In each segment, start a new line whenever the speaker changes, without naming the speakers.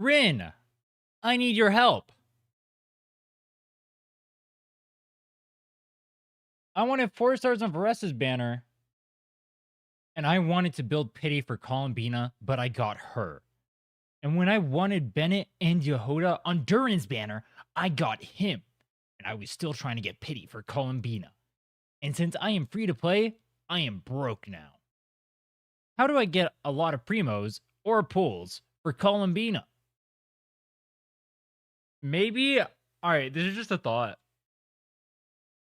Rin, I need your help. I wanted 4 stars on Varessa's banner. And I wanted to build pity for Columbina, but I got her. And when I wanted Bennett and Yehuda on Durin's banner, I got him. And I was still trying to get pity for Columbina. And since I am free to play, I am broke now. How do I get a lot of primos or pulls for Columbina? Maybe, alright, this is just a thought.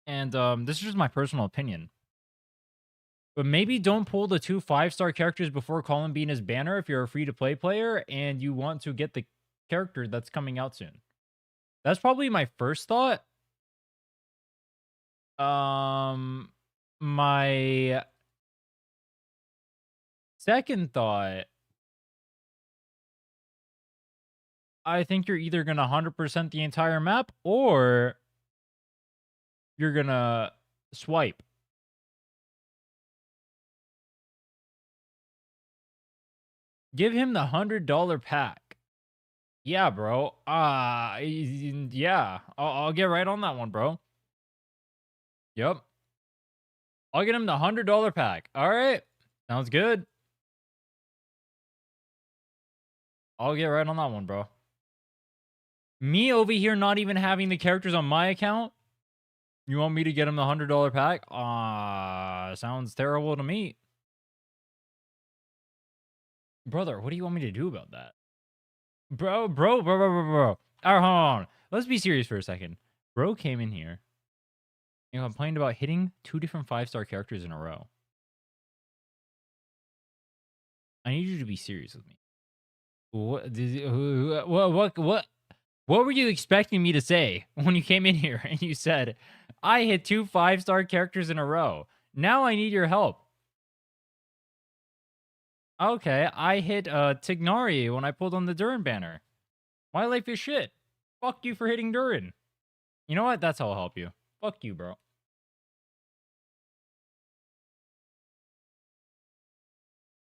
And this is just my personal opinion. But maybe don't pull the 2 5-star characters before Columbina's banner if you're a free-to-play player and you want to get the character that's coming out soon. That's probably my first thought. My second thought, I think you're either going to 100% the entire map or you're going to swipe. Give him the $100 pack. Yeah, bro. Yeah. I'll get right on that one, bro. Yep. I'll get him the $100 pack. All right. Sounds good. I'll get right on that one, bro. Me over here not even having the characters on my account? You want me to get him the $100 pack? Sounds terrible to me. Brother, what do you want me to do about that? Bro. All right, hold on. Let's be serious for a second. Bro came in here and complained about hitting 2 different 5-star characters in a row. I need you to be serious with me. What were you expecting me to say when you came in here and you said, I hit 2 5-star characters in a row. Now I need your help. Okay, I hit Tignari when I pulled on the Durin banner. My life is shit. Fuck you for hitting Durin. You know what? That's how I'll help you. Fuck you, bro.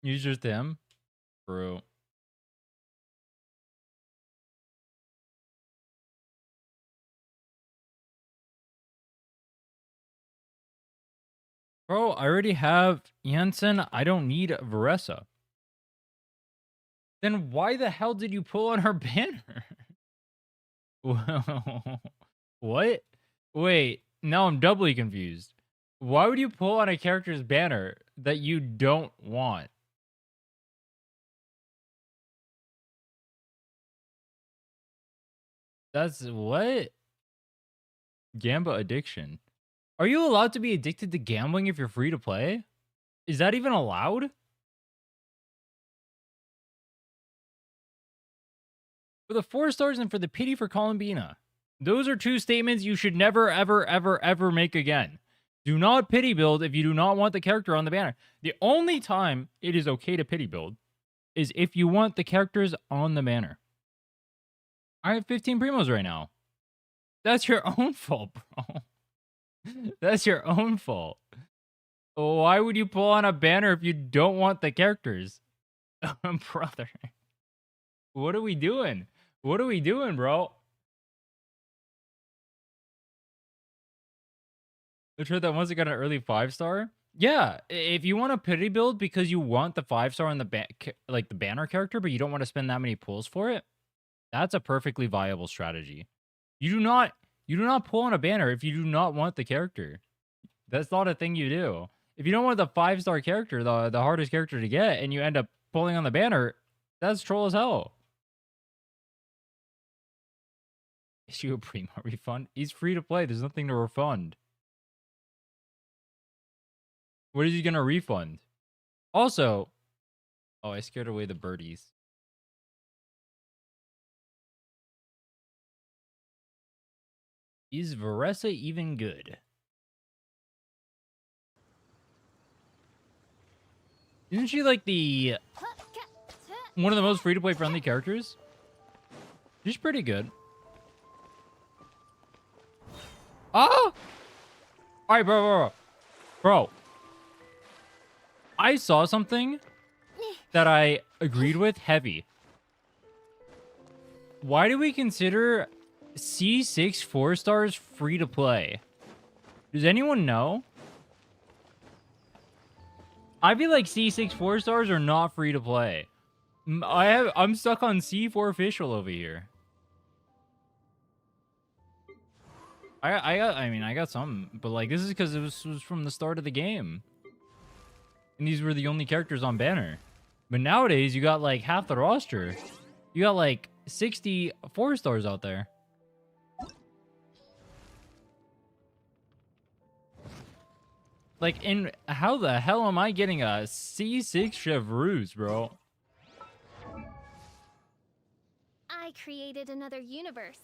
Use just him? Bro. Bro, I already have Jensen. I don't need Varessa. Then why the hell did you pull on her banner? What? Wait, now I'm doubly confused. Why would you pull on a character's banner that you don't want? That's what? Gamba addiction. Are you allowed to be addicted to gambling if you're free to play? Is that even allowed? For the 4 stars and for the pity for Columbina. Those are 2 statements you should never, ever make again. Do not pity build if you do not want the character on the banner. The only time it is okay to pity build is if you want the characters on the banner. I have 15 primos right now. That's your own fault, bro. That's your own fault. Why would you pull on a banner if you don't want the characters? Brother. What are we doing? What are we doing, bro? The truth that once it got an early 5-star? Yeah, if you want a pity build because you want the 5-star on the the banner character, but you don't want to spend that many pulls for it, that's a perfectly viable strategy. You do not pull on a banner if you do not want the character. That's not a thing you do. If you don't want the 5-star character, the hardest character to get, and you end up pulling on the banner, that's troll as hell. Issue a primo refund? He's free to play. There's nothing to refund. What is he gonna refund? Also, oh, I scared away the birdies. Is Varessa even good? Isn't she like one of the most free-to-play friendly characters? She's pretty good. Oh! Alright, bro. I saw something that I agreed with heavy. Why do we consider C6 4-stars free to play? Does anyone know? I feel like C6 4-stars are not free to play. I'm stuck on C4 official over here. I got some, but like this is because it was from the start of the game. And these were the only characters on banner. But nowadays you got like half the roster. You got like 60 4-stars out there. Like, how the hell am I getting a C6 Sabzeruz, bro?
I created another universe.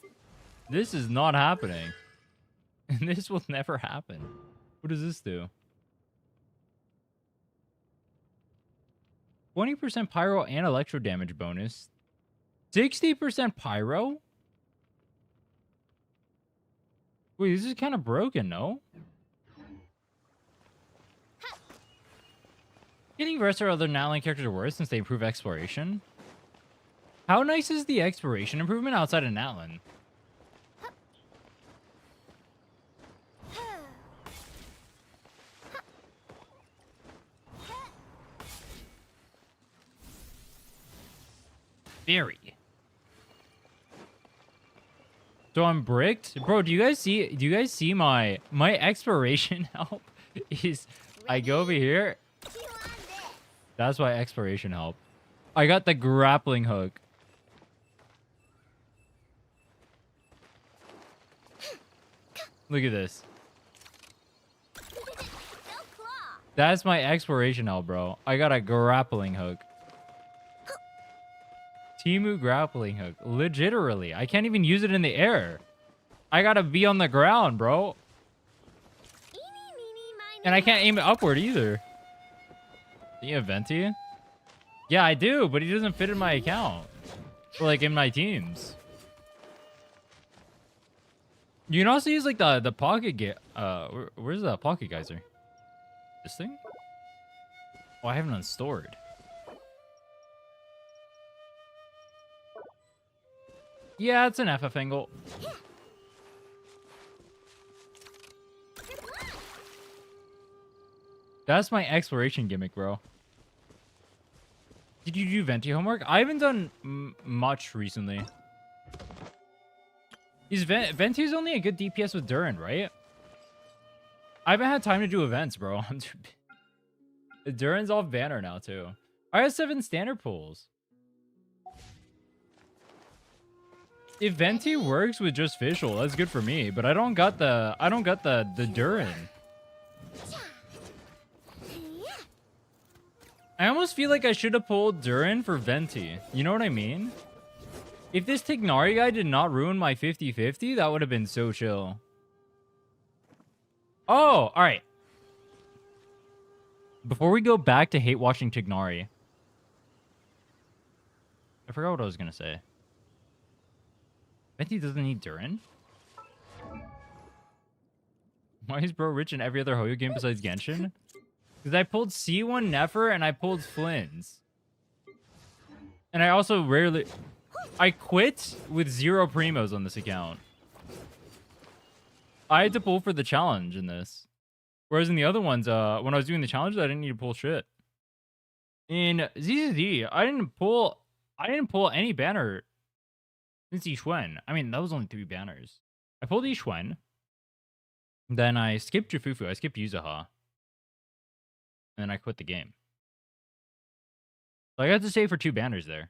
This is not happening. And this will never happen. What does this do? 20% pyro and electro damage bonus. 60% pyro? Wait, this is kind of broken, no? Getting rest or other Natlan characters are worse since they improve exploration. How nice is the exploration improvement outside of Natlan? Very. So I'm bricked, bro. Do you guys see my exploration help? Is I go over here. That's my exploration help. I got the grappling hook. Look at this. That's my exploration help, bro. I got a grappling hook. Timu grappling hook. Legitimately. I can't even use it in the air. I gotta be on the ground, bro. And I can't aim it upward either. Do you have Venti? Yeah, I do, but he doesn't fit in my account. Or like in my teams. You can also use like the pocket where's the pocket geyser? This thing? Oh, I haven't unstored. Yeah, it's an FF angle. That's my exploration gimmick, bro. Did you do Venti homework? I haven't done much recently. Venti is only a good DPS with Durin, right? I haven't had time to do events, bro. Durin's off banner now, too. I have 7 standard pulls. If Venti works with just Fischl, that's good for me. But I don't got the Durin. I almost feel like I should have pulled Durin for Venti. You know what I mean? If this Tignari guy did not ruin my 50-50, that would have been so chill. Oh, all right. Before we go back to hate watching Tignari, I forgot what I was going to say. Venti doesn't need Durin? Why is bro rich in every other Hoyo game besides Genshin? Because I pulled C1 Nefer and I pulled Flynn's. And I also rarely... I quit with 0 primos on this account. I had to pull for the challenge in this. Whereas in the other ones, when I was doing the challenges, I didn't need to pull shit. In ZZD, I didn't pull any banner since Yixuan. I mean, that was only 3 banners. I pulled Yixuan. Then I skipped Jufufu. I skipped Yuzaha. And then I quit the game. So I got to stay for 2 banners there.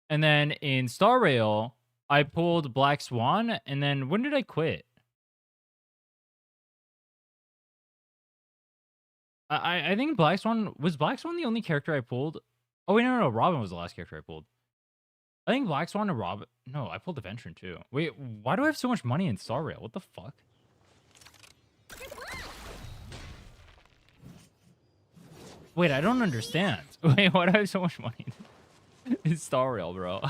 And then in Star Rail, I pulled Black Swan. And then when did I quit? I think Black Swan... Was Black Swan the only character I pulled? Oh, wait, no. Robin was the last character I pulled. I think Black Swan and Robin... No, I pulled Adventurin too. Wait, why do I have so much money in Star Rail? What the fuck? Wait, I don't understand. Wait, why do I have so much money in Star Rail, bro?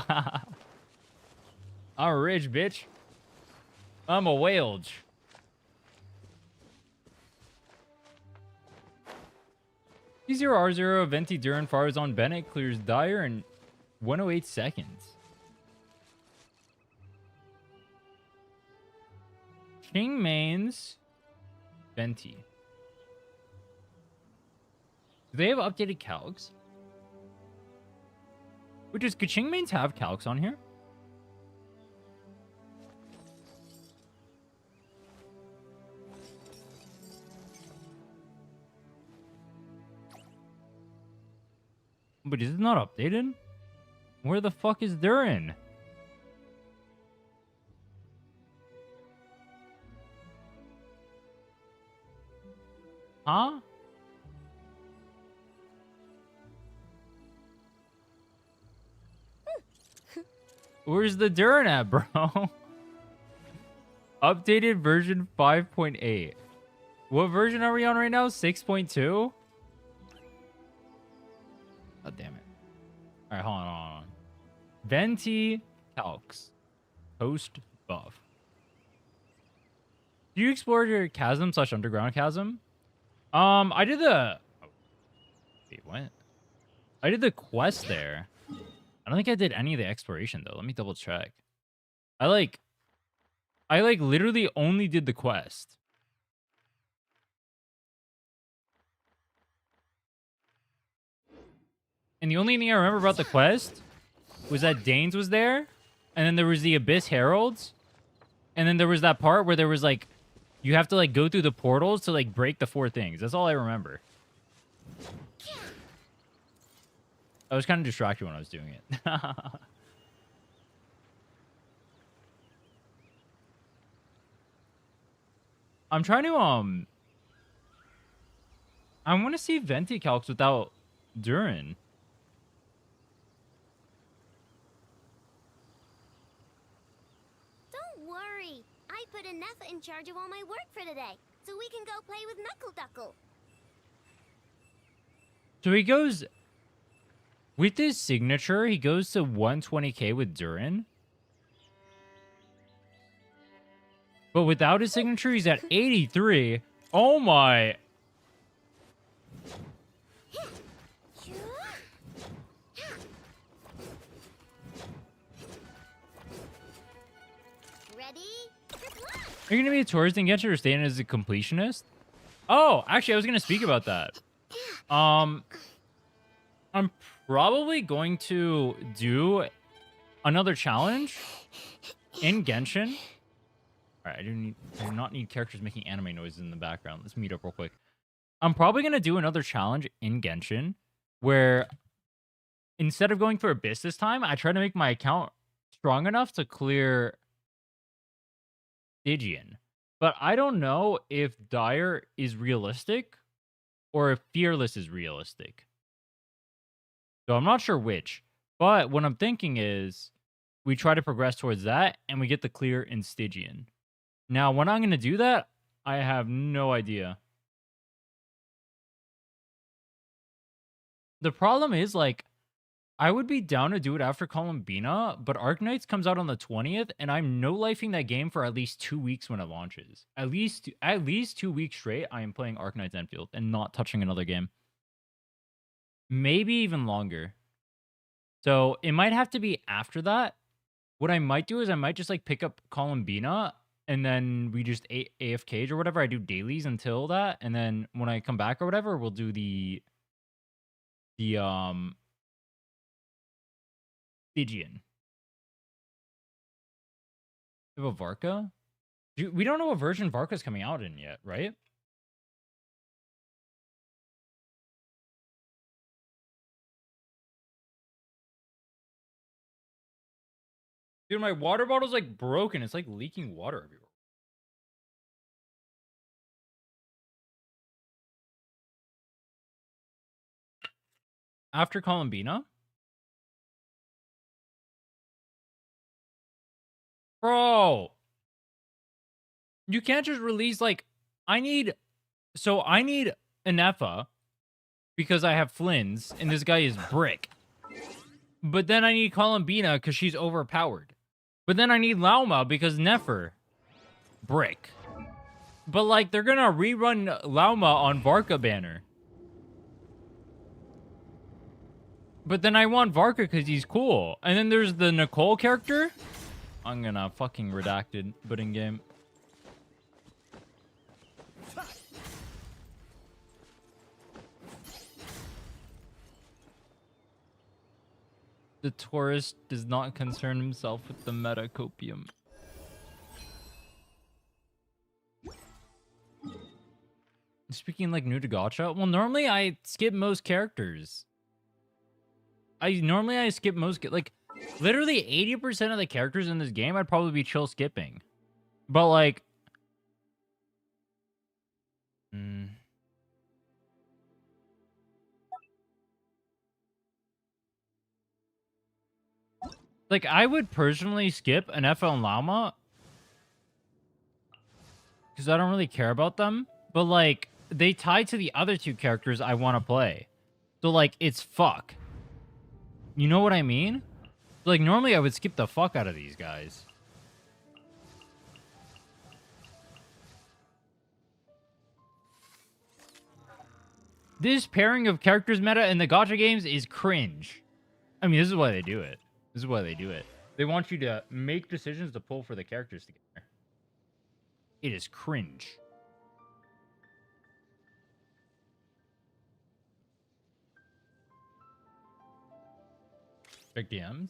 I'm rich, bitch. I'm a whalge. T0R0 Venti Durin Farazan Bennett clears Dire in 108 seconds. King Mains Venti. Do they have updated calcs? Which is, could Ching Mains have calcs on here? But is it not updated? Where the fuck is Durin? Huh? Where's the Durin at, bro? Updated version 5.8. What version are we on right now? 6.2? Oh, damn it. Alright, hold on. Venti calcs. Post buff. Do you explore your chasm / underground chasm? I did the... Oh. Wait, what? I did the quest there. I don't think I did any of the exploration, though. Let me double check. I literally only did the quest. And the only thing I remember about the quest was that Danes was there, and then there was the Abyss Heralds, and then there was that part where there was, like, you have to, like, go through the portals to, like, break the 4 things. That's all I remember. I was kind of distracted when I was doing it. I'm trying to, I want to see Venti calcs without Durin.
Don't worry. I put Anetha in charge of all my work for today, so we can go play with Knuckle Duckle.
So he goes... With his signature, he goes to 120k with Durin. But without his signature, he's at 83. Oh my...
Ready?
Are you going to be a tourist in Genshin or staying as a completionist? Oh, actually, I was going to speak about that. I'm probably going to do another challenge in Genshin. All right, I do not need characters making anime noises in the background. Let's meet up real quick. I'm probably going to do another challenge in Genshin where instead of going for Abyss this time, I try to make my account strong enough to clear Stygian. But I don't know if Dire is realistic or if Fearless is realistic. So I'm not sure which. But what I'm thinking is we try to progress towards that and we get the clear in Stygian. Now, when I'm going to do that, I have no idea. The problem is, like, I would be down to do it after Columbina, but Arknights comes out on the 20th, and I'm no-lifing that game for at least 2 weeks when it launches. At least 2 weeks straight, I am playing Arknights Enfield and not touching another game. Maybe even longer. So it might have to be after that. What I might do is I might just, like, pick up Columbina, and then we just AFKs or whatever. I do dailies until that, and then when I come back or whatever, we'll do the Stygian. We have a Varka? We don't know what version Varka's coming out in yet, right? Dude, my water bottle's like broken. It's like leaking water everywhere. After Columbina? Bro! You can't just release, like... I need Anefa because I have Flynn's, and this guy is Brick. But then I need Columbina because she's overpowered. But then I need Lauma because Nefer. Brick. But, like, they're gonna rerun Lauma on Varka banner. But then I want Varka because he's cool. And then there's the Nicole character. I'm gonna fucking redacted, but in game. The tourist does not concern himself with the meta copium. Speaking like new to Gacha, well, normally I skip most characters. I skip most, like, literally 80% of the characters in this game I'd probably be chill skipping. But like, like, I would personally skip an FL and Llama because I don't really care about them. But like, they tie to the other two characters I want to play. So like, it's fuck. You know what I mean? Like, normally I would skip the fuck out of these guys. This pairing of characters meta in the Gacha games is cringe. I mean, this is why they do it. This is why they do it. They want you to make decisions to pull for the characters together. It is cringe. Check DMs.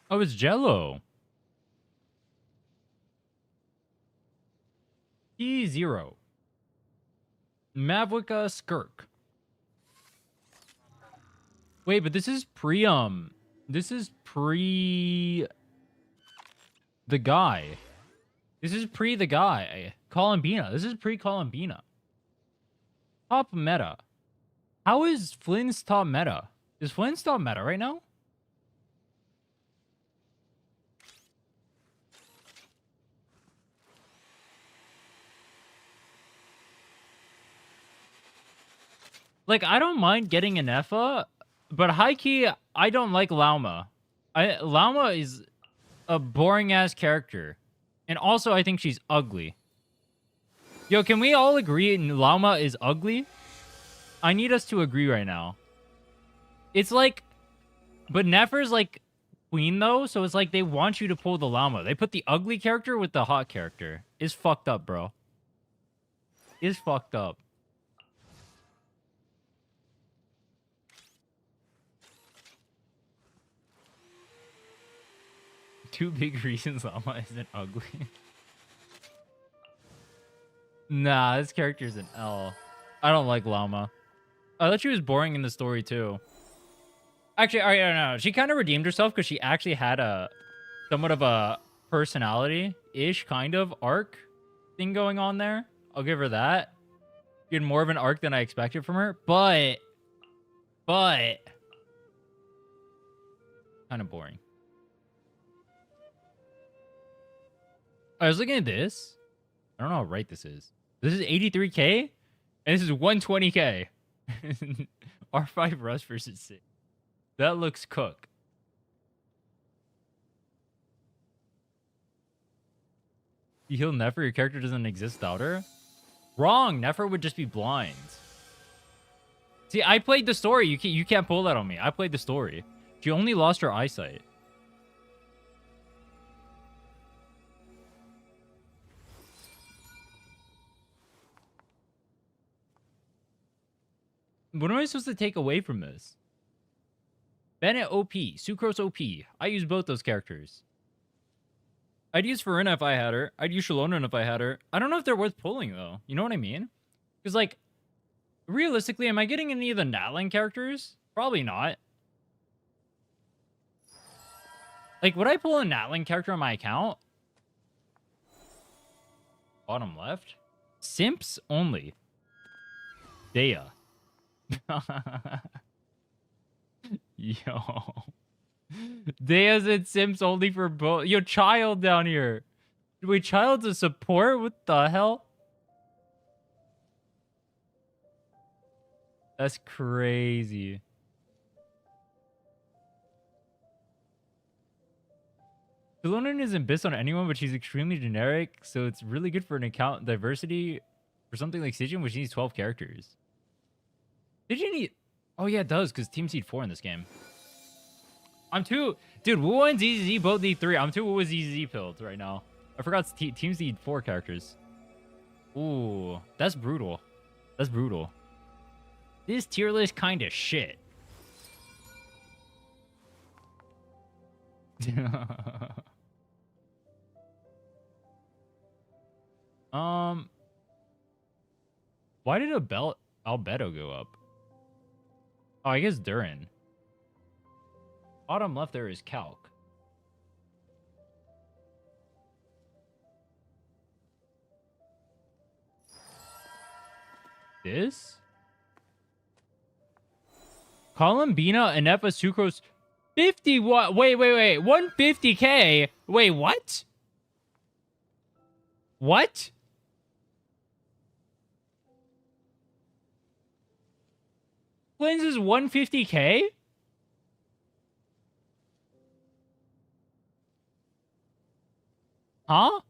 Oh, it's Jello. E0. Mavwicka Skirk. Wait, but this is pre this is pre the guy. This is pre the guy. Columbina. This is pre Columbina. Top meta. How is Flynn's top meta? Is Flynn's top meta right now? Like, I don't mind getting an Effa, but high-key, I don't like Lauma. Lauma is a boring-ass character. And also, I think she's ugly. Yo, can we all agree Lauma is ugly? I need us to agree right now. It's like... But Nefer's like queen, though, so it's like they want you to pull the Lauma. They put the ugly character with the hot character. It's fucked up, bro. It's fucked up. Two big reasons Llama isn't ugly. Nah, this character's an L. I don't like Llama. I thought she was boring in the story too. Actually, I don't know. She kind of redeemed herself because she actually had a somewhat of a personality-ish kind of arc thing going on there. I'll give her that. She had more of an arc than I expected from her, but kind of boring. I was looking at this. I don't know how right this is. This is 83k, and this is 120k. R5 Rust versus 6. That looks cook. You heal Nefer, your character doesn't exist without her? Wrong. Nefer would just be blind. See, I played the story. You can't pull that on me. I played the story. She only lost her eyesight. What am I supposed to take away from this? Bennett OP, Sucrose OP. I use both those characters. I'd use Farina if I had her. I'd use Shalonan if I had her. I don't know if they're worth pulling, though. You know what I mean? Because, like, realistically, am I getting any of the Natlan characters? Probably not. Like, would I pull a Natlan character on my account? Bottom left? Simps only. Dehya. Yo. Dehya's and Simps only for both. Yo, Child down here. Wait, Child's a support? What the hell? That's crazy. Filonin isn't based on anyone, but she's extremely generic, so it's really good for an account diversity for something like Sijin, which needs 12 characters. Did you need... Oh, yeah, it does, because Team Seed 4 in this game. I'm too... Dude, Wu and ZZZ both need 3. I'm too Wu ZZZ pilled right now. I forgot teams need 4 characters. Ooh, that's brutal. That's brutal. This tier list kind of shit. Why did Albedo go up? Oh, I guess Durin. Bottom left there is Calc. This? Columbina and Efa Sucrose 50 what? Wait. 150k. Wait, what? What? Flynn's is 150k? Huh?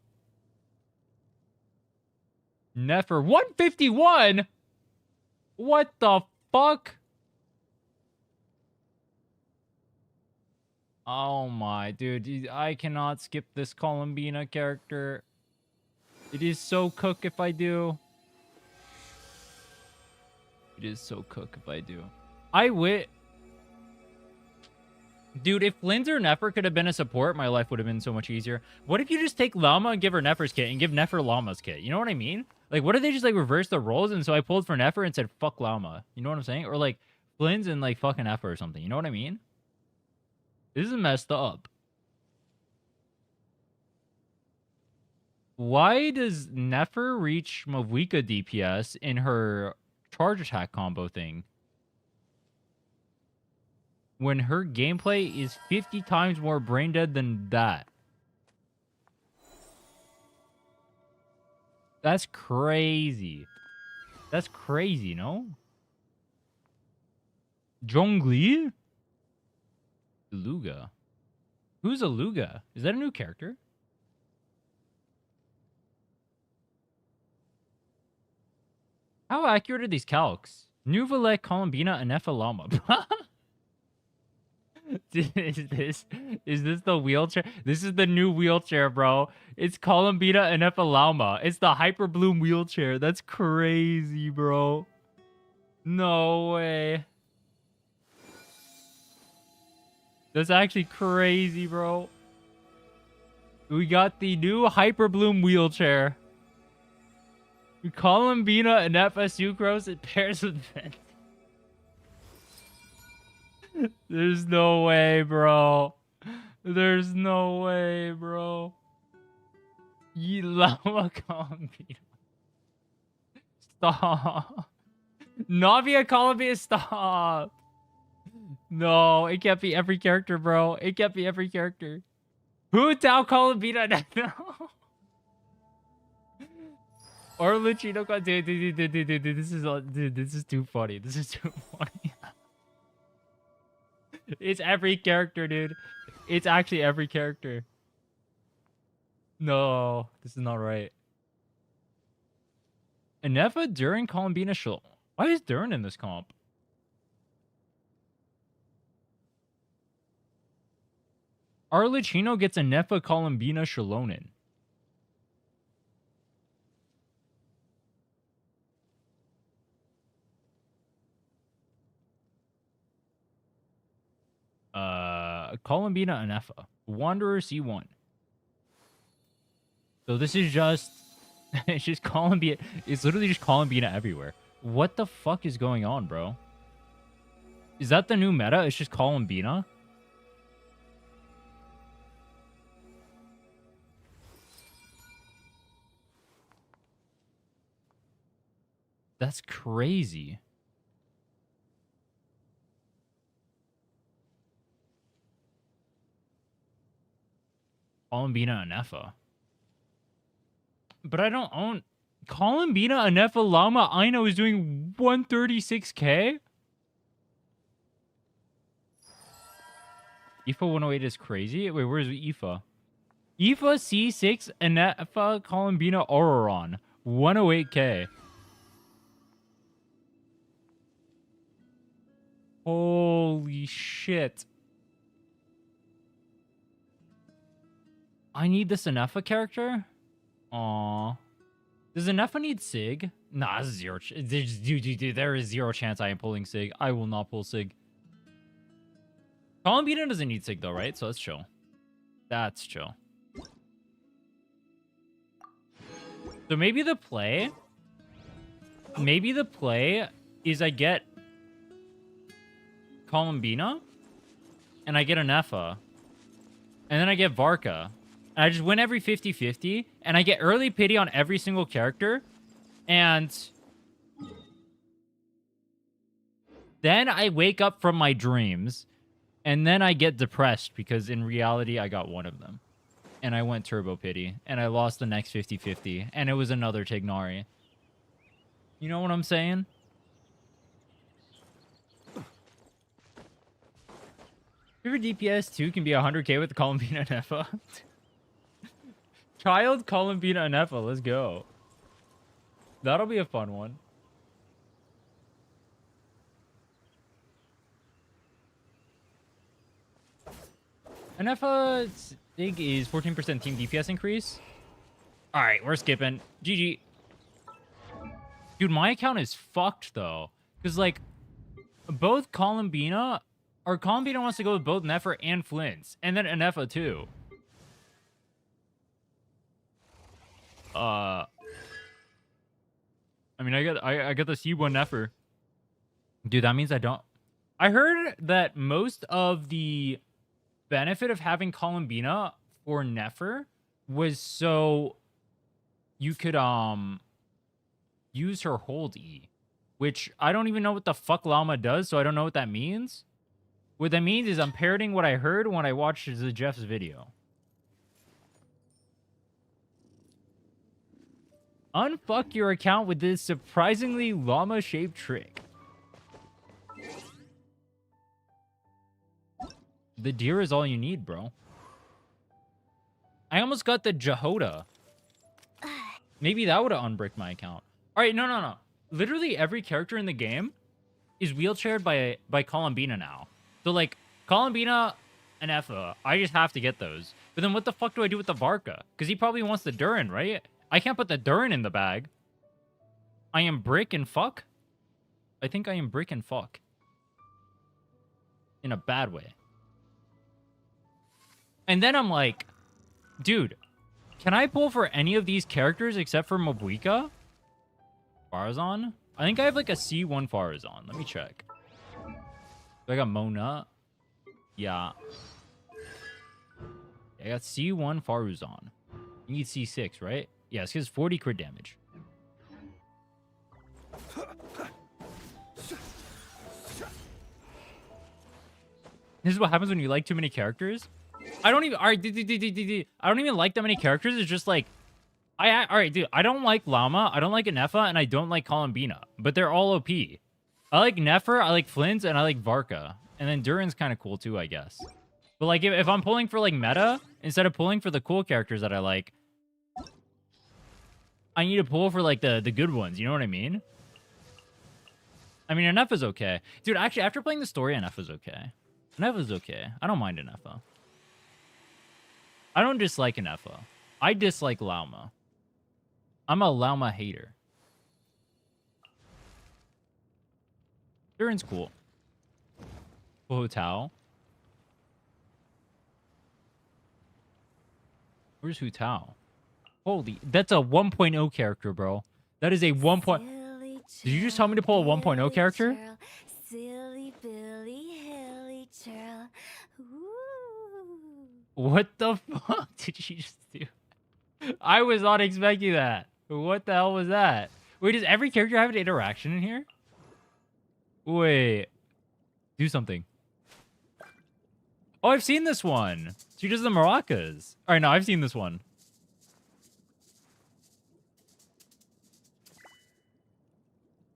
Nefer 151? What the fuck? Oh my, dude. I cannot skip this Columbina character. It is so cook if I do. It is so cook if I do. Dude, if Flynn's or Nefer could have been a support, my life would have been so much easier. What if you just take Llama and give her Nefer's kit and give Nefer Llama's kit? You know what I mean? Like, what if they just, like, reverse the roles and so I pulled for Nefer and said, fuck Llama? You know what I'm saying? Or, like, Flynn's and, like, fucking Nefer or something. You know what I mean? This is messed up. Why does Nefer reach Mavwika DPS in her charge attack combo thing when her gameplay is 50 times more brain dead than that? That's crazy. That's crazy, no? Zhongli? Luga. Who's a Luga? Is that a new character? How accurate are these calcs? Nouvelle Columbina and Lama. Is this the wheelchair? This is the new wheelchair, bro. It's Columbina and Lama. It's the Hyperbloom wheelchair. That's crazy, bro. No way. That's actually crazy, bro. We got the new Hyperbloom wheelchair. Columbina and Sucrose, it pairs with Vent. There's no way, bro. There's no way, bro. Llama Columbina. Stop. Navia Columbina, stop. No, it can't be every character, bro. It can't be every character. Who Tao Columbina? No. Or Luchino, dude, this is too funny. This is too funny. It's every character, dude. It's actually every character. No, this is not right. Anefa during Columbina Shul. Why is Durin in this comp? Arlecchino gets Anefa Columbina Shalonin. Columbina Anefa. Wanderer C1. So this is just... it's just Columbina. It's literally just Columbina everywhere. What the fuck is going on, bro? Is that the new meta? It's just Columbina? That's crazy. Columbina Anefa. But I don't own... Columbina Anefa Llama I know is doing 136k? IFA 108 is crazy? Wait, where's IFA? IFA C6 Anefa Columbina Auroron. 108k. Holy shit. I need this Anefa character? Aw. Does Anefa need Sig? Nah, zero. Dude, there is zero chance I am pulling Sig. I will not pull Sig. Columbina doesn't need Sig though, right? So that's chill. That's chill. So maybe the play is I get Columbina and I get Anefa and then I get Varka. And I just win every 50-50 and I get early pity on every single character and then I wake up from my dreams and then I get depressed because in reality I got one of them. And I went Turbo Pity, and I lost the next 50-50, and it was another Tignari. You know what I'm saying? River DPS 2 can be 100k with Columbina and Nefa. Child Columbina and Nefa, let's go. That'll be a fun one. Anefa Sig is 14% team DPS increase. Alright, we're skipping. GG. Dude, my account is fucked, though. Because, like, both Columbina... Or Columbina wants to go with both Nefer and Flints. And then Anefa, too. I mean, I got the C1 Nefer. Dude, that means I don't... I heard that most of the benefit of having Columbina for Nefer was so you could use her hold E, which I don't even know what the fuck Llama does, so I don't know what that means. What that means is I'm parroting what I heard when I watched the Jeff's video. Unfuck your account with this surprisingly llama-shaped trick. The deer is all you need, bro. I almost got the Jehoda. Maybe that would have unbricked my account. All right, no. Literally every character in the game is wheelchaired by Columbina now. So, like, Columbina and Effa, I just have to get those. But then what the fuck do I do with the Varka? Because he probably wants the Durin, right? I can't put the Durin in the bag. I am brick and fuck? I think I am brick and fuck. In a bad way. And then I'm like, dude, can I pull for any of these characters except for Mabuika? Farazan? I think I have like a C1 Farazan. Let me check. Do I got Mona? Yeah. I got C1 Faruzan. You need C6, right? Yeah, it's because 40 crit damage. This is what happens when you like too many characters. I don't even... Alright, I don't even like that many characters. It's just like... Alright, dude. I don't like Llama. I don't like Anefa. And I don't like Columbina. But they're all OP. I like Nefer. I like Flint. And I like Varka. And then Durin's kind of cool too, I guess. But like, if I'm pulling for like meta, instead of pulling for the cool characters that I like, I need to pull for like the good ones. You know what I mean? I mean, Anefa's okay. Dude, actually, after playing the story, Anefa's okay. Anefa's okay. I don't mind Anefa. I don't dislike Anefa. I dislike Lauma. I'm a Lauma hater. Durin's cool. Hutao. Where's Hutao? Holy, that's a 1.0 character, bro. That is a 1. Did you just tell me to pull a 1.0 character?
Silly Billy Hilly Churl.
What the fuck did she just do? I was not expecting that. What the hell was that? Wait, does every character have an interaction in here? Wait. Do something. Oh, I've seen this one. She does the maracas. All right, no, I've seen this one.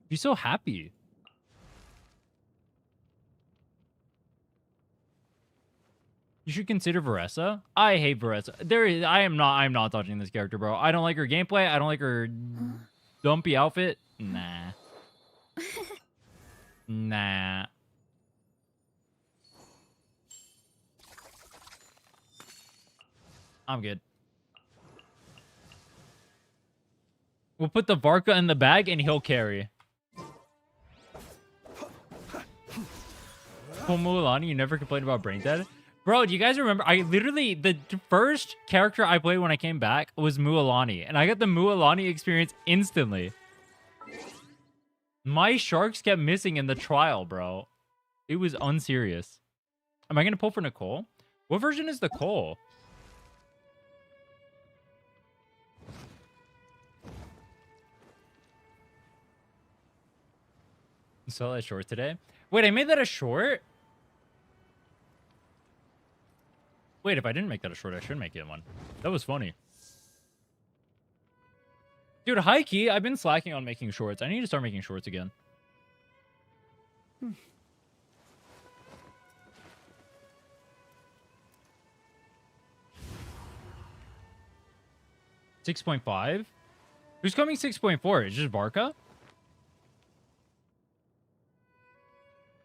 She's so happy. You should consider Varessa. I hate Varessa. I'm not touching this character, bro. I don't like her gameplay. I don't like her dumpy outfit. Nah. Nah. I'm good. We'll put the Varka in the bag and he'll carry. Mulani, you never complained about brain dead? Bro, do you guys remember? I literally, the first character I played when I came back was Mualani. And I got the Mualani experience instantly. My sharks kept missing in the trial, bro. It was unserious. Am I going to pull for Nicole? What version is Nicole? You saw that short today? Wait, I made that a short? Wait, if I didn't make that a short, I should make it one. That was funny. Dude, high key, I've been slacking on making shorts. I need to start making shorts again. 6.5? Who's coming 6.4? Is just Barca?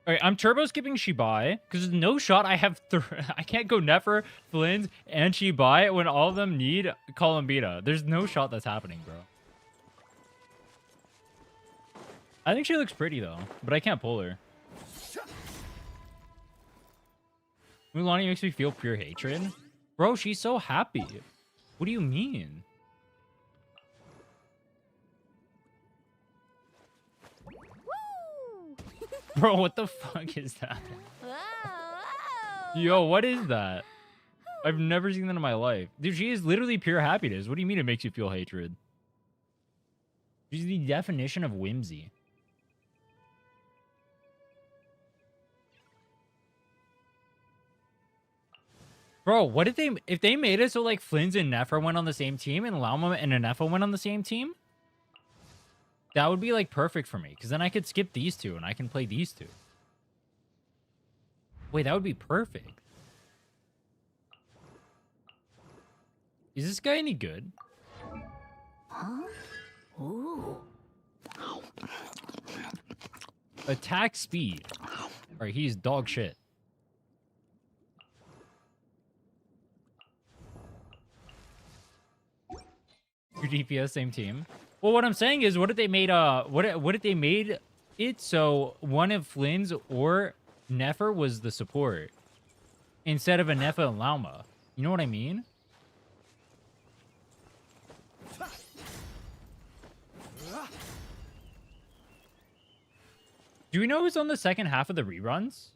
Alright, I'm turbo skipping Shibai, because there's no shot I have I can't go Nefer, Flins, and Shibai when all of them need Columbina. There's no shot that's happening, bro. I think she looks pretty, though, but I can't pull her. Mulani makes me feel pure hatred. Bro, she's so happy. What do you mean? Bro, what the fuck is that? Yo, what is that? I've never seen that in my life. Dude, she is literally pure happiness. What do you mean it makes you feel hatred? She's the definition of whimsy. Bro, what if they made it so like Flins and Nefer went on the same team and Lauma and Anefa went on the same team? That would be like perfect for me, because then I could skip these two and I can play these two. Wait, that would be perfect. Is this guy any good?
Huh? Ooh.
Attack speed. Alright, he's dog shit. Two DPS, same team. Well, what I'm saying is, what if they made what if they made it so one of Flynn's or Nefer was the support instead of Anefa and Lauma? You know what I mean? Do we know who's on the second half of the reruns?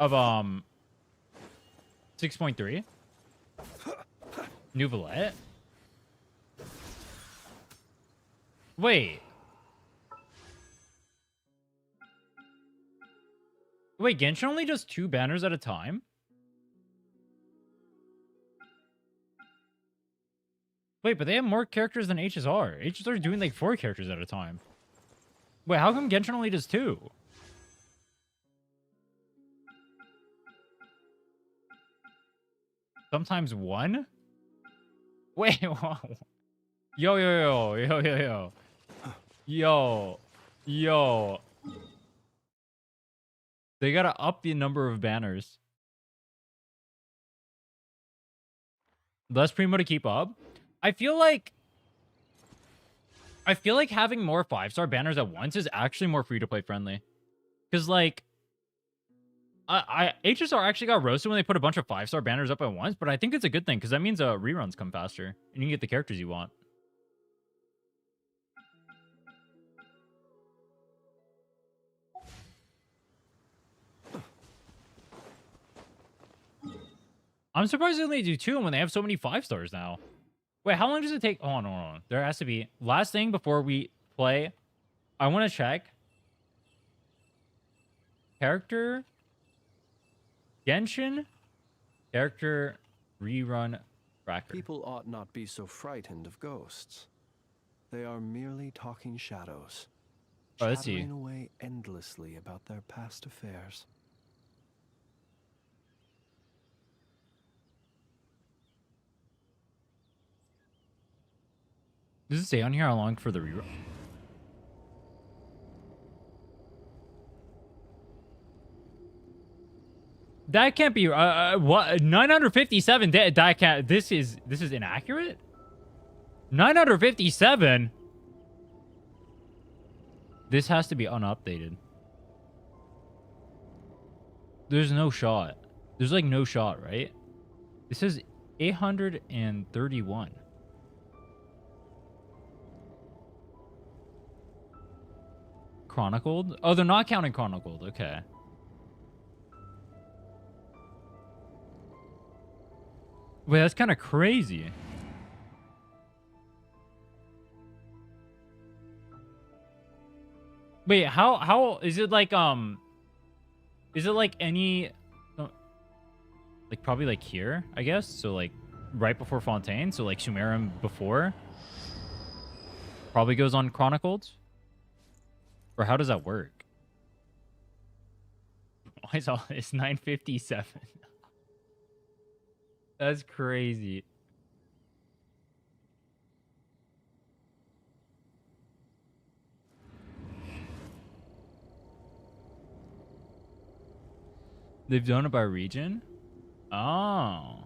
Of 6.3? Nouvellette? Wait. Wait, Genshin only does 2 banners at a time? Wait, but they have more characters than HSR. HSR is doing like 4 characters at a time. Wait, how come Genshin only does 2? Sometimes 1? Wait, whoa. Yo. They gotta up the number of banners. Less Primo to keep up? I feel like having more 5-star banners at once is actually more free-to-play friendly. Because, like, HSR actually got roasted when they put a bunch of 5-star banners up at once, but I think it's a good thing because that means reruns come faster and you can get the characters you want. I'm surprised they only do 2 when they have so many 5-stars now. Wait, how long does it take? Oh, no. There has to be. Last thing before we play, I want to check. Character. Genshin. Character rerun tracker.
People ought not be so frightened of ghosts. They are merely talking shadows.
Oh, let's see.
Chattering away endlessly about their past affairs.
Does it say on here how long for the rerun? That can't be. What? 957. That can't. This is inaccurate. 957. This has to be unupdated. There's no shot. There's like no shot, right? This is 831. Chronicled? Oh, they're not counting chronicled. Okay. Wait, that's kind of crazy. Wait, how is it like is it like any like probably like here, I guess? So like right before Fontaine, so like Sumeru before probably goes on chronicled? Or how does that work? Why is all it's 957? That's crazy. They've done it by region? Oh.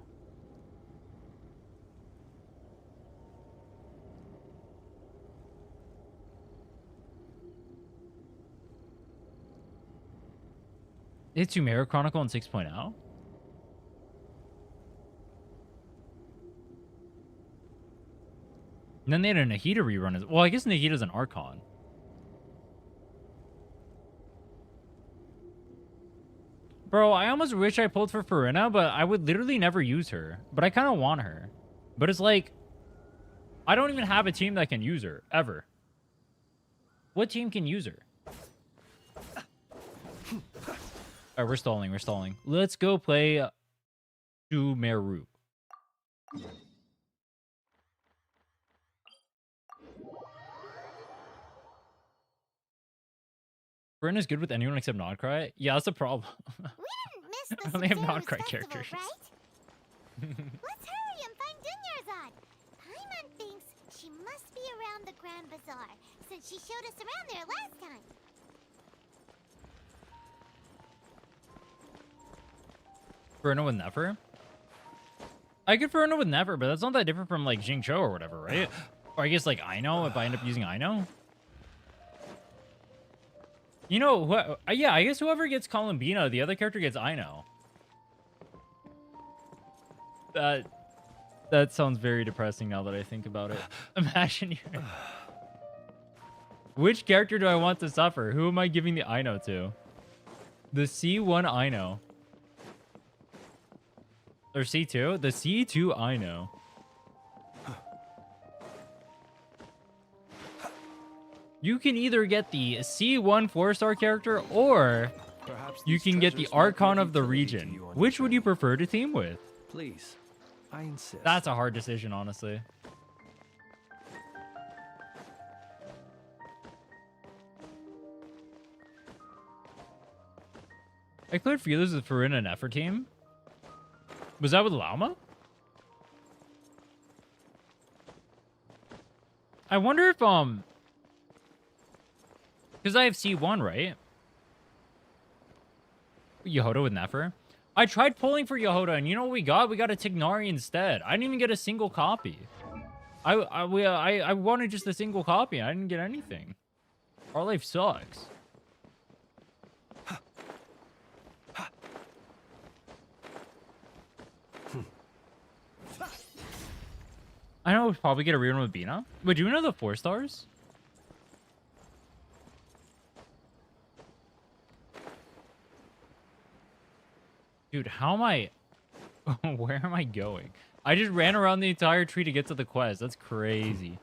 It's Sumeru Chronicle in 6.0? And then they had a Nahida rerun as well. I guess Nahida's an Archon. Bro, I almost wish I pulled for Farina, but I would literally never use her. But I kind of want her. But it's like, I don't even have a team that can use her, ever. What team can use her? Alright, we're stalling, we're stalling. Let's go play Sumeru. Farina's good with anyone except Nodcry? Yeah, that's the problem.
We didn't miss the
I only have
Subzerus
Nodcry
Festival,
characters.
right? Let's hurry and find Dunyarzad. Paimon thinks she must be around the Grand Bazaar, since she showed us around there last time.
Farina with Nefer? I get Farina with Nefer, but that's not that different from like Jingcho or whatever, right? Or I guess like Ino, if I end up using Ino. You know, yeah, I guess whoever gets Columbina, the other character gets Ino. That sounds very depressing now that I think about it. Imagine you. Which character do I want to suffer? Who am I giving the Ino to? The C1 Ino. Or C2? The C2 Ino. You can either get the C1 4-star character, or you can get the Archon of the region. Which would you prefer to team with?
Please, I insist.
That's a hard decision, honestly. I cleared feelers with Farina and Nefer team. Was that with Llama? I wonder if because I have C1, right? Yehoda with Nefer. I tried pulling for Yehoda, and you know what we got? We got a Tignari instead. I didn't even get a single copy. I wanted just a single copy. I didn't get anything. Our life sucks. I know we'll probably get a rerun with Bina. Wait, do you know the 4 stars? Dude, how am I... Where am I going? I just ran around the entire tree to get to the quest. That's crazy.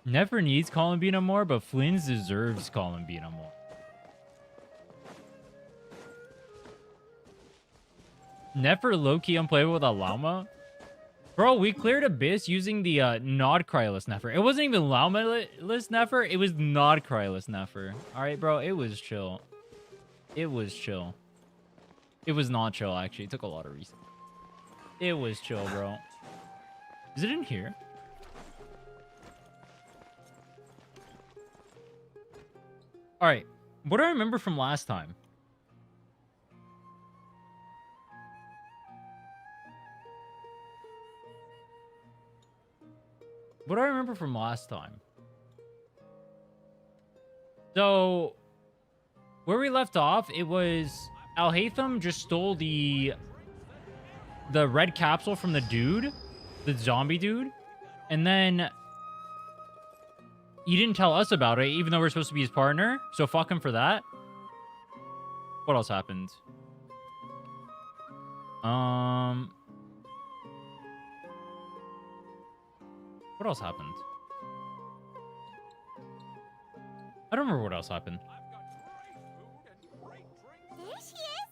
Never needs Columbina more, but Flynn's deserves Columbina more. Never low-key unplayable with a llama? Bro, we cleared Abyss using the Nod Cryless Nefer. It wasn't even Llama-less Nefer, it was Nod Cryless Nefer. Alright, bro, it was chill. It was chill. It was not chill, actually. It took a lot of reason. It was chill, bro. Is it in here? All right. What do I remember from last time? What do I remember from last time? So, where we left off, it was Al-Haytham just stole the red capsule from the dude, the zombie dude, and then he didn't tell us about it, even though we're supposed to be his partner. So fuck him for that. What else happened? What else happened? I don't remember what else happened.
There she is!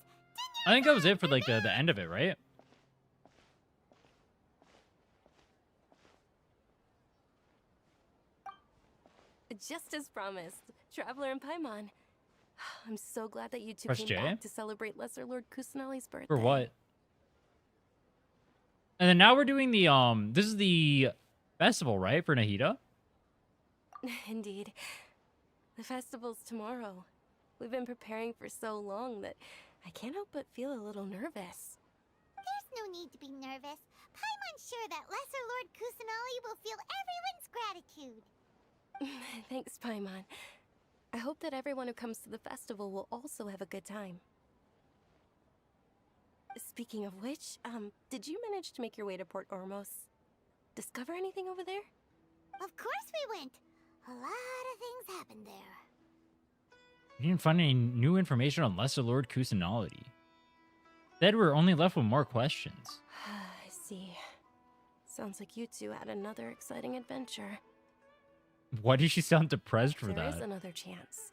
I think that was it for like the end of it, right?
Just as promised, Traveler and Paimon. I'm so glad that you two
Press
came
J?
back to celebrate Lesser Lord Kusanali's birthday.
For what? And then now we're doing the this is the festival, right? For Nahida?
Indeed. The festival's tomorrow. We've been preparing for so long that I can't help but feel a little nervous.
There's no need to be nervous. Paimon's sure that Lesser Lord Kusanali will feel everyone's gratitude.
Thanks, Paimon. I hope that everyone who comes to the festival will also have a good time. Speaking of which, did you manage to make your way to Port Ormos? Discover anything over there?
Of course we went. A lot of things happened there.
We didn't find any new information on Lesser Lord Kusanali. Instead, we're only left with more questions.
I see. Sounds like you two had another exciting adventure.
Why does she sound depressed for
There is
that?
another chance.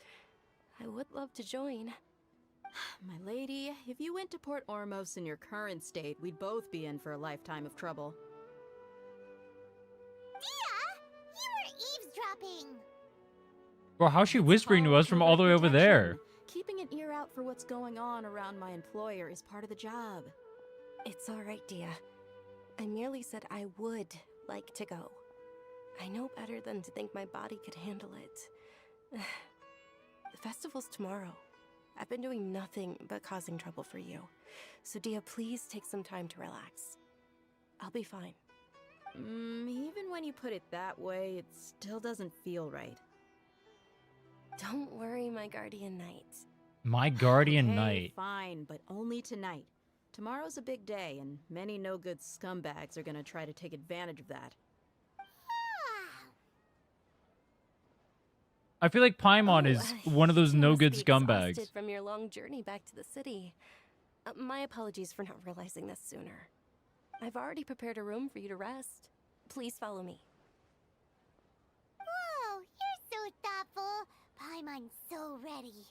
I would love to join.
My lady, if you went to Port Ormos in your current state, we'd both be in for a lifetime of trouble.
Dehya! You were eavesdropping!
Bro, how's she whispering to us from all the way over there?
Keeping an ear out for what's going on around my employer is part of the job.
It's alright, Dehya. I merely said I would like to go. I know better than to think my body could handle it. The festival's tomorrow. I've been doing nothing but causing trouble for you. So Dehya, please take some time to relax. I'll be fine.
Even when you put it that way, it still doesn't feel right.
Don't worry, my guardian knight.
My guardian
Okay,
knight.
fine, but only tonight. Tomorrow's a big day, and many no-good scumbags are gonna try to take advantage of that.
I feel like Paimon is one of those
you
no-good
must be exhausted
scumbags.
from your long journey back to the city. My apologies for not realizing this sooner. I've already prepared a room for you to rest. Please follow me.
Whoa, you're so thoughtful. Paimon's so ready.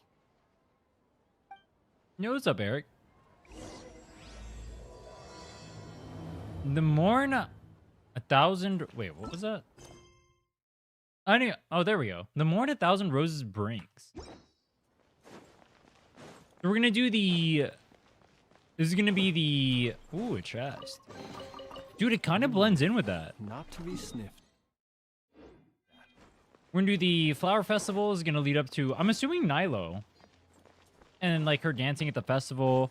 Yo, what's up, Eric? The morn 1,000. Wait, what was that? Oh, there we go. The morn 1,000 roses brings. So we're gonna do the. This is gonna be the. Ooh, a chest. Dude, it kind of blends in with that.
Not to be sniffed.
We're gonna do the flower festival. Is gonna lead up to. I'm assuming Nilo. And like her dancing at the festival.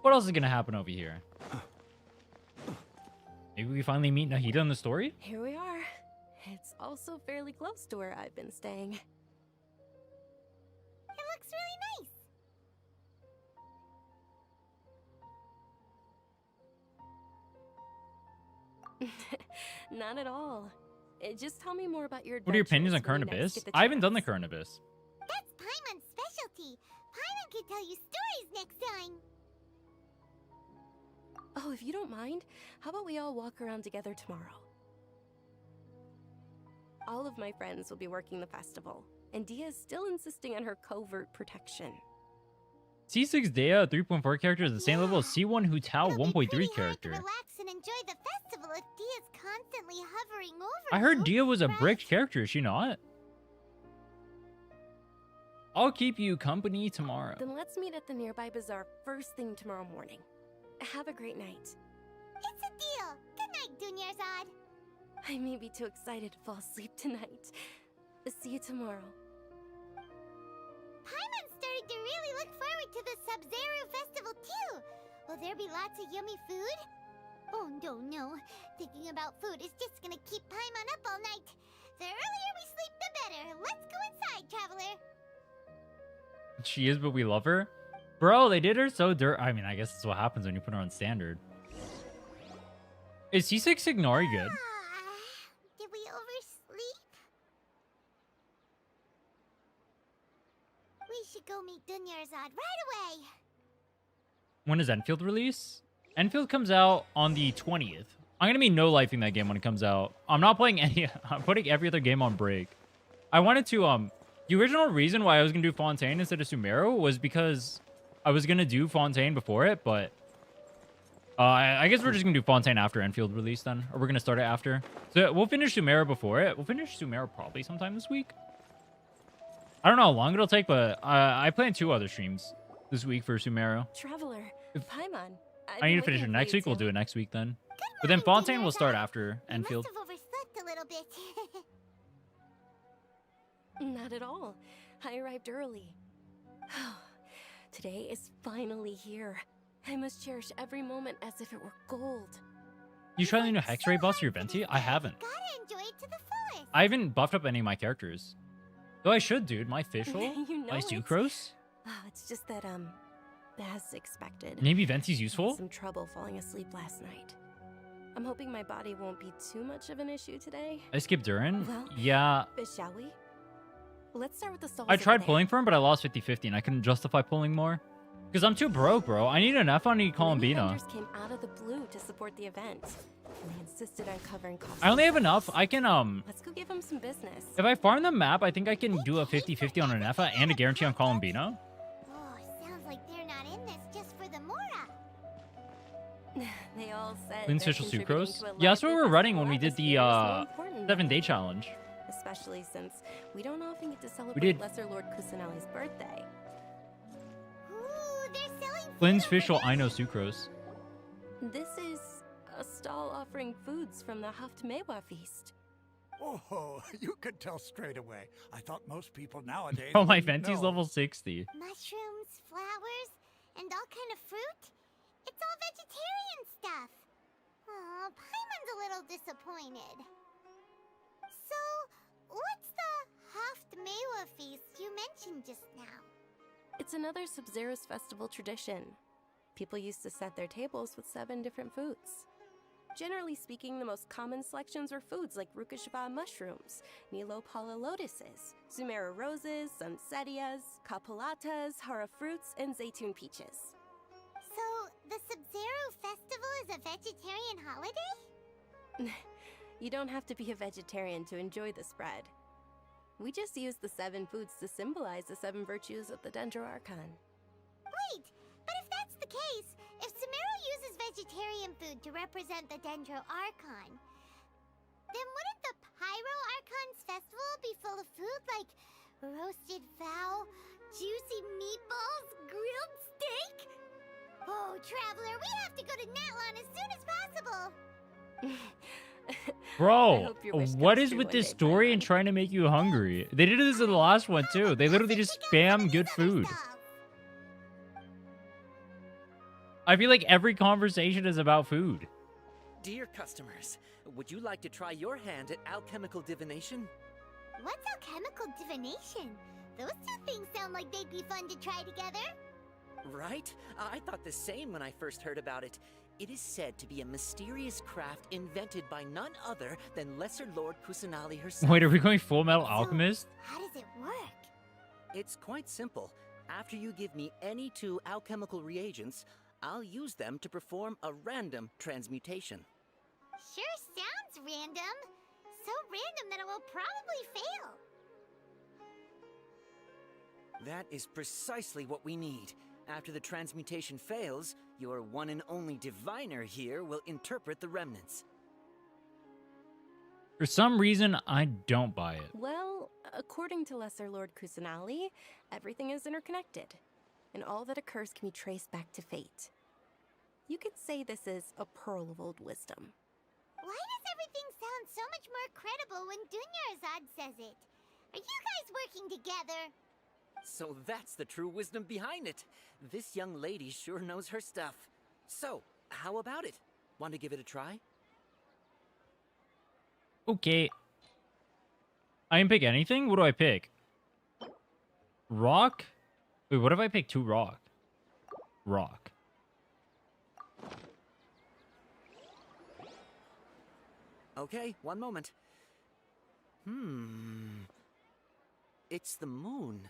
What else is gonna happen over here? Maybe we finally meet Nahida in the story?
Here we are. It's also fairly close to where I've been staying.
It looks really nice.
Not at all. Just tell me more about your
What are your opinions on
adventures when
Current
you next
Abyss?
get the
I haven't done the
chance.
Current Abyss.
That's Paimon's specialty. Paimon can tell you stories next time.
Oh, if you don't mind, how about we all walk around together tomorrow? All of my friends will be working the festival, and Dehya is still insisting on her covert protection.
C6 Dehya, 3.4 character, is the same level as C1 Hu Tao,
It'll be
1.3
pretty hard to
character.
relax and enjoy the festival if Dehya's constantly hovering over
I heard
you,
Dehya was a
right?
bricked character, is she not? I'll keep you company tomorrow.
Then let's meet at the nearby bazaar first thing tomorrow morning. Have a great night.
It's a deal. Good night, Dunyarzad.
I may be too excited to fall asleep tonight. See you tomorrow.
to the Subzerus Festival too. Will there be lots of yummy food? Oh no. Thinking about food is just gonna keep Paimon up all night. The earlier we sleep, the better. Let's go inside, traveler.
She is, but we love her. Bro, they did her so dirt. I mean, I guess that's what happens when you put her on standard. Is C6 Ignore good?
Did we oversleep? We should go meet Dunyarzad right away.
When does Enfield release? Enfield comes out on the 20th. I'm gonna be no-lifing that game when it comes out. I'm not playing any. I'm putting every other game on break. I wanted to the original reason why I was gonna do Fontaine instead of Sumeru was because I was gonna do Fontaine before it, but I guess we're just gonna do Fontaine after Enfield release then, or we're gonna start it after. So we'll finish Sumeru before it. We'll finish Sumeru probably sometime this week. I don't know how long it'll take, but I plan 2 other streams this week for Sumeru.
Traveler, Paimon.
I need to finish it next week. We'll do it next week then. But then Fontaine will start after Enfield.
Must have overslept a little bit.
Not at all. I arrived early. Today is finally here. I must cherish every moment as if it were gold.
You tried the new Hex Ray boss for your Venti? I haven't.
Gotta enjoy it to the fullest.
I haven't buffed up any of my characters. Though I should, dude. My Fischl,
You know
my
it.
Sucrose.
Oh, it's just that, as expected.
Maybe Venti's
I had
useful?
some trouble falling asleep last night. I'm hoping my body won't be too much of an issue today.
I skipped Durin?
Well,
Yeah.
But shall we? Let's start with the souls.
I
over
tried
there.
pulling for him, but I lost 50-50 and I couldn't justify pulling more. Because I'm too broke, bro. I need an F on
Many
Columbina.
vendors came out of the blue to support the event, and they insisted on covering costs.
I only have enough. I can,
Let's go give them some business.
if I farm the map, I think I can do a 50-50 on an Effa and a guarantee on Columbina.
Oh, sounds like they're not in this just for the Mora.
They all said
Clean
that
Social
contributing
Sucrose?
to a
Yeah, that's what we
lively
were running when we
festival
did the,
atmosphere is more important than
7-day
ever.
challenge.
Especially since we don't often get to celebrate
did.
Lesser Lord Kusanali's birthday.
Ooh, they're selling
Flynn's
food over
Fischl, I
there.
know Sucrose.
This is a stall offering foods from the Haft Mewa feast.
Oh, you could tell straight away. I thought most people nowadays.
Oh, my
wouldn't
Venti's
know.
level 60.
Mushrooms, flowers, and all kind of fruit? It's all vegetarian stuff. Aw, Paimon's a little disappointed. So, what's the Haft Mewa feast you mentioned just now?
It's another Subzerus Festival tradition. People used to set their tables with 7 different foods. Generally speaking, the most common selections were foods like Rukashaba mushrooms, Nilopala lotuses, Sumeru roses, Sunsettias, Kapalatas, Hara fruits, and Zaytun peaches.
So, the Subzerus Festival is a vegetarian holiday?
You don't have to be a vegetarian to enjoy the spread. We just use the 7 foods to symbolize the 7 virtues of the Dendro Archon.
Wait, but if that's the case, if Sumeru uses vegetarian food to represent the Dendro Archon, then wouldn't the Pyro Archon's festival be full of food like roasted fowl, juicy meatballs, grilled steak? Oh, Traveler, we have to go to Natlan as soon as possible!
I
Bro,
hope your wish
what
comes
is
true
with
one
this
day,
story and
Paimon.
trying to make you hungry? They did this in the last one too. They literally just spam good food. I feel like every conversation is about food.
Dear customers, would you like to try your hand at alchemical divination?
What's alchemical divination? Those two things sound like they'd be fun to try together.
Right? I thought the same when I first heard about it. It is said to be a mysterious craft invented by none other than Lesser Lord Kusanali herself.
Wait, are we going Full Metal
So,
Alchemist?
how does it work?
It's quite simple. After you give me any 2 alchemical reagents, I'll use them to perform a random transmutation.
Sure sounds random. So random that it will probably fail.
That is precisely what we need. After the transmutation fails, your one and only diviner here will interpret the remnants.
For some reason, I don't buy it.
Well, according to Lesser Lord Kusanali, everything is interconnected, and all that occurs can be traced back to fate. You could say this is a pearl of old wisdom.
Why does everything sound so much more credible when Dunyarzad says it? Are you guys working together?
So that's the true wisdom behind it. This young lady sure knows her stuff. So, how about it? Want to give it a try?
Okay. I can pick anything? What do I pick? Rock? Wait, what if I pick 2 rock? Rock.
Okay, one moment. It's the moon.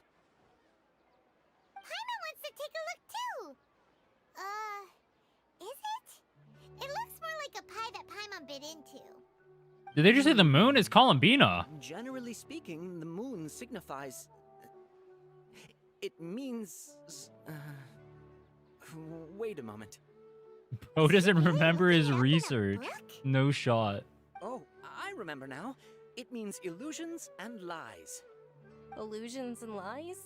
Paimon wants to take a look too. Is it? It looks more like a pie that Paimon bit into.
Did they just say the moon is Columbina?
Generally speaking, the moon signifies... It means... wait a moment.
Bro doesn't remember his
Looking up in a
research.
book?
No shot.
Oh, I remember now. It means illusions and lies.
Illusions and lies?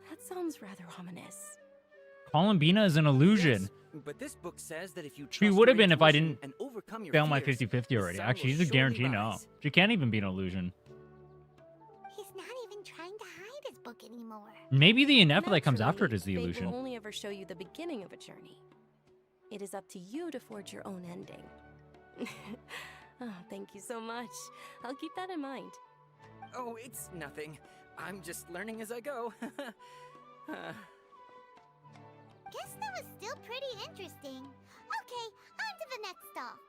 That sounds rather ominous.
Columbina is an illusion.
Yes, but this book says that if you
She
trust
would have
your
been if I
intuition
didn't
and overcome your
fail my
fears,
50-50
the
already.
sun
Actually,
will
she's a
surely
guarantee now.
rise.
She can't even be an illusion.
He's not even trying to hide his book anymore.
Maybe the inevitable that comes after it
Naturally,
is the
fate
illusion.
will only ever show you the beginning of a journey. It is up to you to forge your own ending. Oh, thank you so much. I'll keep that in mind.
Oh, it's nothing. I'm just learning as I go.
Guess that was still pretty interesting. Okay, on to the next stop.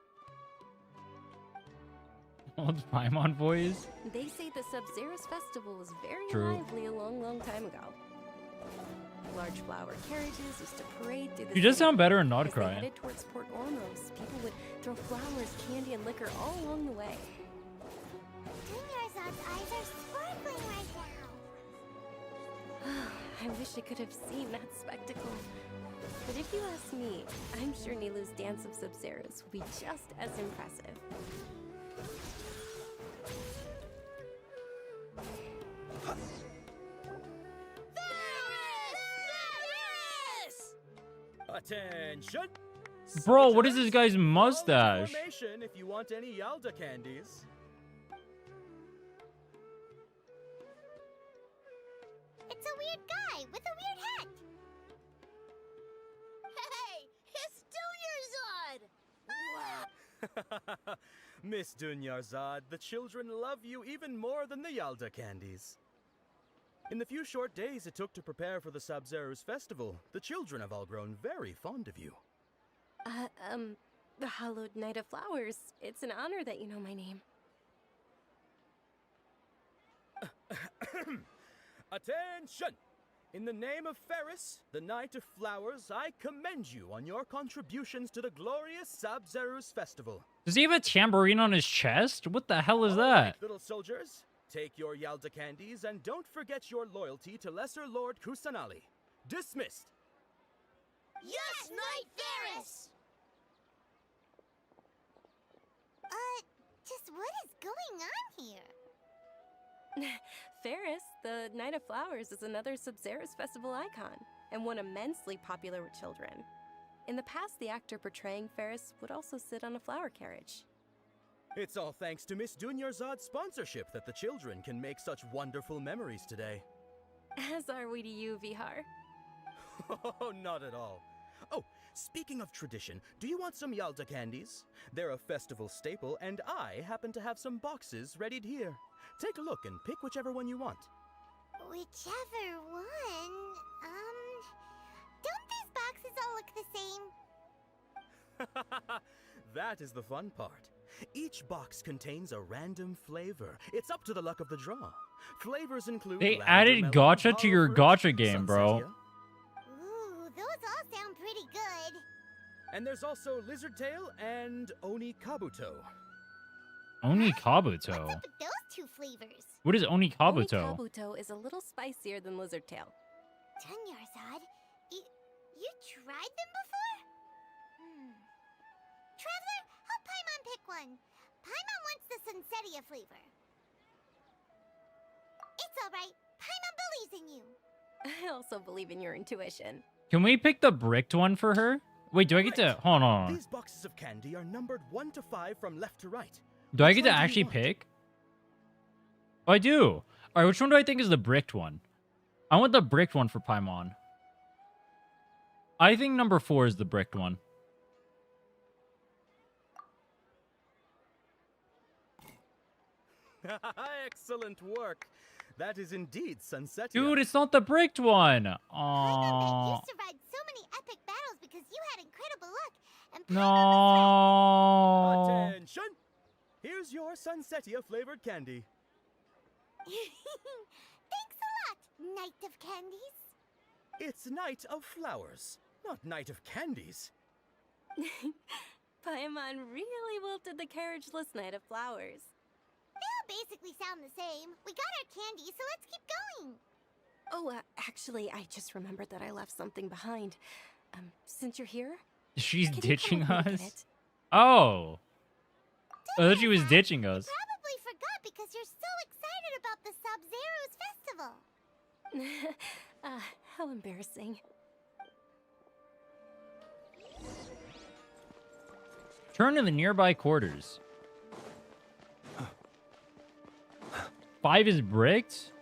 Old Paimon voice.
They say the Subzerus Festival was very
True.
lively a long, long time ago. Large flower carriages used to parade through the
You just
city.
sound better and not
As they
crying.
headed towards Port Ormos, people would throw flowers, candy, and liquor all along the way.
Dunyarzad's eyes are sparkling right now.
I wish I could have seen that spectacle. But if you ask me, I'm sure Nilu's Dance of Subzeruz will be just as impressive.
Attention!
Bro, what is this
Soldiers,
guy's
fall into
mustache?
formation if you want any Yalda candies.
It's a weird guy with a weird hat. Hey, it's Dunyarzad!
Miss Dunyarzad, the children love you even more than the Yalda candies. In the few short days it took to prepare for the Sabzerus Festival, the children have all grown very fond of you.
The Hallowed Knight of Flowers. It's an honor that you know my name.
Attention! In the name of Ferris, the Knight of Flowers, I commend you on your contributions to the glorious Sabzerus Festival.
Does he have a tambourine on his chest? What the hell is
All right,
that?
little soldiers, take your Yalda candies and don't forget your loyalty to Lesser Lord Kusanali. Dismissed!
Yes, Knight Ferris! Just what is going on here?
Ferris, the Knight of Flowers, is another Subzerus Festival icon, and one immensely popular with children. In the past, the actor portraying Ferris would also sit on a flower carriage.
It's all thanks to Miss Dunyarzad's sponsorship that the children can make such wonderful memories today.
As are we to you, Vihar.
Oh, not at all. Oh, speaking of tradition, do you want some Yalda candies? They're a festival staple, and I happen to have some boxes readied here. Take a look and pick whichever one you want.
Whichever one, don't these boxes all look the same?
That is the fun part. Each box contains a random flavor. It's up to the luck of the draw. Flavors include...
They
lavender
added
melon,
Gacha to your
power
Gacha
fruit,
game, bro.
sunsettia,
Ooh, those all sound pretty good.
and there's also lizard tail and oni kabuto.
Oni
What's
Kabuto.
up with those two flavors?
What is Oni Kabuto?
Kabuto is a little spicier than Lizard Tail.
Dunyarzad, you tried them before? Traveler, help Paimon pick one. Paimon wants the sunsettia flavor. It's alright. Paimon believes in you.
I also believe in your intuition.
Can we pick the bricked one for her? Wait, do I get to...
Right.
Hold on.
These boxes of candy are numbered 1 to 5 from left to right.
Do I
Which
get to
one do you
actually
want?
pick? Oh, I do. Alright, which one do I think is the bricked one? I want the bricked one for Paimon. I think number 4 is the bricked one.
Excellent work. That is indeed Sunsetia.
Dude, it's not the bricked one.
Paimon,
Aww.
you survived so many epic battles because you had incredible luck. And Paimon
No.
Attention! Here's your Sunsetia flavored candy.
was right. Thanks a lot, Knight of Candies.
It's Night of Flowers, not Night of Candies.
Paimon really wilted the carriageless Knight of Flowers.
They all basically sound the same. We got our candy, so let's keep going.
Oh, actually, I just remembered that I left something behind. Since you're here,
She's
can you
ditching
come and look at
us.
it?
Oh. I thought she was
Dunyarzad,
ditching
you
us.
probably forgot because you're so excited about the Subzerus Festival.
How embarrassing.
Turn to the nearby quarters. 5 is bricked?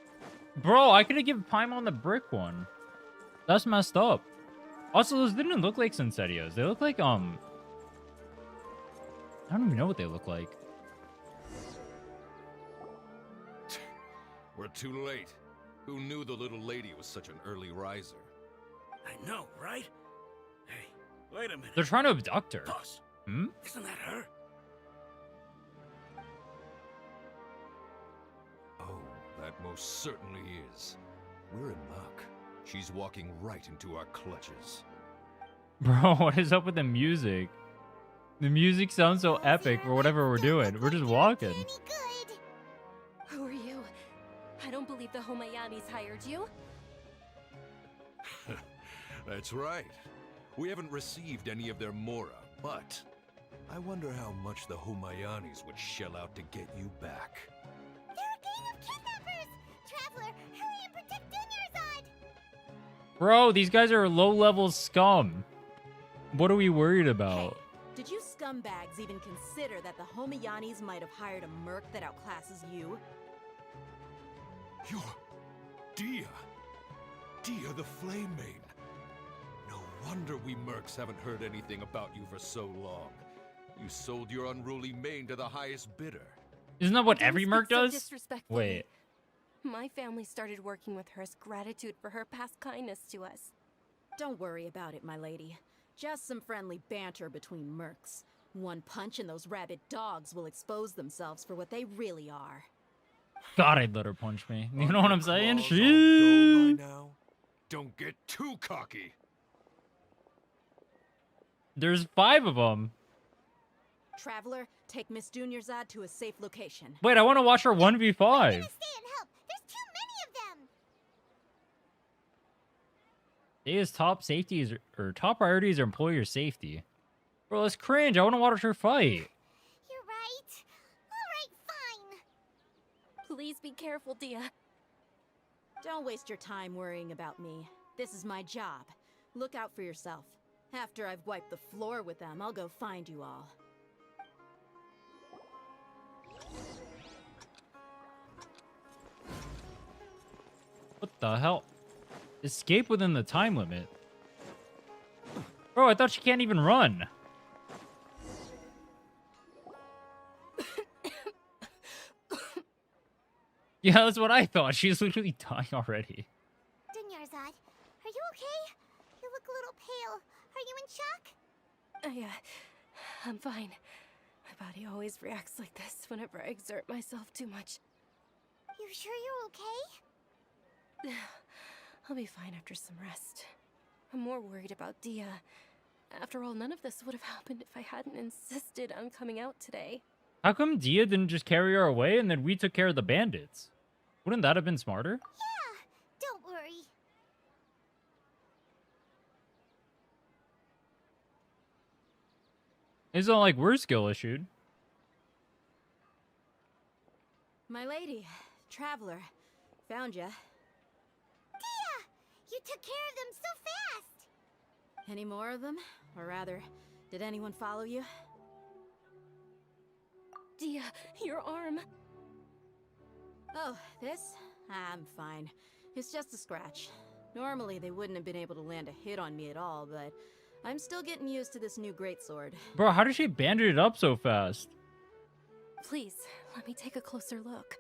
Bro, I could have given Paimon the brick one. That's messed up. Also, those didn't look like Sunsetios. They look like, I don't even know what they look like.
We're too late. Who knew the little lady was such an early riser?
I know, right? Hey, wait a minute.
They're trying to abduct her.
Boss,
Hmm?
isn't that her?
Oh, that most certainly is. We're in luck. She's walking right into our clutches.
Bro, what is up with the music? The music sounds so epic for whatever we're doing. We're just walking.
Any good?
Who are you? I don't believe the Homayanis hired you.
That's right. We haven't received any of their mora, but I wonder how much the Humayanis would shell out to get you back.
They're a gang of kidnappers! Traveler, hurry and protect Dunyarzad!
Bro, these guys are low-level scum. What are we worried about?
Did you scumbags even consider that the Homayanis might have hired a merc that outclasses you?
You're Dehya. Dehya the Flame Maiden. No wonder we mercs haven't heard anything about you for so long. You sold your unruly mane to the highest bidder.
Isn't that what
Don't
every
speak
merc
so
does?
disrespectfully.
Wait.
My family started working with her as gratitude for her past kindness to us.
Don't worry about it, my lady. Just some friendly banter between mercs. One punch and those rabid dogs will expose themselves for what they really are.
God, I'd let her punch me. You know what I'm saying?
Claws all dull
Shit.
by now? Don't get too cocky.
There's 5 of them.
Traveler, take Miss Dunyarzad to a safe location.
Wait, I want to watch her 1v5.
I'm gonna stay and help. There's too many of them!
Dehya's top safety or top priorities are employer safety. Bro, that's cringe. I want to watch her fight.
You're right. Alright, fine.
Please be careful, Dehya.
Don't waste your time worrying about me. This is my job. Look out for yourself. After I've wiped the floor with them, I'll go find you all.
What the hell? Escape within the time limit. Bro, I thought she can't even run. Yeah, that's what I thought. She's literally dying already.
Dunyarzad, are you okay? You look a little pale. Are you in shock?
I'm fine. My body always reacts like this whenever I exert myself too much.
You sure you're okay?
I'll be fine after some rest. I'm more worried about Dehya. After all, none of this would have happened if I hadn't insisted on coming out today.
How come Dehya didn't just carry her away and then we took care of the bandits? Wouldn't that have been smarter?
Yeah, don't worry.
It's not like we're skill issued.
My lady, Traveler, found ya.
Dehya! You took care of them so fast!
Any more of them? Or rather, did anyone follow you?
Dehya, your arm.
Oh, this? I'm fine. It's just a scratch. Normally, they wouldn't have been able to land a hit on me at all, but I'm still getting used to this new greatsword.
Bro, how did she bandage it up so fast?
Please, let me take a closer look.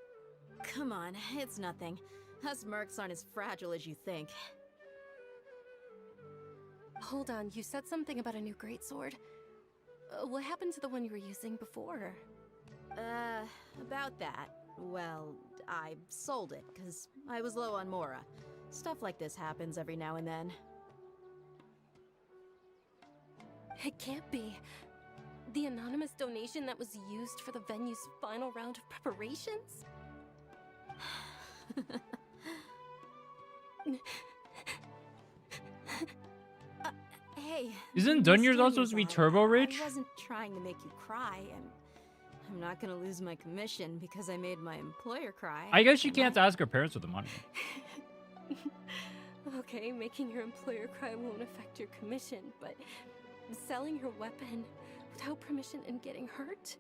Come on, it's nothing. Us mercs aren't as fragile as you think.
Hold on, you said something about a new greatsword. What happened to the one you were using before?
About that. Well, I sold it, because I was low on Mora. Stuff like this happens every now and then.
It can't be. The anonymous donation that was used for the venue's final round of preparations?
Hey.
Isn't
Miss
Dunyarzad supposed to be turbo rich?
I wasn't trying to make you cry, and I'm not gonna lose my commission because I made my employer cry.
I guess she can't ask her parents for the money.
Okay, making your employer cry won't affect your commission, but selling your weapon without permission and getting hurt?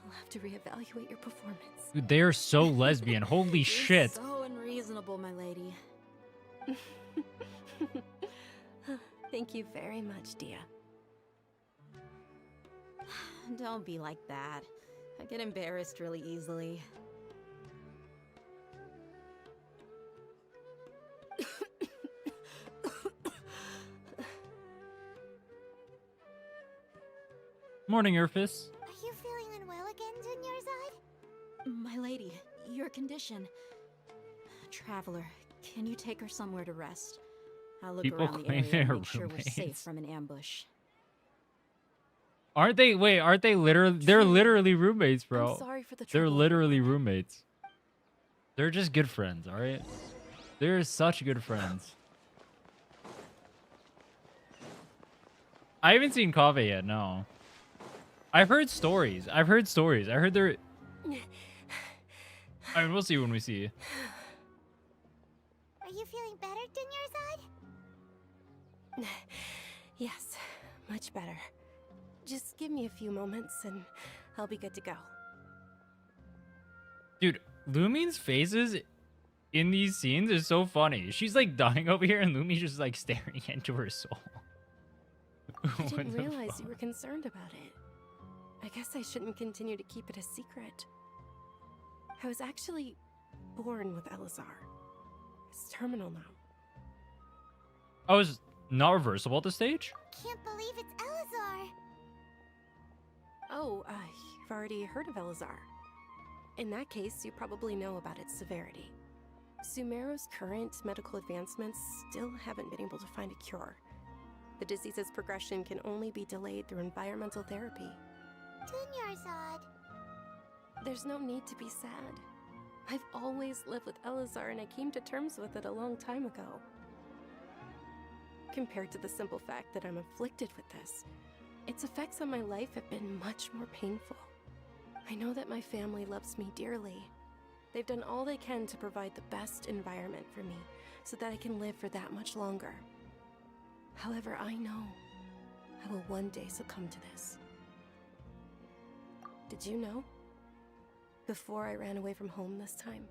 I'll have to reevaluate your performance.
Dude, they are so lesbian. Holy shit.
So unreasonable, my lady.
Thank you very much, Dehya.
Don't be like that. I get embarrassed really easily.
Morning, Urfis.
Are you feeling unwell again, Dunyarzad?
My lady, your condition. Traveler, can you take her somewhere to rest? I'll look
People
around the
claim
area
they're
and make sure we're
roommates.
safe from an ambush.
Aren't they? Wait, aren't they literally? They're literally roommates, bro.
I'm sorry for the
They're
trouble.
literally roommates. They're just good friends, all right? They're such good friends. I haven't seen Kave yet, no. I've heard stories. I heard they're... I mean, we'll see when we see.
Are you feeling better, Dunyarzad?
Yes, much better. Just give me a few moments and I'll be good to go.
Dude, Lumine's faces in these scenes is so funny. She's like dying over here and Lumi's just like staring into her soul.
I didn't realize you were concerned about it. I guess I shouldn't continue to keep it a secret. I was actually born with Elazar. It's terminal now.
Oh, is not reversible at this stage?
Can't believe it's Elazar.
Oh, you've already heard of Elazar. In that case, you probably know about its severity. Sumeru's current medical advancements still haven't been able to find a cure. The disease's progression can only be delayed through environmental therapy.
Dunyarzad.
There's no need to be sad. I've always lived with Elazar and I came to terms with it a long time ago. Compared to the simple fact that I'm afflicted with this, its effects on my life have been much more painful. I know that my family loves me dearly. They've done all they can to provide the best environment for me so that I can live for that much longer. However, I know I will one day succumb to this. Did you know? Before I ran away from home this time,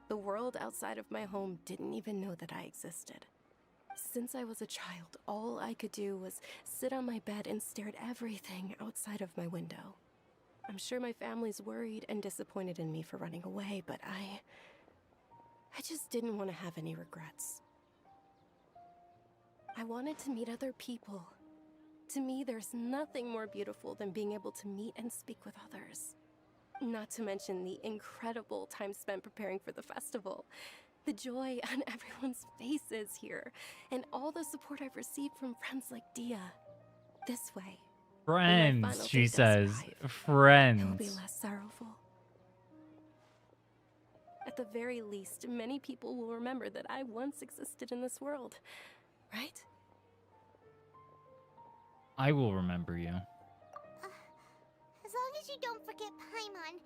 the world outside of my home didn't even know that I existed. Since I was a child, all I could do was sit on my bed and stare at everything outside of my window. I'm sure my family's worried and disappointed in me for running away, but I just didn't want to have any regrets. I wanted to meet other people. To me, there's nothing more beautiful than being able to meet and speak with others. Not to mention the incredible time spent preparing for the festival. The joy on everyone's faces here, and all the support I've received from friends like Dehya. This way, when my
Friends,
final
she
day does
says.
arrive, it will be
Friends.
less sorrowful. At the very least, many people will remember that I once existed in this world, right?
I will remember you.
As long as you don't forget Paimon,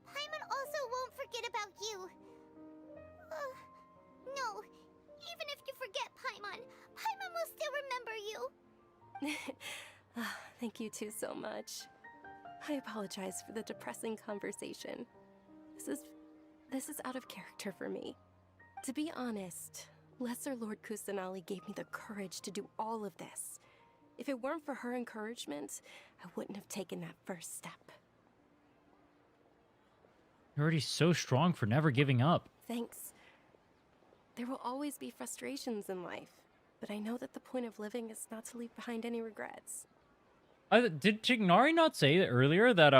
Paimon also won't forget about you. No, even if you forget Paimon, Paimon will still remember you.
Thank you two so much. I apologize for the depressing conversation. This is out of character for me. To be honest, Lesser Lord Kusanali gave me the courage to do all of this. If it weren't for her encouragement, I wouldn't have taken that first step.
You're already so strong for never giving up.
Thanks. There will always be frustrations in life, but I know that the point of living is not to leave behind any regrets.
Did Chignari not say earlier that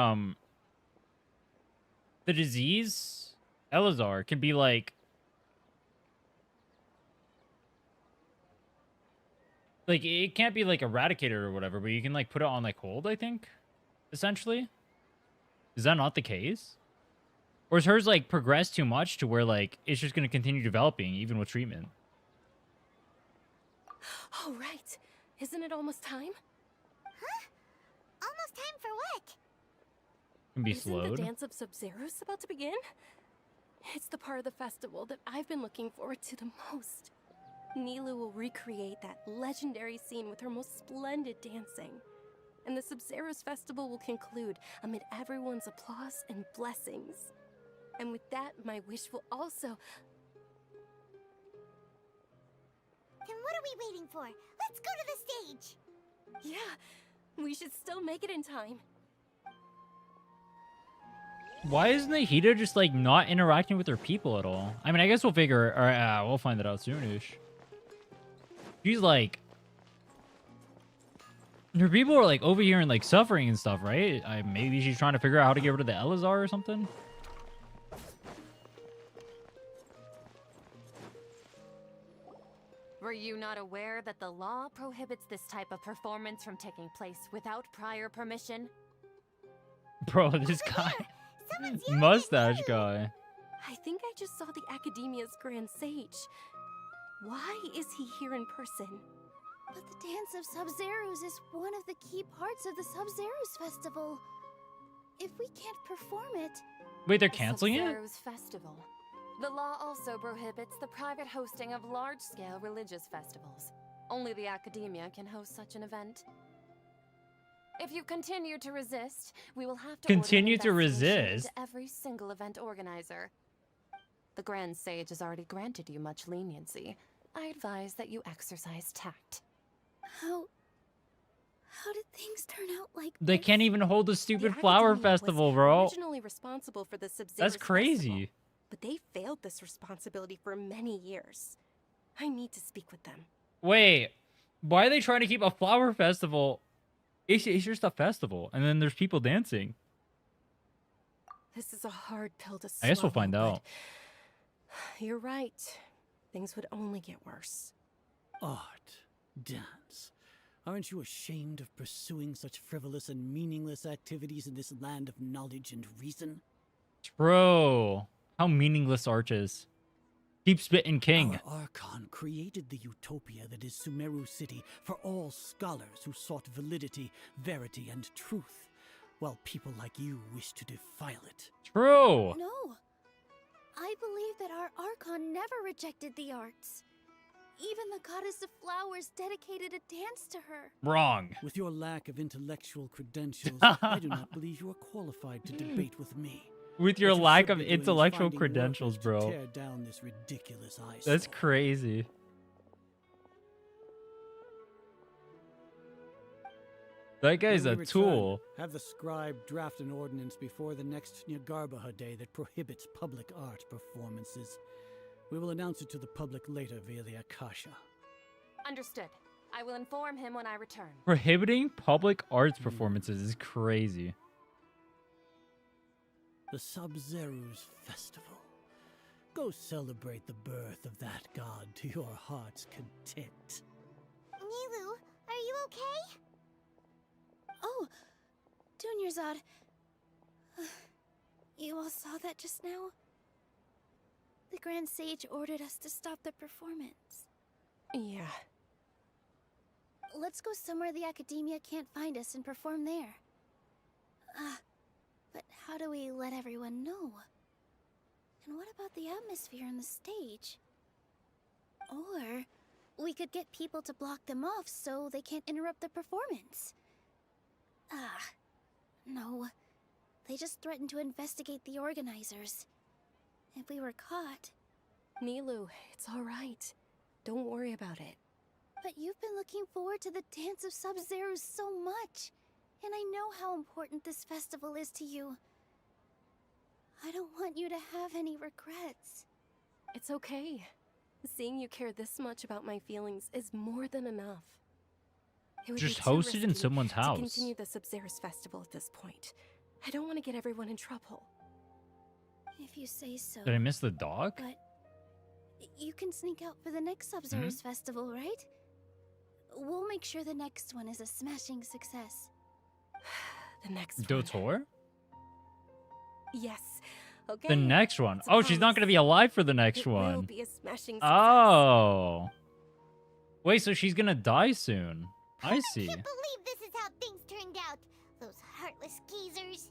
the disease Elazar can be like it can't be like eradicated or whatever, but you can like put it on like hold, I think, essentially. Is that not the case? Or is hers like progressed too much to where like it's just going to continue developing even with treatment?
Oh, right. Isn't it almost time?
Huh? Almost time for what?
Can be
Isn't
slowed.
the dance of Subzerus about to begin? It's the part of the festival that I've been looking forward to the most. Nilu will recreate that legendary scene with her most splendid dancing. And the Subzerus Festival will conclude amid everyone's applause and blessings. And with that, my wish will also...
Then what are we waiting for? Let's go to the stage!
Yeah, we should still make it in time.
Why is Nahida just like not interacting with her people at all? I mean, I guess we'll figure, or we'll find it out soonish. She's like, her people are like over here and like suffering and stuff, right? Maybe she's trying to figure out how to get rid of the Elazar or something.
Were you not aware that the law prohibits this type of performance from taking place without prior permission?
Bro, this guy, mustache guy.
I think I just saw the Academia's Grand Sage. Why is he here in person?
But the dance of Sabzeruz is one of the key parts of the Subzerus Festival. If we can't perform it...
Wait, they're canceling it?
Subzerus Festival. The law also prohibits the private hosting of large-scale religious festivals. Only the Academia can host such an event. If you continue to resist, we will have to
continue to
order an investigation
resist
into every single event organizer. The Grand Sage has already granted you much leniency. I advise that you exercise tact.
How did things turn out like
They
this?
can't even hold a stupid
The
flower
Academia was
festival, bro.
Originally responsible for the Subzerus
That's crazy.
Festival, but they failed this responsibility for many years. I need to speak with them.
Wait, why are they trying to keep a flower festival? It's just a festival, and then there's people dancing.
This is a hard pill to swallow.
I guess we'll find out.
You're right. Things would only get worse.
Art, dance. Aren't you ashamed of pursuing such frivolous and meaningless activities in this land of knowledge and reason?
Bro, how meaningless Arch is. Keep spitting king.
Our Archon created the utopia that is Sumeru City for all scholars who sought validity, verity, and truth, while people like you wish to defile it.
True.
No. I believe that our Archon never rejected the arts. Even the goddess of flowers dedicated a dance to her.
Wrong.
With your lack of intellectual credentials, I do not believe you are qualified to debate with me.
With your
What you
lack
should
of
be doing is
intellectual
finding
credentials,
workers to
bro.
tear down this ridiculous eyesore.
That's crazy. That guy's
When
a
we return,
tool.
Have the scribe draft an ordinance before the next Nyargarbaha Day that prohibits public art performances. We will announce it to the public later via the Akasha.
Understood. I will inform him when I return.
Prohibiting public arts performances is crazy.
The Sabzeruz Festival. Go celebrate the birth of that god to your heart's content.
Nilu, are you okay? Oh, Dunyarzad. You all saw that just now? The Grand Sage ordered us to stop the performance.
Yeah.
Let's go somewhere the Academia can't find us and perform there. But how do we let everyone know? And what about the atmosphere on the stage? Or we could get people to block them off so they can't interrupt the performance. No. They just threatened to investigate the organizers. If we were caught,
Nilu, it's all right. Don't worry about it.
But you've been looking forward to the Dance of Subzerus so much. And I know how important this festival is to you. I don't want you to have any regrets.
It's okay. Seeing you care this much about my feelings is more than enough. It would
Just
be too
host it in
risky
someone's
to
house.
continue the Subzerus Festival at this point. I don't want to get everyone in trouble.
If you say so.
Did I miss the dog?
But you can sneak out for the next Subzerus Festival, right? We'll make sure the next one is a smashing success.
The next one.
Dotor?
Yes. Okay.
The next one. Oh, she's not going to be alive for the next
It
one.
will be a smashing success.
Oh. Wait, so she's going to die soon. I see.
I can't believe this is how things turned out. Those heartless geezers.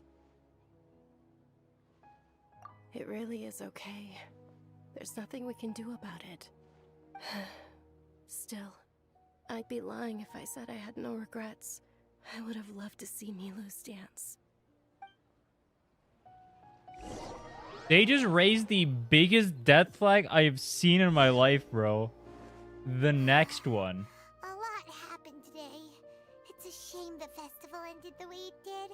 It really is okay. There's nothing we can do about it. Still, I'd be lying if I said I had no regrets. I would have loved to see Nilu's dance.
They just raised the biggest death flag I've seen in my life, bro. The next one.
A lot happened today. It's a shame the festival ended the way it did.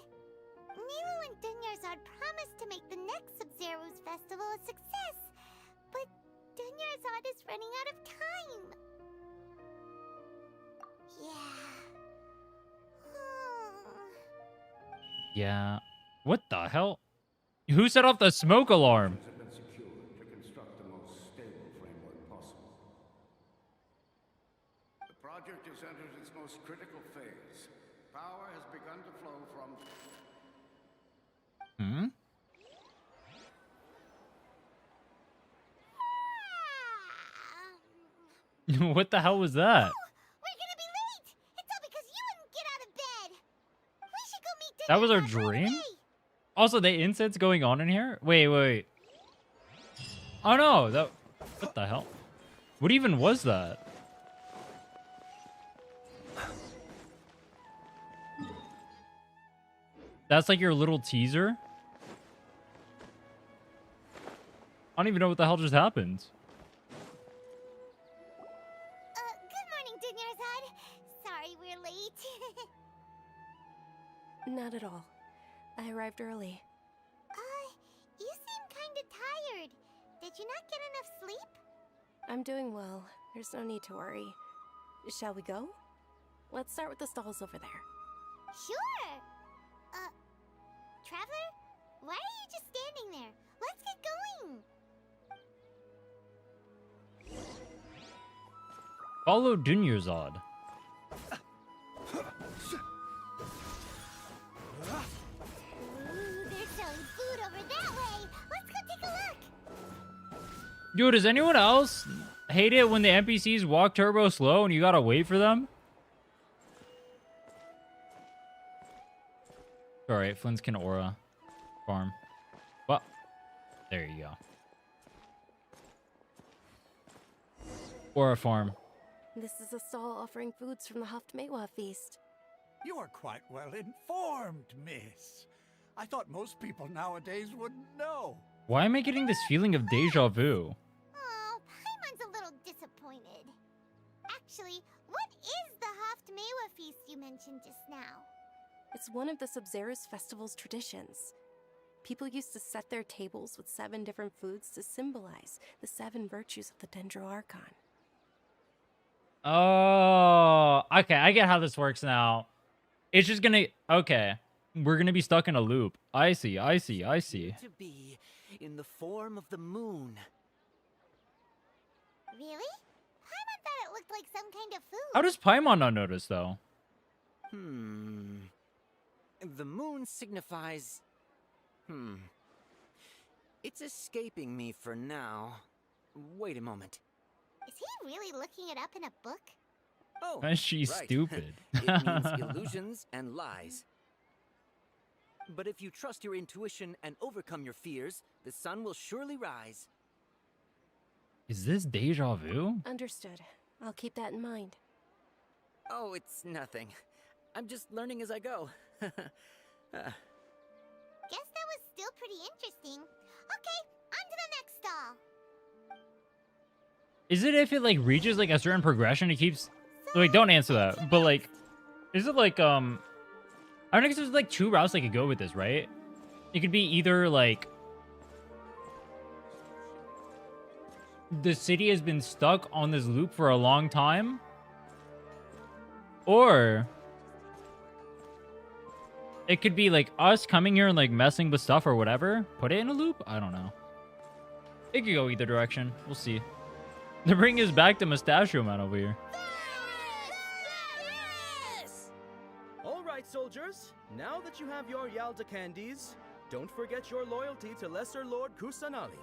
Nilu and Dunyarzad promised to make the next Subzerus Festival a success, but Dunyarzad is running out of time. Yeah.
Yeah. What the hell? Who set off the smoke alarm?
Have been secured to construct the most stable framework possible. The project has entered its most critical phase. Power has begun to flow
Hmm? What the hell was that?
We're gonna be late! It's all because you wouldn't get out of bed! We should go meet
That was our
Dunyarzad right
dream?
away.
Also, the incense going on in here? Wait. Oh no, that... What the hell? What even was that? That's like your little teaser? I don't even know what the hell just happened.
Good morning, Dunyarzad. Sorry we're late.
Not at all. I arrived early.
You seem kinda tired. Did you not get enough sleep?
I'm doing well. There's no need to worry. Shall we go? Let's start with the stalls over there.
Sure. Traveler? Why are you just standing there? Let's get going.
Follow Dunyarzad.
Ooh, they're selling food over that way. Let's go take a look.
Dude, does anyone else hate it when the NPCs walk turbo slow and you gotta wait for them? Alright, Flinskin Aura farm. Well, there you go. Aura farm.
This is a stall offering foods from the Haftmewa feast.
You are quite well informed, miss. I thought most people nowadays wouldn't know.
Why am I getting this feeling of deja vu?
Oh, Paimon's a little disappointed. Actually, what is the Haftmewa feast you mentioned just now?
It's one of the Subzerus Festival's traditions. People used to set their tables with 7 different foods to symbolize the 7 virtues of the Archon.
Oh, okay. I get how this works now. It's just gonna... Okay. We're gonna be stuck in a loop. I see.
To be in the form of the moon.
Really? Paimon thought it looked like some kind of food.
How does Paimon not notice, though?
The moon signifies... It's escaping me for now. Wait a moment.
Is he really looking it up in a book?
Oh,
She's
right.
stupid.
It means illusions and lies. But if you trust your intuition and overcome your fears, the sun will surely rise.
Is this deja vu?
Understood. I'll keep that in mind.
Oh, it's nothing. I'm just learning as I go.
Guess that was still pretty interesting. Okay, on to the next stall.
Is it if it like reaches like a certain progression, it keeps like don't answer that. But like, is it like I don't know, 'cause there's like 2 routes I could go with this, right? It could be either like the city has been stuck on this loop for a long time, or it could be like us coming here and like messing with stuff or whatever. Put it in a loop? I don't know. It could go either direction. We'll see. The ring is back to Mustachio Man over here.
All right, soldiers. Now that you have your Yalda candies, don't forget your loyalty to Lesser Lord Kusanali.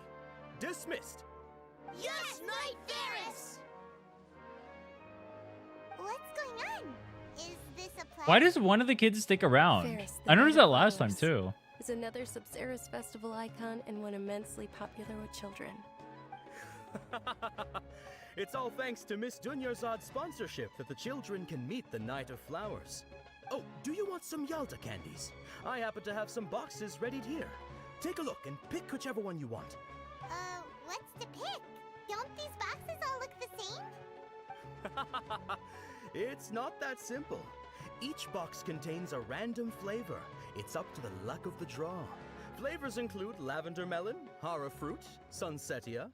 Dismissed.
Yes, Knight Varus! What's going on? Is this a plan?
Why does one of the kids stick around?
Ferris, the
I noticed
Knight
that last time
Varus,
too.
is another Subzerus Festival icon and one immensely popular with children.
It's all thanks to Miss Dunyarzad's sponsorship that the children can meet the Knight of Flowers. Oh, do you want some Yalda candies? I happen to have some boxes readied here. Take a look and pick whichever one you want.
What's to pick? Don't these boxes all look the same?
It's not that simple. Each box contains a random flavor. It's up to the luck of the draw. Flavors include lavender melon, hara fruit, sunsetia.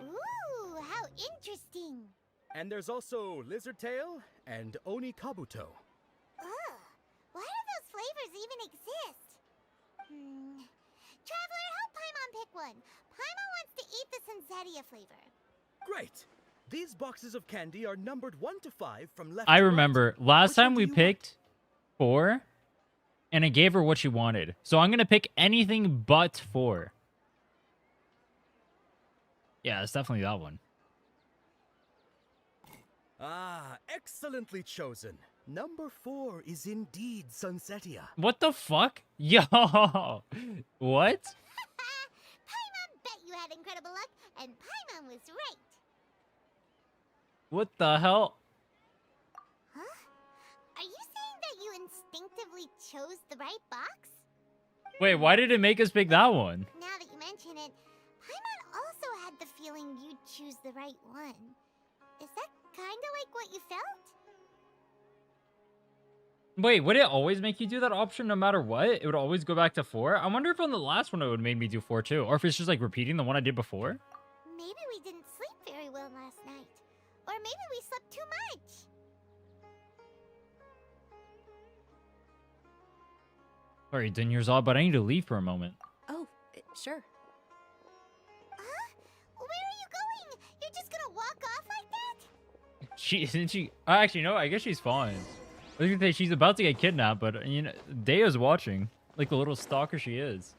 Ooh, how interesting.
And there's also lizard tail and oni kabuto.
Ugh, why do those flavors even exist? Traveler, help Paimon pick one. Paimon wants to eat the Sunsetia flavor.
Great! These boxes of candy are numbered 1 to 5 from left
I
to
remember
right.
last
Which one
time
do
we
you
picked 4 and I gave her what she wanted. So I'm going to pick anything but 4. Yeah, it's definitely that one.
Ah, excellently chosen. Number 4 is indeed Sunsetia.
What the fuck? Yo! What?
Paimon bet you had incredible luck, and Paimon was right.
What the hell?
Huh? Are you saying that you instinctively chose the right box?
Wait, why did it make us pick that one?
Now that you mention it, Paimon also had the feeling you'd choose the right one. Is that kinda like what you felt?
Wait, would it always make you do that option no matter what? It would always go back to 4? I wonder if on the last one it would have made me do 4 too. Or if it's just like repeating the one I did before.
Maybe we didn't sleep very well last night. Or maybe we slept too much.
Sorry, Dunyarzad, but I need to leave for a moment.
Oh, sure.
Huh? Where are you going? You're just gonna walk off like that?
She isn't she? Actually, no. I guess she's fine. I was gonna say she's about to get kidnapped, but you know, Dehya's watching, like the little stalker she is.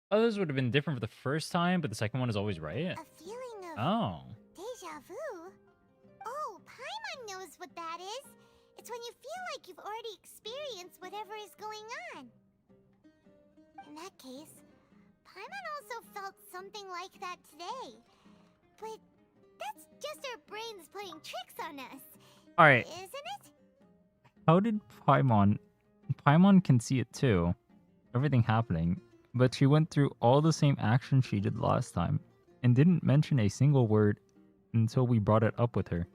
Others would have been different for the first time, but the second one is always right.
A feeling of
Oh.
deja vu? Oh, Paimon knows what that is. It's when you feel like you've already experienced whatever is going on. In that case, Paimon also felt something like that today. But that's just our brains playing tricks on us.
All right.
Isn't it?
How did Paimon? Paimon can see it too. Everything happening. But she went through all the same actions she did last time and didn't mention a single word until we brought it up with her.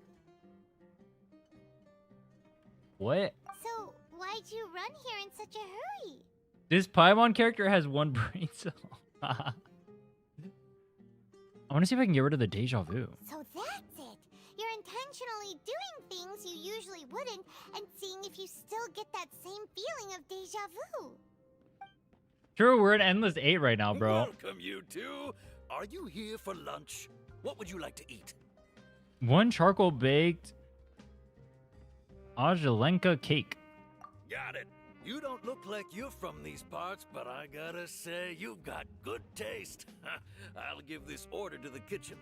What?
So, why'd you run here in such a hurry?
This Paimon character has one brain cell. I want to see if I can get rid of the deja vu.
So that's it. You're intentionally doing things you usually wouldn't and seeing if you still get that same feeling of deja vu.
True, we're at Endless 8 right now, bro.
Welcome, you two. Are you here for lunch? What would you like to eat?
1 charcoal baked Ajalenka cake.
Got it. You don't look like you're from these parts, but I gotta say, you've got good taste. I'll give this order to the kitchen.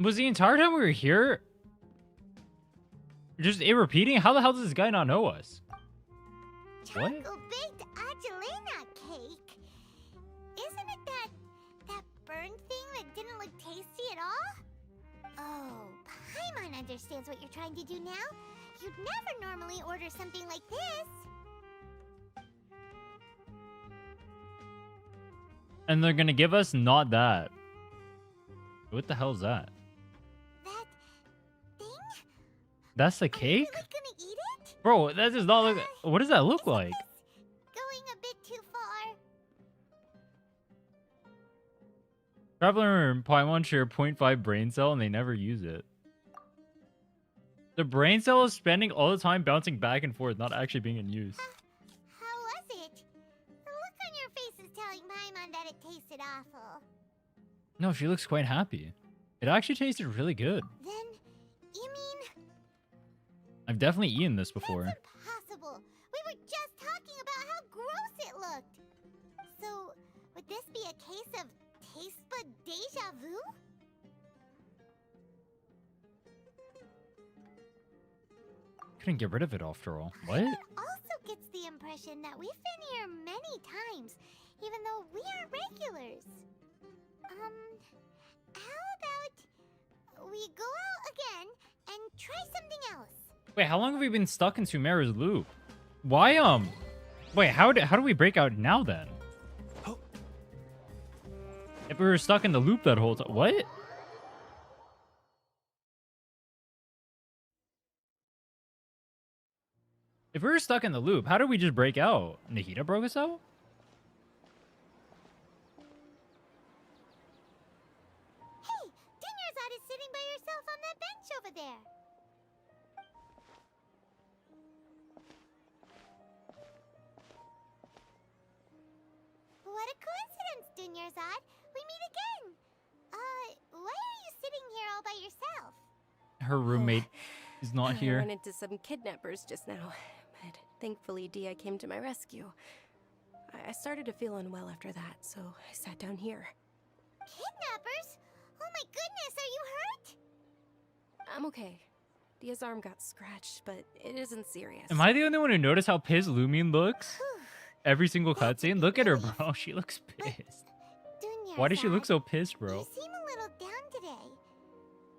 Was the entire time we were here just it repeating? How the hell does this guy not know us? What?
Chocolate-baked Agelena cake? Isn't it that burned thing that didn't look tasty at all? Oh, Paimon understands what you're trying to do now. You'd never normally order something like this.
And they're gonna give us not that. What the hell is that?
That thing?
That's the cake?
Are you really gonna eat it?
Bro, that does not look... What does that look like?
Going a bit too far.
Traveler and Paimon share 0.5 brain cell and they never use it. The brain cell is spending all the time bouncing back and forth, not actually being in use.
How was it? The look on your face is telling Paimon that it tasted awful.
No, she looks quite happy. It actually tasted really good.
Then, you mean...
I've definitely eaten this before.
That's impossible. We were just talking about how gross it looked. So, would this be a case of taste bud deja vu?
Couldn't get rid of it after all. What?
It also gets the impression that we've been here many times, even though we aren't regulars. How about we go out again and try something else?
Wait, how long have we been stuck in Sumeru's loop? Why, Wait, how do we break out now, then? If we were stuck in the loop that whole time... What? If we were stuck in the loop, how did we just break out? Nahida broke us out?
Hey, Dunyarzad is sitting by herself on that bench over there. What a coincidence, Dunyarzad. We meet again. Why are you sitting here all by yourself?
Her roommate is not
I
here.
ran into some kidnappers just now, but thankfully Dehya came to my rescue. I started to feel unwell after that, so I sat down here.
Kidnappers? Oh my goodness, are you hurt?
I'm okay. Dehya's arm got scratched, but it isn't serious.
Am I the only one who noticed how pissed Lumion looks? Every single cutscene? Look at her, bro. She looks pissed. Why does she look so pissed, bro?
You seem a little down today.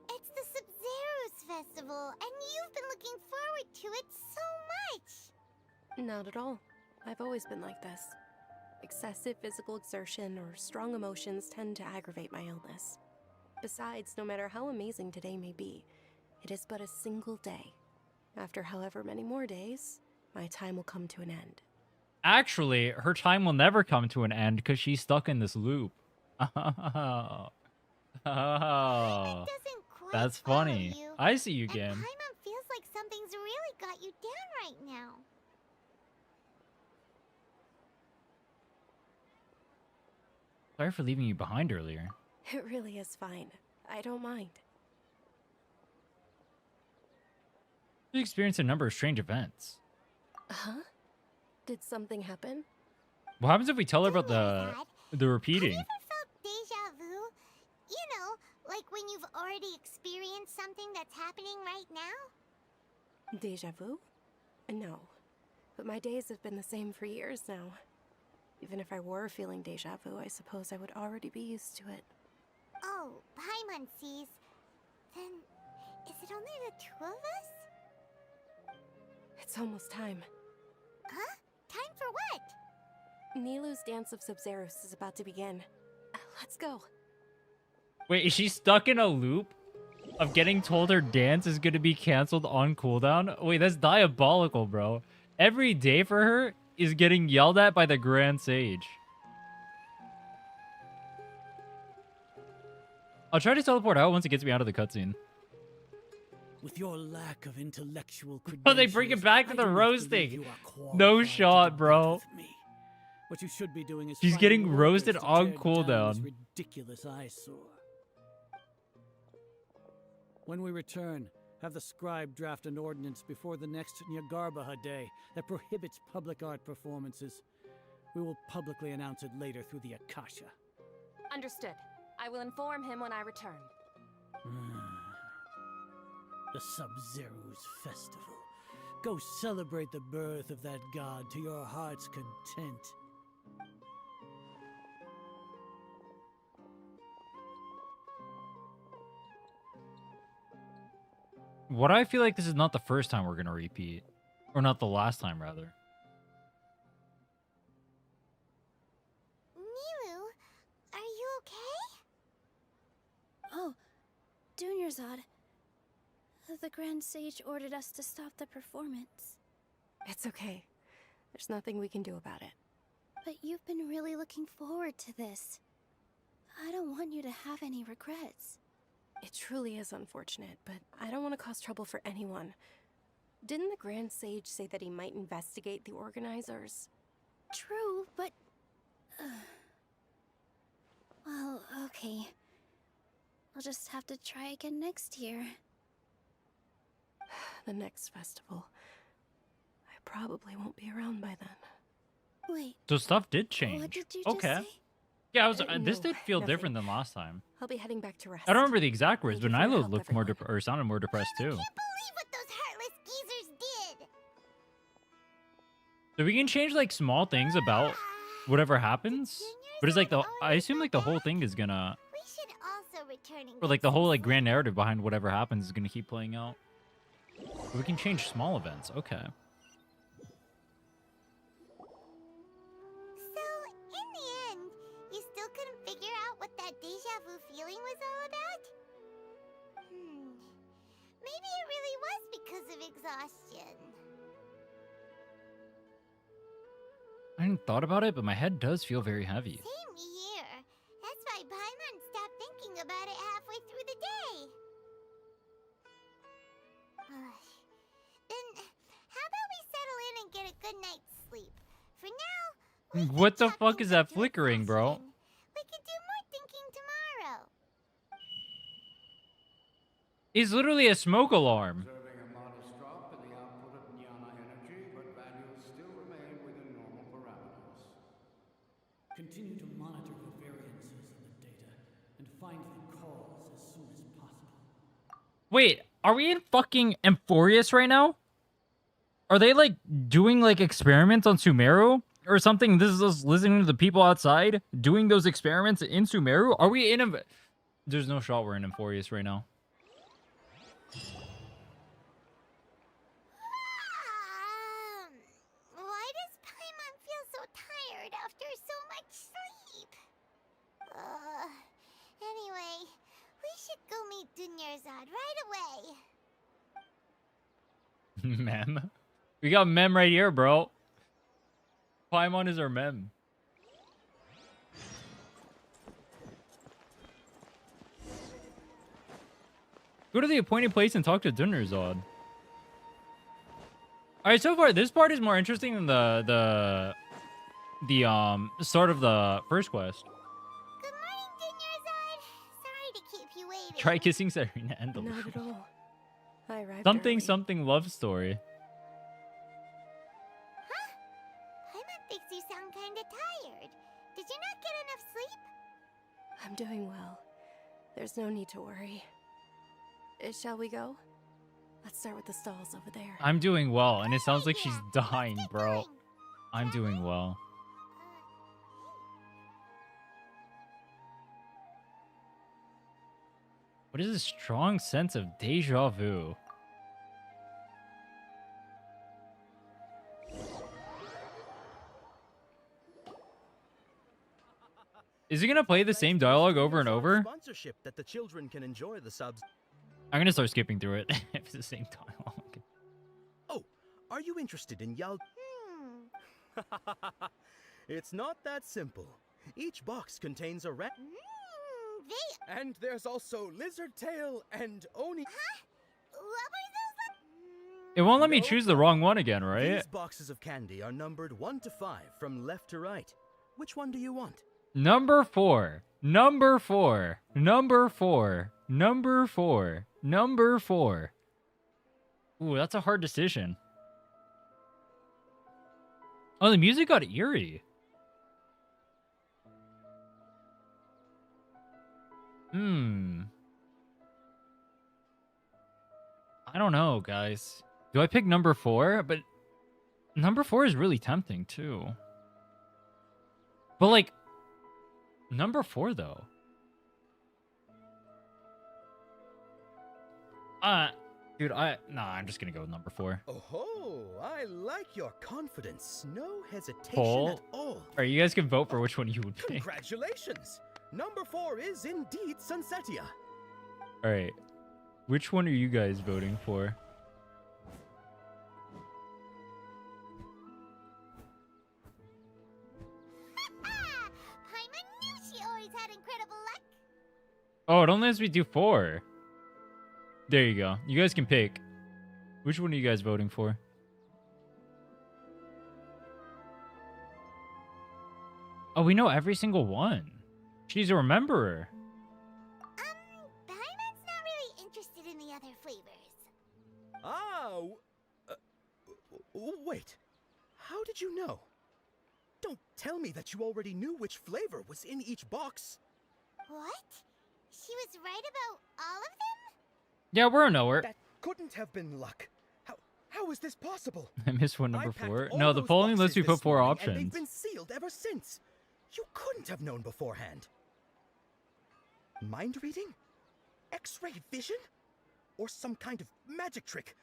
It's the Subzerus Festival, and you've been looking forward to it so much.
Not at all. I've always been like this. Excessive physical exertion or strong emotions tend to aggravate my illness. Besides, no matter how amazing today may be, it is but a single day. After however many more days, my time will come to an end.
Actually, her time will never come to an end because she's stuck in this loop. Oh. That's funny. I see you again.
Paimon feels like something's really got you down right now.
Sorry for leaving you behind earlier.
It really is fine. I don't mind.
You experienced a number of strange events.
Huh? Did something happen?
What happens if we tell her about the repeating?
Have you ever felt deja vu? You know, like when you've already experienced something that's happening right now?
Deja vu? No. But my days have been the same for years now. Even if I were feeling deja vu, I suppose I would already be used to it.
Oh, Paimon sees. Then, is it only the two of us?
It's almost time.
Huh? Time for what?
Nilou's Dance of Subzerus is about to begin. Let's go.
Wait, is she stuck in a loop of getting told her dance is going to be canceled on cooldown? Wait, that's diabolical, bro. Every day for her is getting yelled at by the Grand Sage. I'll try to teleport out once it gets me out of the cutscene.
With your lack of intellectual
Oh, they bring it back to the roasting. No shot, bro.
What you should be doing is
She's
finding
getting
orders
roasted
to
on
tear down
cooldown.
this ridiculous eyesore. When we return, have the scribe draft an ordinance before the next Nyagarbha day that prohibits public art performances. We will publicly announce it later through the Akasha.
Understood. I will inform him when I return.
The Subzerus Festival. Go celebrate the birth of that god to your heart's content.
What I feel like this is not the first time we're gonna repeat. Or not the last time, rather.
Milu, are you okay?
Oh, Dunyarzad. The Grand Sage ordered us to stop the performance.
It's okay. There's nothing we can do about it.
But you've been really looking forward to this. I don't want you to have any regrets.
It truly is unfortunate, but I don't want to cause trouble for anyone. Didn't the Grand Sage say that he might investigate the organizers?
True, but... well, okay. I'll just have to try again next year.
The next festival. I probably won't be around by then.
Wait.
So stuff did change.
What did you
okay.
just say?
Yeah, this
No,
did feel
nothing.
different than last time.
I'll be heading back to rest.
I don't remember the exact words,
Thank
but
you for your
Nilo
help,
looked more
everyone.
or sounded more depressed too.
Believe what those heartless geezers did!
So we can change like small things about whatever happens, but it's like I assume like the whole thing is gonna,
We should also return and
or like the whole like grand narrative behind whatever happens is gonna keep playing out. But we can change small events. Okay.
So, in the end, you still couldn't figure out what that deja vu feeling was all about? Maybe it really was because of exhaustion.
I hadn't thought about it, but my head does feel very heavy.
Same here. That's why Paimon stopped thinking about it halfway through the day. Then, how about we settle in and get a good night's sleep? For now,
What the fuck is that flickering, bro?
we could do more thinking tomorrow.
It's literally a smoke alarm.
Observing a modest drop in the output of jnana energy, but values still remain within normal parameters.
Continue to monitor for variances in the data and find the cause as soon as possible.
Wait, are we in fucking Emphorius right now? Are they like doing like experiments on Sumeru or something? This is us listening to the people outside doing those experiments in Sumeru. Are we in a? There's no shot we're in Emphorius right now.
Why does Paimon feel so tired after so much sleep? Anyway, we should go meet Dunyarzad right away.
Mem. We got Mem right here, bro. Paimon is our Mem. Go to the appointed place and talk to Dunyarzad. Alright, so far this part is more interesting than the start of the first quest.
Good morning, Dunyarzad. Sorry to keep you waiting.
Try kissing Serena and the
Not at all. I arrived
something
early.
something love story.
Huh? Paimon thinks you sound kinda tired. Did you not get enough sleep?
I'm doing well. There's no need to worry. Shall we go? Let's start with the stalls over there.
I'm doing well, and it sounds like she's dying, bro. I'm doing well. What is this strong sense of deja vu? Is he gonna play the same dialogue over and over?
Sponsorship that the children can enjoy the subs.
I'm gonna start skipping through it if it's the same dialogue.
Oh, are you interested in Yal? It's not that simple. Each box contains a rat. And there's also lizard tail and oni.
It won't let me choose the wrong one again, right?
These boxes of candy are numbered 1 to 5 from left to right. Which one do you want?
Number 4. Number 4. Number 4. Number 4. Number 4. Ooh, that's a hard decision. Oh, the music got eerie. I don't know, guys. Do I pick number 4? But number 4 is really tempting, too. But, like, number 4, though. Dude, I'm just gonna go with number 4.
Oh, I like your confidence. No hesitation
Paul?
at all.
Alright, you guys can vote for which one you would pick.
Congratulations! Number 4 is indeed Sunsetia.
Alright. Which one are you guys voting for?
Paimon knew she always had incredible luck.
Oh, it only lets me do 4. There you go. You guys can pick. Which one are you guys voting for? Oh, we know every single one. She's a rememberer.
Paimon's not really interested in the other flavors.
Oh, wait. How did you know? Don't tell me that you already knew which flavor was in each box.
What? She was right about all of them?
Yeah, we're a knower.
That couldn't have been luck. How is this possible?
I missed one, number
I packed
4.
all
No, the
those
polling lets
boxes
you put
this
4
morning,
options.
And they've been sealed ever since. You couldn't have known beforehand. Mind reading? X-ray vision? Or some kind of magic trick?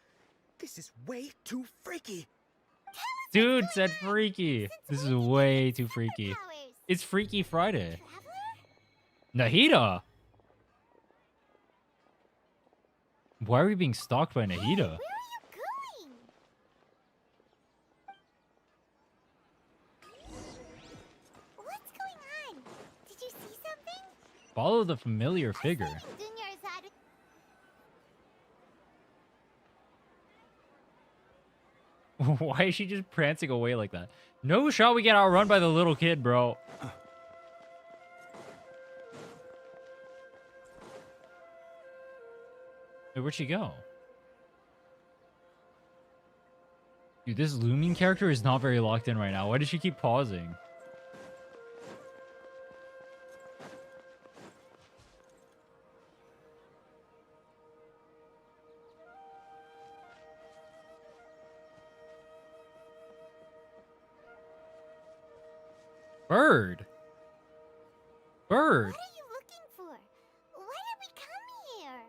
This is way too freaky.
Dude said freaky. This is way too freaky. It's Freaky Friday. Nahida! Why are we being stalked by Nahida?
Where are you going? What's going on? Did you see something?
Follow the familiar figure.
Dunyarzad.
Why is she just prancing away like that? No shot we get outrun by the little kid, bro. Hey, where'd she go? Dude, this looming character is not very locked in right now. Why does she keep pausing? Bird. Bird.
What are you looking for? Why did we come here?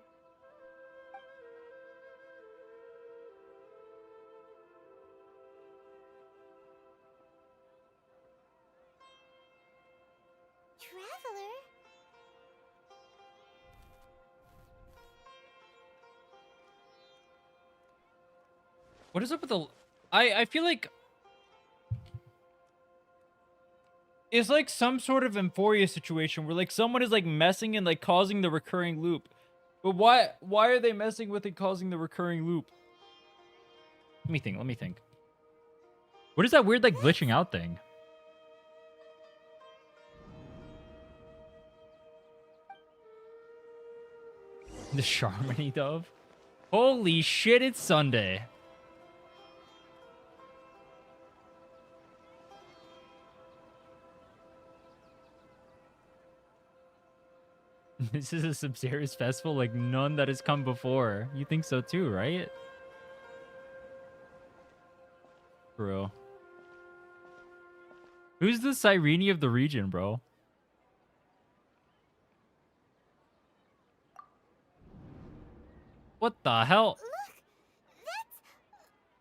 Traveler?
What is up with the... I feel like... It's like some sort of Euphoria situation where like someone is like messing and like causing the recurring loop. But why are they messing with it causing the recurring loop? Let me think. What is that weird like glitching out thing? The Charmony Dove? Holy shit, it's Sunday. This is a Subzerus Festival like none that has come before. You think so too, right? Bro. Who's the Cyrene of the region, bro? What the hell?
Look!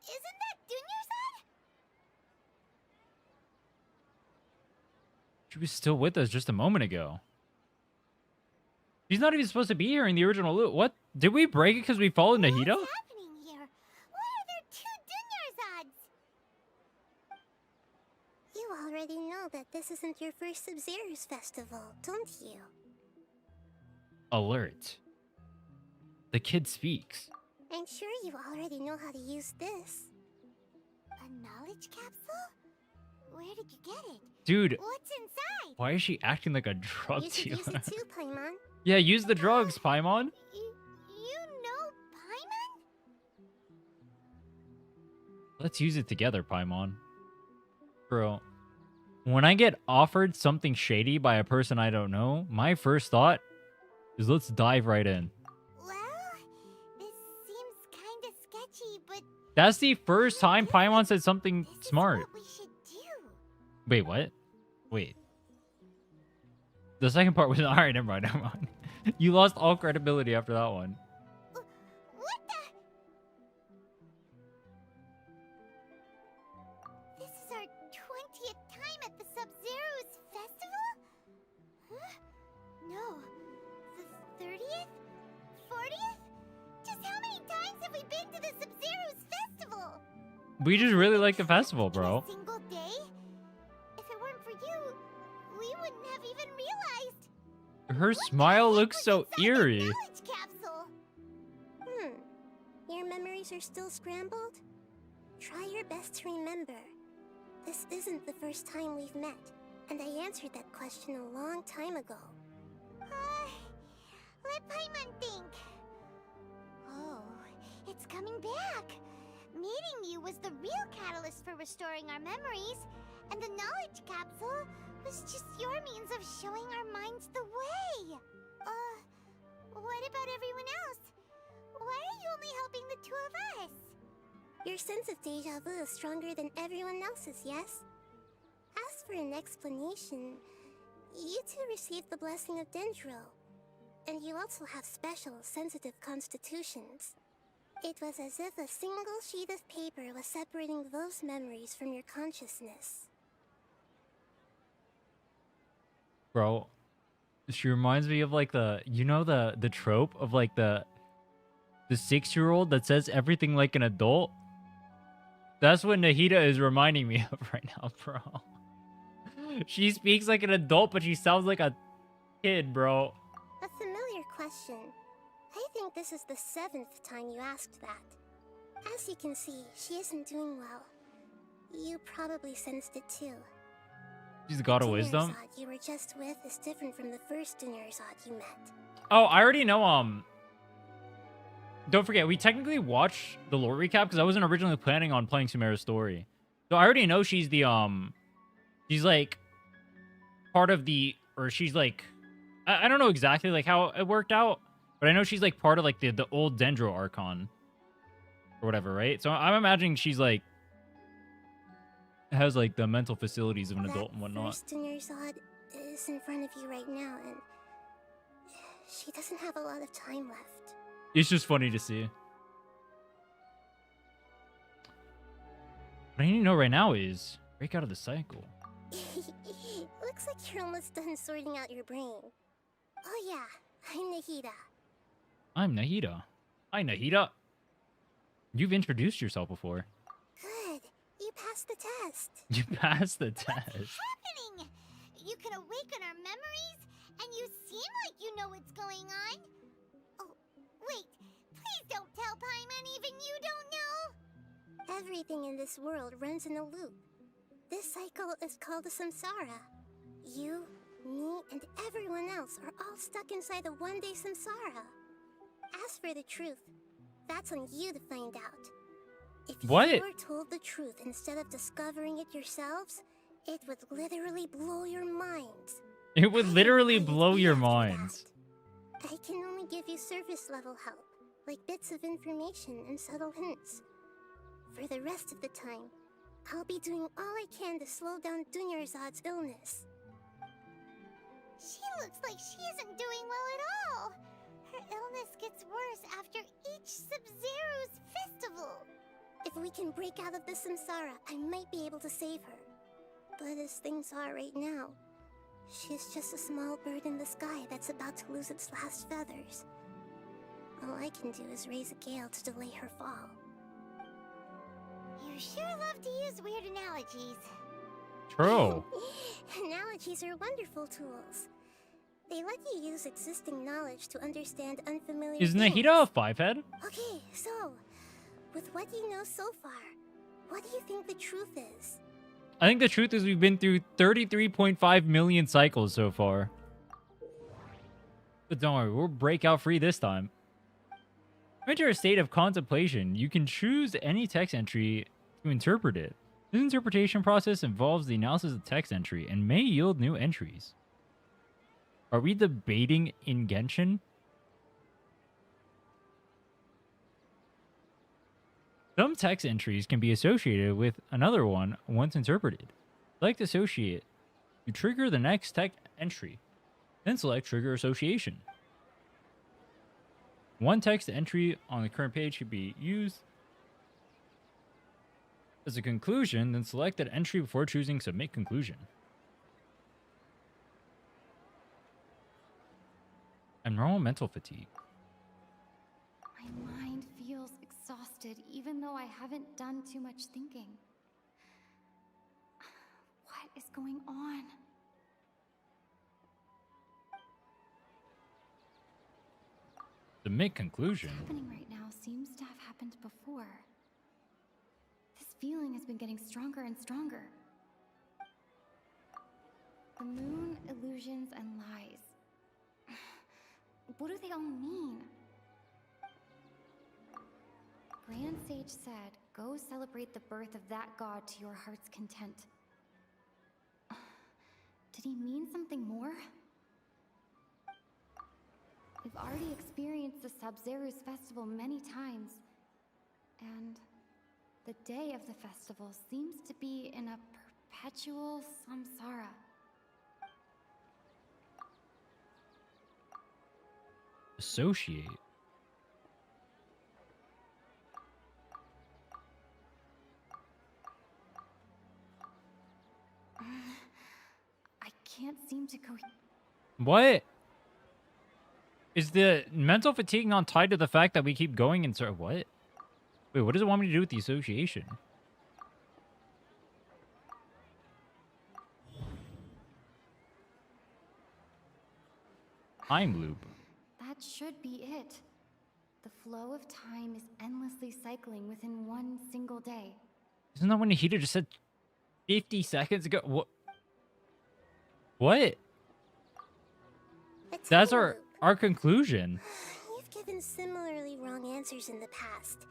Isn't that Dunyarzad?
She was still with us just a moment ago. She's not even supposed to be here in the original loop. What? Did we break it because we followed Nahida?
What's happening here? Why are there 2 Dunyarzads?
You already know that this isn't your first Subzerus Festival, don't you?
Alert. The kid speaks.
I'm sure you already know how to use this.
A knowledge capsule? Where did you get it?
Dude,
What's inside?
why is she acting like a drug
You should
dealer?
use it too, Paimon.
Yeah, use the drugs, Paimon.
You know Paimon?
Let's use it together, Paimon. Bro, when I get offered something shady by a person I don't know, my first thought is let's dive right in.
Well, this seems kinda sketchy, but
That's the first time Paimon said something smart.
what we should do.
Wait, what? Wait. The second part was... Alright, never mind. You lost all credibility after that one.
What the?
We just really like the festival,
in
bro.
a single day? If it weren't for you, we wouldn't have even realized.
Her smile looks so eerie.
Knowledge capsule.
Your memories are still scrambled? Try your best to remember. This isn't the first time we've met, and I answered that question a long time ago.
Let Paimon think. Oh, it's coming back. Meeting you was the real catalyst for restoring our memories, and the knowledge capsule was just your means of showing our minds the way. What about everyone else? Why are you only helping the two of us?
Your sense of deja vu is stronger than everyone else's, yes? As for an explanation, you two received the blessing of Dendro, and you also have special, sensitive constitutions. It was as if a single sheet of paper was separating those memories from your consciousness.
Bro, she reminds me of like the, you know, the trope of like the 6-year-old that says everything like an adult. That's what Nahida is reminding me of right now, bro. She speaks like an adult, but she sounds like a kid, bro.
A familiar question. I think this is the 7th time you asked that. As you can see, she isn't doing well. You probably sensed it too.
She's got a wisdom.
Dunyarzad you were just with is different from the first Dunyarzad you met.
Oh, I already know. Don't forget, we technically watched the lore recap because I wasn't originally planning on playing Sumeru's story. So I already know she's the she's like part of the, or she's like, I don't know exactly like how it worked out, but I know she's like part of like the old Dendro Archon or whatever, right? So I'm imagining she's like has like the mental facilities of an adult and whatnot.
First Dunyarzad is in front of you right now, and she doesn't have a lot of time left.
It's just funny to see. What I need to know right now is break out of the cycle.
Looks like you're almost done sorting out your brain. Oh yeah, I'm Nahida.
I'm Nahida. Hi, Nahida. You've introduced yourself before.
Good. You passed the test.
You passed the test.
What's happening? You can awaken our memories, and you seem like you know what's going on. Oh, wait. Please don't tell Paimon even you don't know.
Everything in this world runs in a loop. This cycle is called a Samsara. You, me, and everyone else are all stuck inside a one-day Samsara. As for the truth, that's on you to find out. If you were told the truth instead of discovering it yourselves, it would literally blow your minds.
It would literally blow your minds.
I can only give you surface-level help, like bits of information and subtle hints. For the rest of the time, I'll be doing all I can to slow down Dunyarzad's illness.
She looks like she isn't doing well at all. Her illness gets worse after each Subzerus Festival.
If we can break out of the Samsara, I might be able to save her. But as things are right now, she's just a small bird in the sky that's about to lose its last feathers. All I can do is raise a gale to delay her fall.
You sure love to use weird analogies.
True.
Analogies are wonderful tools. They let you use existing knowledge to understand unfamiliar
Is
things.
Nahida a 5-head?
Okay, so, with what you know so far, what do you think the truth is?
I think the truth is we've been through 33.5 million cycles so far. But don't worry, we'll break out free this time. Enter a state of contemplation. You can choose any text entry to interpret it. This interpretation process involves the analysis of text entry and may yield new entries. Are we debating in Genshin? Some text entries can be associated with another one once interpreted. Select Associate. You trigger the next text entry. Then select Trigger Association. One text entry on the current page should be used as a conclusion, then select that entry before choosing Submit Conclusion. Abnormal mental fatigue.
My mind feels
exhausted, even though I haven't done too much thinking. What is going on?
The mid-conclusion.
What's happening right now seems to have happened before. This feeling has been getting stronger and stronger. The moon, illusions, and lies. What do they all mean? Grand Sage said, go celebrate the birth of that god to your heart's content. Did he mean something more? We've already experienced the Subzerus Festival many times, and the day of the festival seems to be in a perpetual samsara.
Associate.
I can't seem to go.
What? Is the mental fatigue not tied to the fact that we keep going and sort of what? Wait, what does it want me to do with the association? Time loop.
That should be it. The flow of time is endlessly cycling within one single day.
Isn't that what Nahida just said 50 seconds ago? What? What? That's our conclusion.
You've given similarly wrong answers in the past.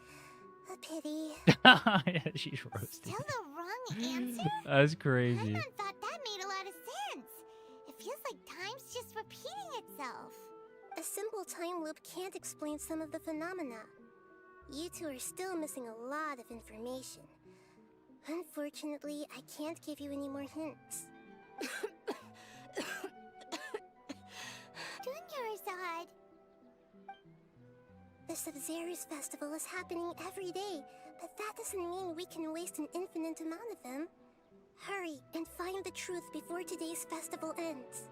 A pity.
Yeah, she's roasting.
Still the wrong answer?
That's crazy.
Paimon thought that made a lot of sense. It feels like time's just repeating itself. A simple time loop can't explain some of the phenomena. You two are still missing a lot of information. Unfortunately, I can't give you any more hints. Dunyarzad! The Subzerus Festival is happening every day, but that doesn't mean we can waste an infinite amount of them. Hurry and find the truth before today's festival ends.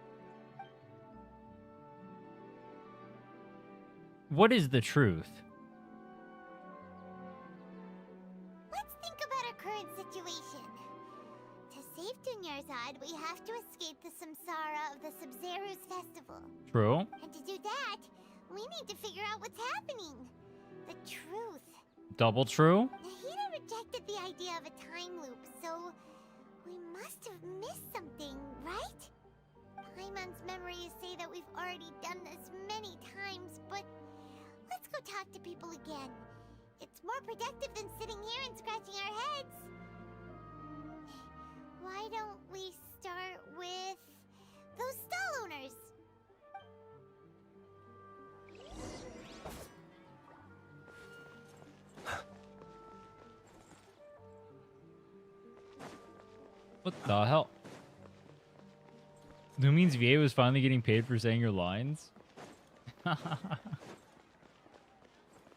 What is the truth?
Let's think about our current situation. To save Dunyarzad, we have to escape the Samsara of the Subzerus Festival.
True.
And to do that, we need to figure out what's happening. The truth.
Double true.
Nahida rejected the idea of a time loop, so we must have missed something, right? Paimon's memories say that we've already done this many times, but let's go talk to people again. It's more productive than sitting here and scratching our heads. Why don't we start with those stall owners?
What the hell? That means VA was finally getting paid for saying your lines?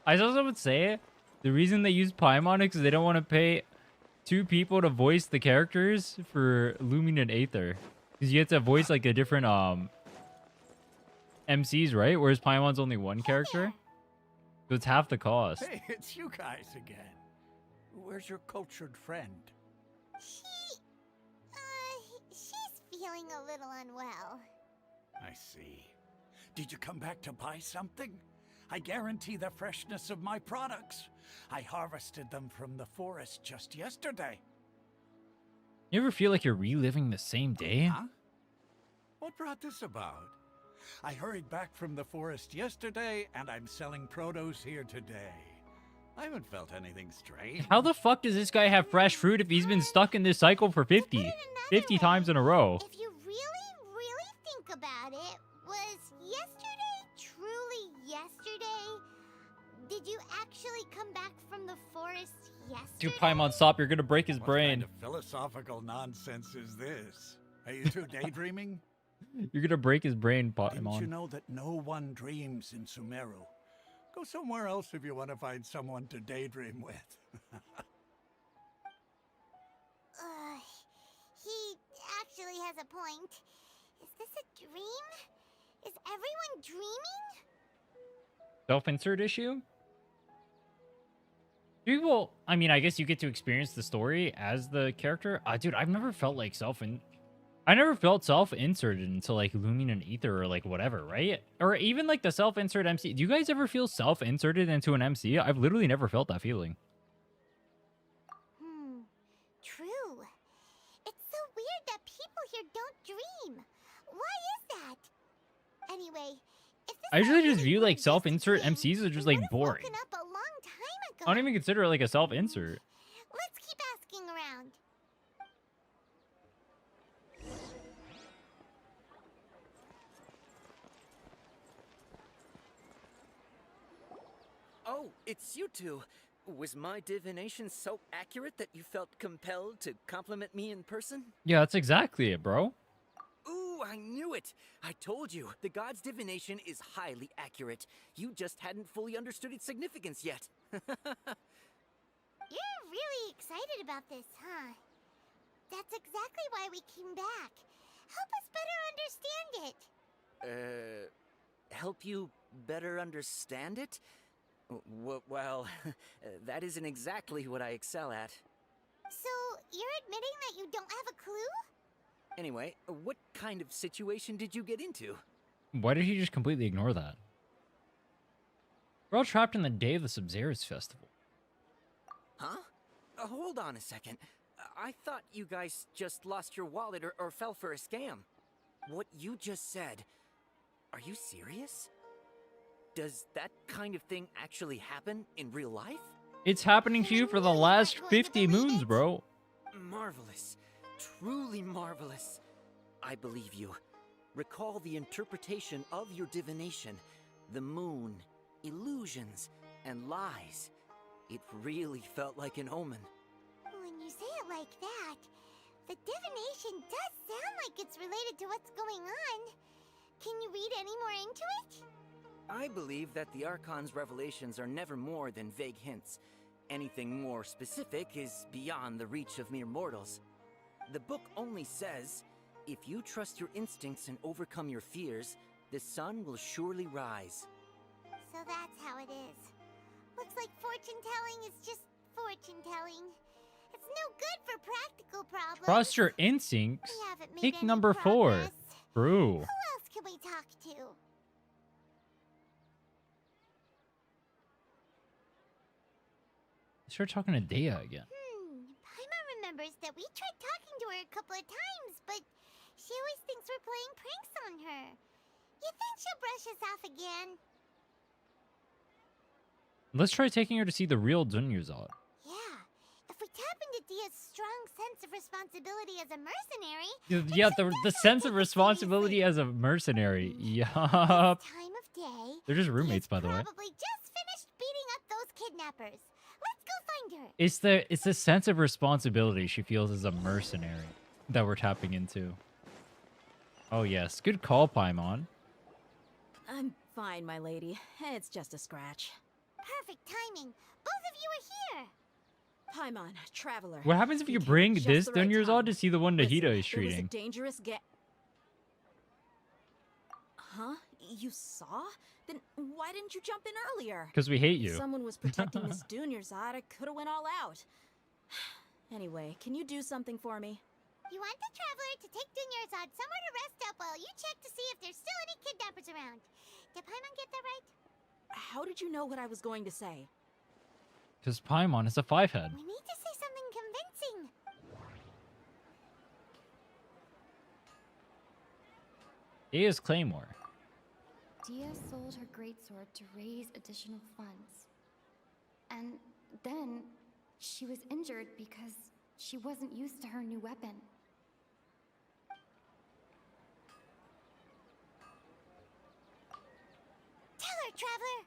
I saw someone say the reason they use Paimon is because they don't want to pay 2 people to voice the characters for Lumin and Aether. Because you have to voice like a different MCs, right? Whereas Paimon's only one character. So it's half the cost.
Hey, it's you guys again. Where's your cultured friend?
She's feeling a little unwell.
I see. Did you come back to buy something? I guarantee the freshness of my products. I harvested them from the forest just yesterday.
You ever feel like you're reliving the same day?
Huh? What brought this about? I hurried back from the forest yesterday, and I'm selling produce here today. I haven't felt anything strange.
How the fuck does this guy have fresh fruit if he's been stuck in this cycle for 50 times in a row?
If you really think about it, was yesterday truly yesterday? Did you actually come back from the forest yesterday?
Dude, Paimon, stop. You're gonna break his brain.
What kind of philosophical nonsense is this? Are you two daydreaming?
You're gonna break his brain,
Didn't you
Paimon.
know that no one dreams in Sumeru? Go somewhere else if you want to find someone to daydream with.
He actually has a point. Is this a dream? Is everyone dreaming?
Self-insert issue? People, I mean, I guess you get to experience the story as the character. Dude, I've never felt like I never felt self-inserted into like Lumion and Ether or like whatever, right? Or even like the self-insert MC. Do you guys ever feel self-inserted into an MC? I've literally never felt that feeling.
True. It's so weird that people here don't dream. Why is that? Anyway,
I usually just view like self-insert MCs as just like boring.
woken up a long time ago.
I don't even consider it like a self-insert.
Let's keep asking around.
Oh, it's you two. Was my divination so accurate that you felt compelled to compliment me in person?
Yeah, that's exactly it, bro.
Ooh, I knew it! I told you, the god's divination is highly accurate. You just hadn't fully understood its significance yet.
You're really excited about this, huh? That's exactly why we came back. Help us better understand it.
Help you better understand it? Well, that isn't exactly what I excel at.
So, you're admitting that you don't have a clue?
Anyway, what kind of situation did you get into?
Why did he just completely ignore that? We're all trapped in the day of the Subzerus Festival.
Huh? Hold on a second. I thought you guys just lost your wallet or fell for a scam. What you just said, are you serious? Does that kind of thing actually happen in real life?
It's happening to you for the last 50 moons, bro.
Marvelous. Truly marvelous. I believe you. Recall the interpretation of your divination. The moon, illusions, and lies. It really felt like an omen.
When you say it like that, the divination does sound like it's related to what's going on. Can you read any more into it?
I believe that the Archon's revelations are never more than vague hints. Anything more specific is beyond the reach of mere mortals. The book only says, if you trust your instincts and overcome your fears, the sun will surely rise.
So that's how it is. Looks like fortune-telling is just fortune-telling. It's no good for practical problems.
Trust your instincts.
We haven't made
Take
any
number 4.
progress.
True.
Who else can we talk to?
Start talking to Dehya again.
Paimon remembers that we tried talking to her a couple of times, but she always thinks we're playing pranks on her. You think she'll brush us off again?
Let's try taking her to see the real Dunyarzad.
Yeah. If we tap into Dehya's strong sense of responsibility as a mercenary...
Yeah, the sense of responsibility as a mercenary. Yup.
Time of day...
They're just roommates, by the way.
Probably just finished beating up those kidnappers. Let's go find her.
It's the sense of responsibility she feels as a mercenary that we're tapping into. Oh yes, good call, Paimon.
I'm fine, my lady. It's just a scratch.
Perfect timing. Both of you are here.
Paimon, traveler.
What happens if you
came
bring
just
this
the right
Dunyarzad
time.
to see the one Nahida is
Listen, It was
treating?
a dangerous Huh? You saw? Then why didn't you jump in earlier?
'Cause we hate you.
If someone was protecting Miss Dunyarzad, I could have went all out. Anyway, can you do something for me?
You want the traveler to take Dunyarzad somewhere to rest up while you check to see if there's still any kidnappers around. Did Paimon get that right?
How did you know what I was going to say?
Because Paimon is a 5-head.
We need to say something convincing.
Dehya's Claymore.
Dehya sold her greatsword to raise additional funds. And then she was injured because she wasn't used to her new weapon.
Tell her, traveler.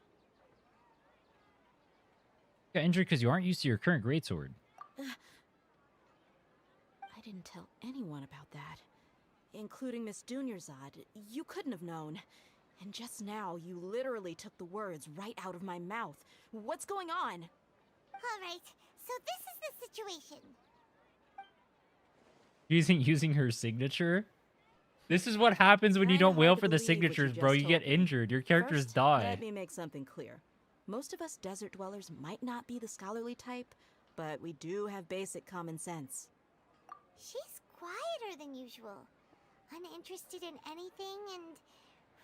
Got injured because you aren't used to your current greatsword.
I didn't tell anyone about that. Including Miss Dunyarzad. You couldn't have known. And just now, you literally took the words right out of my mouth. What's going on?
All right, so this is the situation.
Using her signature? This is what happens when you don't wail for the signatures, bro. You get injured. Your characters
First,
die.
let me make something clear. Most of us desert dwellers might not be the scholarly type, but we do have basic common sense.
She's quieter than usual, uninterested in anything, and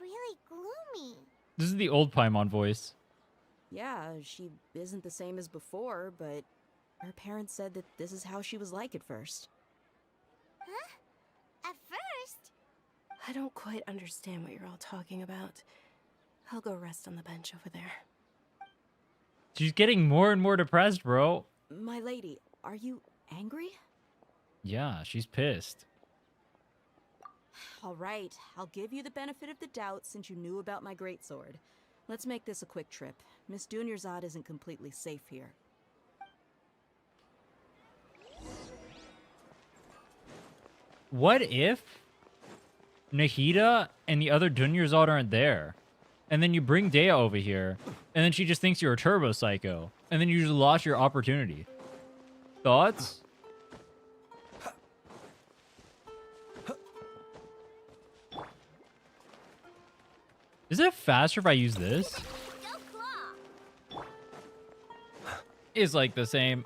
really gloomy.
This is the old Paimon voice.
Yeah, she isn't the same as before, but her parents said that this is how she was like at first.
Huh? At first?
I don't quite understand what you're all talking about. I'll go rest on the bench over there.
She's getting more and more depressed, bro.
My lady, are you angry?
Yeah, she's pissed.
All right, I'll give you the benefit of the doubt since you knew about my greatsword. Let's make this a quick trip. Miss Dunyarzad isn't completely safe here.
What if Nahida and the other Dunyarzad aren't there? And then you bring Dehya over here, and then she just thinks you're a turbo psycho. And then you just lost your opportunity. Thoughts? Is it faster if I use this? It's like the same.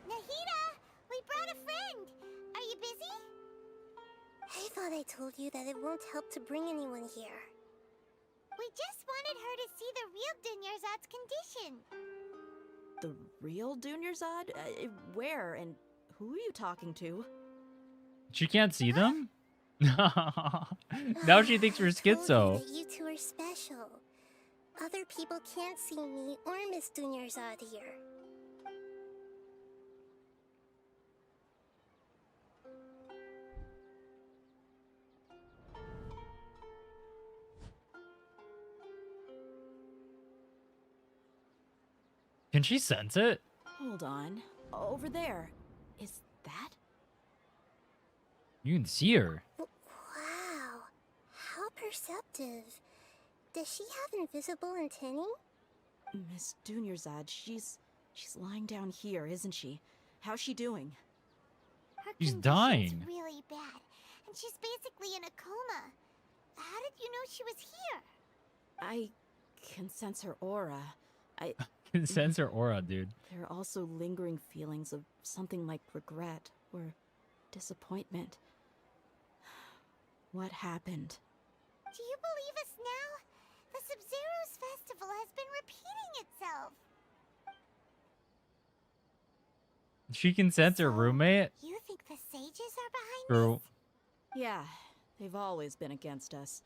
Nahida, we brought a friend. Are you busy?
I thought I told you that it won't help to bring anyone here.
We just wanted her to see the real Dunyarzad's condition.
The real Dunyarzad? Where and who are you talking to?
She can't see them? Now she thinks we're schizo.
That you two are special. Other people can't see me or Miss Dunyarzad here.
Can she sense it?
Hold on. Over there. Is that?
You can see her.
Wow, how perceptive. Does she have invisible antennae?
Miss Dunyarzad, she's lying down here, isn't she? How's she doing?
Her
She's
condition's
dying.
really bad, and she's basically in a coma. How did you know she was here?
I can sense her aura. I
Can sense her aura, dude.
There are also lingering feelings of something like regret or disappointment. What happened?
Do you believe us now? The Subzerus Festival has been repeating itself.
She can sense her roommate.
You think the sages are behind
True.
Yeah, they've always been against us.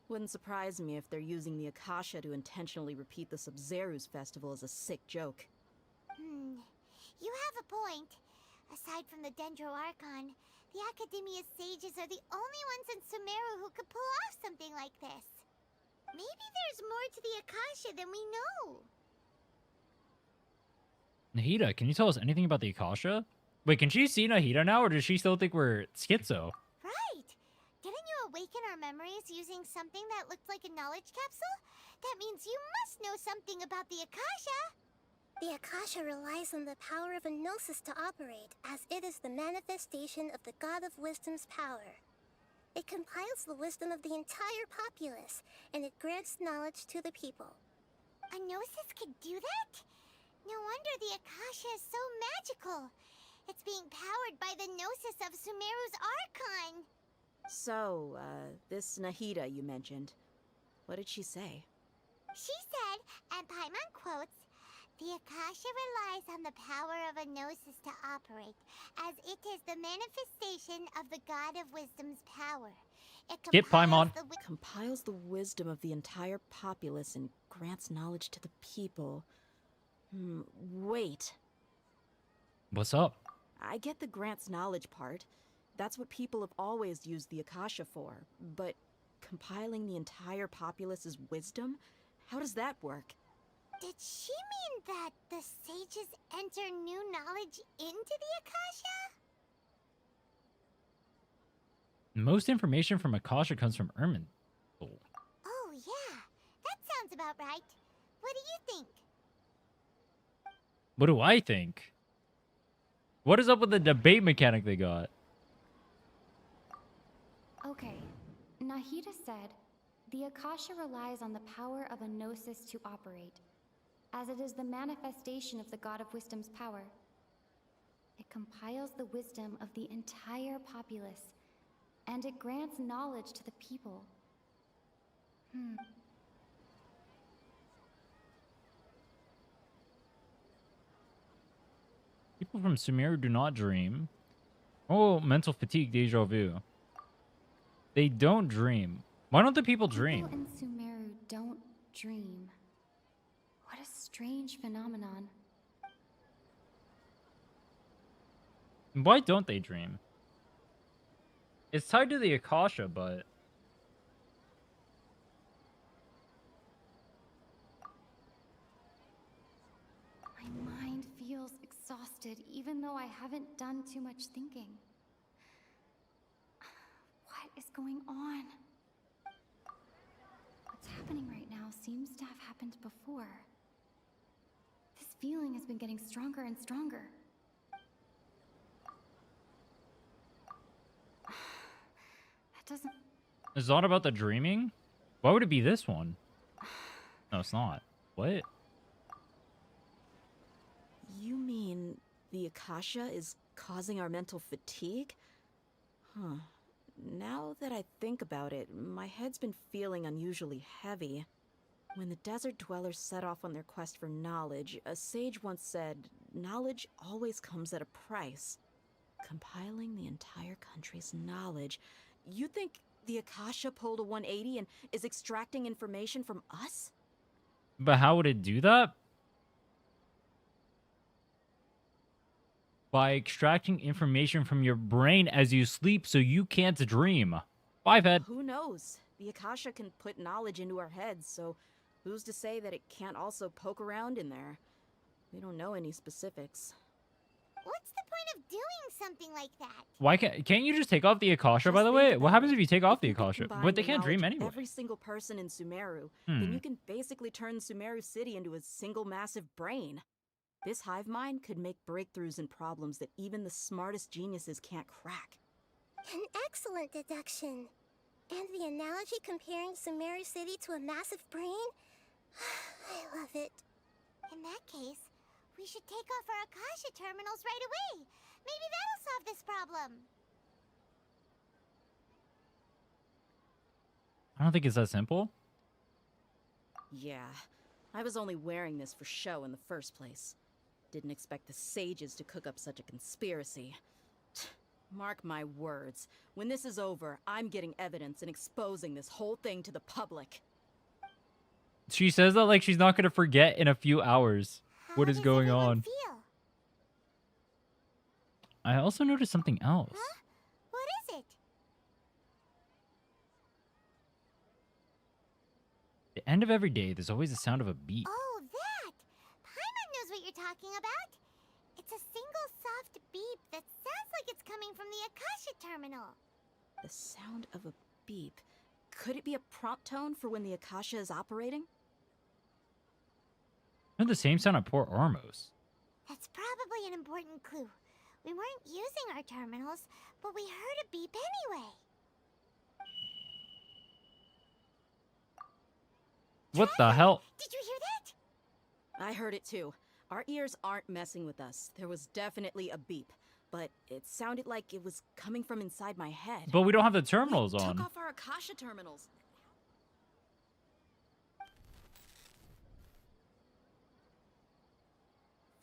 Wouldn't surprise me if they're using the Akasha to intentionally repeat the Subzerus Festival as a sick joke.
You have a point. Aside from the Dendro Archon, the Academia's sages are the only ones in Sumeru who could pull off something like this. Maybe there's more to the Akasha than we know.
Nahida, can you tell us anything about the Akasha? Wait, can she see Nahida now, or does she still think we're schizo?
Right. Didn't you awaken our memories using something that looked like a knowledge capsule? That means you must know something about the Akasha.
The Akasha relies on the power of a gnosis to operate, as it is the manifestation of the God of Wisdom's power. It compiles the wisdom of the entire populace, and it grants knowledge to the people.
A gnosis could do that? No wonder the Akasha is so magical. It's being powered by the gnosis of Sumeru's Archon.
So, this Nahida you mentioned, what did she say?
She said, and Paimon quotes, "The Akasha relies on the power of a gnosis to operate, as it is the manifestation of the God of Wisdom's power. It
Get Paimon.
Compiles the wisdom of the entire populace and grants knowledge to the people. Wait.
What's up?
I get the grants knowledge part. That's what people have always used the Akasha for. But compiling the entire populace's wisdom? How does that work?
Did she mean that the sages enter new knowledge into the Akasha?
Most information from Akasha comes from Ermin.
Oh, yeah. That sounds about right. What do you think?
What do I think? What is up with the debate mechanic they got?
Okay, Nahida said
the Akasha relies on the power of a gnosis to operate, as it is the manifestation of the God of Wisdom's power. It compiles the wisdom of the entire populace, and it grants knowledge to the people.
People from Sumeru do not dream. Oh, mental fatigue, deja vu. They don't dream. Why don't the people dream?
People in Sumeru don't dream. What a strange phenomenon.
Why don't they dream? It's tied to the Akasha, but...
My mind feels exhausted, even though I haven't done too much thinking. What is going on? What's happening right now seems to have happened before. This feeling has been getting stronger and stronger. That doesn't...
Is that about the dreaming? Why would it be this one? No, it's not. What?
You mean the Akasha is causing our mental fatigue? Huh. Now that I think about it, my head's been feeling unusually heavy. When the desert dwellers set off on their quest for knowledge, a sage once said, knowledge always comes at a price. Compiling the entire country's knowledge. You think the Akasha pulled a 180 and is extracting information from us?
But how would it do that? By extracting information from your brain as you sleep so you can't dream. Bye, Pet.
Who knows? The Akasha can put knowledge into our heads, so who's to say that it can't also poke around in there? We don't know any specifics.
What's the point of doing something like that?
Why can't you just take off the Akasha, by the way? What happens if you take off the Akasha? But they can't dream anyway.
Every single person in Sumeru, then you can basically turn Sumeru City into a single massive brain. This hive mind could make breakthroughs in problems that even the smartest geniuses can't crack.
An excellent deduction. And the analogy comparing Sumeru City to a massive brain? I love it. In that case, we should take off our Akasha terminals right away. Maybe that'll solve this problem.
I don't think it's that simple.
Yeah, I was only wearing this for show in the first place. Didn't expect the sages to cook up such a conspiracy. Mark my words, when this is over, I'm getting evidence and exposing this whole thing to the public.
She says that like she's not going to forget in a few hours what is going on. I also noticed something else.
Huh? What is it?
At the end of every day, there's always the sound of a beep.
Oh, that! Paimon knows what you're talking about. It's a single soft beep that sounds like it's coming from the Akasha terminal.
The sound of a beep. Could it be a prompt tone for when the Akasha is operating?
I heard the same sound at Port Armos.
That's probably an important clue. We weren't using our terminals, but we heard a beep anyway.
What the hell?
Did you hear that?
I heard it too. Our ears aren't messing with us. There was definitely a beep, but it sounded like it was coming from inside my head.
But we don't have the terminals on.
Took off our Akasha terminals.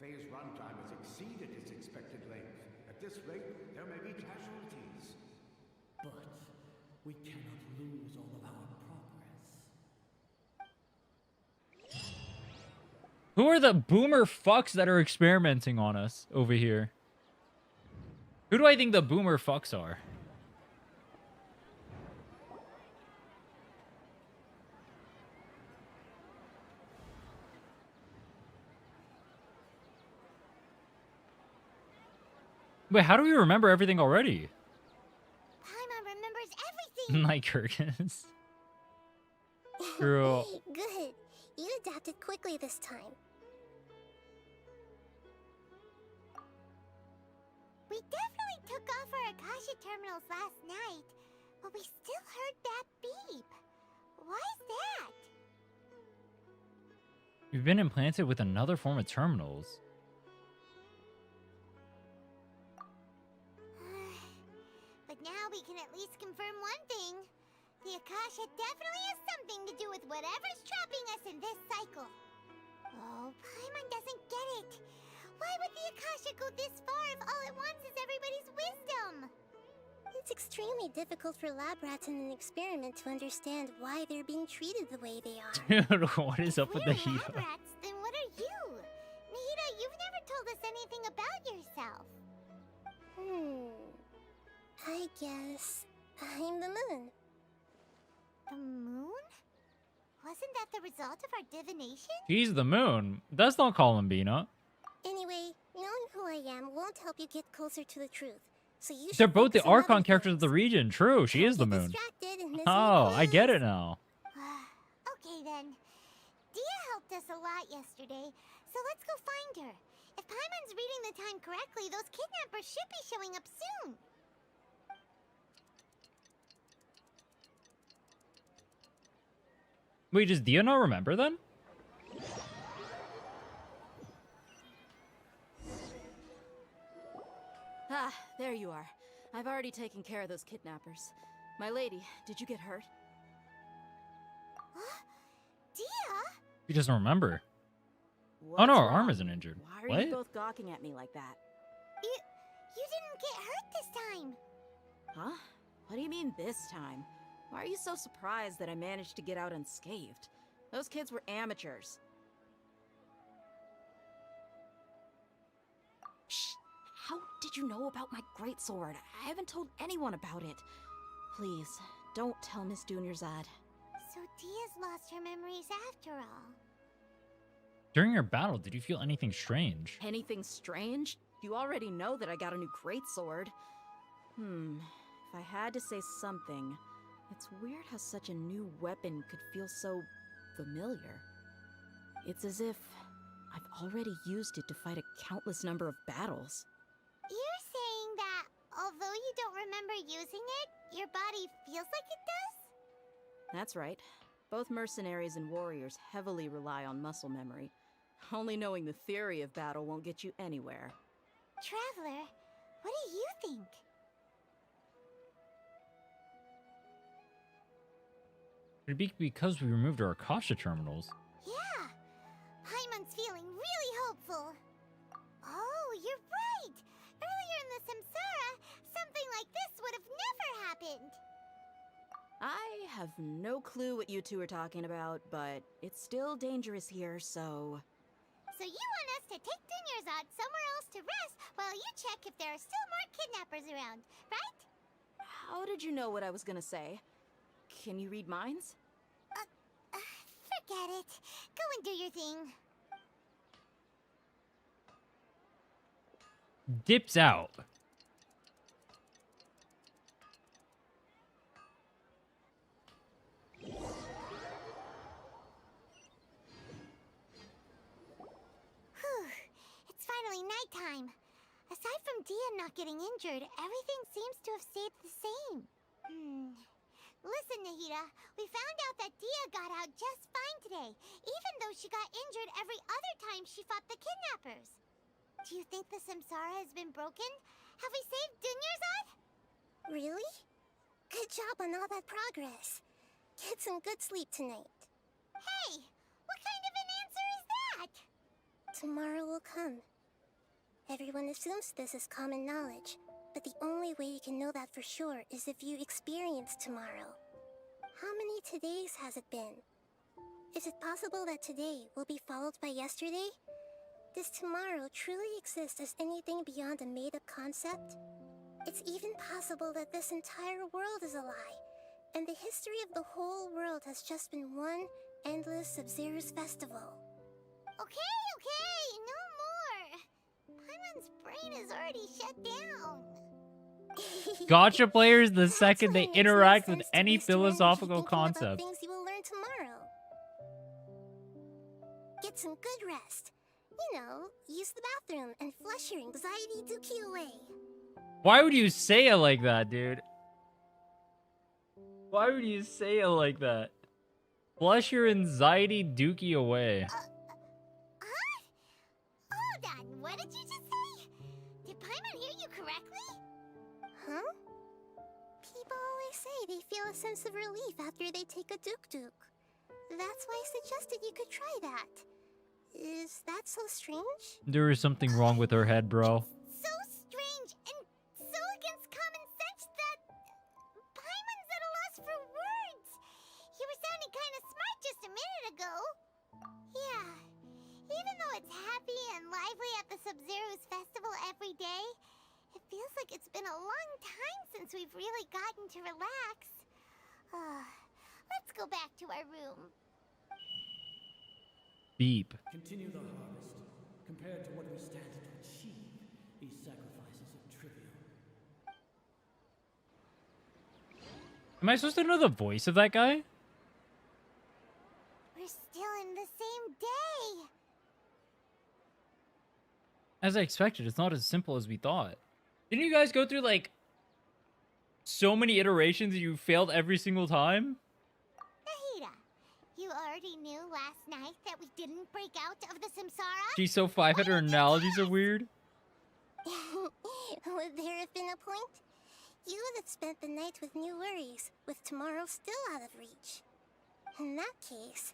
Phase runtime has exceeded its expected length. At this rate, there may be casualties. But we cannot lose all of our progress.
Who are the boomer fucks that are experimenting on us over here? Who do I think the boomer fucks are? Wait, how do we remember everything already?
Paimon remembers everything.
Like Kirkus. Girl.
Good. You adapted quickly this time. We definitely took off our Akasha terminals last night, but we still heard that beep. Why's that?
You've been implanted with another form of terminals.
But now we can at least confirm one thing. The Akasha definitely has something to do with whatever's trapping us in this cycle. Oh, Paimon doesn't get it. Why would the Akasha go this far if all it wants is everybody's wisdom?
It's extremely difficult for lab rats in an experiment to understand why they're being treated the way they are.
Dude, what is up with
We're
Nahida?
lab rats, then what are you? Nahida, you've never told us anything about yourself.
I guess I'm the moon.
The moon? Wasn't that the result of our divination?
She's the moon. That's not Columbina.
Anyway, knowing who I am won't help you get closer to the truth. So you
They're
should
both the
focus on other
Archon characters of
things.
the region. True, she is the moon.
Distracted and missing
Oh,
the
I get
class.
it now.
Okay then. Dehya helped us a lot yesterday, so let's go find her. If Paimon's reading the time correctly, those kidnappers should be showing up soon.
Wait, does Dehya not remember then?
Ah, there you are. I've already taken care of those kidnappers. My lady, did you get hurt?
Dehya?
She doesn't remember.
What's
Oh no, her
wrong?
arm isn't injured.
Why are
What?
you both gawking at me like that?
You didn't get hurt this time.
Huh? What do you mean this time? Why are you so surprised that I managed to get out unscathed? Those kids were amateurs. Shh! How did you know about my greatsword? I haven't told anyone about it. Please, don't tell Miss Dunyarzad.
So Dehya's lost her memories after all.
During your battle, did you feel anything strange?
Anything strange? You already know that I got a new greatsword. If I had to say something, it's weird how such a new weapon could feel so familiar. It's as if I've already used it to fight a countless number of battles.
You're saying that although you don't remember using it, your body feels like it does?
That's right. Both mercenaries and warriors heavily rely on muscle memory. Only knowing the theory of battle won't get you anywhere.
Traveler, what do you think?
Could it be because we removed our Akasha terminals?
Yeah, Paimon's feeling really hopeful. Oh, you're right. Earlier in the Samsara, something like this would have never happened.
I have no clue what you two are talking about, but it's still dangerous here, so...
So you want us to take Dunyarzad somewhere else to rest while you check if there are still more kidnappers around, right?
How did you know what I was gonna say? Can you read minds?
Forget it. Go and do your thing.
Dips out.
It's finally nighttime. Aside from Dehya not getting injured, everything seems to have stayed the same. Listen, Nahida, we found out that Dehya got out just fine today, even though she got injured every other time she fought the kidnappers. Do you think the Samsara has been broken? Have we saved Dunyarzad?
Really? Good job on all that progress. Get some good sleep tonight.
Hey, what kind of an answer is that?
Tomorrow will come. Everyone assumes this is common knowledge, but the only way you can know that for sure is if you experience tomorrow. How many todays has it been? Is it possible that today will be followed by yesterday? Does tomorrow truly exist as anything beyond a made-up concept? It's even possible that this entire world is a lie, and the history of the whole world has just been one endless Subzerus Festival.
Okay, no more. Paimon's brain is already shut down.
Gacha players, the second they
That's why it makes
interact
no
with
sense to
any
waste your energy
philosophical
thinking about
concept.
things you will learn tomorrow. Get some good rest. You know, use the bathroom and flush your anxiety dookie away.
Why would you say it like that, dude? Why would you say it like that? Flush your anxiety dookie away.
Hold on, what did you just say? Did Paimon hear you correctly?
Huh? People always say they feel a sense of relief after they take a duk-duk. That's why I suggested you could try that. Is that so strange?
There is something wrong with her head, bro.
So strange and so against common sense that Paimon's at a loss for words. You were sounding kind of smart just a minute ago. Yeah, even though it's happy and lively at the Subzerus Festival every day, it feels like it's been a long time since we've really gotten to relax. Let's go back to our room.
Beep.
Continue the harvest. Compared to what we stand to achieve, these sacrifices are trivial.
Am I supposed to know the voice of that guy?
We're still in the same day.
As I expected, it's not as simple as we thought. Didn't you guys go through, like, so many iterations and you failed every single time?
Nahida, you already knew last night that we didn't break out of the Samsara?
She's so 5 her analogies are weird.
Would there have been a point? You would have spent the night with new worries, with tomorrow still out of reach. In that case,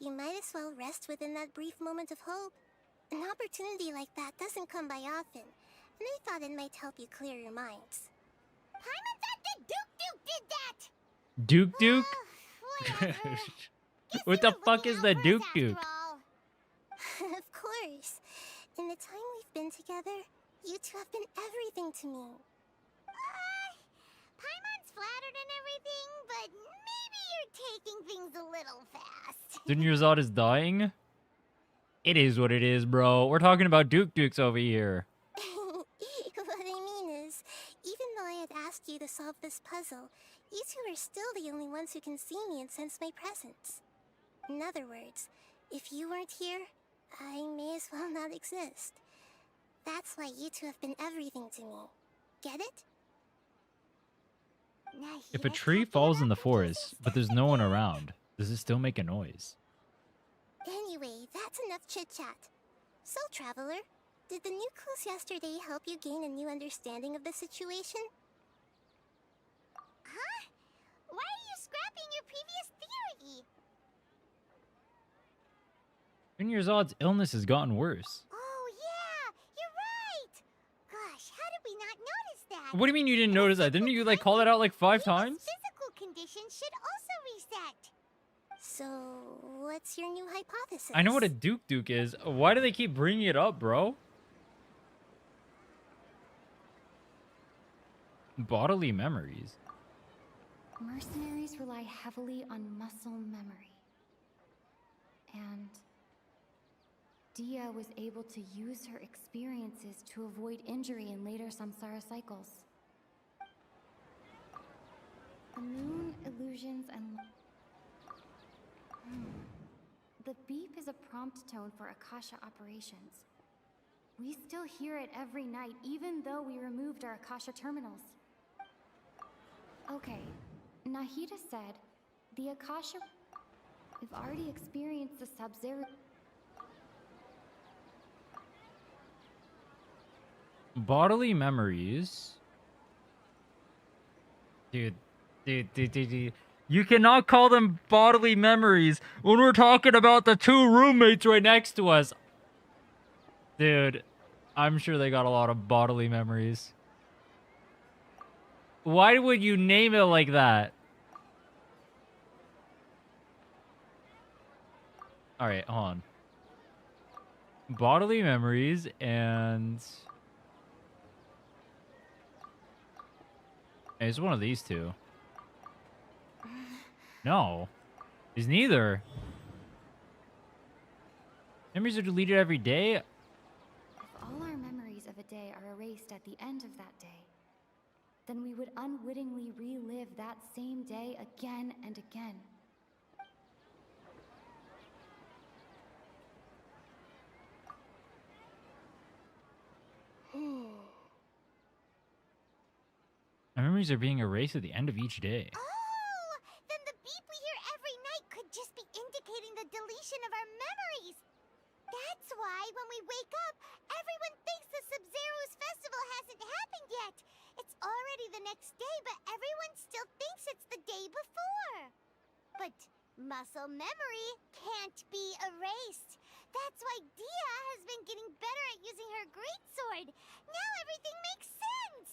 you might as well rest within that brief moment of hope. An opportunity like that doesn't come by often, and I thought it might help you clear your minds.
Paimon thought that Duke
Duke
did that!
Duke? What the fuck is the Duke Duke?
Of course. In the time we've been together, you two have been everything to me.
Paimon's flattered and everything, but maybe you're taking things a little fast.
Dunyarzad is dying? It is what it is, bro. We're talking about Duke Dukes over here.
What I mean is, even though I had asked you to solve this puzzle, you two are still the only ones who can see me and sense my presence. In other words, if you weren't here, I may as well not exist. That's why you two have been everything to me. Get it?
If a tree falls in the forest, but there's no one around, does it still make a noise?
Anyway, that's enough chit-chat. So, Traveler, did the new clues yesterday help you gain a new understanding of the situation?
Huh? Why are you scrapping your previous theory?
Dunyarzad's illness has gotten worse.
Oh, yeah, you're right. Gosh, how did we not notice that?
What do you mean you didn't notice that? Didn't you, like, call that out like 5 times?
Physical conditions should also reset.
So, what's your new hypothesis?
I know what a Duke Duke is. Why do they keep bringing it up, bro? Bodily memories.
Mercenaries rely heavily on muscle memory. And Dehya was able to use her experiences to avoid injury in later Samsara cycles. The moon, illusions, and... The beep is a prompt tone for Akasha operations. We still hear it every night, even though we removed our Akasha terminals. Okay, Nahida said, the Akasha... We've already experienced the Sabzeruz...
Bodily memories. Dude. You cannot call them bodily memories when we're talking about the 2 roommates right next to us. Dude, I'm sure they got a lot of bodily memories. Why would you name it like that? Alright, hold on. Bodily memories and... Hey, it's one of these two. No. It's neither. Memories are deleted every day.
If all our memories of a day are erased at the end of that day, then we would unwittingly relive that same day again and again.
Our memories are being erased at the end of each day.
Oh, then the beep we hear every night could just be be the next day, but everyone still thinks it's the day before. But muscle memory can't be erased. That's why Dehya has been getting better at using her greatsword. Now everything makes sense.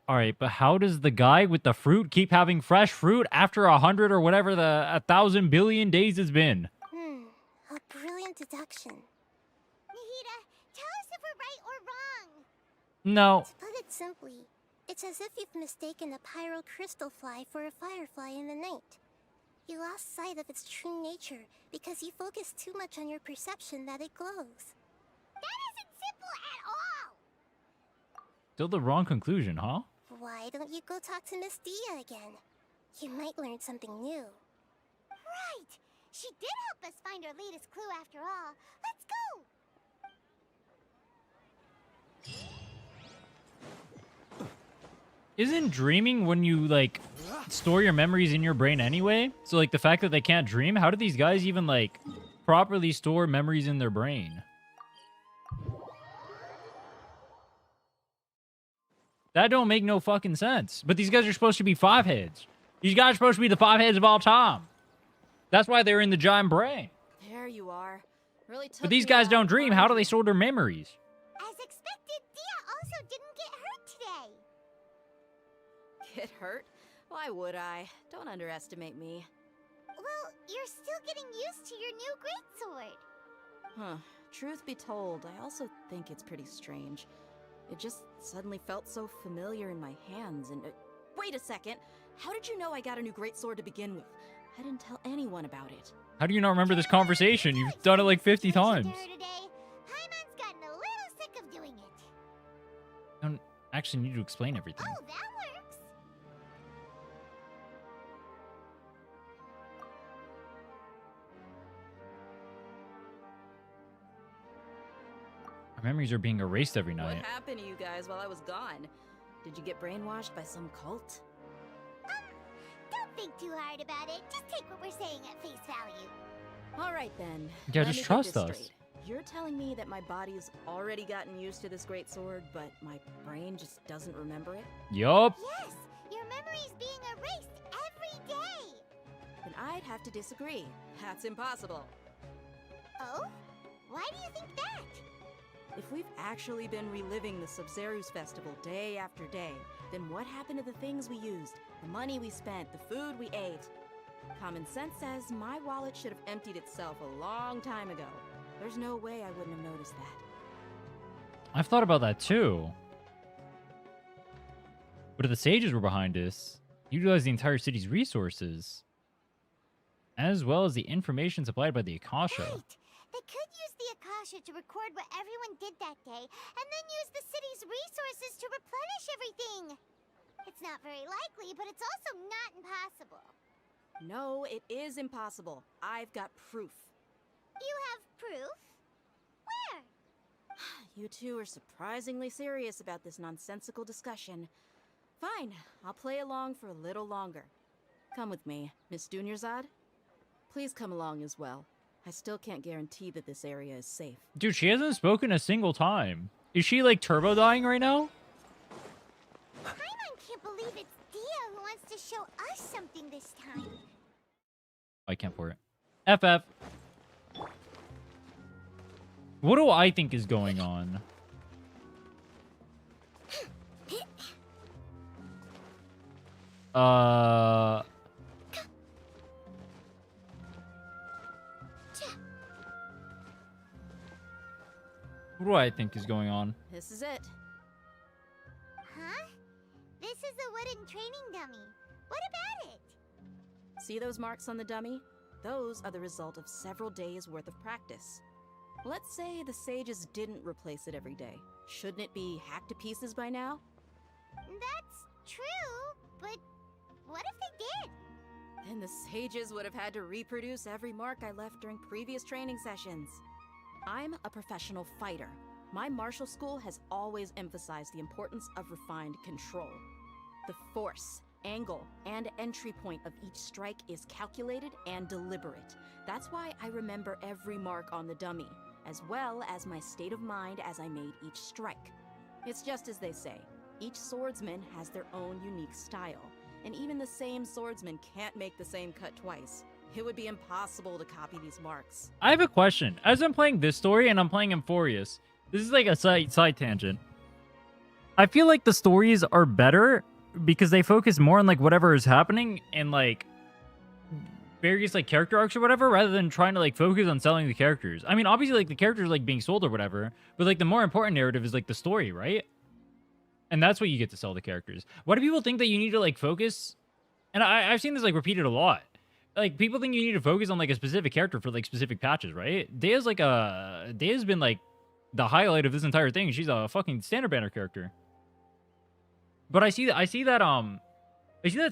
All right, but how does the guy with the fruit keep having fresh fruit after 100 or whatever the 1,000 billion days has been?
A brilliant deduction.
Nahida, tell us if we're right or wrong.
No.
To put it simply, it's as if you've mistaken a pyro crystal fly for a firefly in the night. You lost sight of its true nature because you focused too much on your perception that it glows.
That isn't simple at all.
Still the wrong conclusion, huh?
Why don't you go talk to Miss Dehya again? You might learn something new.
Right. She did help us find our latest clue after all. Let's go.
Isn't dreaming when you, like, store your memories in your brain anyway? So, like, the fact that they can't dream, how do these guys even, like, properly store memories in their brain? That don't make no fucking sense. But these guys are supposed to be 5 heads. These guys are supposed to be the 5 heads of all time. That's why they're in the giant brain.
There you are. Really took
But these
me
guys
out
don't
to
dream.
find
How do
you.
they store their memories?
As expected, Dehya also didn't get hurt today.
Get hurt? Why would I? Don't underestimate me.
Well, you're still getting used to your new greatsword.
Huh. Truth be told, I also think it's pretty strange. It just suddenly felt so familiar in my hands and... wait a second! How did you know I got a new greatsword to begin with? I didn't tell anyone about it.
How do you not remember this conversation? You've done it like 50 times.
Paimon's gotten a little sick of doing it.
You don't actually need to explain everything.
Oh, that works.
Our memories are being erased every
What
night.
happened to you guys while I was gone? Did you get brainwashed by some cult?
Don't think too hard about it. Just take what we're saying at face value.
Alright then.
Yeah,
Let
just
me get
trust
this
us.
straight. You're telling me that my body's already gotten used to this greatsword, but my brain just doesn't remember it?
Yup.
Yes, your memory's being erased every day.
Then I'd have to disagree. That's impossible.
Oh? Why do you think that?
If we've actually been reliving the Subzerus Festival day after day, then what happened to the things we used, the money we spent, the food we ate? Common sense says my wallet should have emptied itself a long time ago. There's no way I wouldn't have noticed that.
I've thought about that too. But if the sages were behind this, utilize the entire city's resources, as well as the information supplied by the Akasha.
Right. They could use the Akasha to record what everyone did that day, and then use the city's resources to replenish everything. It's not very likely, but it's also not impossible.
No, it is impossible. I've got proof.
You have proof? Where?
You two are surprisingly serious about this nonsensical discussion. Fine, I'll play along for a little longer. Come with me, Miss Dunyarzad. Please come along as well. I still can't guarantee that this area is safe.
Dude, she hasn't spoken a single time. Is she like turbo dying right now?
Paimon can't believe it's Dehya who wants to show us something this time.
I can't pour it. FF. What do I think is going on? What do I think is going on?
This is it.
Huh? This is a wooden training dummy. What about it?
See those marks on the dummy? Those are the result of several days' worth of practice. Let's say the sages didn't replace it every day. Shouldn't it be hacked to pieces by now?
That's true, but what if they did?
Then the sages would have had to reproduce every mark I left during previous training sessions. I'm a professional fighter. My martial school has always emphasized the importance of refined control. The force, angle, and entry point of each strike is calculated and deliberate. That's why I remember every mark on the dummy, as well as my state of mind as I made each strike. It's just as they say, Each swordsman has their own unique style, and even the same swordsman can't make the same cut twice. It would be impossible to copy these marks.
I have a question. As I'm playing this story and I'm playing Amphorius, this is like a side tangent. I feel like the stories are better because they focus more on like whatever is happening and like various like character arcs or whatever, rather than trying to like focus on selling the characters. I mean, obviously like the characters like being sold or whatever, but like the more important narrative is like the story, right? And that's what you get to sell the characters. Why do people think that you need to like focus? And I've seen this like repeated a lot. Like people think you need to focus on like a specific character for like specific patches, right? Dehya's been like the highlight of this entire thing. She's a fucking standard banner character. But I see that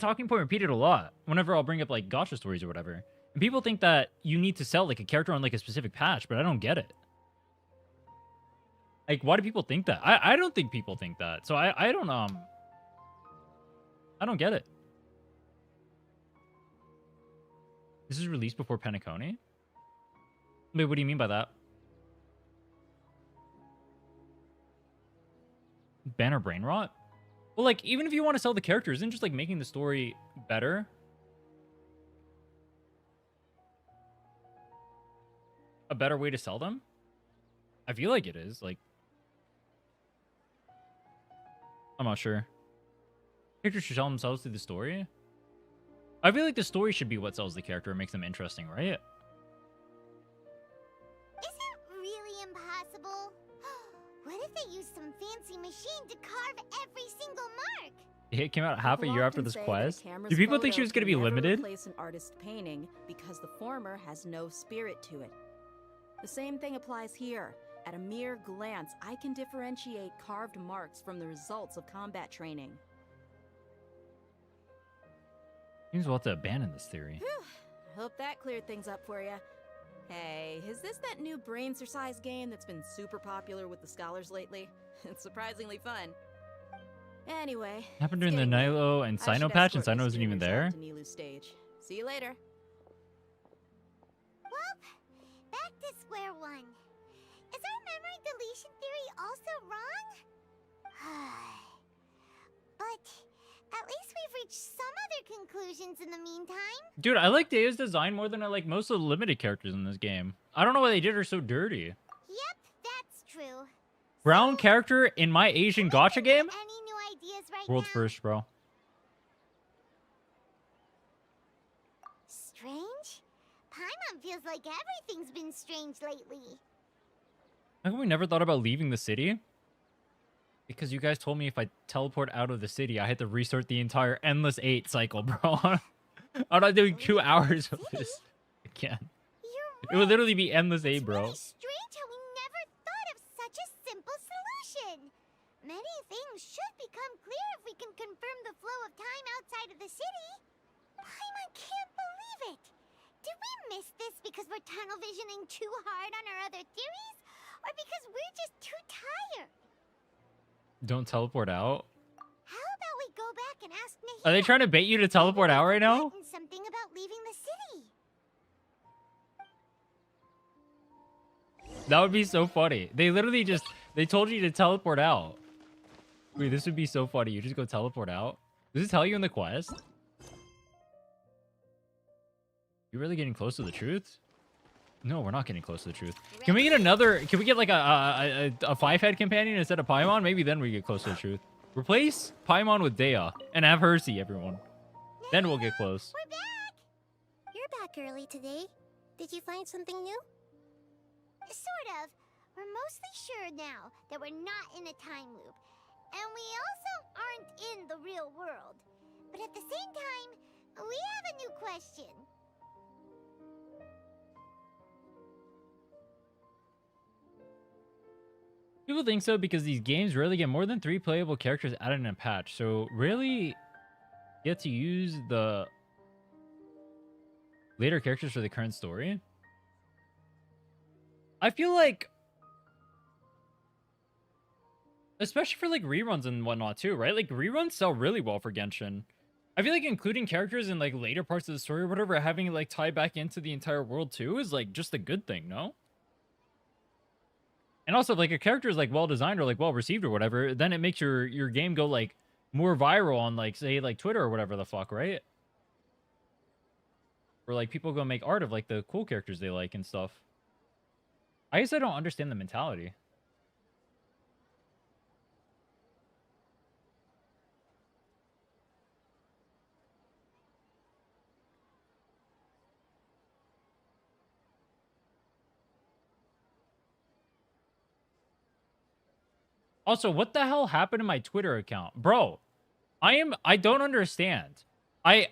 talking point repeated a lot whenever I'll bring up like gacha stories or whatever. And people think that you need to sell like a character on like a specific patch, but I don't get it. Like, why do people think that? I don't think people think that. So I don't get it. This is released before Penacony? Wait, what do you mean by that? Banner brain rot? Well, like, even if you want to sell the characters, isn't just like making the story better? A better way to sell them? I feel like it is. Like, I'm not sure. Characters should sell themselves through the story? I feel like the story should be what sells the character and makes them interesting, right?
Is it really impossible? What if they use some fancy machine to carve every single mark?
It came out half a
People
year after
often
this
say that a
quest.
camera's
Do people think she
photo
was going to
can
be
never
limited?
replace an artist's painting because the former has no spirit to it. The same thing applies here. At a mere glance, I can differentiate carved marks from the results of combat training.
Seems we'll have to abandon this theory.
Whew. Hope that cleared things up for you. Hey, is this that new brain exercise game that's been super popular with the scholars lately? It's surprisingly fun. Anyway,
Happened during the Nilo and Sino patch, and Sino wasn't even there.
Stage. See you later.
Well, back to square one. Is our memory deletion theory also wrong? But at least we've reached some other conclusions in the meantime.
Dude, I like Dehya's design more than I like most of the limited characters in this game. I don't know why they did her so dirty.
Yep, that's true.
Brown character in my Asian gacha game?
Any new ideas right
World
now?
first, bro.
Strange? Paimon feels like everything's been strange lately.
How come we never thought about leaving the city? Because you guys told me if I teleport out of the city, I had to restart the entire Endless 8 cycle, bro. I'm not doing 2 hours of this again. It would literally be Endless 8, bro.
It's strange how we never thought of such a simple solution. Many things should become clear if we can confirm the flow of time outside of the city. Paimon can't believe it. Did we miss this because we're tunnel visioning too hard on our other theories? Or because we're just too tired?
Don't teleport out.
How about we go back and ask Nahida?
Are they trying to bait you to teleport out right now?
Something about leaving the city.
That would be so funny. They literally just, they told you to teleport out. Wait, this would be so funny. You just go teleport out. Does it tell you in the quest? You're really getting close to the truth? No, we're not getting close to the truth. Can we get another, can we get like a 5-head companion instead of Paimon? Maybe then we get close to the truth. Replace Paimon with Dehya and have her see everyone. Then we'll get close.
We're back.
You're back early today. Did you find something new?
Sort of. We're mostly sure now that we're not in a time loop. And we also aren't in the real world. But at the same time, we have a new question.
People think so because these games rarely get more than 3 playable characters added in a patch. So really get to use the later characters for the current story. I feel like, especially for like reruns and whatnot too, right? Like reruns sell really well for Genshin. I feel like including characters in like later parts of the story or whatever, having it like tie back into the entire world too is like just a good thing, no? And also, like, a character is like well designed or like well received or whatever, then it makes your game go like more viral on like say like Twitter or whatever the fuck, right? Or like people go make art of like the cool characters they like and stuff. I guess I don't understand the mentality. Also, what the hell happened to my Twitter account? Bro, I don't understand. I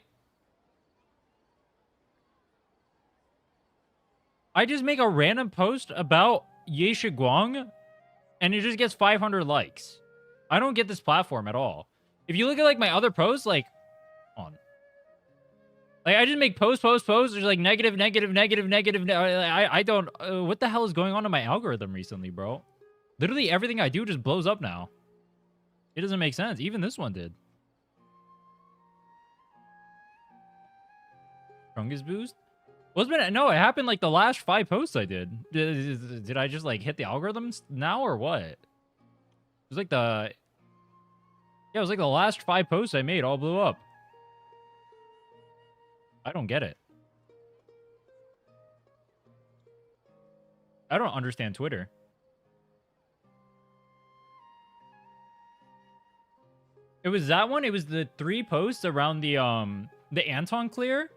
just make a random post about Ye Guang and it just gets 500 likes. I don't get this platform at all. If you look at like my other posts, like, hold on. Like I just make post. There's like negative. I don't. What the hell is going on in my algorithm recently, bro? Literally everything I do just blows up now. It doesn't make sense. Even this one did. Strongest boost? No, it happened like the last 5 posts I did. Did I just like hit the algorithms now or what? It was like the... Yeah, it was like the last 5 posts I made all blew up. I don't get it. I don't understand Twitter. It was that one. It was the 3 posts around the Anton clear.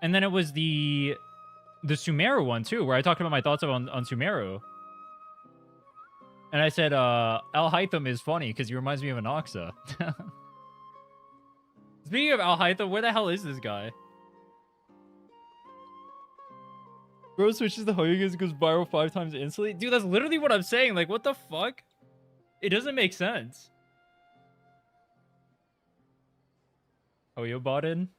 And then it was the Sumeru one too, where I talked about my thoughts on Sumeru. And I said, Al-Hytham is funny because he reminds me of Anoxa. Speaking of Al-Hytham, where the hell is this guy? Bro switches the Hoyogas and goes viral 5 times instantly. Dude, that's literally what I'm saying. Like, what the fuck? It doesn't make sense. Hoyo bought in?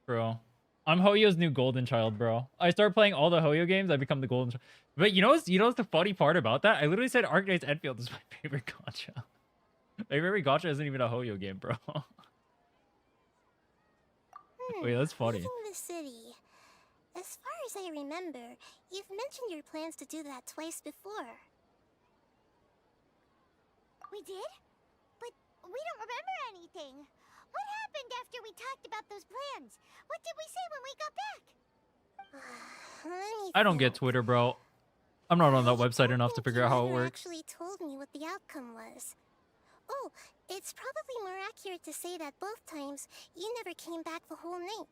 Bro. I'm Hoyo's new golden child, bro. I start playing all the Hoyo games, I become the golden child. But you know what's the funny part about that? I literally said Arknight's Enfield is my favorite gacha. My favorite gacha isn't even a Hoyo game, bro. Wait, that's funny.
Leaving the city. As far as I remember, you've mentioned your plans to do that twice before. We did? But we don't remember anything. What happened after we talked about those plans? What did we say when we got back?
I don't get Twitter, bro. I'm not on that website enough to figure out how it works.
Actually told me what the outcome was. Oh, it's probably more accurate to say that both times you never came back the whole night.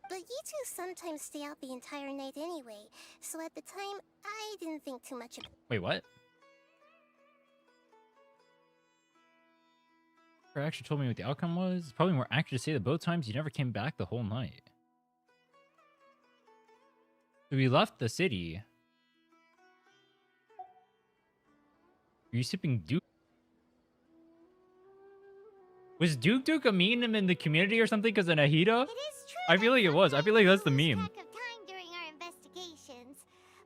But you two sometimes stay out the entire night anyway, so at the time, I didn't think too much of it.
Wait, what? Or actually told me what the outcome was. It's probably more accurate to say that both times you never came back the whole night. So we left the city. Are you sipping Duke? Was Duke a meme in the community or something because of Nahida? I feel like it was. I feel like that's the meme.
During our investigations.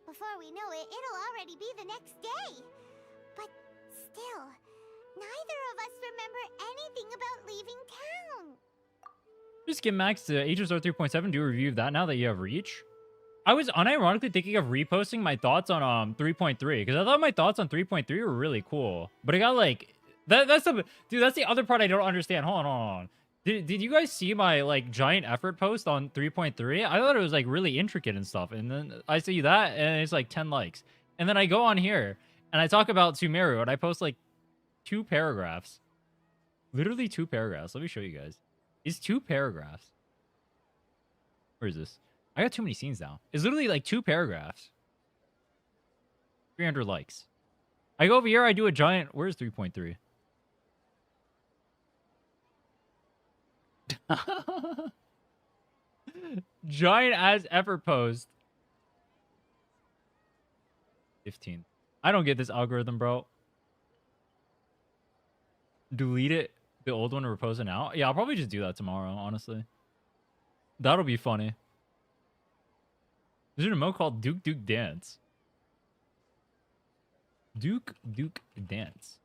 Before we know it, it'll already be the next day. But still, neither of us remember anything about leaving town.
Just get max to HSR 3.7. Do a review of that now that you have reach. I was unironically thinking of reposting my thoughts on 3.3 because I thought my thoughts on 3.3 were really cool. But it got like that's the other part I don't understand. Hold on. Did you guys see my like giant effort post on 3.3? I thought it was like really intricate and stuff. And then I see that and it's like 10 likes. And then I go on here and I talk about Sumeru and I post like 2 paragraphs. Literally 2 paragraphs. Let me show you guys. It's 2 paragraphs. Where is this? I got too many scenes now. It's literally like 2 paragraphs. 300 likes. I go over here, I do a giant... Where's 3.3? Giant as effort post. 15. I don't get this algorithm, bro. Delete it. The old one and repose it now. Yeah, I'll probably just do that tomorrow, honestly. That'll be funny. There's an emote called Duke Dance. Duke Dance.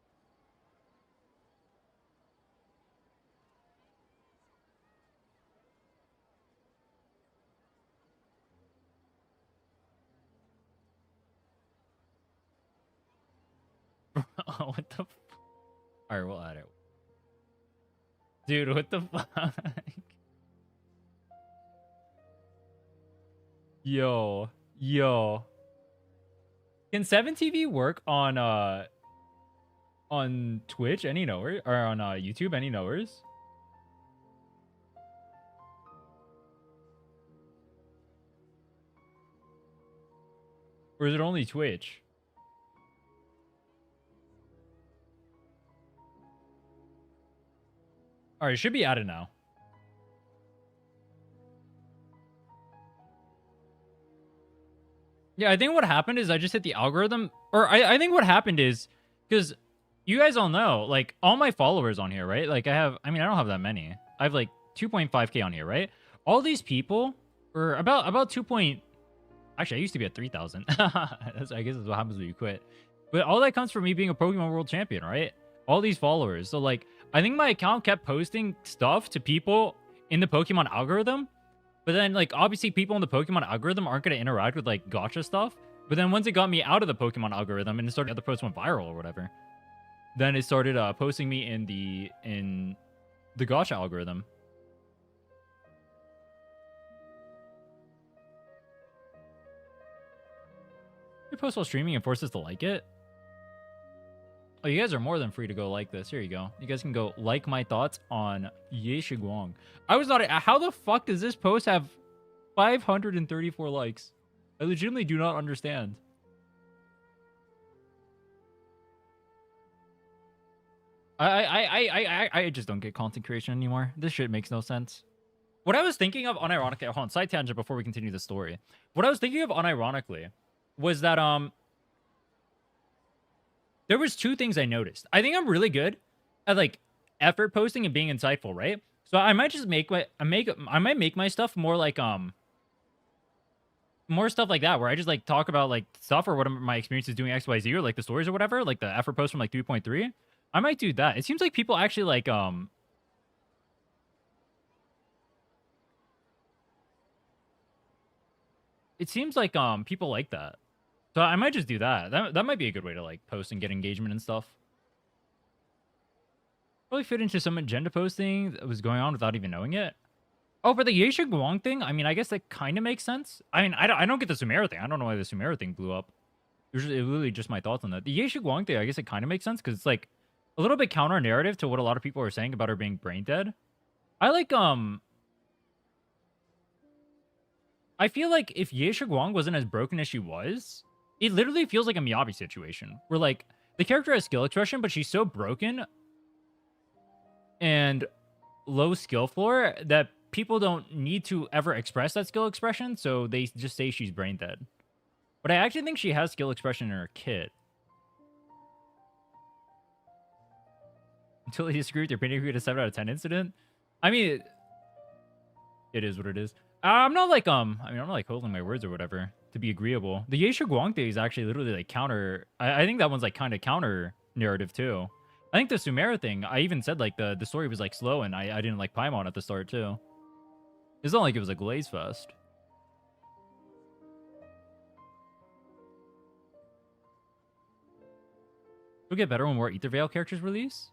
What the? All right, we'll add it. Dude, what the fuck? Yo. Can 7TV work on Twitch? Any knowers? Or on YouTube? Any knowers? Or is it only Twitch? Alright, it should be added now. Yeah, I think what happened is I just hit the algorithm. Or I think what happened is, because you guys all know, like, all my followers on here, right? Like, I don't have that many. I have, like, 2.5k on here, right? All these people, or about 2. Actually, I used to be at 3,000. I guess that's what happens when you quit. But all that comes from me being a Pokemon World Champion, right? All these followers. So, like, I think my account kept posting stuff to people in the Pokemon algorithm. But then, like, obviously people in the Pokemon algorithm aren't going to interact with, like, Gacha stuff. But then once it got me out of the Pokemon algorithm and it started, the post went viral or whatever, then it started posting me in the Gacha algorithm. You post while streaming and force us to like it? Oh, you guys are more than free to go like this. Here you go. You guys can go like my thoughts on Ye Shiguang. I was not... How the fuck does this post have 534 likes? I legitimately do not understand. I just don't get content creation anymore. This shit makes no sense. What I was thinking of unironically... Hold on, side tangent before we continue the story. What I was thinking of unironically was that, there was 2 things I noticed. I think I'm really good at, like, effort posting and being insightful, right? So I might just I might make my stuff more like, more stuff like that, where I just, like, talk about, like, stuff or what my experience is doing XYZ, or, like, the stories or whatever, like the effort post from, like, 3.3. I might do that. It seems like people actually, like, it seems like, people like that. So I might just do that. That might be a good way to, like, post and get engagement and stuff. Probably fit into some agenda posting that was going on without even knowing it. Oh, for the Yeisha Guang thing, I mean, I guess that kind of makes sense. I mean, I don't get the Sumeru thing. I don't know why the Sumeru thing blew up. It was really just my thoughts on that. The Yeisha Guang thing, I guess it kind of makes sense because it's, like, a little bit counter-narrative to what a lot of people are saying about her being brain dead. I like, I feel like if Yeisha Guang wasn't as broken as she was, it literally feels like a Miyabi situation where, like, the character has skill expression, but she's so broken and low skill floor that people don't need to ever express that skill expression, so they just say she's brain dead. But I actually think she has skill expression in her kit. Until they disagree with your painting, you get a 7 out of 10 incident. I mean, it is what it is. I'm not like, I'm not like holding my words or whatever to be agreeable. The Yeisha Guang thing is actually literally like counter. I think that one's like kind of counter narrative too. I think the Sumeru thing, I even said like the story was like slow and I didn't like Paimon at the start too. It's not like it was a glaze fest. It'll get better when more Ether Veil characters release.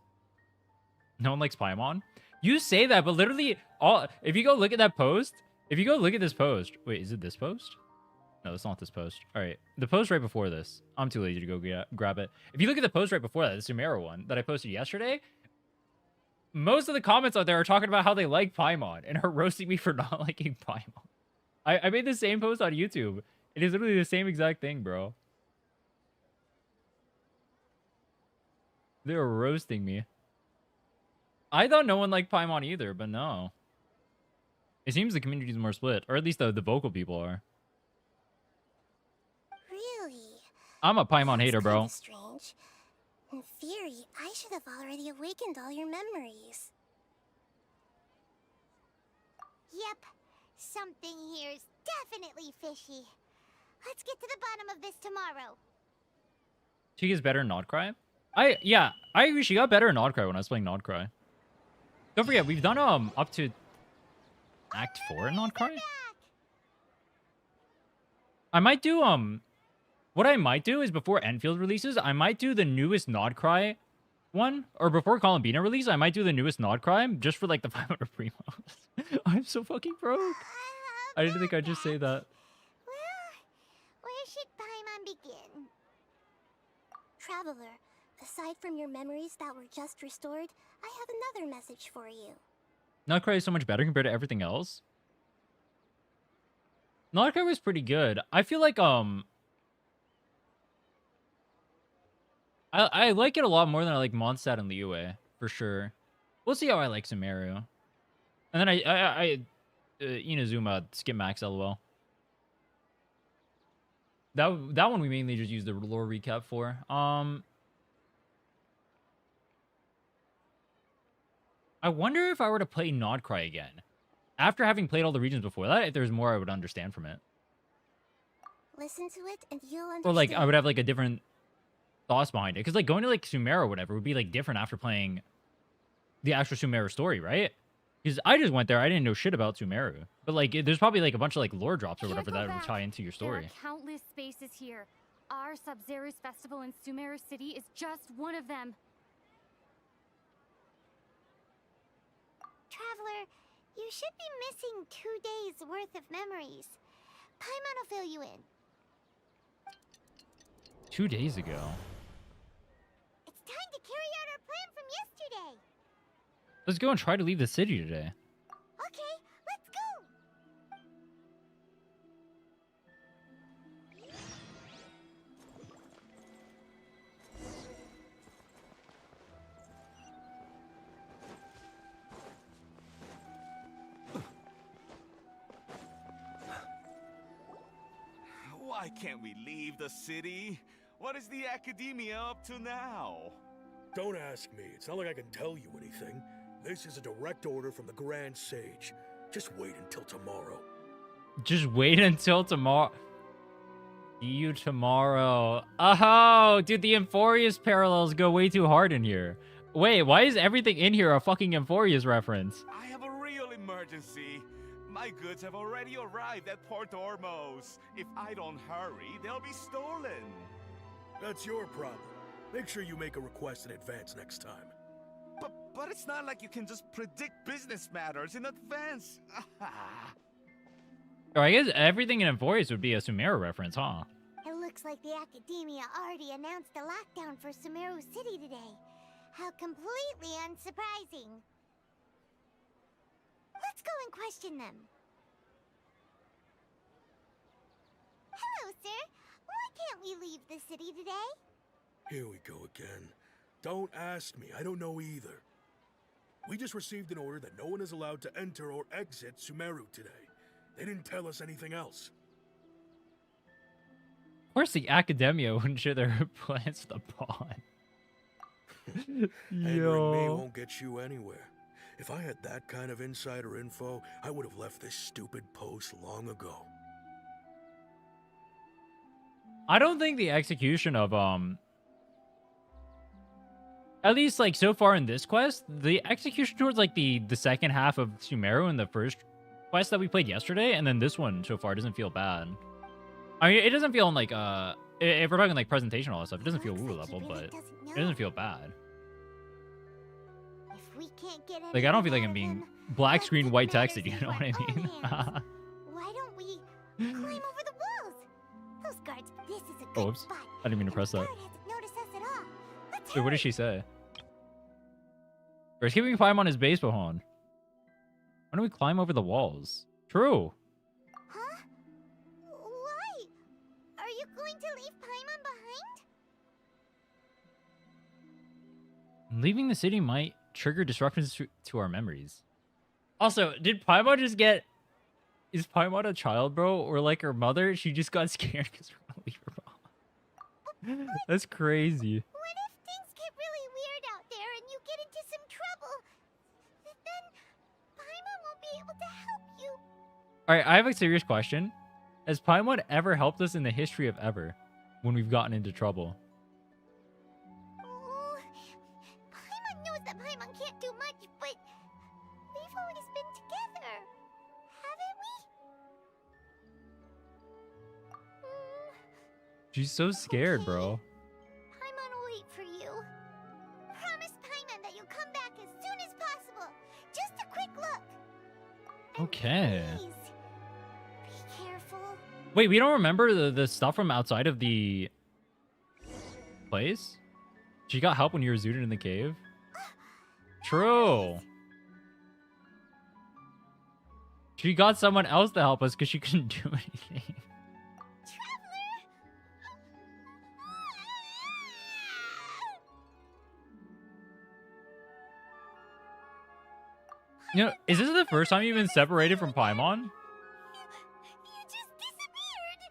No one likes Paimon. You say that, but literally if you go look at that post, if you go look at this post, wait, is it this post? No, it's not this post. All right, the post right before this. I'm too lazy to go grab it. If you look at the post right before that, the Sumeru one that I posted yesterday, most of the comments out there are talking about how they like Paimon and are roasting me for not liking Paimon. I made the same post on YouTube. It is literally the same exact thing, bro. They're roasting me. I thought no one liked Paimon either, but no. It seems the community is more split, or at least the vocal people are.
Really?
I'm a Paimon hater, bro.
Strange. In theory, I should have already awakened all your memories. Yep, something here's definitely fishy. Let's get to the bottom of this tomorrow.
She gets better in Nodcry? Yeah, I agree. She got better in Nodcry when I was playing Nodcry. Don't forget, we've done up to Act 4 in Nodcry. I might do What I might do is before Enfield releases, I might do the newest Nodcry one, or before Columbina release, I might do the newest Nodcry just for like the 500 primos. I'm so fucking broke. I didn't think I'd just say that.
Well, where should Paimon begin?
Traveler, aside from your memories that were just restored, I have another message for you.
Nodcry is so much better compared to everything else. Nodcry was pretty good. I feel like I like it a lot more than I like Mondstadt and Liyue, for sure. We'll see how I like Sumeru. And then I Inazuma skip max LOL. That one we mainly just used the lore recap for. I wonder if I were to play Nodcry again. After having played all the regions before that, if there's more I would understand from it.
Listen to it and you'll understand.
Or like I would have like a different thoughts behind it. Because like going to like Sumeru or whatever would be like different after playing the actual Sumeru story, right? Because I just went there, I didn't know shit about Sumeru. But like there's probably like a bunch of like lore drops or whatever that would tie into your story.
There are countless spaces here. Our Sabzerus Festival in Sumeru City is just one of them.
Traveler, you should be missing 2 days worth of memories. Paimon will fill you in.
2 days ago.
It's time to carry out our plan from yesterday.
Let's go and try to leave the city today.
Okay, let's go.
Why can't we leave the city? What is the Academia up to now?
Don't ask me. It's not like I can tell you anything. This is a direct order from the Grand Sage. Just wait until tomorrow.
Just wait until tomorrow. See you tomorrow. Oh, dude, the Emphorius parallels go way too hard in here. Wait, why is everything in here a fucking Emphorius reference?
I have a real emergency. My goods have already arrived at Port Ormos. If I don't hurry, they'll be stolen.
That's your problem. Make sure you make a request in advance next time.
But it's not like you can just predict business matters in advance.
Or I guess everything in Emphorius would be a Sumeru reference, huh?
It looks like the Academia already announced a lockdown for Sumeru City today. How completely unsurprising. Let's go and question them. Hello, sir. Why can't we leave the city today?
Here we go again. Don't ask me. I don't know either. We just received an order that no one is allowed to enter or exit Sumeru today. They didn't tell us anything else.
Of course the Academia wouldn't share their plans to the pond.
Angering me won't get you anywhere. If I had that kind of insider info, I would have left this stupid post long ago.
I don't think the execution of at least like so far in this quest, the execution towards like the second half of Sumeru and the first quest that we played yesterday, and then this one so far doesn't feel bad. I mean, it doesn't feel like if we're talking like presentation and all that stuff, it doesn't feel woo level, but it doesn't feel bad.
If we can't get
Like I don't feel like I'm being black screen white texted, you know what I mean?
Why don't we climb over the walls? Those guards, this is a good
Oh, oops.
spot.
I didn't mean to press that.
Guard hasn't noticed us at all. Let's
Wait, what did she say? We're keeping Paimon his base behind. Why don't we climb over the walls? True.
Huh? Why? Are you going to leave Paimon behind?
Leaving the city might trigger disruptions to our memories. Also, did Paimon just get... Is Paimon a child, bro? Or like her mother? She just got scared because we're gonna leave her behind. That's crazy.
What if things get really weird out there and you get into some trouble? Then Paimon won't be able to help you.
Alright, I have a serious question. Has Paimon ever helped us in the history of ever when we've gotten into trouble?
Oh, Paimon knows that Paimon can't do much, but we've always been together, haven't we?
She's so scared, bro.
Paimon will wait for you. Promise Paimon that you'll come back as soon as possible. Just a quick look.
Okay.
Please, be careful.
Wait, we don't remember the stuff from outside of the place? She got help when you were zooted in the cave? True. She got someone else to help us because she couldn't do anything. You know, is this the first time you've been separated from Paimon?
You just disappeared.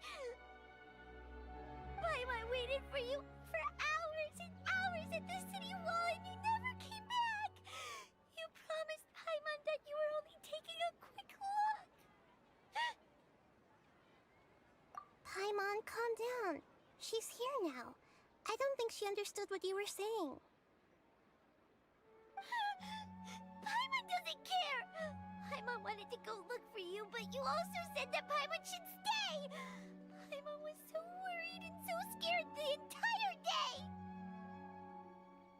Paimon waited for you for hours and hours at the city wall and you never came back. You promised Paimon that you were only taking a quick look. Paimon, calm down. She's here now. I don't think she understood what you were saying. Paimon doesn't care! Paimon wanted to go look for you, but you also said that Paimon should stay! Paimon was so worried and so scared the entire day!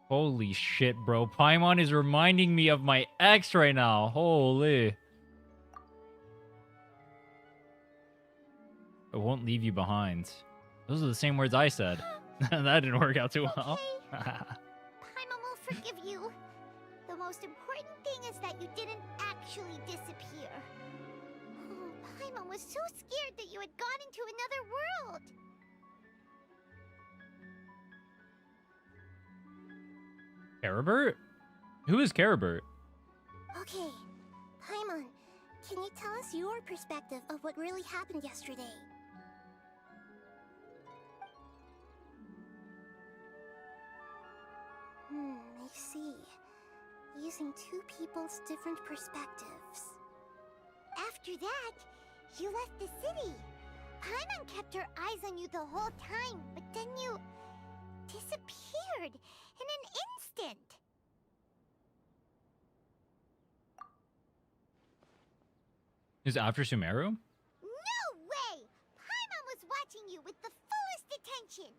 Holy shit, bro. Paimon is reminding me of my ex right now. Holy. I won't leave you behind. Those are the same words I said. That didn't work out too well.
Paimon will forgive you. The most important thing is that you didn't actually disappear. Oh, Paimon was so scared that you had gone into another world.
Caribert? Who is Caribert?
Okay, Paimon, can you tell us your perspective of what really happened yesterday? I see. Using two people's different perspectives. After that, you left the city. Paimon kept her eyes on you the whole time, but then you disappeared in an instant.
Is it after Sumeru?
No way! Paimon was watching you with the fullest attention.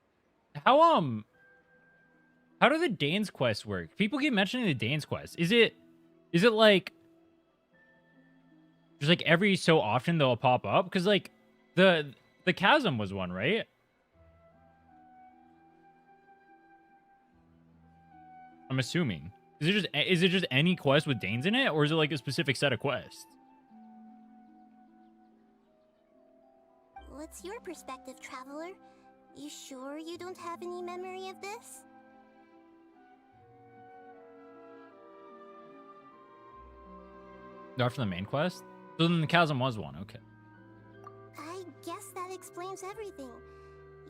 How do the Dane's quests work? People keep mentioning the Dane's quest. Is it like just like every so often they'll pop up? Because like the Chasm was one, right? I'm assuming. Is it just any quest with Danes in it, or is it like a specific set of quests?
What's your perspective, Traveler? You sure you don't have any memory of this?
After the main quest? So then the Chasm was one, okay.
I guess that explains everything.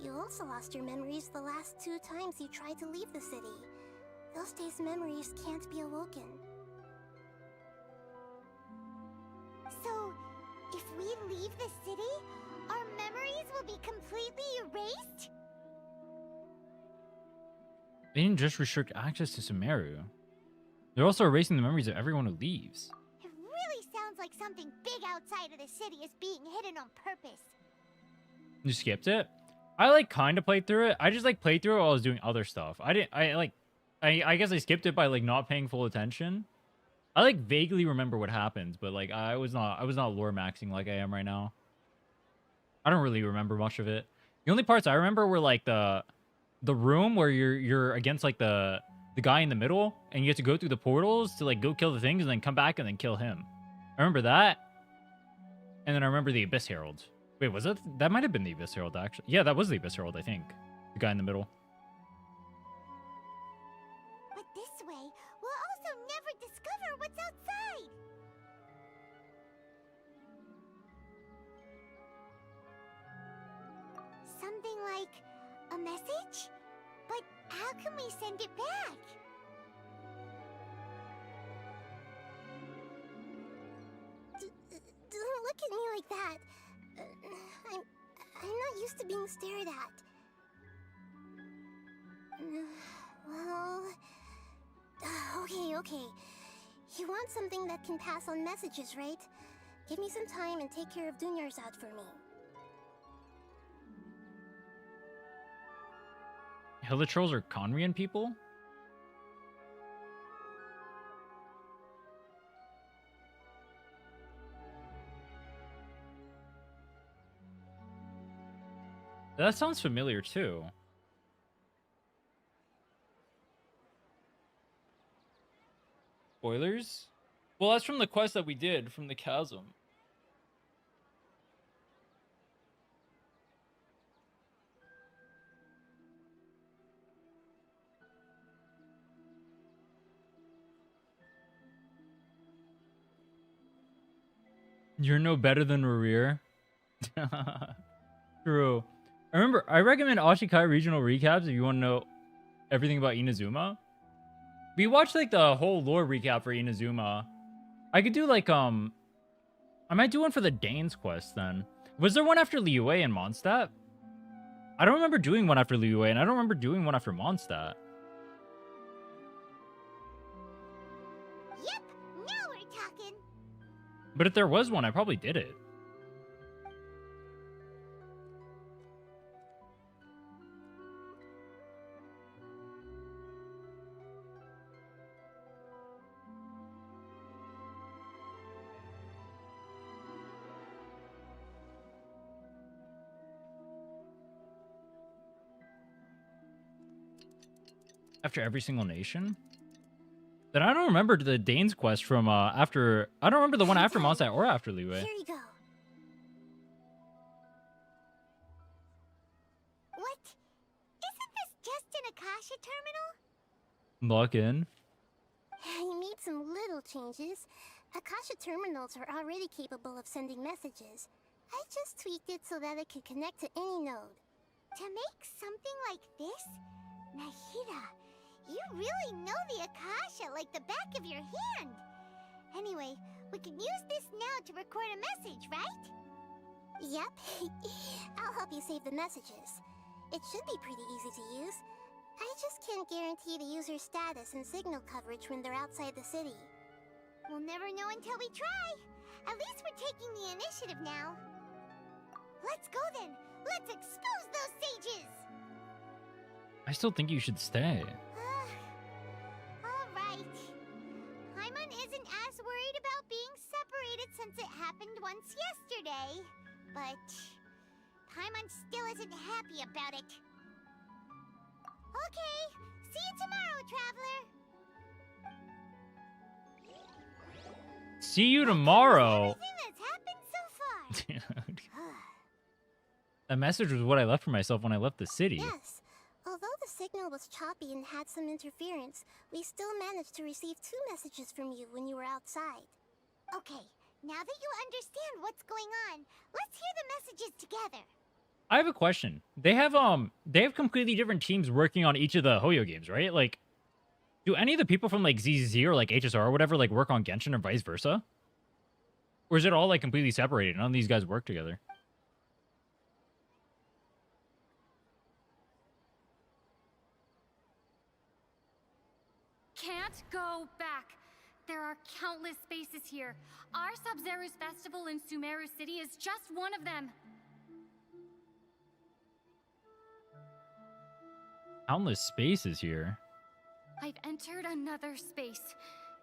You also lost your memories the last 2 times you tried to leave the city. Those days' memories can't be awoken. So, if we leave the city, our memories will be completely erased?
They didn't just restrict access to Sumeru. They're also erasing the memories of everyone who leaves.
It really sounds like something big outside of the city is being hidden on purpose.
You skipped it? I like kind of played through it. I just like played through it while I was doing other stuff. I guess I skipped it by like not paying full attention. I like vaguely remember what happens, but like I was not lore maxing like I am right now. I don't really remember much of it. The only parts I remember were like the room where you're against like the guy in the middle and you have to go through the portals to like go kill the things and then come back and then kill him. I remember that. And then I remember the Abyss Herald. Wait, was it? That might have been the Abyss Herald, actually. Yeah, that was the Abyss Herald, I think. The guy in the middle.
But this way, we'll also never discover what's outside. Something like a message? But how can we send it back? Don't look at me like that. I'm not used to being stared at. Well... Okay. You want something that can pass on messages, right? Give me some time and take care of Dunyarzad for me.
Hilichurls are Conrian people? That sounds familiar too. Spoilers? Well, that's from the quest that we did from the Chasm. You're no better than Rerir. True. I recommend Ashikai regional recaps if you want to know everything about Inazuma. We watched like the whole lore recap for Inazuma. I could do like I might do one for the Dane's quest then. Was there one after Liyue and Mondstadt? I don't remember doing one after Liyue, and I don't remember doing one after Mondstadt.
Yep, now we're talking.
But if there was one, I probably did it. After every single nation? Then I don't remember the Dane's quest from after. I don't remember the one after Mondstadt or after Liyue.
Here you go. What? Isn't this just an Akasha terminal?
Lock in.
You made some little changes. Akasha terminals are already capable of sending messages. I just tweaked it so that it could connect to any node.
To make something like this? Nahida, you really know the Akasha like the back of your hand. Anyway, we can use this now to record a message, right?
Yep. I'll help you save the messages. It should be pretty easy to use. I just can't guarantee the user's status and signal coverage when they're outside the city.
We'll never know until we try. At least we're taking the initiative now. Let's go then. Let's expose those sages.
I still think you should stay.
Alright. Paimon isn't as worried about being separated since it happened once yesterday. But Paimon still isn't happy about it. Okay, see you tomorrow, Traveler.
See you tomorrow.
Everything that's happened so far.
That message was what I left for myself when I left the city.
Yes. Although the signal was choppy and had some interference, we still managed to receive 2 messages from you when you were outside.
Okay, now that you understand what's going on, let's hear the messages together.
I have a question. They have completely different teams working on each of the Hoyo games, right? Like, do any of the people from like ZZZ or like HSR or whatever like work on Genshin or vice versa? Or is it all like completely separated? None of these guys work together.
Can't go back. There are countless spaces here. Our Subzerus Festival in Sumeru City is just one of them.
Countless spaces here.
I've entered another space.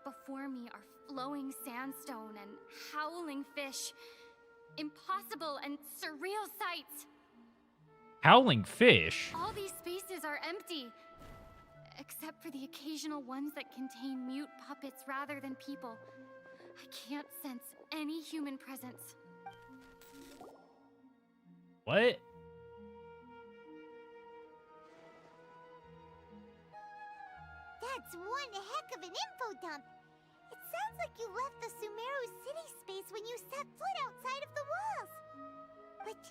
Before me are flowing sandstone and howling fish. Impossible and surreal sights.
Howling fish?
All these spaces are empty. Except for the occasional ones that contain mute puppets rather than people. I can't sense any human presence.
What?
That's one heck of an info dump. It sounds like you left the Sumeru city space when you set foot outside of the walls. But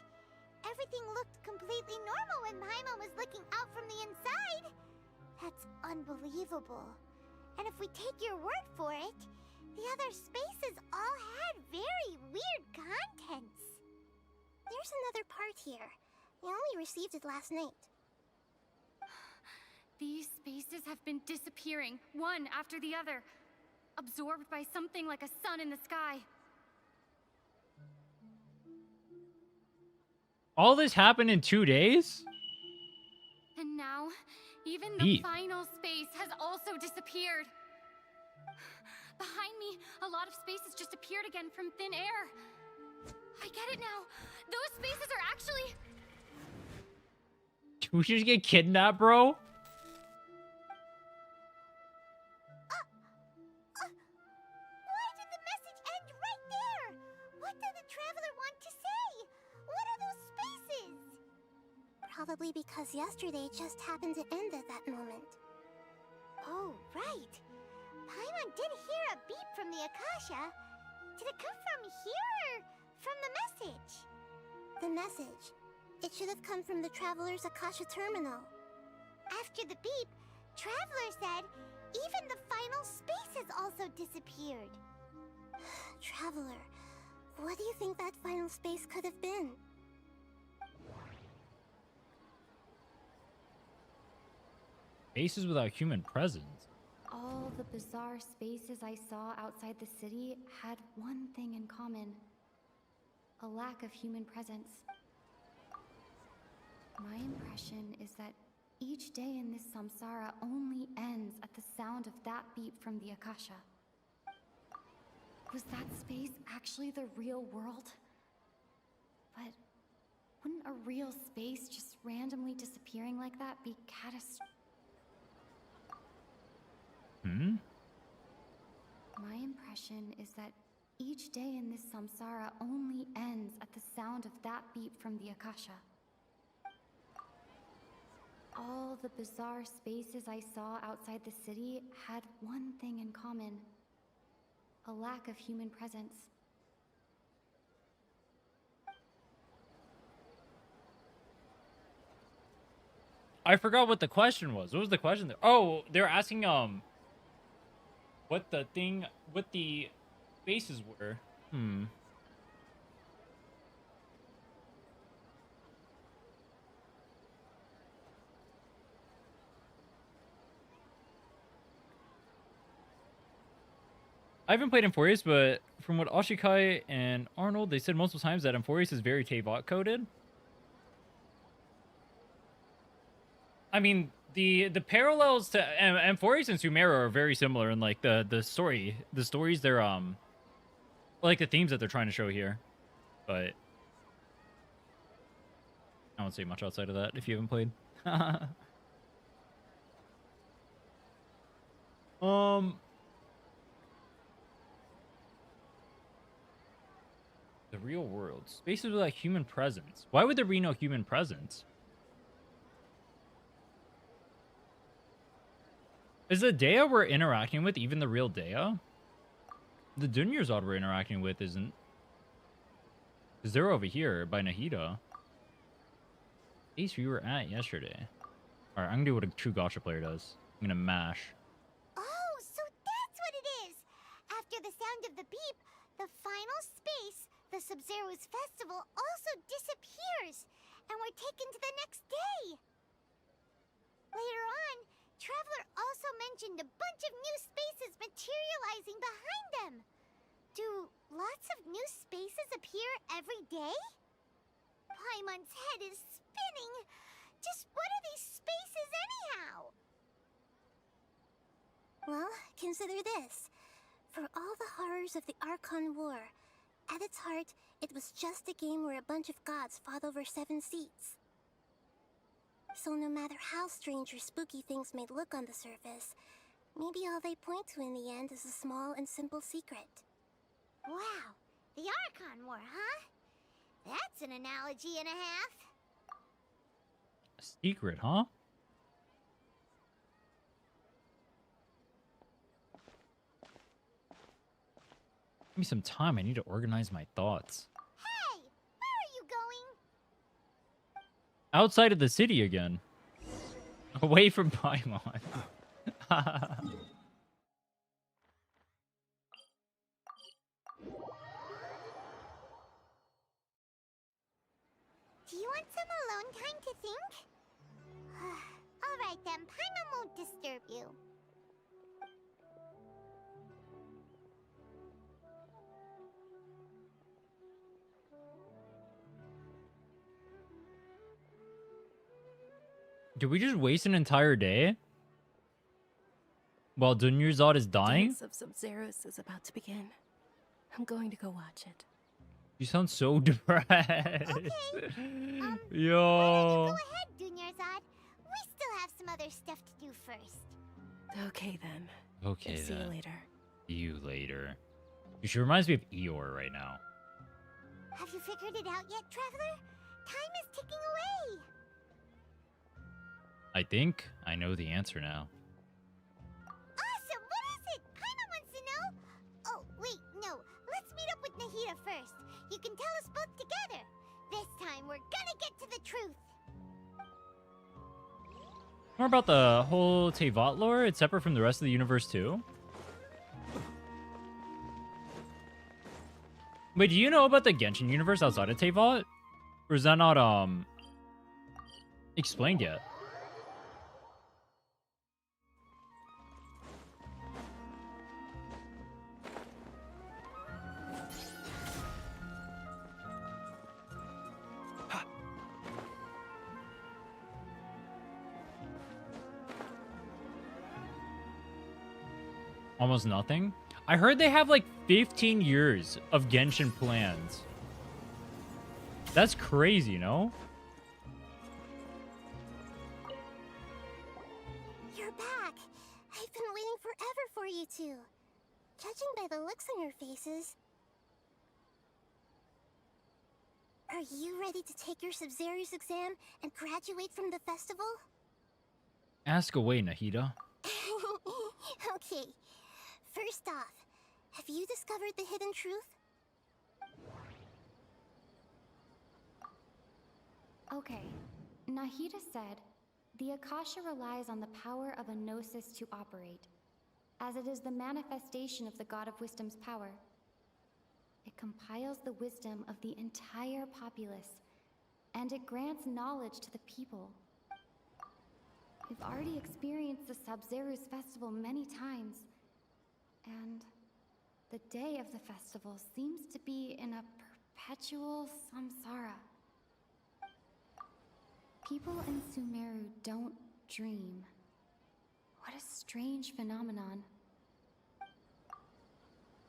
everything looked completely normal when Paimon was looking out from the inside. That's unbelievable. And if we take your word for it, the other spaces all had very weird contents.
There's another part here. We only received it last night.
These spaces have been disappearing, one after the other, absorbed by something like a sun in the sky.
All this happened in 2 days?
And now, even the
Beep.
final space has also disappeared. Behind me, a lot of spaces just appeared again from thin air. I get it now. Those spaces are actually...
We should just get kidnapped, bro.
Why did the message end right there? What did the traveler want to say? What are those spaces?
Probably because yesterday just happened to end at that moment.
Oh, right. Paimon did hear a beep from the Akasha. Did it come from here or from the message?
The message. It should have come from the Traveler's Akasha terminal.
After the beep, Traveler said even the final space has also disappeared.
Traveler, what do you think that final space could have been?
Spaces without human presence.
All the bizarre spaces I saw outside the city had one thing in common. A lack of human presence. My impression is that each day in this samsara only ends at the sound of that beep from the Akasha. Was that space actually the real world? But wouldn't a real space just randomly disappearing like that be catastrophic? My impression is that each day in this samsara only ends at the sound of that beep from the Akasha. All the bizarre spaces I saw outside the city had one thing in common. A lack of human presence.
I forgot what the question was. What was the question there? Oh, they're asking what the spaces were. I haven't played Amphorius, but from what Ashikai and Arnold, they said multiple times that Amphorius is very Tavok coded. I mean, the parallels to Amphorius and Sumeru are very similar in like the stories they're like the themes that they're trying to show here, but I won't say much outside of that if you haven't played. The real world. Spaces without human presence. Why would there be no human presence? Is the Dehya we're interacting with even the real Dehya? The Dunyarzad we're interacting with isn't. Because they're over here by Nahida. Place we were at yesterday. Alright, I'm gonna do what a true Gacha player does. I'm gonna mash.
Oh, so that's what it is! After the sound of the beep, the final space, the Subzerus Festival, also disappears, and we're taken to the next day. Later on, Traveler also mentioned a bunch of new spaces materializing behind them. Do lots of new spaces appear every day? Paimon's head is spinning. Just what are these spaces anyhow?
Well, consider this. For all the horrors of the Archon War, at its heart, it was just a game where a bunch of gods fought over 7 seats. So no matter how strange or spooky things may look on the surface, maybe all they point to in the end is a small and simple secret.
Wow, the Archon War, huh? That's an analogy and a half.
A secret, huh? Give me some time. I need to organize my thoughts.
Hey, where are you going?
Outside of the city again. Away from Paimon.
Do you want some alone time to think? Alright then, Paimon won't disturb you.
Did we just waste an entire day while Dunyarzad is dying?
Dance of Subzerus is about to begin. I'm going to go watch it.
You sound so depressed. Yo.
Go ahead, Dunyarzad. We still have some other stuff to do first.
Okay then.
Okay
See
then.
you later.
See you later. She reminds me of Eeyore right now.
Have you figured it out yet, Traveler? Time is ticking away.
I think I know the answer now.
Awesome! What is it? Paimon wants to know. Oh, wait, no. Let's meet up with Nahida first. You can tell us both together. This time, we're gonna get to the truth.
More about the whole Teyvat lore? It's separate from the rest of the universe too? Wait, do you know about the Genshin universe outside of Teyvat? Or is that not, explained yet? Almost nothing? I heard they have like 15 years of Genshin plans. That's crazy, no?
You're back. I've been waiting forever for you two. Judging by the looks on your faces, are you ready to take your Subzerus exam and graduate from the festival?
Ask away, Nahida.
Okay. First off, have you discovered the hidden truth?
Okay. Nahida said, the Akasha relies on the power of a gnosis to operate, as it is the manifestation of the God of Wisdom's power. It compiles the wisdom of the entire populace, and it grants knowledge to the people. We've already experienced the Subzerus Festival many times, and the day of the festival seems to be in a perpetual samsara. People in Sumeru don't dream. What a strange phenomenon.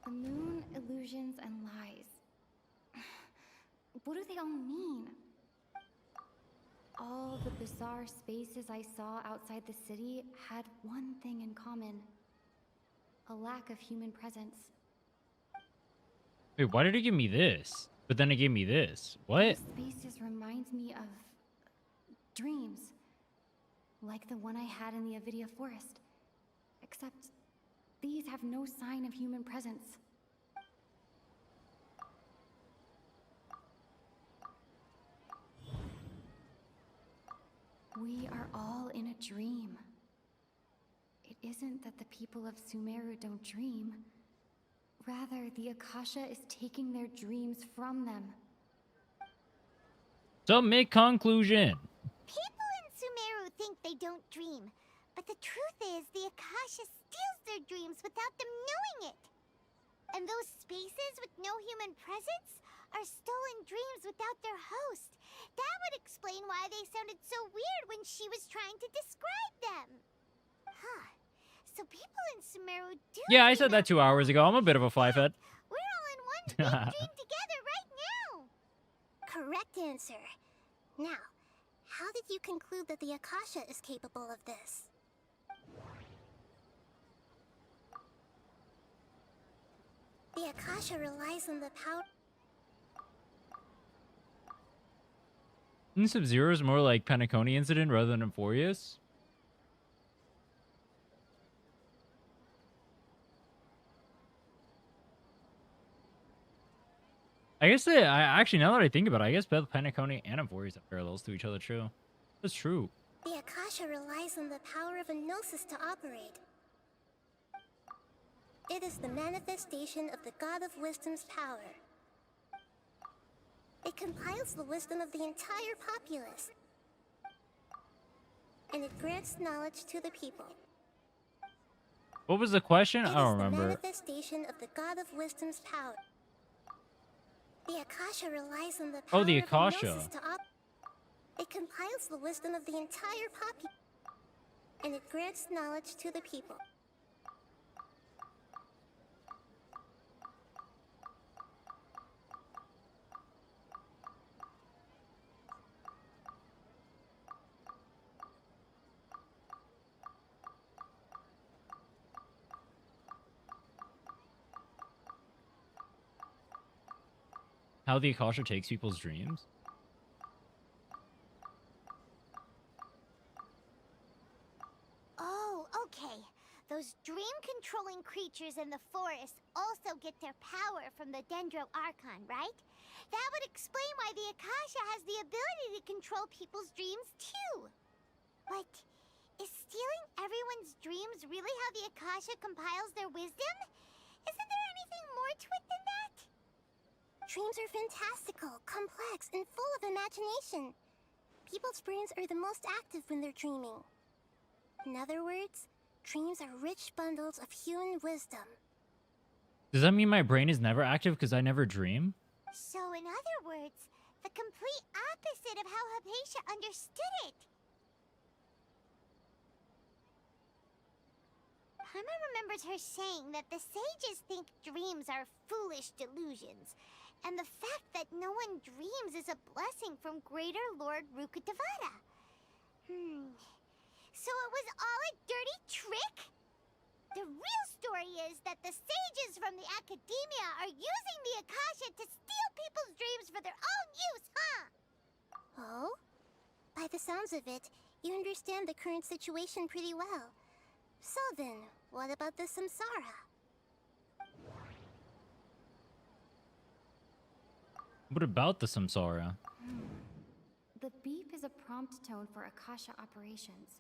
The moon, illusions, and lies. What do they all mean? All the bizarre spaces I saw outside the city had one thing in common. A lack of human presence.
Wait, why did it give me this? But then it gave me this. What?
Those spaces reminds me of dreams. Like the one I had in the Avidia forest. Except these have no sign of human presence. We are all in a dream. It isn't that the people of Sumeru don't dream. Rather, the Akasha is taking their dreams from them.
So make conclusion.
People in Sumeru think they don't dream, but the truth is the Akasha steals their dreams without them knowing it. And those spaces with no human presence are stolen dreams without their host. That would explain why they sounded so weird when she was trying to describe them. Huh. So people in Sumeru do.
Yeah, I said that 2 hours ago. I'm a bit of a fly-fed.
We're all in one big dream together right now. Correct answer. Now, how did you conclude that the Akasha is capable of this? The Akasha relies on the power.
Isn't Subzerus more like Penacony incident rather than Euphorius? I guess that actually, now that I think about it, I guess both Penacony and Euphorius have parallels to each other. True, that's true.
The Akasha relies on the power of a gnosis to operate. It is the manifestation of the God of Wisdom's power. It compiles the wisdom of the entire populace, and it grants knowledge to the people.
What was the question?
It
I don't
is the
remember.
manifestation of the God of Wisdom's power. The Akasha relies on the power
Oh, the
of a
Akasha.
gnosis to
It compiles the wisdom of the entire population, and it grants knowledge to the people.
How the Akasha takes people's dreams?
Oh, okay. Those dream-controlling creatures in the forest also get their power from the Dendro Archon, right? That would explain why the Akasha has the ability to control people's dreams, too. But is stealing everyone's dreams really how the Akasha compiles their wisdom? Isn't there anything more to it than that?
Dreams are fantastical, complex, and full of imagination. People's brains are the most active when they're dreaming. In other words, dreams are rich bundles of human wisdom.
Does that mean my brain is never active because I never dream?
So in other words, the complete opposite of how Hypatia understood it. Paimon remembers her saying that the sages think dreams are foolish delusions, and the fact that no one dreams is a blessing from Greater Lord Rukkhadevata. So it was all a dirty trick? The real story is that the sages from the Academia are using the Akasha to steal people's dreams for their own use, huh?
Oh? By the sounds of it, you understand the current situation pretty well. So then, what about the Samsara?
What about the Samsara?
The beep is a prompt tone for Akasha operations.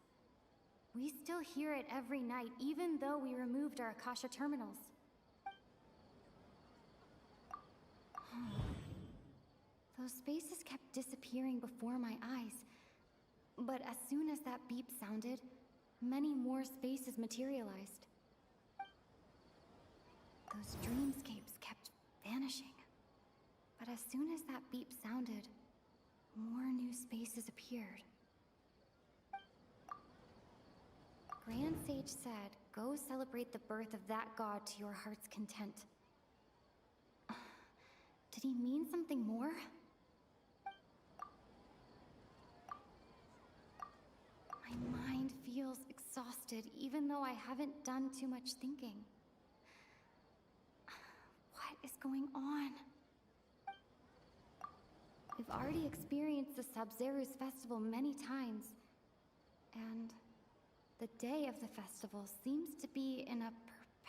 We still hear it every night, even though we removed our Akasha terminals. Those spaces kept disappearing before my eyes. But as soon as that beep sounded, many more spaces materialized. Those dreamscapes kept vanishing. But as soon as that beep sounded, more new spaces appeared. Grand Sage said, go celebrate the birth of that god to your heart's content. Did he mean something more? My mind feels exhausted, even though I haven't done too much thinking. What is going on? We've already experienced the Subzerus Festival many times, and the day of the festival seems to be in a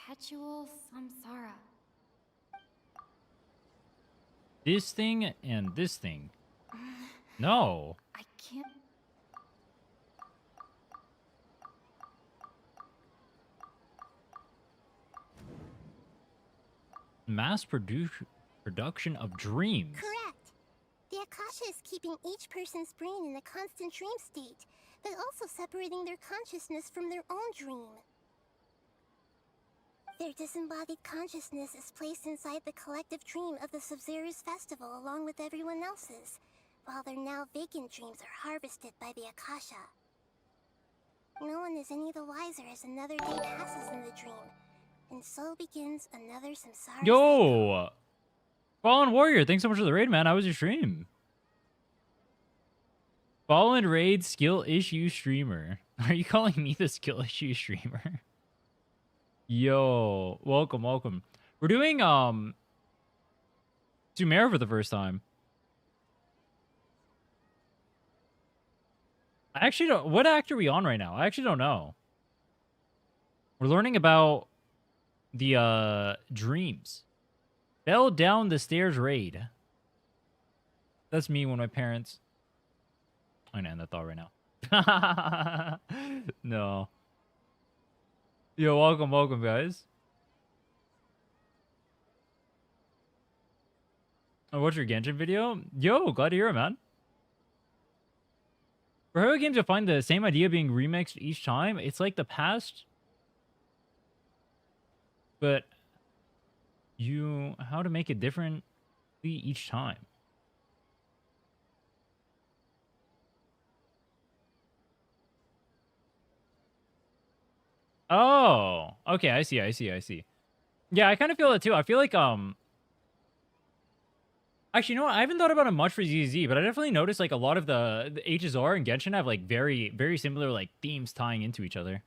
perpetual samsara.
This thing and this thing. No.
I can't...
Mass production of dreams.
Correct. The Akasha is keeping each person's brain in a constant dream state, but also separating their consciousness from their own dream. Their disembodied consciousness is placed inside the collective dream of the Subzerus Festival along with everyone else's, while their now vacant dreams are harvested by the Akasha. No one is any the wiser as another day passes in the dream, and so begins another samsara.
Yo! Fallen Warrior, thanks so much for the raid, man. How was your stream? Fallen Raid skill issue streamer. Are you calling me the skill issue streamer? Yo, welcome, welcome. We're doing Sumeru for the first time. I actually don't. What act are we on right now? I actually don't know. We're learning about the dreams. Fell down the stairs raid. That's me when my parents. I'm gonna end that thought right now. No. Yo, welcome, welcome, guys. I watched your Genshin video. Yo, glad to hear it, man. For Hero games, you'll find the same idea being remixed each time. It's like the past, but how to make it differently each time. Oh, okay. I see. I see. I see. Yeah, I kind of feel that too. I feel like actually, you know what? I haven't thought about it much for ZZ, but I definitely noticed like a lot of the HSR and Genshin have like very similar like themes tying into each other.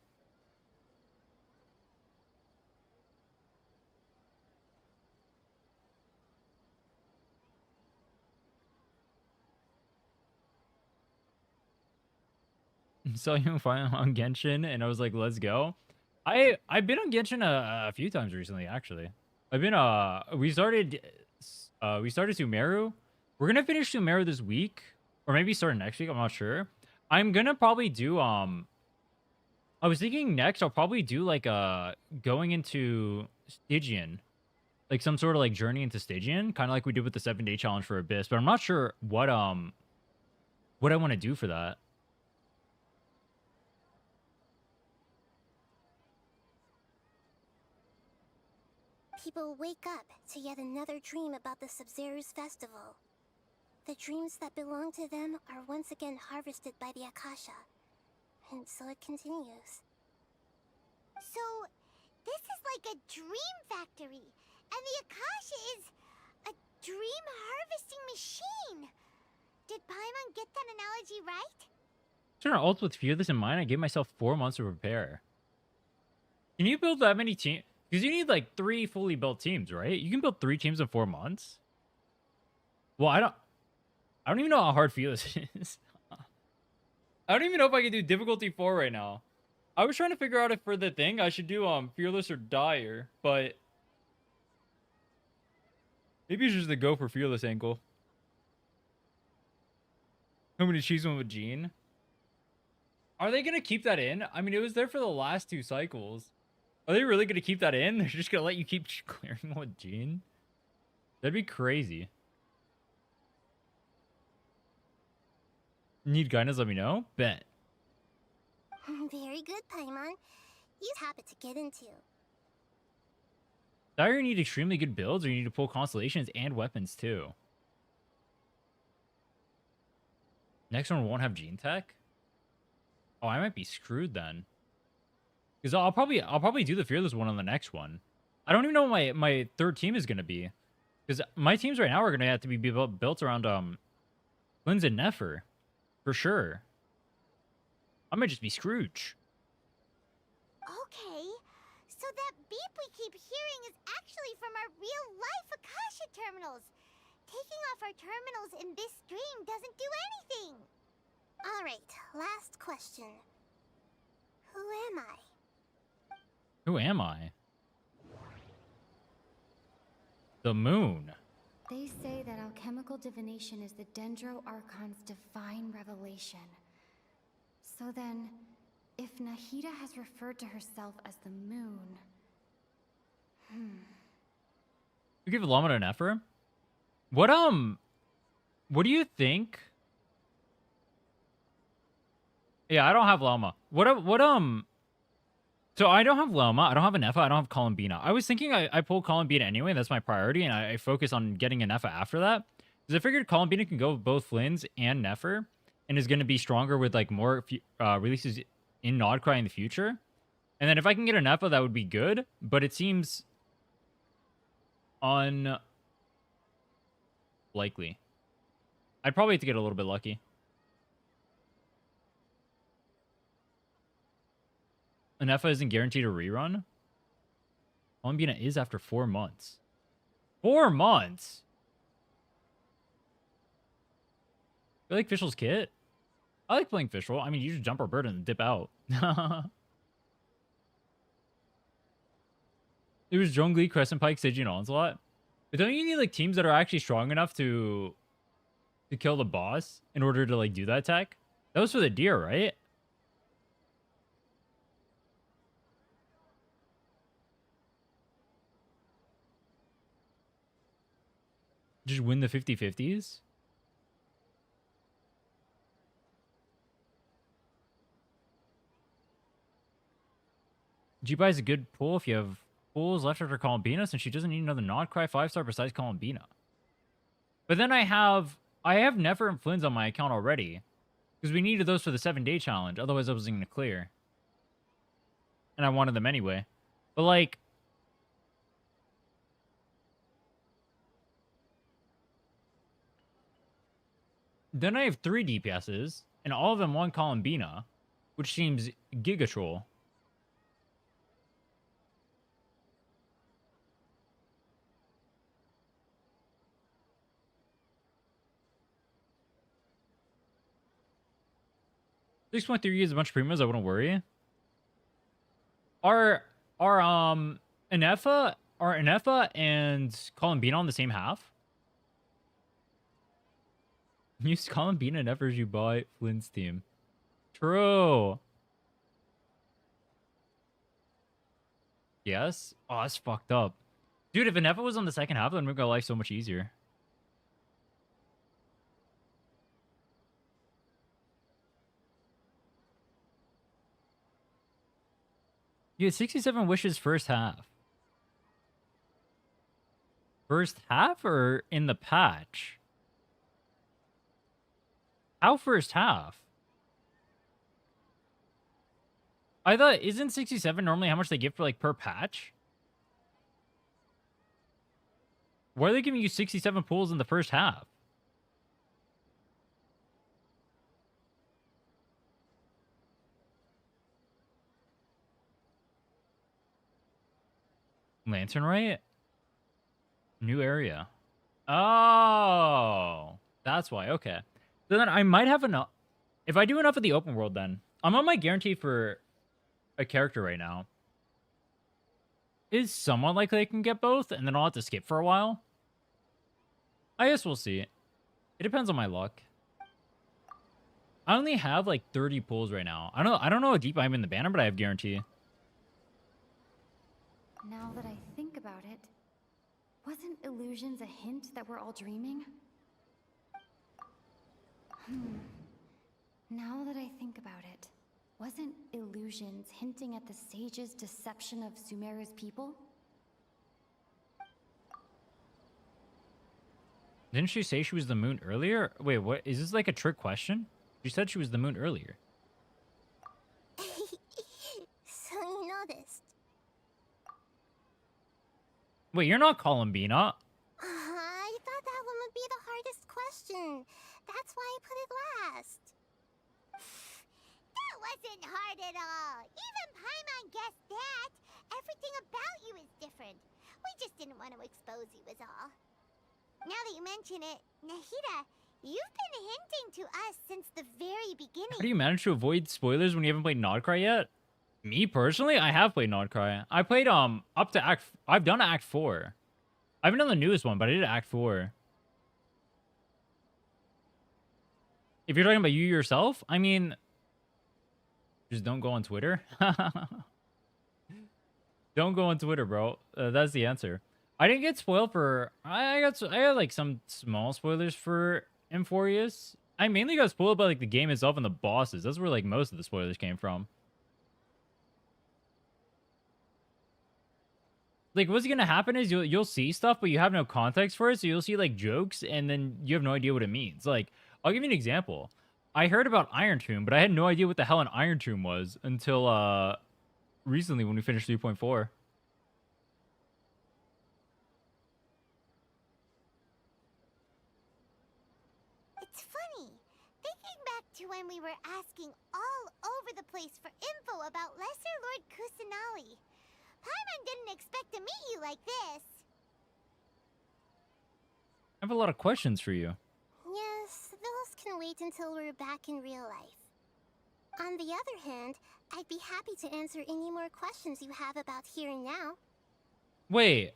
Saw you finally on Genshin, and I was like, "Let's go." I've been on Genshin a few times recently, actually. I've been we started Sumeru. We're gonna finish Sumeru this week, or maybe start next week. I'm not sure. I'm gonna probably do I was thinking next I'll probably do like going into Stygian, like some sort of like journey into Stygian, kind of like we did with the 7-day challenge for Abyss. But I'm not sure what I want to do for that.
People wake up to yet another dream about the Subzerus Festival. The dreams that belong to them are once again harvested by the Akasha. And so it continues.
So, this is like a dream factory, and the Akasha is a dream harvesting machine. Did Paimon get that analogy right?
Turn an ult with Fearless in mind. I gave myself 4 months to prepare. Can you build that many teams? Because you need like 3 fully built teams, right? You can build 3 teams in 4 months. Well, I don't even know how hard Fearless is. I don't even know if I can do difficulty 4 right now. I was trying to figure out if for the thing I should do Fearless or Dire, but maybe it's just the go for Fearless ankle. I'm gonna choose one with Jean. Are they gonna keep that in? I mean, it was there for the last 2 cycles. Are they really gonna keep that in? They're just gonna let you keep clearing with Jean? That'd be crazy. Need guidance? Let me know. Bet.
Very good, Paimon. You have it to get into.
Dire, you need extremely good builds, or you need to pull constellations and weapons too. Next one won't have Gene Tech. Oh, I might be screwed then. Because I'll probably do the Fearless one on the next one. I don't even know what my third team is gonna be. Because my teams right now are gonna have to be built around Linz and Nefer. For sure. I might just be Scrooge.
Okay, so that beep we keep hearing is actually from our real-life Akasha terminals. Taking off our terminals in this stream doesn't do anything.
Alright, last question. Who am I?
Who am I? The moon.
They say that Alchemical Divination is the Dendro Archon's divine revelation. So then, if Nahida has referred to herself as the moon...
You give Llama to Nefer? What do you think? Yeah, I don't have Llama. So I don't have Loma, I don't have a Nefa, I don't have Columbina. I was thinking I pull Columbina anyway, that's my priority, and I focus on getting a Nefa after that. Because I figured Columbina can go with both Flynn's and Nefer, and is going to be stronger with like more releases in Nodcry in the future. And then if I can get a Nefa, that would be good, but it seems unlikely. I'd probably have to get a little bit lucky. Nefa isn't guaranteed a rerun? Columbina is after 4 months. 4 months? You like Fischl's kit? I like playing Fischl. I mean, you just jump our bird and dip out. It was Zhongli, Crescent Pike, Seiji, and Onslaught. But don't you need like teams that are actually strong enough to kill the boss in order to like do that tech? That was for the deer, right? Just win the 50-50s? G-Buy is a good pull if you have pulls left after Columbina, since she doesn't need another Nodcry 5-star besides Columbina. But then I have Nefer and Flynn's on my account already. Because we needed those for the 7-day challenge, otherwise I wasn't going to clear. and I wanted them anyway. But like, then I have 3 DPSs, and all of them want Columbina, which seems gigatroll. $6.3 is a bunch of premiums. I wouldn't worry. Are Anefa and Columbina on the same half? Use Columbina and Efa as you buy Flint's team. True. Yes? Oh, that's fucked up. Dude, if Anefa was on the second half, then we'd make our life so much easier. You had 67 wishes first half. First half or in the patch? How first half? I thought, isn't 67 normally how much they give for like per patch? Why are they giving you 67 pulls in the first half? Lantern, right? New area. Oh, that's why. Okay. So then I might have enough. If I do enough of the open world, then I'm on my guarantee for a character right now. Is someone likely I can get both, and then I'll have to skip for a while? I guess we'll see. It depends on my luck. I only have like 30 pulls right now. I don't know how deep I'm in the banner, but I have guarantee.
Now that I think about it, wasn't illusions a hint that we're all dreaming? Now that I think about it, wasn't illusions hinting at the sage's deception of Sumeru's people?
Didn't she say she was the moon earlier? Wait, what? Is this like a trick question? She said she was the moon earlier.
So you noticed.
Wait, you're not Columbina.
I thought that one would be the hardest question. That's why I put it last.
That wasn't hard at all. Even Paimon guessed that. Everything about you is different. We just didn't want to expose you is all. Now that you mention it, Nahida, you've been hinting to us since the very beginning.
How do you manage to avoid spoilers when you haven't played Nodcry yet? Me personally, I have played Nodcry. I played up to Act. I've done Act 4. I haven't done the newest one, but I did Act 4. If you're talking about you yourself, I mean, just don't go on Twitter. Don't go on Twitter, bro. That's the answer. I didn't get spoiled for. I had like some small spoilers for Emphorius. I mainly got spoiled by like the game itself and the bosses. That's where like most of the spoilers came from. Like, what's gonna happen is you'll see stuff, but you have no context for it, so you'll see like jokes, and then you have no idea what it means. Like, I'll give you an example. I heard about Iron Tomb, but I had no idea what the hell an Iron Tomb was until recently when we finished 3.4.
It's funny. Thinking back to when we were asking all over the place for info about Lesser Lord Kusanali. Paimon didn't expect to meet you like this.
I have a lot of questions for you.
Yes, those can wait until we're back in real life. On the other hand, I'd be happy to answer any more questions you have about here and now.
Wait.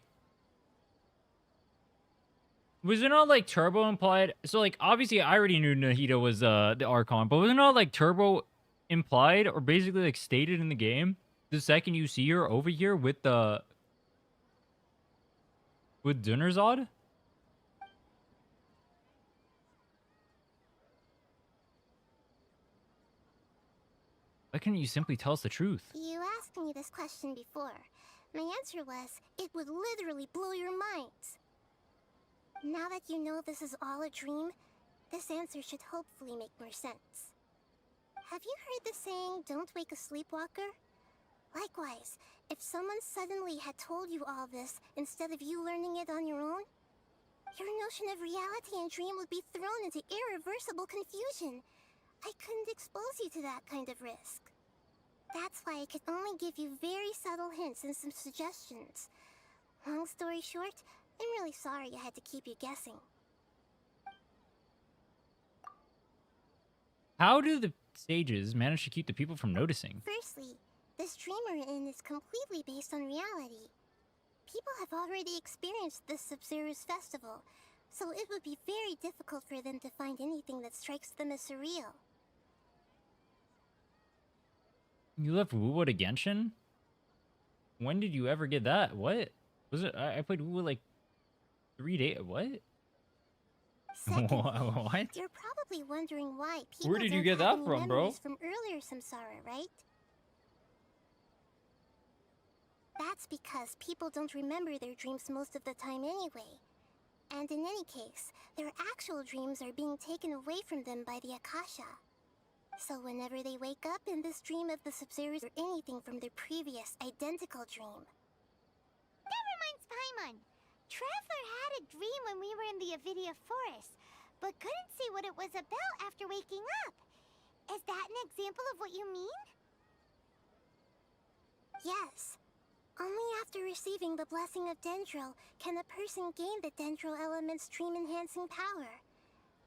Was it not like Turbo implied? So like obviously I already knew Nahida was the Archon, but was it not like Turbo implied or basically like stated in the game the second you see her over here with Dunyarzad? Why couldn't you simply tell us the truth?
You asked me this question before. My answer was, it would literally blow your minds. Now that you know this is all a dream, this answer should hopefully make more sense. Have you heard the saying, don't wake a sleepwalker? Likewise, if someone suddenly had told you all this instead of you learning it on your own, your notion of reality and dream would be thrown into irreversible confusion. I couldn't expose you to that kind of risk. That's why I could only give you very subtle hints and some suggestions. Long story short, I'm really sorry I had to keep you guessing.
How do the sages manage to keep the people from noticing?
Firstly, this dream we're in is completely based on reality. People have already experienced the Subzerus Festival, so it would be very difficult for them to find anything that strikes them as surreal.
You left Wuwo to Genshin? When did you ever get that? What? Was it? I played Wuwo like 3 days. What?
Secondly,
What?
you're probably wondering why people
Where did you
don't
get
have
that
any
from, bro?
memories from earlier Samsara, right? That's because people don't remember their dreams most of the time anyway. And in any case, their actual dreams are being taken away from them by the Akasha. So whenever they wake up in this dream of the Subzerus or anything from their previous identical dream.
That reminds Paimon. Traveler had a dream when we were in the Avidia Forest, but couldn't see what it was about after waking up. Is that an example of what you mean?
Yes. Only after receiving the blessing of Dendro can a person gain the Dendro element's dream-enhancing power.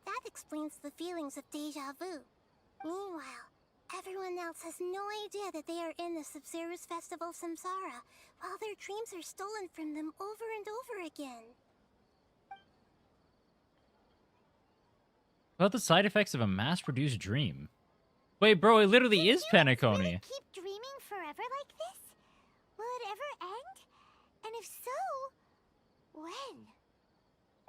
That explains the feelings of deja vu. Meanwhile, everyone else has no idea that they are in the Subzerus Festival Samsara, while their dreams are stolen from them over and over again.
About the side effects of a mass-produced dream. Wait, bro, it literally is Penacony.
Keep dreaming forever like this? Will it ever end? And if so, when?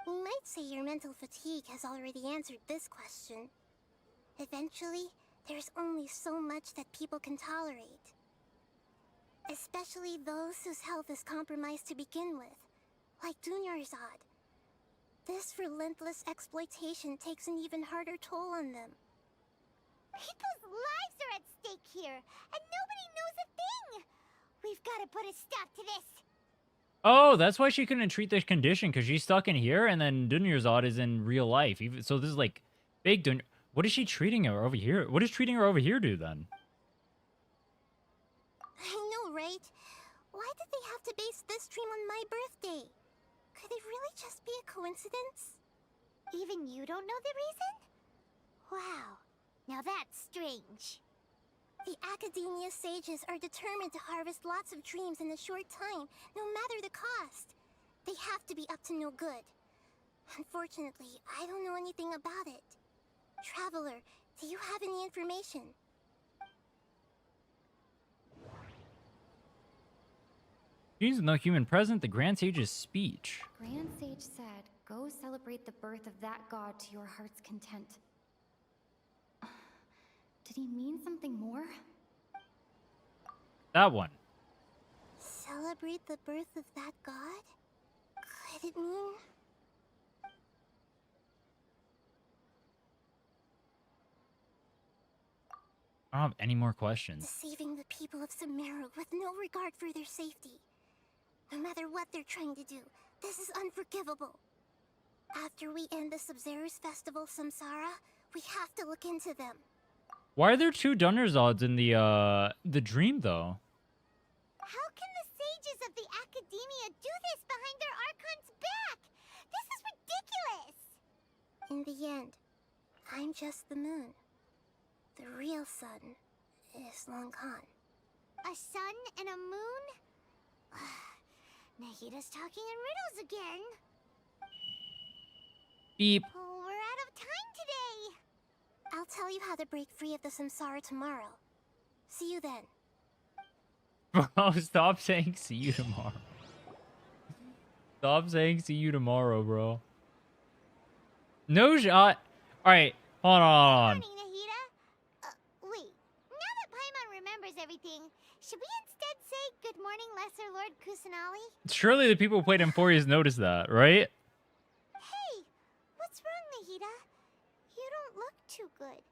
We might say your mental fatigue has already answered this question. Eventually, there's only so much that people can tolerate. Especially those whose health is compromised to begin with, like Dunyarzad. This relentless exploitation takes an even harder toll on them.
People's lives are at stake here, and nobody knows a thing! We've got to put a stop to this!
Oh, that's why she couldn't treat this condition, because she's stuck in here, and then Dunyarzad is in real life. So this is like big Dunya... What is she treating her over here? What is treating her over here do then?
I know, right? Why did they have to base this dream on my birthday? Could it really just be a coincidence?
Even you don't know the reason? Wow, now that's strange.
The Academia sages are determined to harvest lots of dreams in a short time, no matter the cost. They have to be up to no good. Unfortunately, I don't know anything about it. Traveler, do you have any information?
Using no human present, the Grand Sage's speech.
Grand Sage said, "Go celebrate the birth of that god to your heart's content." Did he mean something more?
That one.
Celebrate the birth of that god? Could it mean...
I don't have any more questions.
Deceiving the people of Sumeru with no regard for their safety. No matter what they're trying to do, this is unforgivable. After we end the Subzerus Festival Samsara, we have to look into them.
Why are there 2 Dunyarzads in the dream though?
How can the sages of the Academia do this behind their Archon's back? This is ridiculous!
In the end, I'm just the moon. The real sun is long gone.
A sun and a moon? Nahida's talking in riddles again.
Beep.
Oh, we're out of time today.
I'll tell you how to break free of the Samsara tomorrow. See you then.
Bro, stop saying see you tomorrow. Stop saying see you tomorrow, bro. No shot. Alright, hold on.
Good morning, Nahida. Wait, now that Paimon remembers everything, should we instead say good morning, Lesser Lord Kusanali?
Surely the people who played Emphorius noticed that, right?
Hey, what's wrong, Nahida? You don't look too good.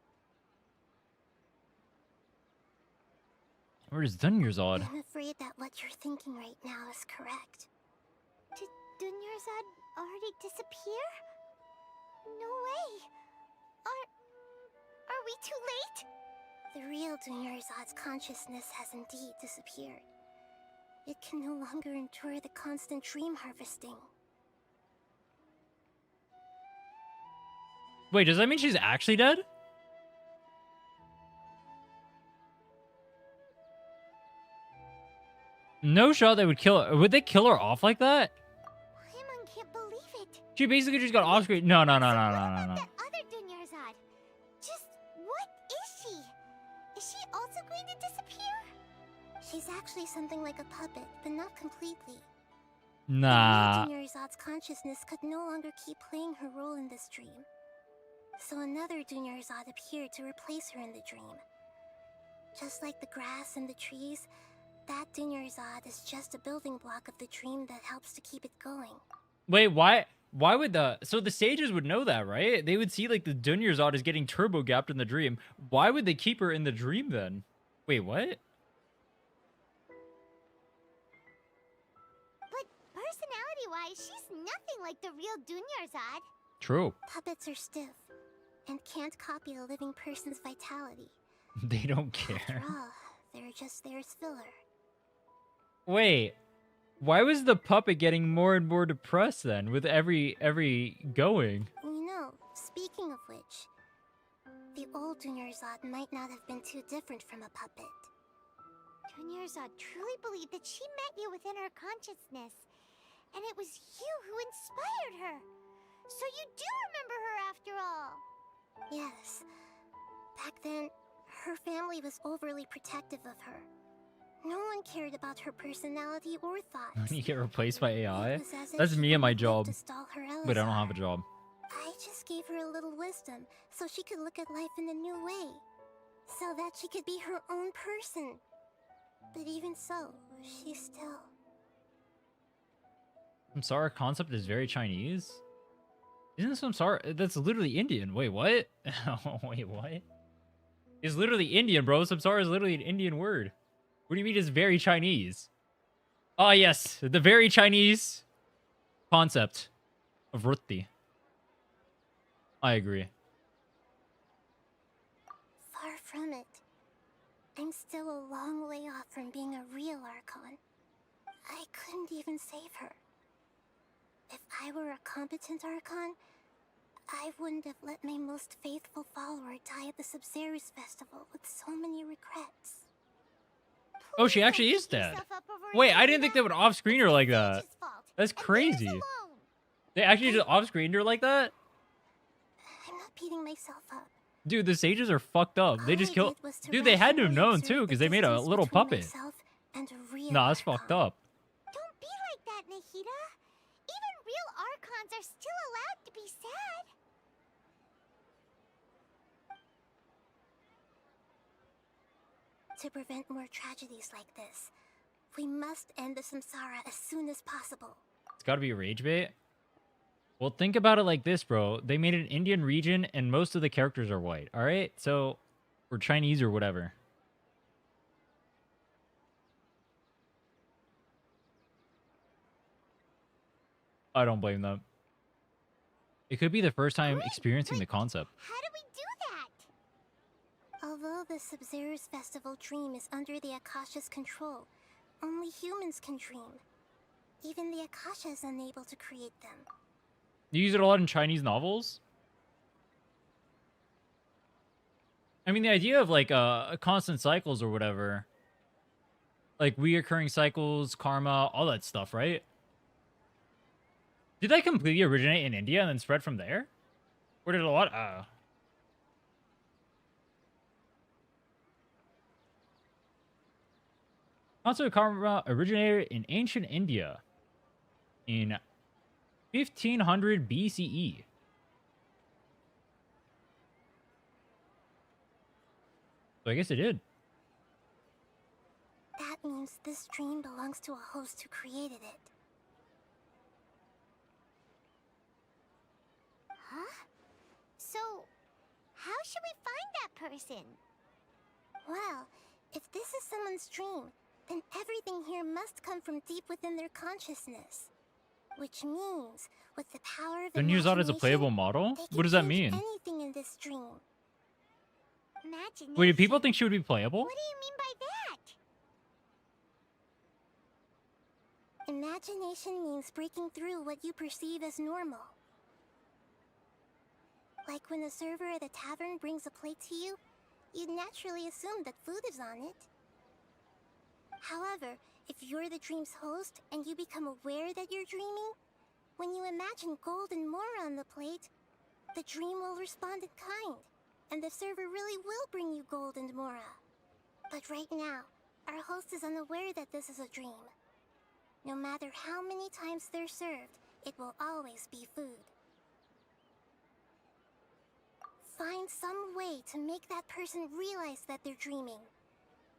Where's Dunyarzad?
I'm afraid that what you're thinking right now is correct.
Did Dunyarzad already disappear? No way. Are we too late?
The real Dunyarzad's consciousness has indeed disappeared. It can no longer endure the constant dream harvesting.
Wait, does that mean she's actually dead? No shot they would kill her. Would they kill her off like that?
Paimon can't believe it.
She basically just got off screen. No.
That other Dunyarzad. Just what is she? Is she also going to disappear?
She's actually something like a puppet, but not completely.
Nah.
Dunyarzad's consciousness could no longer keep playing her role in this dream. So another Dunyarzad appeared to replace her in the dream. Just like the grass and the trees, that Dunyarzad is just a building block of the dream that helps to keep it going.
Wait, why would the... So the sages would know that, right? They would see, like, the Dunyarzad is getting turbo-gapped in the dream. Why would they keep her in the dream, then? Wait, what?
But personality-wise, she's nothing like the real Dunyarzad.
True.
Puppets are stiff and can't copy a living person's vitality.
They don't care.
After all, they're just there as filler.
Wait, why was the puppet getting more and more depressed then with every going?
You know, speaking of which, the old Dunyarzad might not have been too different from a puppet.
Dunyarzad truly believed that she met you within her consciousness, and it was you who inspired her. So you do remember her after all.
Yes. Back then, her family was overly protective of her. No one cared about her personality or thoughts.
You get replaced by AI?
It was as if
That's
she
me and my
lived
job.
to stall her
Wait, I don't
Elazar.
have a job.
I just gave her a little wisdom so she could look at life in a new way. So that she could be her own person. But even so, she's still...
Samsara concept is very Chinese? Isn't Samsara... That's literally Indian. Wait, what? Wait, what? It's literally Indian, bro. Samsara is literally an Indian word. What do you mean it's very Chinese? Ah, yes. The very Chinese concept of vritti. I agree.
Far from it. I'm still a long way off from being a real Archon. I couldn't even save her. If I were a competent Archon, I wouldn't have let my most faithful follower die at the Subzerus Festival with so many regrets.
Oh, she actually is dead. Wait, I didn't think they would off-screen her like that. That's crazy. They actually just off-screened her like that?
I'm not beating myself up.
Dude, the sages are fucked up. They just killed... Dude, they had to have known, too, because they made a little puppet. Nah, that's fucked up.
Don't be like that, Nahida. Even real Archons are still allowed to be sad.
To prevent more tragedies like this, we must end the Samsara as soon as possible.
It's gotta be a rage bait. Well, think about it like this, bro. They made an Indian region, and most of the characters are white, alright? So, or Chinese or whatever. I don't blame them. It could be the first time experiencing the concept.
How do we do that?
Although the Subzerus Festival dream is under the Akasha's control, only humans can dream. Even the Akasha is unable to create them.
You use it a lot in Chinese novels? I mean, the idea of, like, constant cycles or whatever. Like, reoccurring cycles, karma, all that stuff, right? Did that completely originate in India and then spread from there? Or did a lot... Concept of karma originated in ancient India in 1500 BCE. So I guess it did.
That means this dream belongs to a host who created it.
Huh? So, how should we find that person?
Well, If this is someone's dream, then everything here must come from deep within their consciousness. Which means, with the power of
Dunyarzad is a playable
imagination,
model?
they
What does that
can change
mean?
anything in this dream.
Imagination.
Wait, do people think she would be playable?
What do you mean by that?
Imagination means breaking through what you perceive as normal. Like when the server at a tavern brings a plate to you, you'd naturally assume that food is on it. However, if you're the dream's host and you become aware that you're dreaming, when you imagine gold and more on the plate, the dream will respond in kind, and the server really will bring you gold and mora. But right now, our host is unaware that this is a dream. No matter how many times they're served, it will always be food. Find some way to make that person realize that they're dreaming.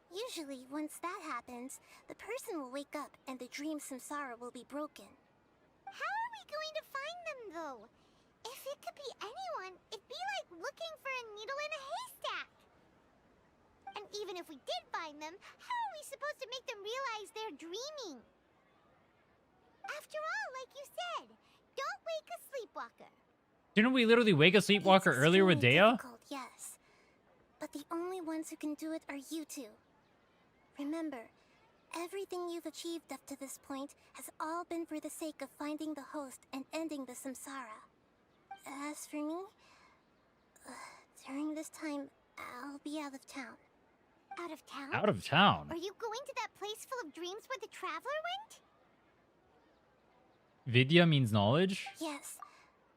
Usually, once that happens, the person will wake up and the dream samsara will be broken.
How are we going to find them, though? If it could be anyone, it'd be like looking for a needle in a haystack. And even if we did find them, how are we supposed to make them realize they're dreaming? After all, like you said, don't wake a sleepwalker.
Didn't we literally wake a sleepwalker earlier with Dehya?
Difficult, yes. But the only ones who can do it are you two. Remember, everything you've achieved up to this point has all been for the sake of finding the host and ending the samsara. As for me, during this time, I'll be out of town.
Out of town?
Out of town?
Are you going to that place full of dreams where the traveler went?
Vidya means knowledge?
Yes.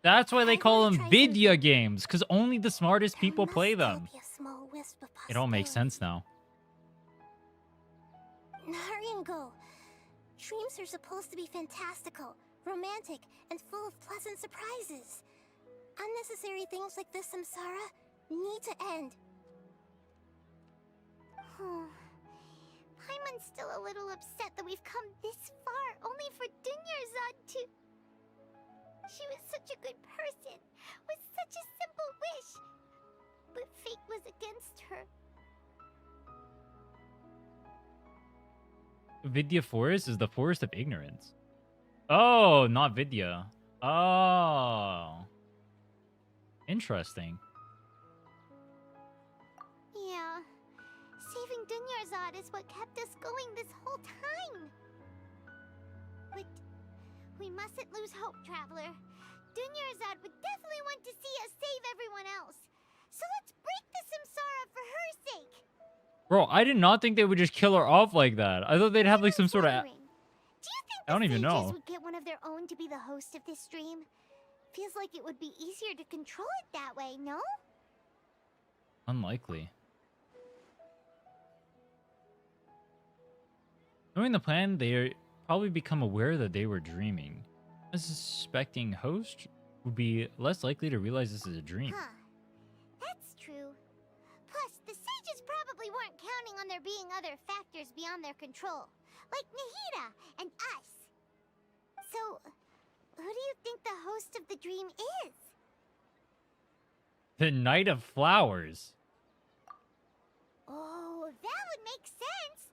That's why they call them Vidya games, because only the smartest people play them.
Be a small wisp of
It all makes sense now.
Naringo, dreams are supposed to be fantastical, romantic, and full of pleasant surprises. Unnecessary things like this samsara need to end.
Paimon's still a little upset that we've come this far only for Dunyarzad to... She was such a good person, with such a simple wish. But fate was against her.
Vidya Forest is the forest of ignorance. Oh, not Vidya. Oh. Interesting.
Yeah. Saving Dunyarzad is what kept us going this whole time. But we mustn't lose hope, Traveler. Dunyarzad would definitely want to see us save everyone else. So let's break the samsara for her sake.
Bro, I did not think they would just kill her off like that. I thought they'd have like some sort of...
Do you think
I don't even
sages
know.
would get one of their own to be the host of this stream? Feels like it would be easier to control it that way, no?
Unlikely. Knowing the plan, they probably become aware that they were dreaming. A suspecting host would be less likely to realize this is a dream.
Huh. That's true. Plus, the sages probably weren't counting on there being other factors beyond their control, like Nahida and us. So, who do you think the host of the dream is?
The Knight of Flowers.
Oh, that would make sense.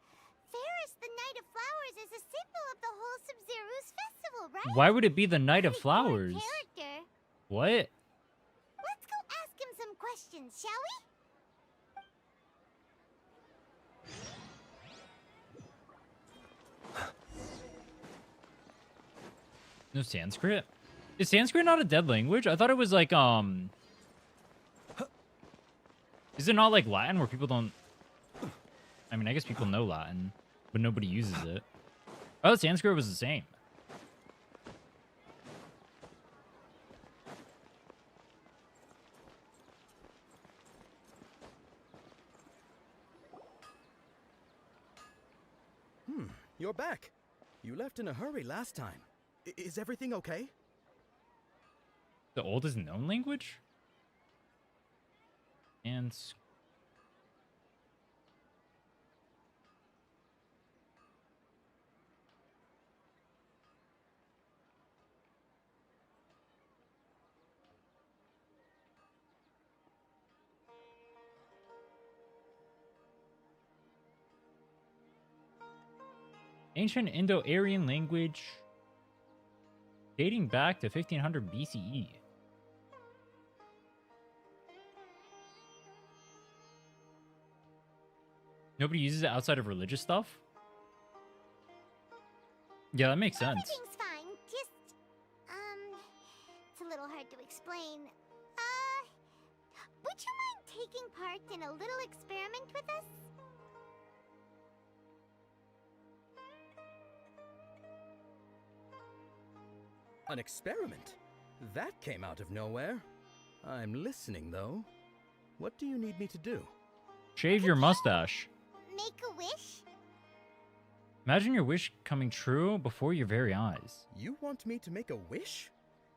Ferris, the Knight of Flowers, is a symbol of the whole Subzerus Festival, right?
Why would it be the Knight of Flowers?
Character.
What?
Let's go ask him some questions, shall we?
No Sanskrit? Is Sanskrit not a dead language? I thought it was like, Is it not like Latin where people don't... I mean, I guess people know Latin, but nobody uses it. I thought Sanskrit was the same.
You're back. You left in a hurry last time. Is everything okay?
The oldest known language? And... Ancient Indo-Aryan language dating back to 1500 BCE. Nobody uses it outside of religious stuff? Yeah, that makes sense.
Everything's fine. Just, it's a little hard to explain. Would you mind taking part in a little experiment with us?
An experiment? That came out of nowhere. I'm listening, though. What do you need me to do?
Shave your mustache.
Make a wish?
Imagine your wish coming true before your very eyes.
You want me to make a wish?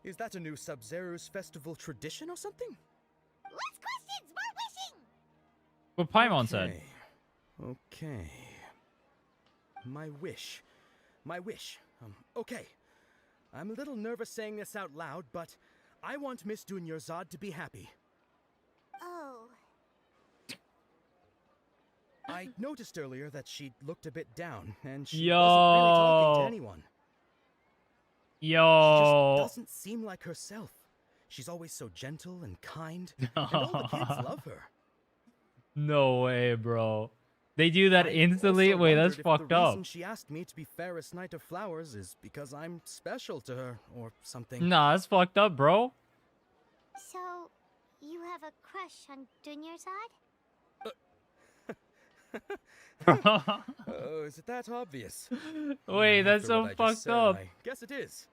Is that a new Subzerus Festival tradition or something?
Less questions, more wishing!
What Paimon said.
Okay. My wish. Okay. I'm a little nervous saying this out loud, but I want Miss Dunyarzad to be happy.
Oh.
I noticed earlier that she looked a bit down, and she wasn't really talking to anyone. She just doesn't seem like herself. She's always so gentle and kind, and all the kids love her.
No way, bro. They do that instantly? Wait, that's fucked
the
up.
reason she asked me to be fairest Knight of Flowers is because I'm special to her, or something.
Nah, that's fucked up, bro.
So, you have a crush on Dunyarzad?
Oh, is it that obvious?
Wait, that's
After
so
what I just
fucked
said,
up.
I guess it is.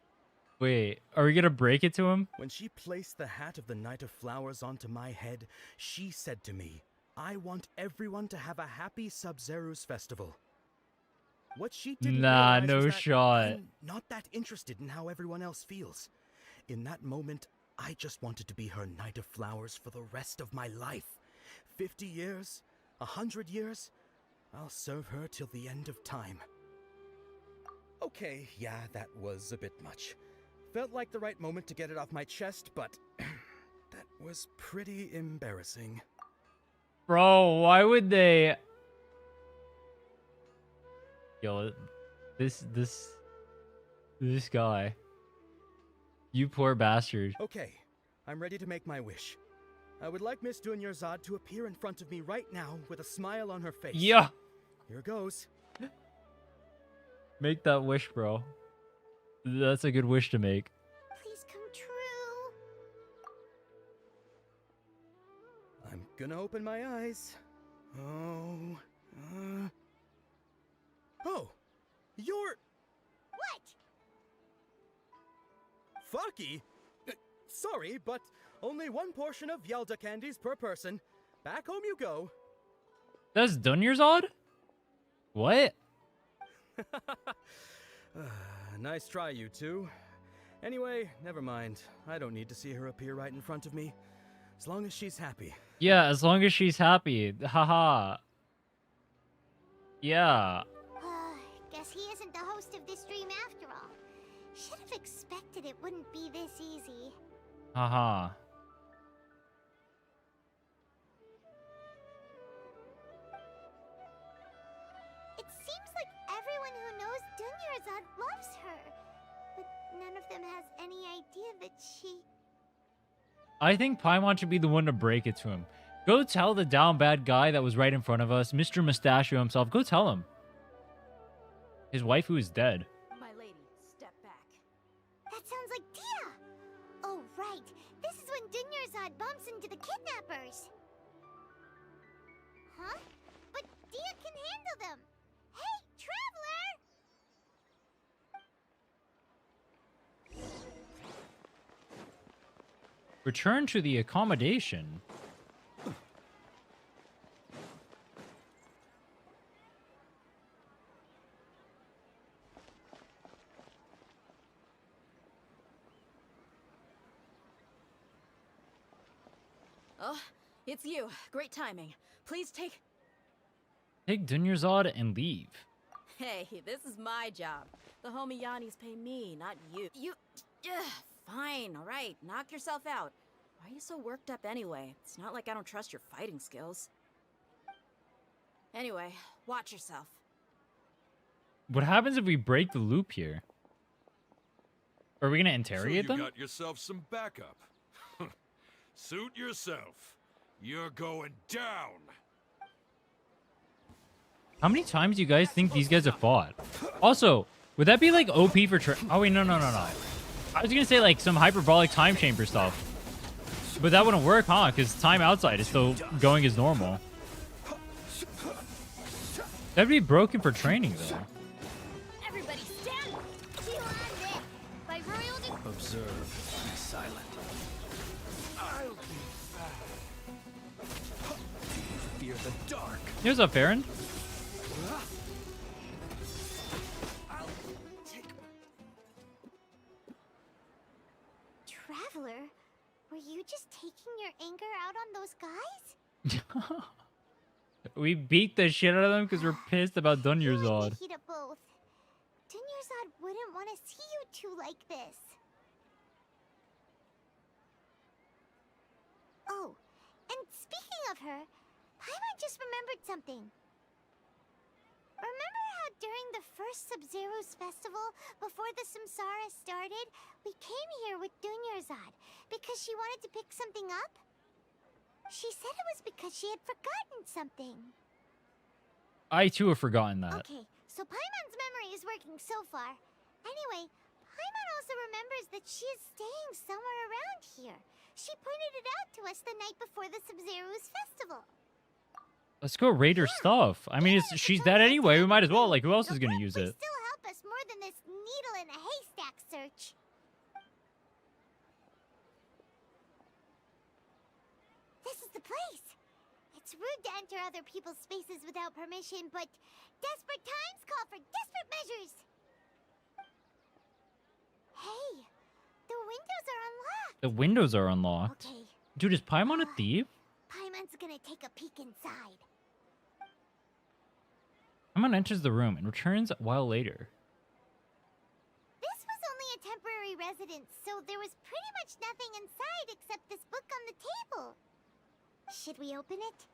Wait, are we gonna break it to him?
When she placed the hat of the Knight of Flowers onto my head, she said to me, I want everyone to have a happy Subzerus Festival. What she didn't
Nah,
realize
no
was that
shot.
I'm not that interested in how everyone else feels. In that moment, I just wanted to be her Knight of Flowers for the rest of my life. 50 years, 100 years, I'll serve her till the end of time. Okay, yeah, that was a bit much. Felt like the right moment to get it off my chest, but that was pretty embarrassing.
Bro, why would they... Yo, this guy. You poor bastard.
Okay, I'm ready to make my wish. I would like Miss Dunyarzad to appear in front of me right now with a smile on her face.
Yeah.
Here goes.
Make that wish, bro. That's a good wish to make.
Please come true.
I'm gonna open my eyes. Oh, you're...
What?
Faki? Sorry, but only one portion of Yalda candies per person. Back home you go.
That's Dunyarzad? What?
Nice try, you two. Anyway, never mind. I don't need to see her appear right in front of me. As long as she's happy.
Yeah, as long as she's happy. Haha. Yeah.
Guess he isn't the host of this stream after all. Should have expected it wouldn't be this easy.
Haha.
It seems like everyone who knows Dunyarzad loves her. But none of them has any idea that she...
I think Paimon should be the one to break it to him. Go tell the down bad guy that was right in front of us, Mr. Mustachio himself. Go tell him. His wife who is dead.
My lady, step back.
That sounds like Dehya! Oh, right. This is when Dunyarzad bumps into the kidnappers. Huh? But Dehya can handle them. Hey, traveler!
Return to the accommodation.
Oh, it's you. Great timing. Please take...
Take Dunyarzad and leave.
Hey, this is my job. The homie Yannis pay me, not you. Fine, alright. Knock yourself out. Why are you so worked up anyway? It's not like I don't trust your fighting skills. Anyway, watch yourself.
What happens if we break the loop here? Are we gonna interrogate
so you
them?
got yourself some backup. Suit yourself. You're going down.
How many times do you guys think these guys have fought? Also, would that be like OP for oh wait, no. I was gonna say like some hyperbolic time chamber stuff. But that wouldn't work, huh? Because time outside is still going as normal. That'd be broken for training though.
Everybody stand! By royal
Observe. Be silent.
I'll be back.
Fear the dark.
Here's up, Aaron.
Traveler, were you just taking your anger out on those guys?
We beat the shit out of them because we're pissed about Dunyarzad.
Nahida both. Dunyarzad wouldn't want to see you two like this. Oh, and speaking of her, Paimon just remembered something. Remember how during the first Subzerus Festival, before the Samsara started, we came here with Dunyarzad because she wanted to pick something up? She said it was because she had forgotten something.
I too have forgotten that.
Okay, so Paimon's memory is working so far. Anyway, Paimon also remembers that she is staying somewhere around here. She pointed it out to us the night before the Subzerus Festival.
Let's go raid her stuff. I mean, she's dead anyway. We might as well. Like, who else is gonna use it?
Still help us more than this needle in a haystack search. This is the place. It's rude to enter other people's spaces without permission, but desperate times call for desperate measures. Hey, the windows are unlocked.
The windows are unlocked.
Okay.
Dude, is Paimon a thief?
Paimon's gonna take a peek inside.
Paimon enters the room and returns a while later.
This was only a temporary residence, so there was pretty much nothing inside except this book on the table. Should we open it?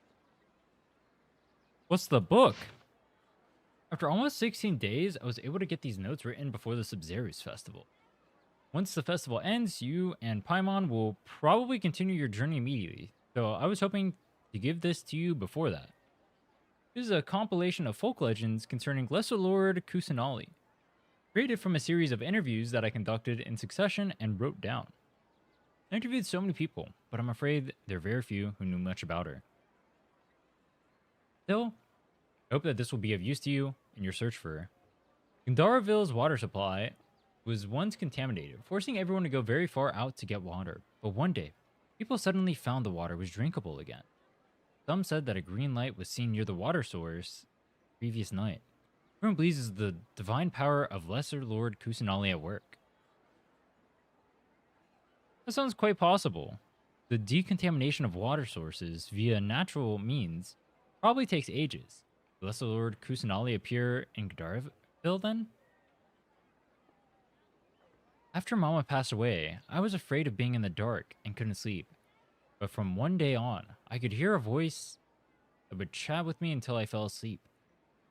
What's the book? After almost 16 days, I was able to get these notes written before the Subzerus Festival. Once the festival ends, you and Paimon will probably continue your journey immediately, so I was hoping to give this to you before that. This is a compilation of folk legends concerning Lesser Lord Kusanali, created from a series of interviews that I conducted in succession and wrote down. I interviewed so many people, but I'm afraid there are very few who knew much about her. Still, I hope that this will be of use to you in your search for her. Gandaraville's water supply was once contaminated, forcing everyone to go very far out to get water. But one day, people suddenly found the water was drinkable again. Some said that a green light was seen near the water source the previous night. Everyone believes is the divine power of Lesser Lord Kusanali at work. That sounds quite possible. The decontamination of water sources via natural means probably takes ages. Will Lesser Lord Kusanali appear in Gandaraville then? After Mama passed away, I was afraid of being in the dark and couldn't sleep. But from one day on, I could hear a voice that would chat with me until I fell asleep.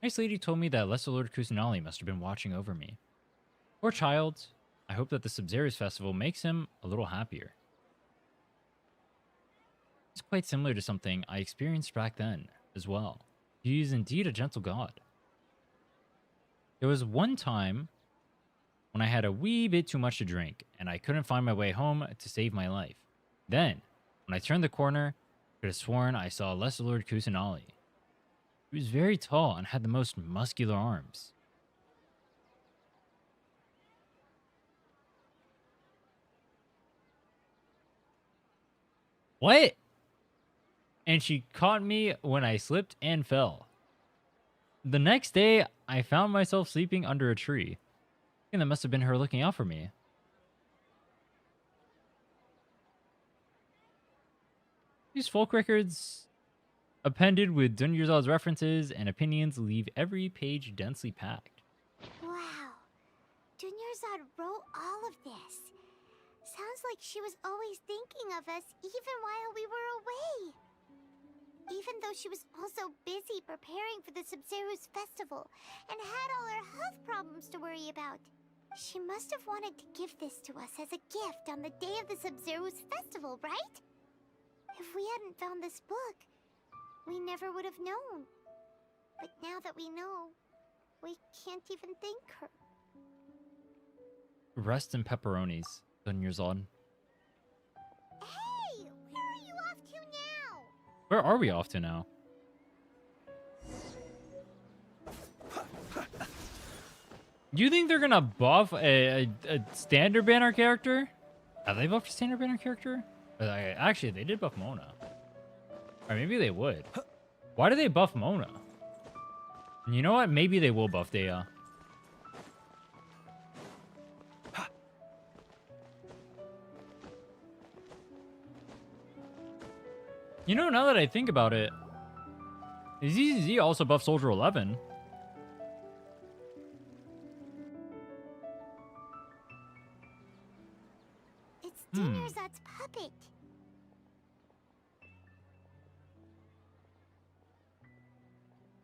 Nice lady told me that Lesser Lord Kusanali must have been watching over me. Poor child, I hope that the Subzerus Festival makes him a little happier. It's quite similar to something I experienced back then as well. He is indeed a gentle god. There was one time when I had a wee bit too much to drink and I couldn't find my way home to save my life. Then, when I turned the corner, I could have sworn I saw Lesser Lord Kusanali. He was very tall and had the most muscular arms. What? And she caught me when I slipped and fell. The next day, I found myself sleeping under a tree. I think that must have been her looking out for me. These folk records, appended with Dunyarzad's references and opinions, leave every page densely packed.
Wow. Dunyarzad wrote all of this. Sounds like she was always thinking of us even while we were away. Even though she was also busy preparing for the Subzerus Festival and had all her health problems to worry about. She must have wanted to give this to us as a gift on the day of the Subzerus Festival, right? If we hadn't found this book, we never would have known. But now that we know, we can't even thank her.
Rest in pepperonis, Dunyarzad.
Hey! Where are you off to now?
Where are we off to now? Do you think they're gonna buff a standard banner character? Have they buffed a standard banner character? Actually, they did buff Mona. Or maybe they would. Why do they buff Mona? And you know what? Maybe they will buff Dehya. You know, now that I think about it, ZZZ also buffed Soldier 11.
It's Dunyarzad's puppet.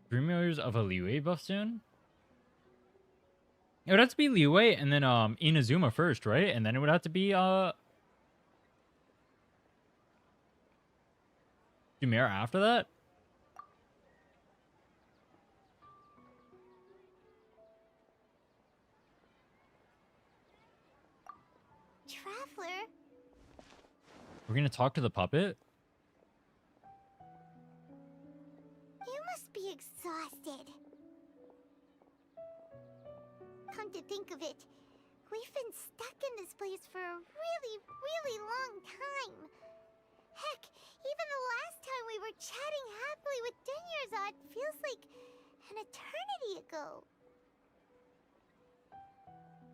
Premiers of a Liyue buff soon? It would have to be Liyue and then Inazuma first, right? And then it would have to be Sumeru after that?
Traveler?
We're gonna talk to the puppet?
You must be exhausted. Come to think of it, we've been stuck in this place for a really long time. Heck, even the last time we were chatting happily with Dunyarzad feels like an eternity ago.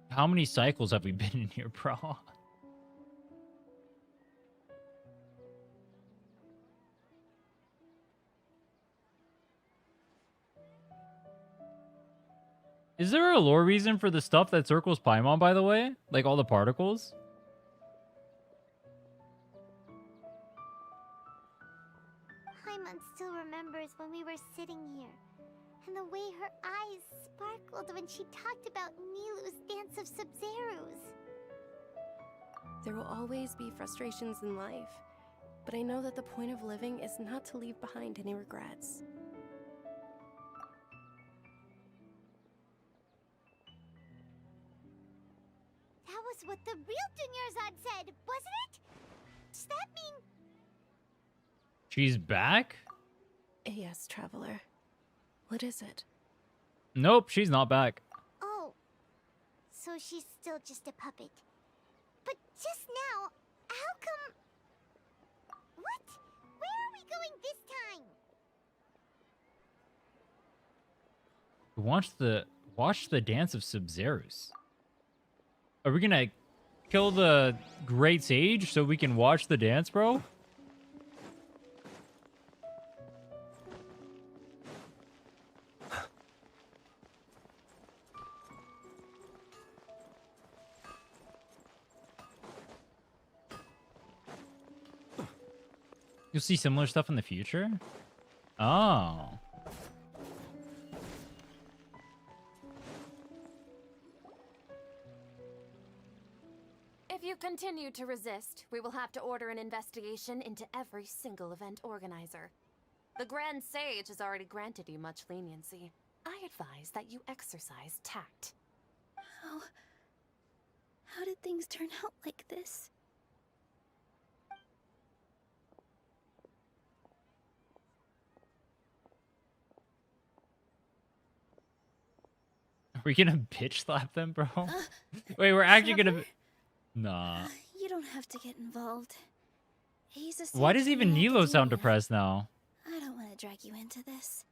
How many cycles have we been in here, bro? Is there a lore reason for the stuff that circles Paimon, by the way? Like all the particles?
Paimon still remembers when we were sitting here, and the way her eyes sparkled when she talked about Nilu's Dance of Subzeruz.
There will always be frustrations in life, but I know that the point of living is not to leave behind any regrets.
That was what the real Dunyarzad said, wasn't it? Does that mean...
She's back?
Yes, Traveler. What is it?
Nope, she's not back.
Oh, so she's still just a puppet. But just now, how come... What? Where are we going this time?
Watch the Dance of Sabzeruz. Are we gonna kill the Great Sage so we can watch the dance, bro? You'll see similar stuff in the future? Oh.
If you continue to resist, we will have to order an investigation into every single event organizer. The Grand Sage has already granted you much leniency. I advise that you exercise tact.
How did things turn out like this?
Are we gonna bitch slap them, bro? Wait, we're actually gonna... Nah.
You don't have to get involved. He's a
Why does
sage
even
from the
Nilo sound
Academia.
depressed now?
I don't want to drag you into this.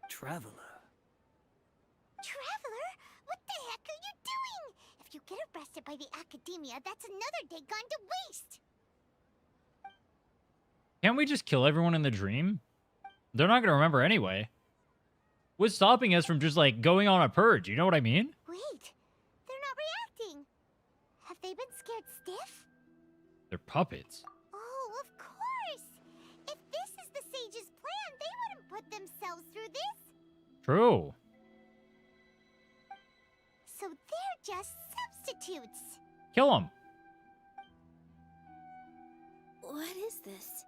Traveler.
Traveler, what the heck are you doing? If you get arrested by the Academia, that's another day gone to waste.
Can't we just kill everyone in the dream? They're not gonna remember anyway. What's stopping us from just, like, going on a purge? You know what I mean?
Wait, they're not reacting. Have they been scared stiff?
They're puppets.
Oh, of course. If this is the Sage's plan, themselves through this.
True.
So they're just substitutes.
Kill him.
What is this?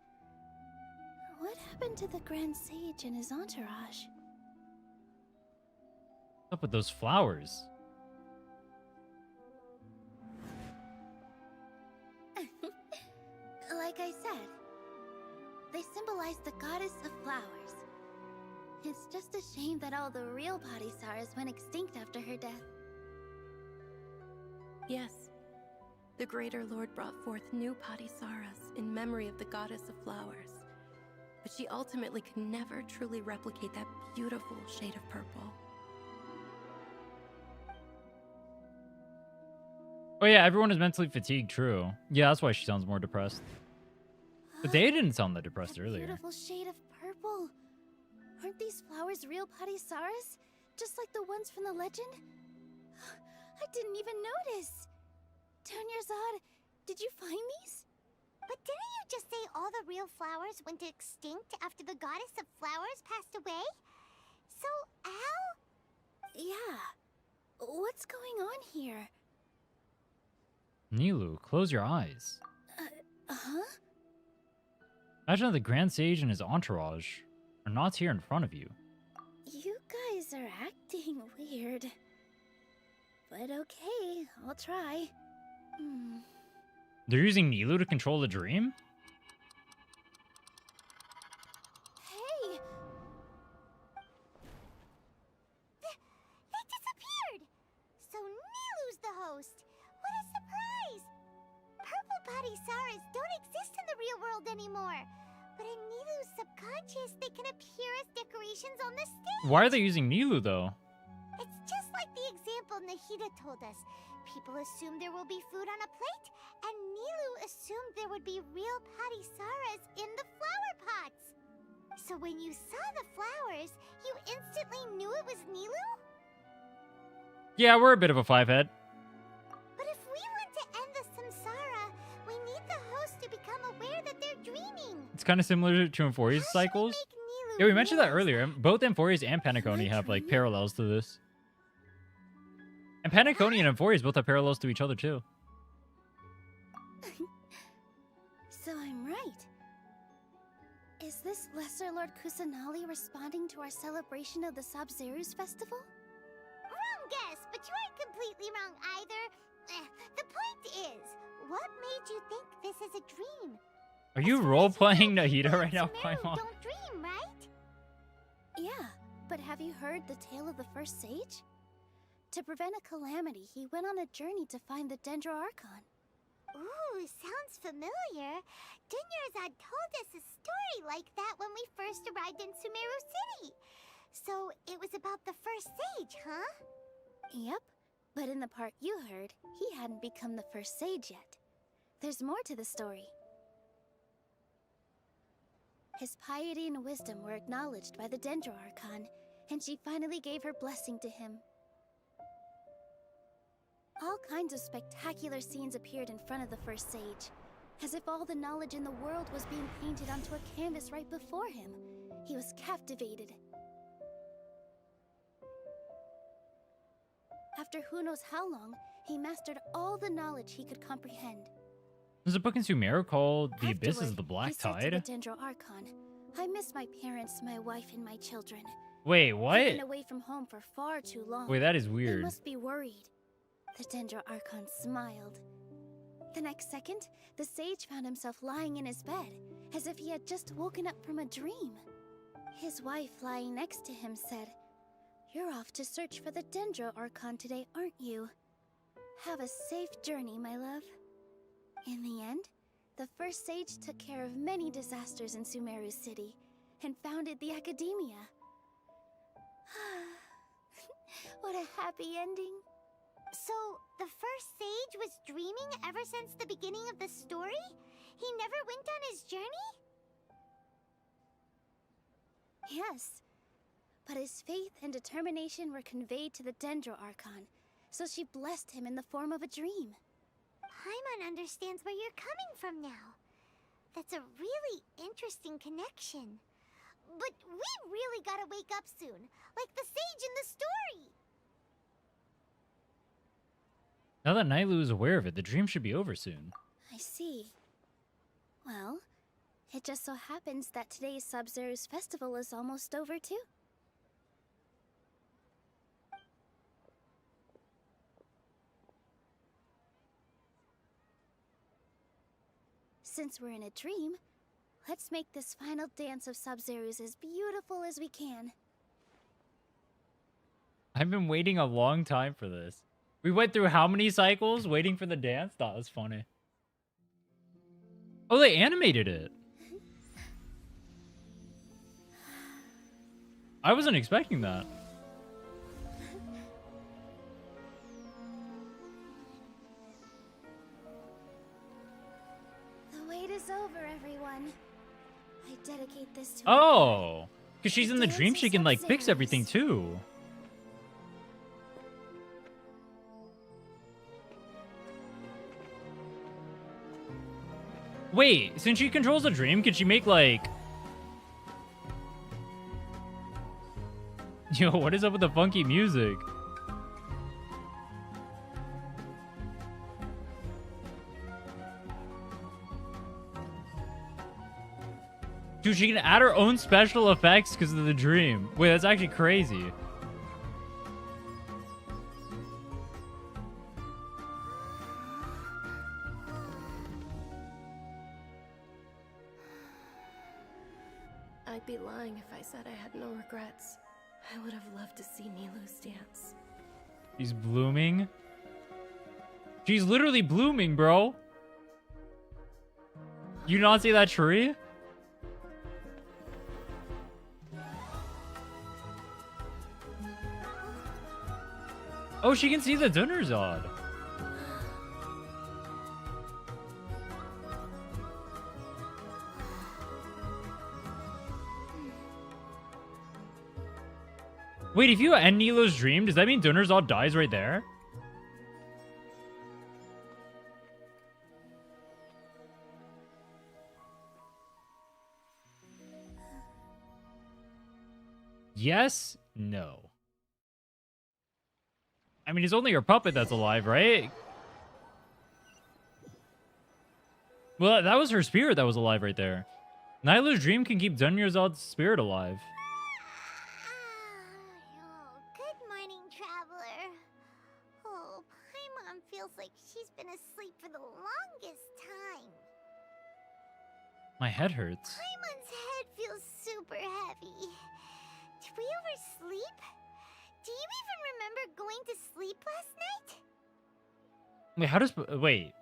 What happened to the Grand Sage and his entourage?
What's up with those flowers?
Like I said, they symbolize the goddess of flowers. It's just a shame that all the real Padisaras went extinct after her death.
Yes. The Greater Lord brought forth new Padisaras in memory of the goddess of flowers. But she ultimately could never truly replicate that beautiful shade of purple.
Oh yeah, everyone is mentally fatigued, true. Yeah, that's why she sounds more depressed. But they didn't sound that depressed earlier.
Beautiful shade of purple. Aren't these flowers real Padisaras? Just like the ones from the legend? I didn't even notice. Dunyarzad, did you find these?
But didn't you just say all the real flowers went extinct after the goddess of flowers passed away? So, how?
Yeah. What's going on here?
Nilou, close your eyes.
Huh?
Imagine that the Grand Sage and his entourage are not here in front of you.
You guys are acting weird. But okay, I'll try.
They're using Nilou to control the dream?
Hey!
They disappeared! So Nilou's the host! What a surprise! Purple Padisaras don't exist in the real world anymore. But in Nilou's subconscious, they can appear as decorations on the stage.
Why are they using Nilou, though?
It's just like the example Nahida told us. People assume there will be food on a plate, and Nilou assumed there would be real Padisaras in the flower pots. So when you saw the flowers, you instantly knew it was Nilou?
Yeah, we're a bit of a five-head.
But if we want to end the Samsara, we need the host to become aware that they're dreaming.
It's kind of similar to Amphoria's cycles. Yeah, we mentioned that earlier. Both Amphoria's and Penacony have, like, parallels to this. And Penacony and Amphoria's both have parallels to each other, too.
So I'm right. Is this Lesser Lord Kusanali responding to our celebration of the Sabzerus Festival?
Wrong guess, but you aren't completely wrong either. The point is, what made you think this is a dream?
Are you role-playing Nahida right now, Paimon?
Don't dream, right?
Yeah, but have you heard the tale of the first sage? To prevent a calamity, he went on a journey to find the Archon.
Ooh, sounds familiar. Dunyarzad told us a story like that when we first arrived in Sumeru City. So it was about the first sage, huh?
Yep, but in the part you heard, he hadn't become the first sage yet. There's more to the story. His piety and wisdom were acknowledged by the Archon, and she finally gave her blessing to him. All kinds of spectacular scenes appeared in front of the first sage, as if all the knowledge in the world was being painted onto a canvas right before him. He was captivated. After who knows how long, he mastered all the knowledge he could comprehend.
There's a book in Sumeru called The Abyss is the Black
he said
Tide.
to the Archon, I miss my parents, my wife, and my children.
Wait,
I've
what?
been away from home for far too long.
Wait, that is
They
weird.
must be worried. The Archon smiled. The next second, the sage found himself lying in his bed, as if he had just woken up from a dream. His wife, lying next to him, said, You're off to search for the Archon today, aren't you? Have a safe journey, my love. In the end, the first sage took care of many disasters in Sumeru City, and founded the Academia. What a happy ending.
So, the first sage was dreaming ever since the beginning of the story? He never went on his journey?
Yes, but his faith and determination were conveyed to the Archon, so she blessed him in the form of a dream.
Paimon understands where you're coming from now. That's a really interesting connection. But we really gotta wake up soon, like the sage in the story.
Now that Nailu is aware of it, the dream should be over soon.
I see. Well, it just so happens that today's Subzerus Festival is almost over too. Since we're in a dream, let's make this final dance of Sabzeruz as beautiful as we can.
I've been waiting a long time for this. We went through how many cycles waiting for the dance? That was funny. Oh, they animated it. I wasn't expecting that.
The wait is over, everyone. I dedicate this to
Oh, because she's in the dream, she can like fix everything too. Wait, since she controls a dream, can she make like... Yo, what is up with the funky music? Dude, she can add her own special effects because of the dream. Wait, that's actually crazy.
I'd be lying if I said I had no regrets. I would have loved to see Nilou's dance.
She's blooming. She's literally blooming, bro. You not see that tree? Oh, she can see the Dunyarzad. Wait, if you end Nilou's dream, does that mean Dunyarzad dies right there? Yes? No. I mean, it's only her puppet that's alive, right? Well, that was her spirit that was alive right there. Nilou's dream can keep Dunyarzad's spirit alive.
Good morning, traveler. Oh, Paimon feels like she's been asleep for the longest time.
My head hurts.
Paimon's head feels super heavy. Did we oversleep? Do you even remember going to sleep last night?
Wait, how does... Wait.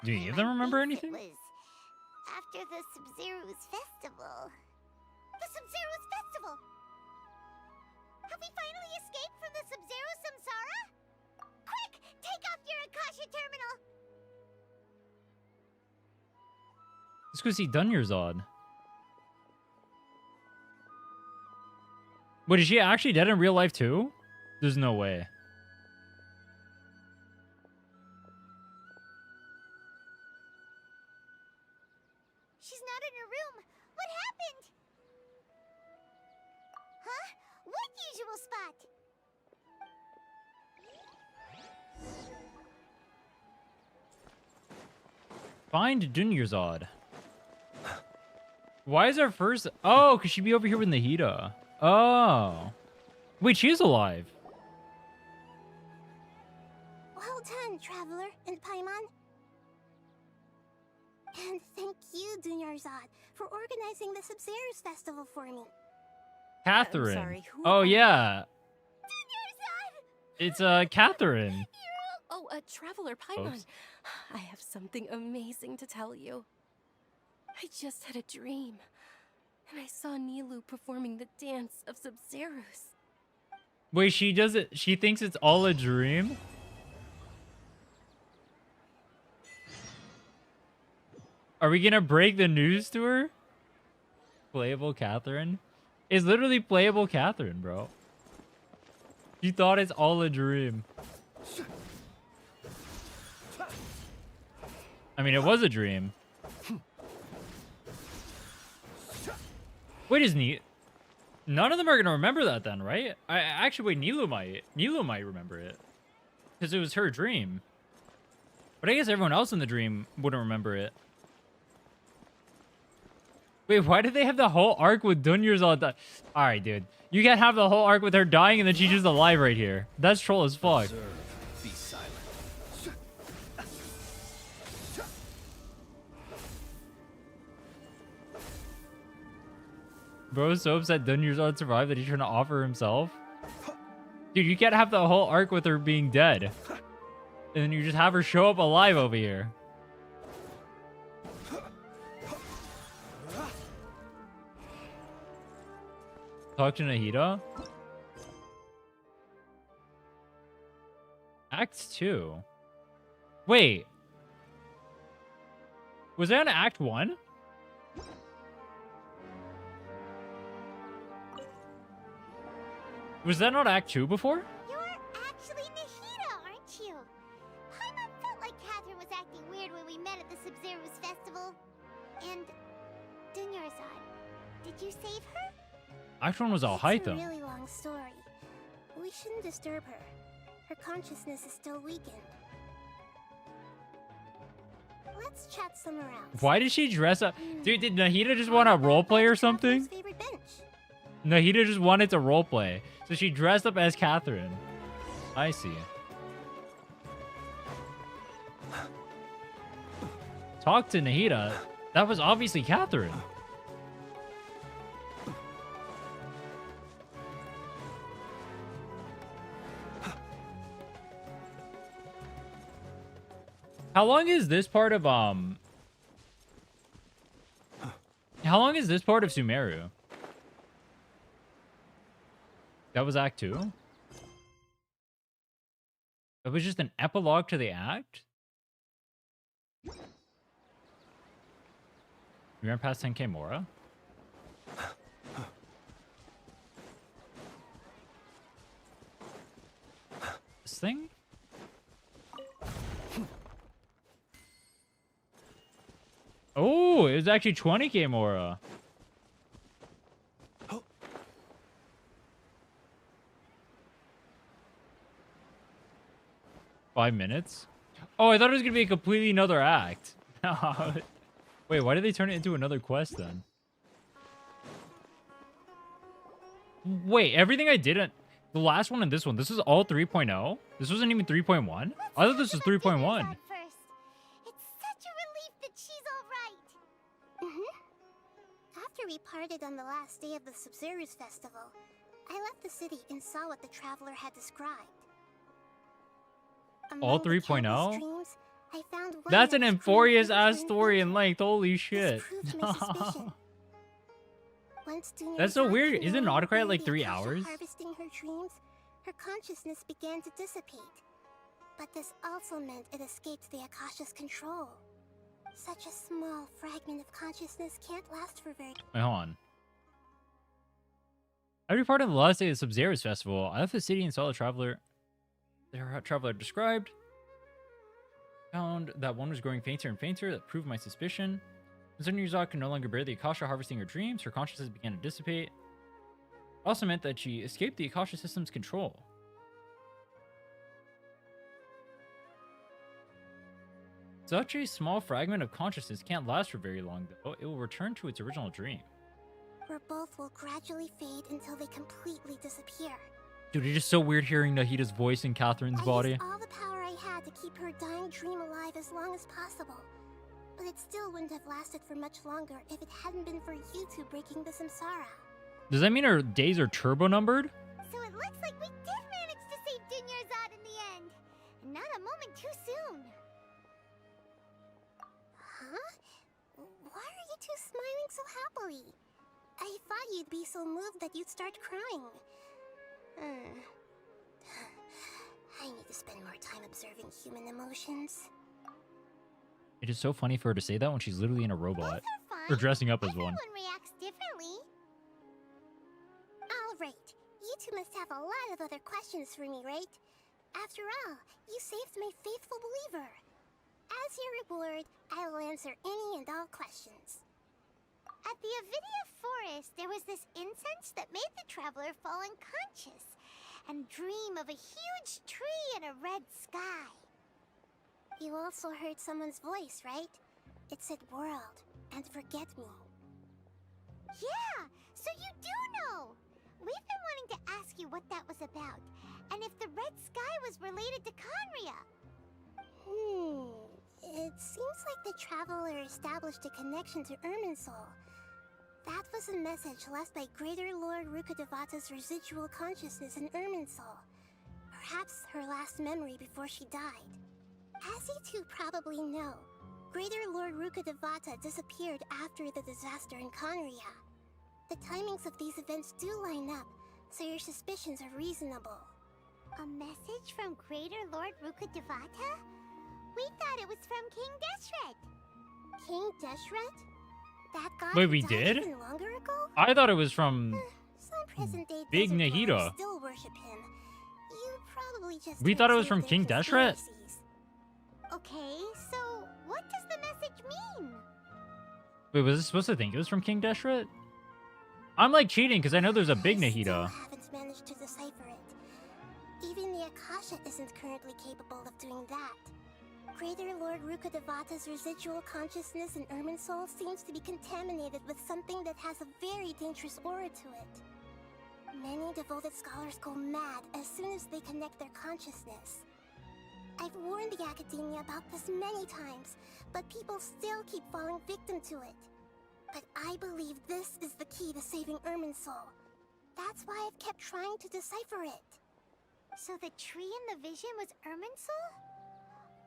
Do any of them remember anything?
It was after the Subzerus Festival. The Subzerus Festival! Have we finally escaped from the Subzerus Samsara? Quick! Take off your Akasha terminal!
Let's go see Dunyarzad. Wait, is she actually dead in real life too? There's no way.
She's not in her room. What happened? Huh? What usual spot?
Find Dunyarzad. Why is our first... Oh, because she'd be over here with Nahida. Oh. Wait, she is alive.
Well done, Traveler and Paimon. And thank you, Dunyarzad, for organizing the Subzerus Festival for me.
Catherine.
sorry, who
Oh,
are you?
yeah. It's Catherine.
Oh, Traveler Paimon.
Oops.
I have something amazing to tell you. I just had a dream, and I saw Nilou performing the dance of Subzerus.
Wait, she does it. She thinks it's all a dream? Are we gonna break the news to her? Playable Catherine? It's literally playable Catherine, bro. You thought it's all a dream. I mean, it was a dream. Wait, None of them are gonna remember that then, right? I actually wait, Nilo might. Nilo might remember it. Because it was her dream. But I guess everyone else in the dream wouldn't remember it. Wait, why did they have the whole arc with Dunyarzad? Alright, dude. You can't have the whole arc with her dying and then she's just alive right here. That's troll as fuck.
Observe. Be silent.
Bro's so upset Dunyarzad survived that he's trying to offer himself. Dude, you can't have the whole arc with her being dead. And then you just have her show up alive over here. Talk to Nahida. Act 2. Wait. Was that an Act 1? Was that not Act 2 before?
You're actually Nahida, aren't you? Paimon felt like Catherine was acting weird when we met at the Subzerus Festival. And Dunyarzad, did you save her?
Act 1 was all
It's
hype
a
though.
really long story. We shouldn't disturb her. Her consciousness is still weakened. Let's chat somewhere else.
Why did she dress up? Dude, did Nahida just want to roleplay or something?
Favorite bench.
Nahida just wanted to roleplay. So she dressed up as Catherine. I see. Talk to Nahida. That was obviously Catherine. How long is this part of How long is this part of Sumeru? That was Act 2? That was just an epilogue to the act? We ran past 10k Mora? This thing? Oh, it was actually 20k Mora. Five minutes? Oh, I thought it was gonna be a completely another act. Wait, why did they turn it into another quest then? Wait, everything I did at the last one and this one, this was all 3.0? This wasn't even 3.1? I thought this was 3.1.
First, it's such a relief that she's all right.
After we parted on the last day of the Subzerus Festival, I left the city and saw what the traveler had described.
All
Among the
3.0?
countless dreams, I found one
That's an
that
Euphorious
proved
ass
to
story in
infiltrate.
length. Holy shit.
This proved my suspicion. Once
That's so
Dunyarzad
weird.
knew
Isn't
about
Autocrat
the
like 3
Akasha
hours?
harvesting her dreams, her consciousness began to dissipate. But this also meant it escaped the Akasha's control. Such a small fragment of consciousness can't last for very.
Wait, hold on. Every part of the last day of the Subzerus Festival, I left the city and saw the traveler. The traveler described. Found that one was growing fainter and fainter. That proved my suspicion. When Dunyarzad could no longer bear the Akasha harvesting her dreams, her consciousness began to dissipate. It also meant that she escaped the Akasha system's control. Such a small fragment of consciousness can't last for very long, though. It will return to its original dream.
Where both will gradually fade until they completely disappear.
Dude, it's just so weird hearing Nahida's voice in Catherine's body.
I used all the power I had to keep her dying dream alive as long as possible. But it still wouldn't have lasted for much longer if it hadn't been for you two breaking the Samsara.
Does that mean her days are turbo numbered?
So it looks like we did manage to save Dunyarzad in the end. And not a moment too soon.
Huh? Why are you two smiling so happily? I thought you'd be so moved that you'd start crying. I need to spend more time observing human emotions.
It is so funny for her to say that when she's literally in a robot. Or dressing up as one.
Everyone reacts differently.
All right. You two must have a lot of other questions for me, right? After all, you saved my faithful believer. As your reward, I will answer any and all questions.
At the Avidia forest, there was this incense that made the traveler fall unconscious and dream of a huge tree and a red sky.
You also heard someone's voice, right? It said world and forget me.
Yeah, so you do know! We've been wanting to ask you what that was about, and if the red sky was related to Conria.
It seems like the traveler established a connection to Irminsul. That was a message left by Greater Lord Rukkhadevata's residual consciousness in Irminsul. Perhaps her last memory before she died. As you two probably know, Greater Lord Rukkhadevata disappeared after the disaster in Conria. The timings of these events do line up, so your suspicions are reasonable.
A message from Greater Lord Rukkhadevata? We thought it was from King Deshret.
King Deshret? That god
Wait, we
died
did?
even longer ago?
I thought it was from
Some present-day
Big
desert
Nahida.
dwellers still worship him. You probably just
We thought it was from
conceived
King
their
Deshret?
conspiracies.
Okay, so what does the message mean?
Wait, was it supposed to think it was from King Deshret? I'm like cheating because I know there's a Big
I
Nahida.
still haven't managed to decipher it. Even the Akasha isn't currently capable of doing that. Greater Lord Rukkhadevata's residual consciousness in Irminsul seems to be contaminated with something that has a very dangerous aura to it. Many devoted scholars go mad as soon as they connect their consciousness. I've warned the Academia about this many times, but people still keep falling victim to it. But I believe this is the key to saving Irminsul. That's why I've kept trying to decipher it.
So the tree in the vision was Irminsul?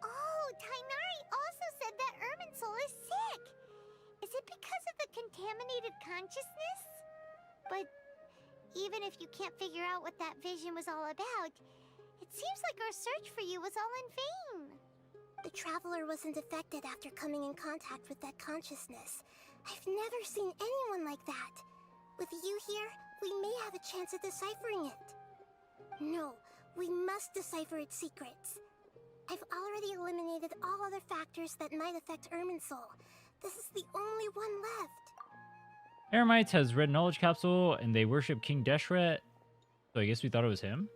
Oh, Tainari also said that Irminsul is sick! Is it because of the contaminated consciousness? But even if you can't figure out what that vision was all about, it seems like our search for you was all in vain.
The traveler wasn't affected after coming in contact with that consciousness. I've never seen anyone like that. With you here, we may have a chance at deciphering it. No, we must decipher its secrets. I've already eliminated all other factors that might affect Irminsul. This is the only one left.
Eremites has red knowledge capsule and they worship King Deshret. So I guess we thought it was him.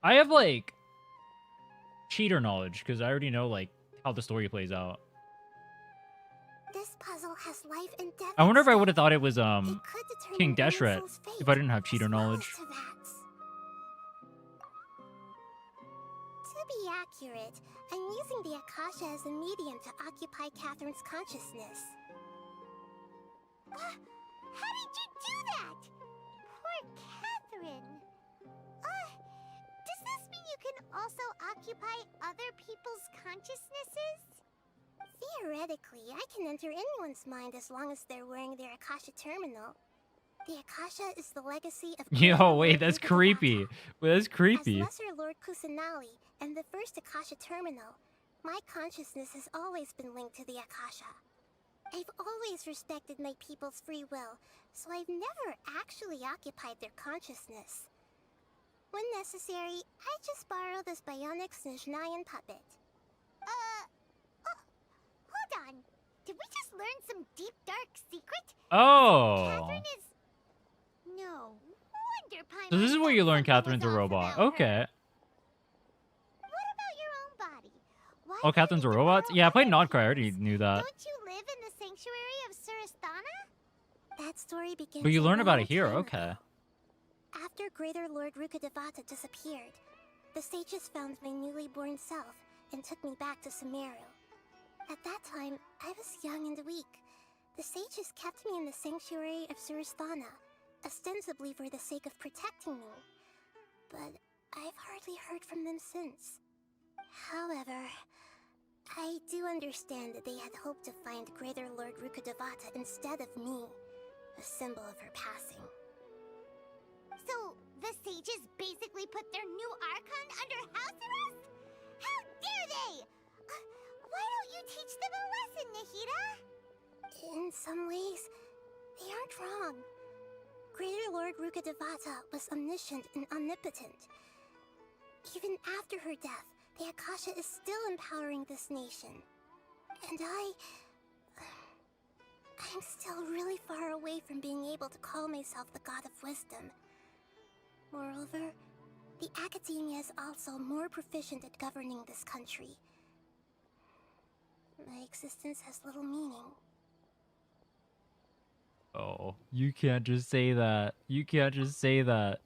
I have like cheater knowledge because I already know like how the story plays out.
This puzzle has life and death.
I wonder if I would have thought it was
It could determine
King Deshret
Irminsul's fate,
if I didn't have cheater
as well as
knowledge.
Tevat's. To be accurate, I'm using the Akasha as a medium to occupy Catherine's consciousness.
How did you do that? Poor Catherine. Does this mean you can also occupy other people's consciousnesses?
Theoretically, I can enter anyone's mind as long as they're wearing their Akasha terminal. The Akasha is the legacy of
Yo, wait, that's creepy. Wait, that's creepy.
As Lesser Lord Kusanali and the first Akasha terminal, my consciousness has always been linked to the Akasha. I've always respected my people's free will, so I've never actually occupied their consciousness. When necessary, I just borrow this bionic Snezhnayan puppet.
Hold on. Did we just learn some deep, dark secret?
Oh.
Catherine is... No wonder Paimon
So this is where you learn Catherine's a
was off
robot.
about her.
Okay.
What about your own body? Why
Oh, Catherine's a robot? Yeah, I played Nodcry. I already knew that.
don't you live in the sanctuary of Surasthana?
That story begins.
But you
a
learn about
long
it here.
time
Okay.
ago. After Greater Lord Rukkhadevata disappeared, the sages found my newly born self and took me back to Sumeru. At that time, I was young and weak. The sages kept me in the sanctuary of Surasthana, ostensibly for the sake of protecting me. But I've hardly heard from them since. However, I do understand that they had hoped to find Greater Lord Rukkhadevata instead of me, a symbol of her passing.
So, the sages basically put their new Archon under house arrest? How dare they! Why don't you teach them a lesson, Nahida?
In some ways, they aren't wrong. Greater Lord Rukkhadevata was omniscient and omnipotent. Even after her death, the Akasha is still empowering this nation. And I'm still really far away from being able to call myself the God of Wisdom. Moreover, the Academia is also more proficient at governing this country. My existence has little meaning.
Oh, you can't just say that. You can't just say that.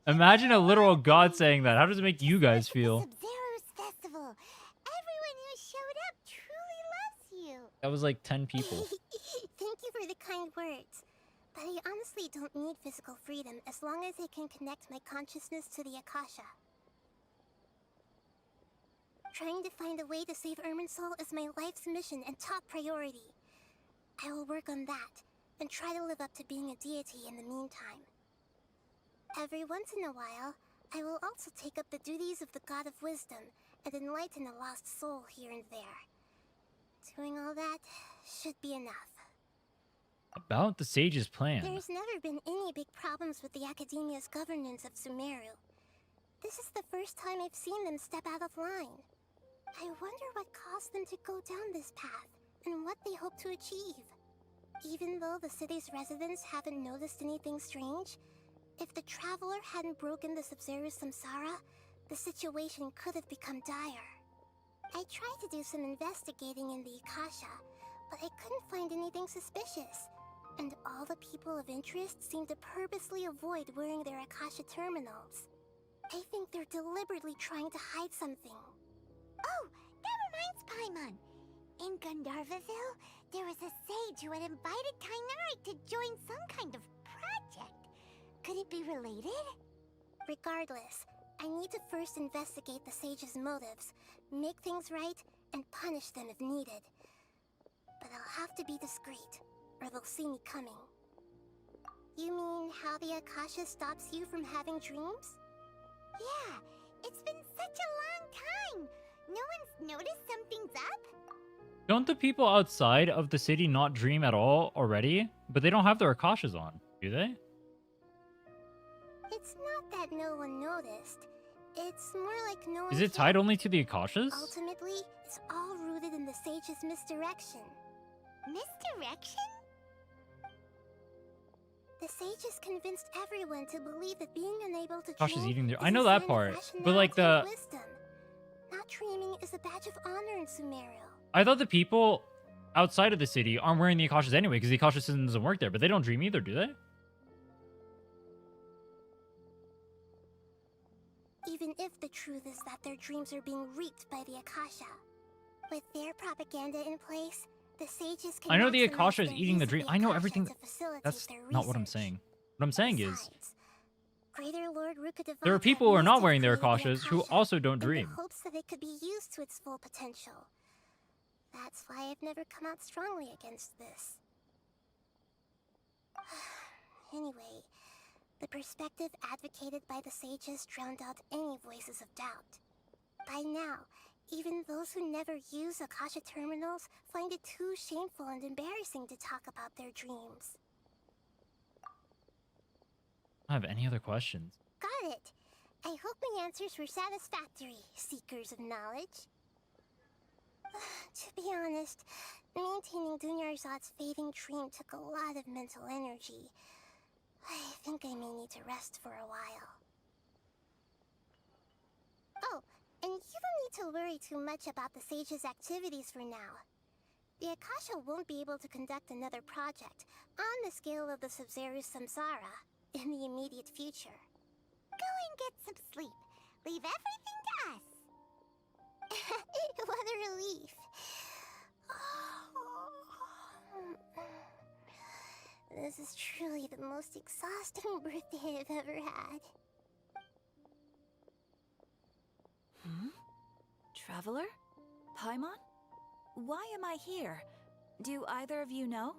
Imagine a literal god saying that. How does it make you guys feel?
Subzerus Festival. Everyone who showed up truly loves you.
That was like 10 people.
Thank you for the kind words. But I honestly don't need physical freedom as long as I can connect my consciousness to the Akasha. Trying to find a way to save Irminsul is my life's mission and top priority. I will work on that, and try to live up to being a deity in the meantime. Every once in a while, I will also take up the duties of the God of Wisdom and enlighten a lost soul here and there. Doing all that should be enough.
About the sage's plan.
There's never been any big problems with the Academia's governance of Sumeru. This is the first time I've seen them step out of line. I wonder what caused them to go down this path, and what they hope to achieve. Even though the city's residents haven't noticed anything strange, if the Traveler hadn't broken the Subzerus Samsara, the situation could have become dire. I tried to do some investigating in the Akasha, but I couldn't find anything suspicious. And all the people of interest seem to purposely avoid wearing their Akasha terminals. I think they're deliberately trying to hide something.
Oh, that reminds Paimon. In Gandharvaville, there was a sage who had invited Kainari to join some kind of project. Could it be related?
Regardless, I need to first investigate the sage's motives, make things right, and punish them if needed. But I'll have to be discreet, or they'll see me coming. You mean how the Akasha stops you from having dreams?
Yeah, it's been such a long time. No one's noticed something's up?
Don't the people outside of the city not dream at all already? But they don't have their Akashas on, do they?
It's not that no one noticed. It's more like no one...
Is it tied only to the Akashas?
Ultimately, it's all rooted in the sage's misdirection.
Misdirection?
The sages convinced everyone to believe that being unable to
Akasha's
dream
eating their...
is
I
a
know that
sign of
part. But
rationality
like the...
and wisdom. Not dreaming is a badge of honor in Sumeru.
I thought the people outside of the city aren't wearing the Akashas anyway, because the Akasha system doesn't work there. But they don't dream either, do they?
Even if the truth is that their dreams are being reaped by the Akasha. With their propaganda in place, the sages can...
I know the
maximize
Akasha is
their
eating the
use of
dream. I know
Akasha
everything.
to facilitate
That's
their
not what I'm
research.
saying. What I'm saying is...
Greater Lord Rukadevant
there are people who are not wearing their Akashas who also don't dream.
in the hopes that it could be used to its full potential. That's why I've never come out strongly against this. Anyway, the perspective advocated by the sages drowned out any voices of doubt. By now, even those who never use Akasha terminals find it too shameful and embarrassing to talk about their dreams.
I don't have any other questions.
Got it. I hope my answers were satisfactory, seekers of knowledge. To be honest, maintaining Dunyarzad's fading dream took a lot of mental energy. I think I may need to rest for a while. Oh, and you don't need to worry too much about the sage's activities for now. The Akasha won't be able to conduct another project on the scale of the Subzerus Samsara in the immediate future.
Go and get some sleep. Leave everything to us.
What a relief. This is truly the most exhausting birthday I've ever had.
Traveler? Paimon? Why am I here? Do either of you know?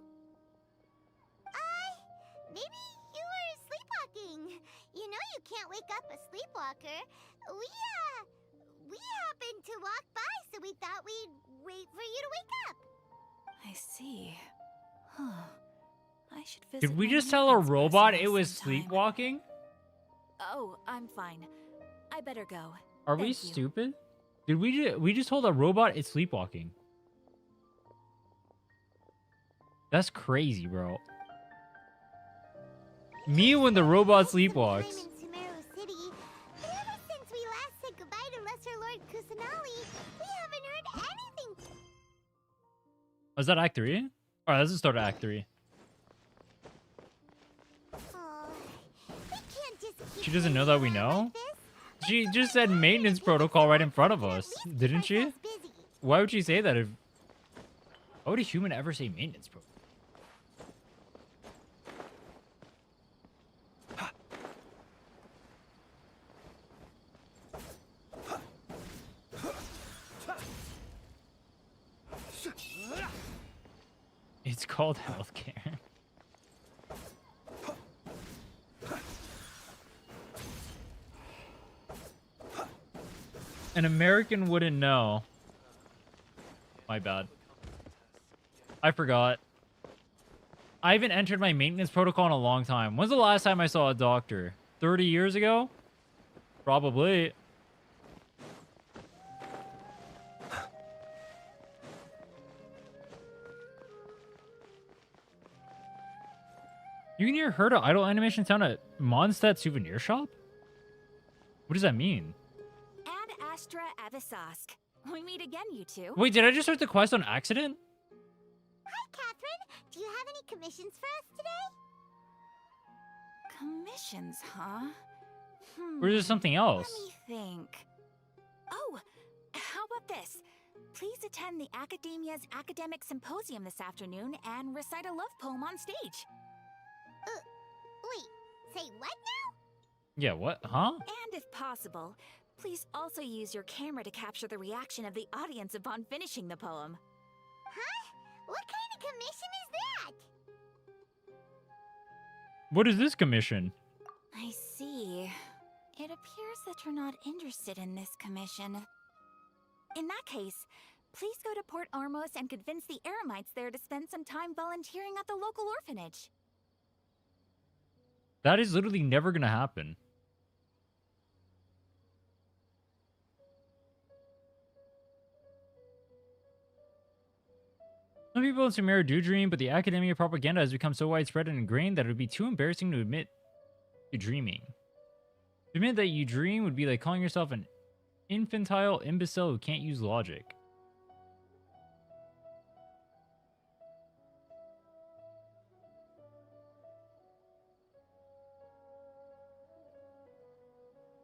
Maybe you were sleepwalking. You know you can't wake up a sleepwalker. We happened to walk by, so we thought we'd wait for you to wake up.
I see. Huh. I should visit.
Did we
my
just tell a
maintenance
robot
personnel
it was
sometime.
sleepwalking?
Oh, I'm fine. I better go.
Are we
Thank you.
stupid? Did we just told a robot it's sleepwalking? That's crazy, bro. Me when the robot sleepwalks.
In Sumeru City, but ever since we last said goodbye to Lesser Lord Kusanali, we haven't heard anything.
Was that Act 3? Alright, let's just start at Act 3.
Oh, we can't just keep
She doesn't know that we know? She just said maintenance protocol right in front of us, didn't she? Why would she say that if... Why would a human ever say maintenance protocol? It's called healthcare. An American wouldn't know. My bad. I forgot. I haven't entered my maintenance protocol in a long time. When's the last time I saw a doctor? 30 years ago? Probably. You can hear Herta idle animation sound at Mondstadt souvenir shop? What does that mean?
And Astra Avisask. We meet again, you two.
Wait, did I just start the quest on accident?
Hi, Catherine. Do you have any commissions for us today?
Commissions, huh?
Or is it something else?
Let me think. Oh, how about this? Please attend the Academia's Academic Symposium this afternoon and recite a love poem on stage.
Wait, say what now?
Yeah, what? Huh?
And if possible, please also use your camera to capture the reaction of the audience upon finishing the poem.
Huh? What kind of commission is that?
What is this commission?
I see. It appears that you're not interested in this commission. In that case, please go to Port Armos and convince the Eremites there to spend some time volunteering at the local orphanage.
That is literally never gonna happen. Some people in Sumeru do dream, but the academia propaganda has become so widespread and ingrained that it would be too embarrassing to admit to dreaming. To admit that you dream would be like calling yourself an infantile imbecile who can't use logic.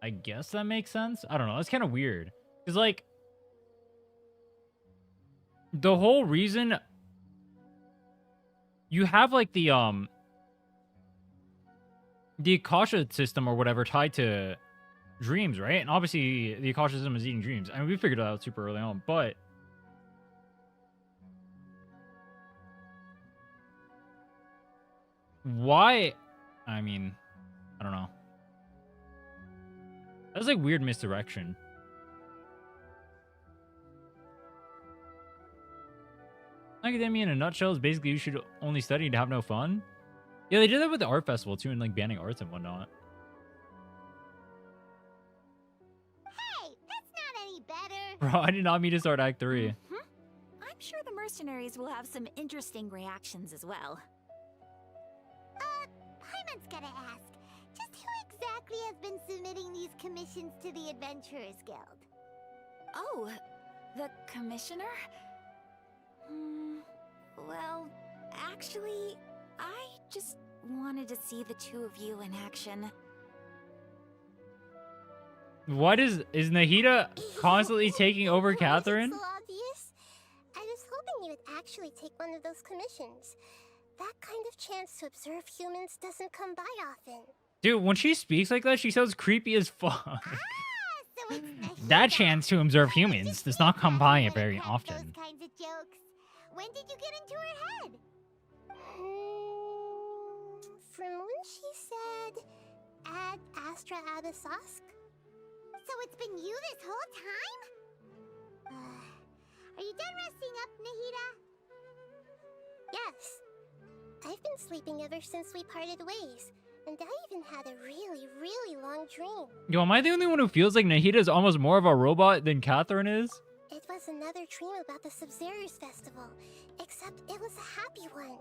I guess that makes sense. I don't know. It's kind of weird. Because, like, the whole reason you have, like, the Akasha system or whatever tied to dreams, right? And obviously, the Akasha system is eating dreams. I mean, we figured it out super early on, but why? I mean, I don't know. That's like weird misdirection. Academia in a nutshell is basically you should only study to have no fun. Yeah, they did that with the art festival too, and like banning arts and whatnot.
Hey, that's not any better.
Bro, I did not mean to start Act 3.
I'm sure the mercenaries will have some interesting reactions as well.
Paimon's gotta ask. Just who exactly has been submitting these commissions to the Adventurers Guild?
Oh, the commissioner? Well, actually, I just wanted to see the two of you in action.
What is Nahida constantly taking over Catherine?
So obvious. I was hoping you would actually take one of those commissions. That kind of chance to observe humans doesn't come by often.
Dude, when she speaks like that, she sounds creepy as fuck. That chance to observe humans does not come by very often.
Those kinds of jokes. When did you get into her head?
From when she said, "Ad Astra Abisask."
So it's been you this whole time? Are you done resting up, Nahida?
Yes. I've been sleeping ever since we parted ways. And I even had a really, really long dream.
Yo, am I the only one who feels like Nahida is almost more of a robot than Catherine is?
It was another dream about the Subzerus Festival, except it was a happy one.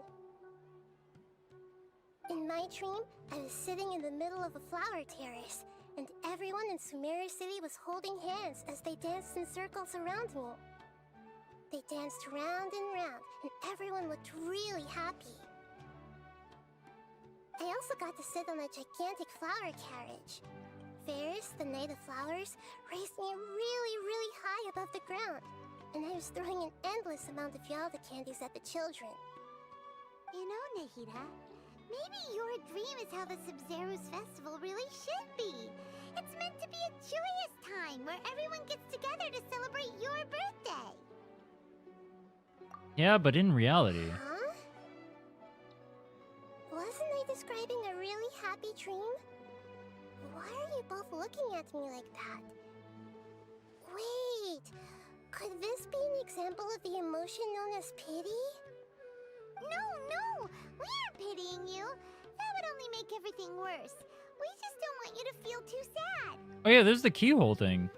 In my dream, I was sitting in the middle of a flower terrace, and everyone in Sumeru City was holding hands as they danced in circles around me. They danced round and round, and everyone looked really happy. I also got to sit on a gigantic flower carriage. Ferris, the Knight of Flowers, raised me really, really high above the ground, and I was throwing an endless amount of Yalda candies at the children.
You know, Nahida, maybe your dream is how the Subzerus Festival really should be. It's meant to be a joyous time where everyone gets together to celebrate your birthday.
Yeah, but in reality.
Huh? Wasn't I describing a really happy dream? Why are you both looking at me like that? Wait, could this be an example of the emotion known as pity?
No, we aren't pitying you. That would only make everything worse. We just don't want you to feel too sad.
Oh yeah, there's the keyhole thing.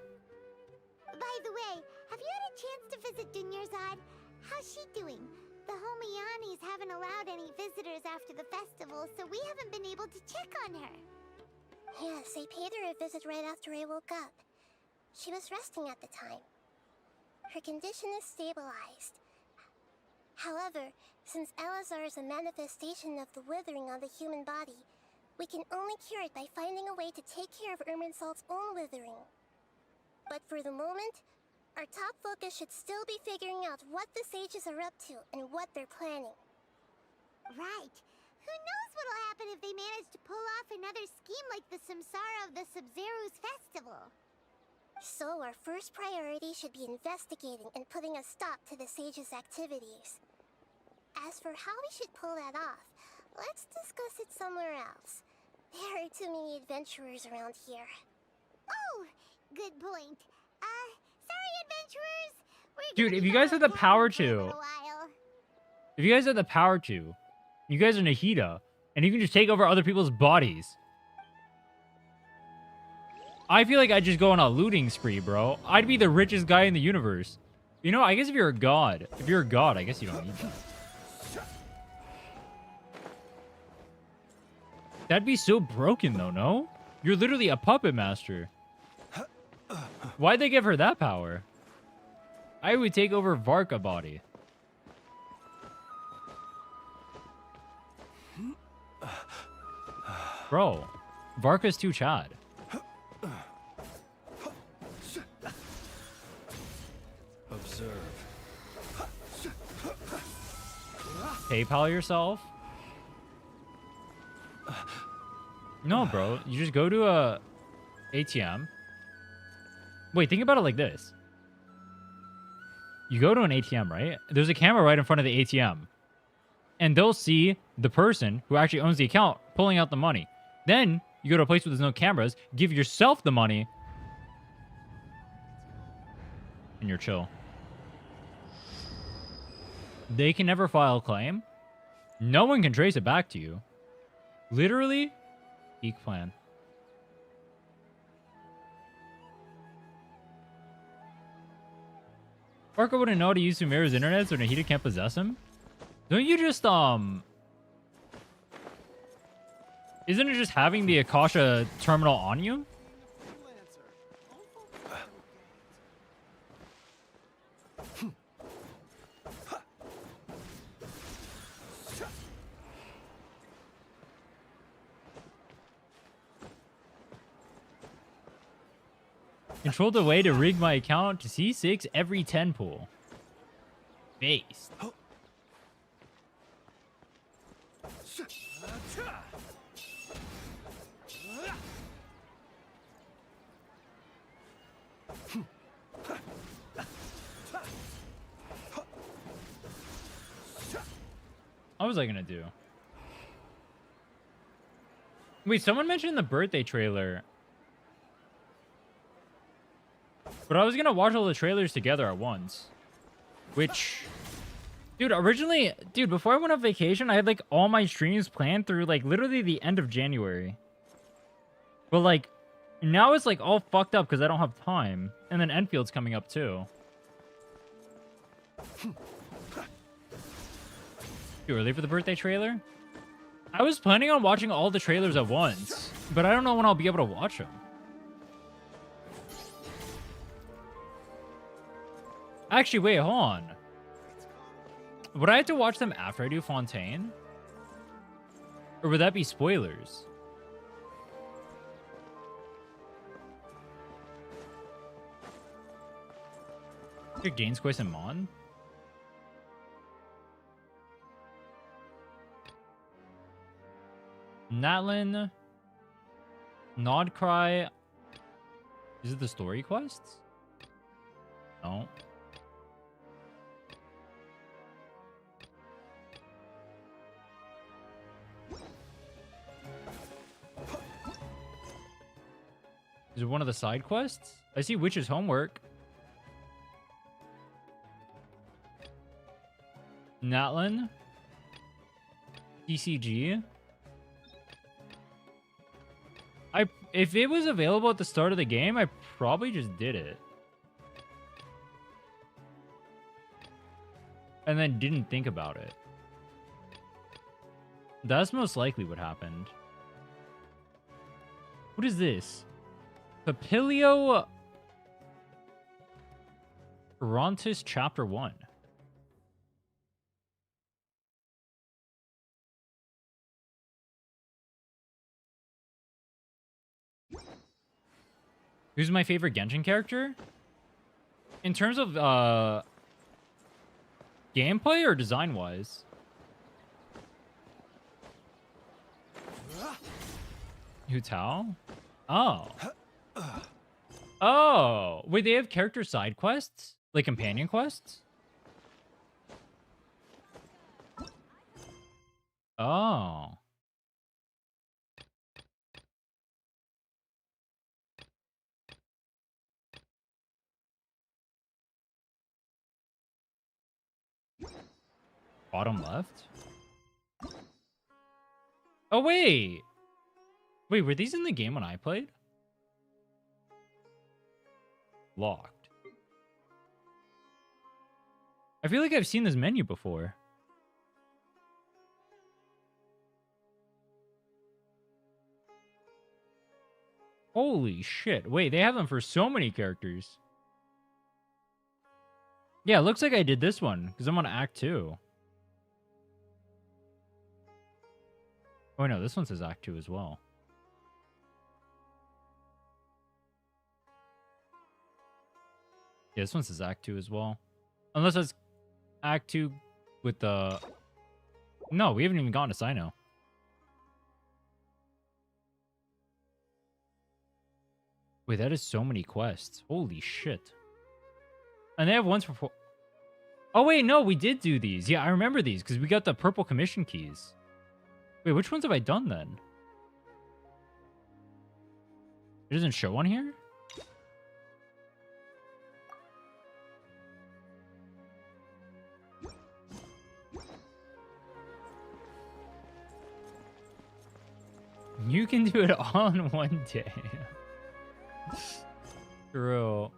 By the way, have you had a chance to visit Dunyarzad? How's she doing? The Homianis haven't allowed any visitors after the festival, so we haven't been able to check on her.
Yes, I paid her a visit right after I woke up. She was resting at the time. Her condition is stabilized. However, since Elazar is a manifestation of the withering on the human body, we can only cure it by finding a way to take care of Irminsult's own withering. But for the moment, our top focus should still be figuring out what the sages are up to and what they're planning.
Right. Who knows what'll happen if they manage to pull off another scheme like the Samsara of the Subzerus Festival.
So our first priority should be investigating and putting a stop to the sages' activities. As for how we should pull that off, let's discuss it somewhere else. There are too many adventurers around here.
Oh, good point. Sorry, adventurers.
Dude, if you guys have the power to, you guys are Nahida, and you can just take over other people's bodies. I feel like I'd just go on a looting spree, bro. I'd be the richest guy in the universe. You know, I guess if you're a god, I guess you don't need that. That'd be so broken, though, no? You're literally a puppet master. Why'd they give her that power? I would take over Varka body. Bro, Varka's too Chad.
Observe.
PayPal yourself? No, bro. You just go to a ATM. Wait, think about it like this. You go to an ATM, right? There's a camera right in front of the ATM. And they'll see the person who actually owns the account pulling out the money. Then you go to a place where there's no cameras, give yourself the money, and you're chill. They can never file a claim. No one can trace it back to you. Literally, peak plan. Parker wouldn't know how to use Sumeru's internet, so Nahida can't possess him? Don't you just, Isn't it just having the Akasha terminal on you? Controlled a way to rig my account to C6 every 10 pool. Based. What was I gonna do? Wait, someone mentioned the birthday trailer. But I was gonna watch all the trailers together at once. Which... Dude, originally, dude, before I went on vacation, I had like all my streams planned through like literally the end of January. But like, now it's like all fucked up because I don't have time. And then Enfield's coming up too. You ready for the birthday trailer? I was planning on watching all the trailers at once, but I don't know when I'll be able to watch them. Actually, wait, hold on. Would I have to watch them after I do Fontaine? Or would that be spoilers? Pick Jane's Quest and Mon? Natlin, Nodcry. Is it the story quests? No. Is it one of the side quests? I see Witch's Homework. Natlin. TCG. If it was available at the start of the game, I probably just did it. And then didn't think about it. That's most likely what happened. What is this? Papilio Rontis Chapter 1. Who's my favorite Genshin character? In terms of gameplay or design-wise? Hu Tao? Oh. Oh. Wait, they have character side quests? Like companion quests? Oh. Bottom left? Oh, wait. Wait, were these in the game when I played? Locked. I feel like I've seen this menu before. Holy shit. Wait, they have them for so many characters. Yeah, it looks like I did this one because I'm on Act 2. Oh, no, this one says Act 2 as well. Yeah, this one says Act 2 as well. Unless it's Act 2 with the... No, we haven't even gotten to Sino. Wait, that is so many quests. Holy shit. And they have ones for... Oh, wait, no, we did do these. Yeah, I remember these because we got the purple commission keys. Wait, which ones have I done then? It doesn't show on here? You can do it all in one day. True.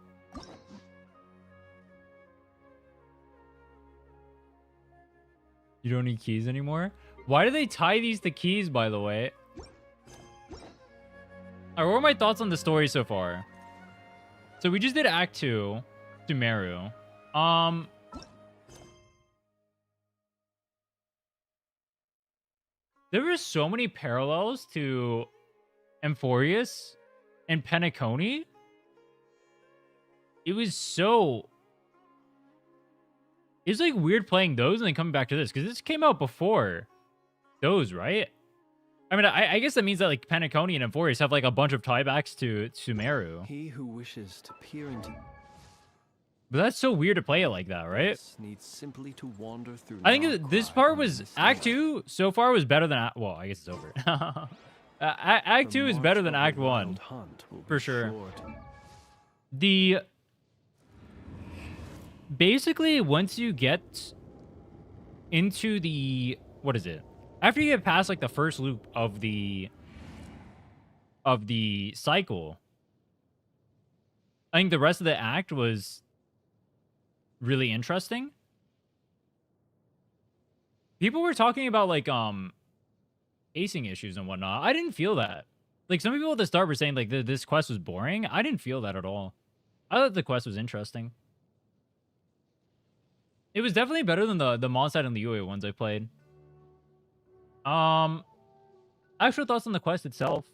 You don't need keys anymore? Why do they tie these to keys, by the way? Alright, what are my thoughts on the story so far? So we just did Act 2, Sumeru. There were so many parallels to Amphorius and Penacony. It was so... It was like weird playing those and then coming back to this, because this came out before those, right? I mean, I guess that means that like Penacony and Amphorius have like a bunch of tiebacks to Sumeru.
He who wishes to peer into...
But that's so weird to play it like that, right?
Needs simply to wander through.
I think that this part was... Act 2 so far was better than... Well, I guess it's over. Act 2 is better than Act 1. For sure. The... Basically, once you get into the, what is it? After you get past like the first loop of the cycle, I think the rest of the act was really interesting. People were talking about like pacing issues and whatnot. I didn't feel that. Like some people at the start were saying like this quest was boring. I didn't feel that at all. I thought the quest was interesting. It was definitely better than the Mondstadt and the UA ones I played. Actual thoughts on the quest itself.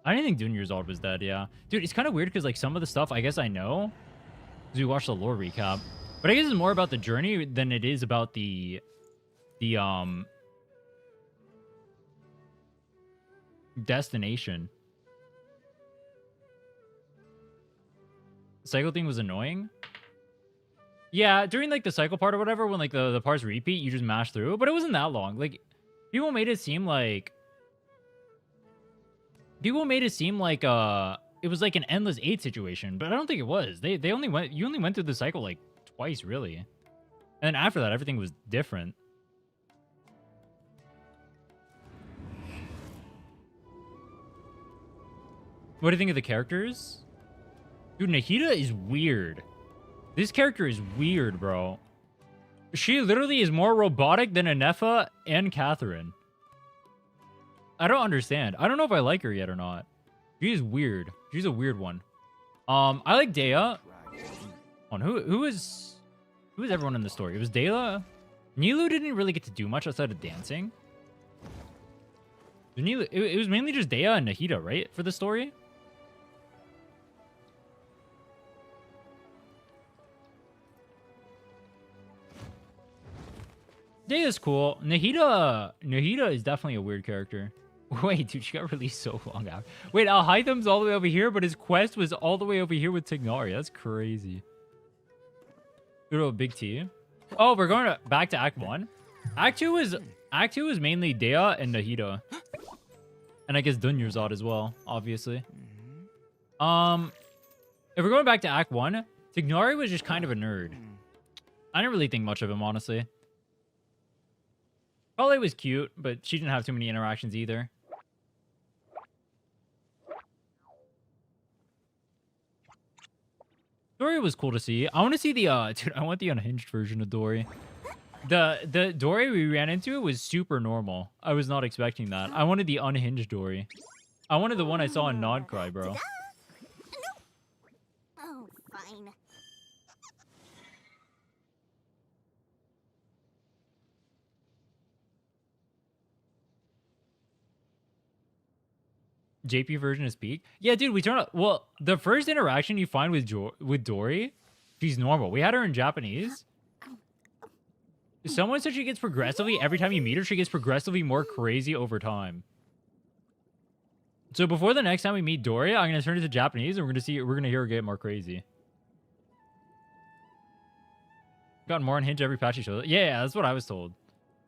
I didn't think Dunyarzad was dead, yeah. Dude, it's kind of weird because like some of the stuff I guess I know because we watched the lore recap. But I guess it's more about the journey than it is about the destination. Cycle thing was annoying. Yeah, during like the cycle part or whatever, when like the parts repeat, you just mash through. But it wasn't that long. Like people made it seem like it was like an endless 8 situation, but I don't think it was. You only went through the cycle like twice really. And then after that everything was different. What do you think of the characters? Dude, Nahida is weird. This character is weird, bro. She literally is more robotic than Anefa and Catherine. I don't understand. I don't know if I like her yet or not. She is weird. She's a weird one. I like Dehya. Who is everyone in the story? It was Dehya. Nilu didn't really get to do much outside of dancing. It was mainly just Dehya and Nahida, right? For the story? Dehya's cool. Nahida is definitely a weird character. Wait, dude, she got released so long after. Wait, Alhytham's all the way over here, but his quest was all the way over here with Tignari. That's crazy. Go to a big T. Oh, we're going back to Act 1. Act 2 is mainly Dehya and Nahida. And I guess Dunyarzad as well, obviously. If we're going back to Act 1, Tignari was just kind of a nerd. I didn't really think much of him, honestly. Probably was cute, but she didn't have too many interactions either. Dory was cool to see. I want to see the dude, I want the unhinged version of Dory. The Dory we ran into was super normal. I was not expecting that. I wanted the unhinged Dory. I wanted the one I saw in Nod Cry, bro.
Oh, fine.
JP version is peak. Yeah, dude, we turn out. Well, the first interaction you find with Dory, she's normal. We had her in Japanese. Someone said she gets progressively, every time you meet her, she gets progressively more crazy over time. So before the next time we meet Dory, I'm gonna turn it to Japanese and we're gonna hear her get more crazy. Got more unhinged every patch she shows. Yeah, that's what I was told.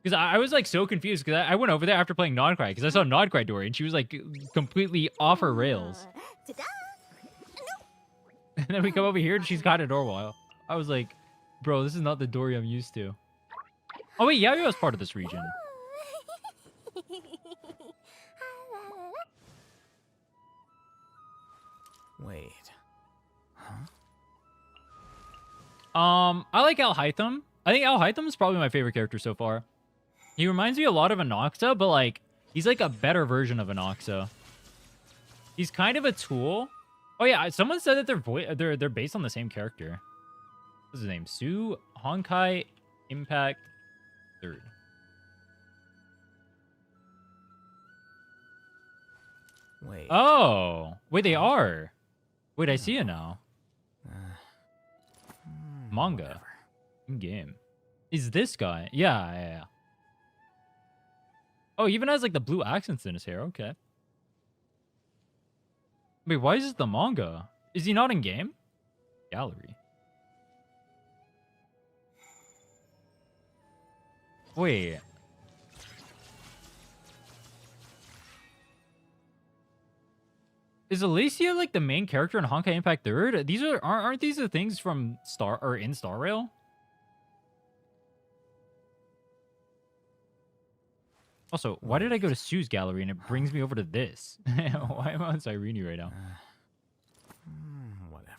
Because I was like so confused because I went over there after playing Nodcry because I saw Nodcry Dory and she was like completely off her rails. And then we come over here and she's kind of normal. I was like, bro, this is not the Dory I'm used to. Oh wait, Yayo is part of this region.
Wait.
I like Alhytham. I think Alhytham is probably my favorite character so far. He reminds me a lot of Anoxa, but like he's like a better version of Anoxa. He's kind of a tool. Oh yeah, someone said that they're based on the same character. What's his name? Su Honkai Impact 3rd.
Wait.
Oh, wait, they are. Wait, I see it now. Manga. In game. Is this guy? Yeah. Oh, he even has like the blue accents in his hair. Okay. Wait, why is this the manga? Is he not in game? Gallery. Wait. Is Alicia like the main character in Honkai Impact 3rd? Aren't these the things from in Star Rail? Also, why did I go to Sue's gallery and it brings me over to this? Why am I on Cyrene right now?
Whatever.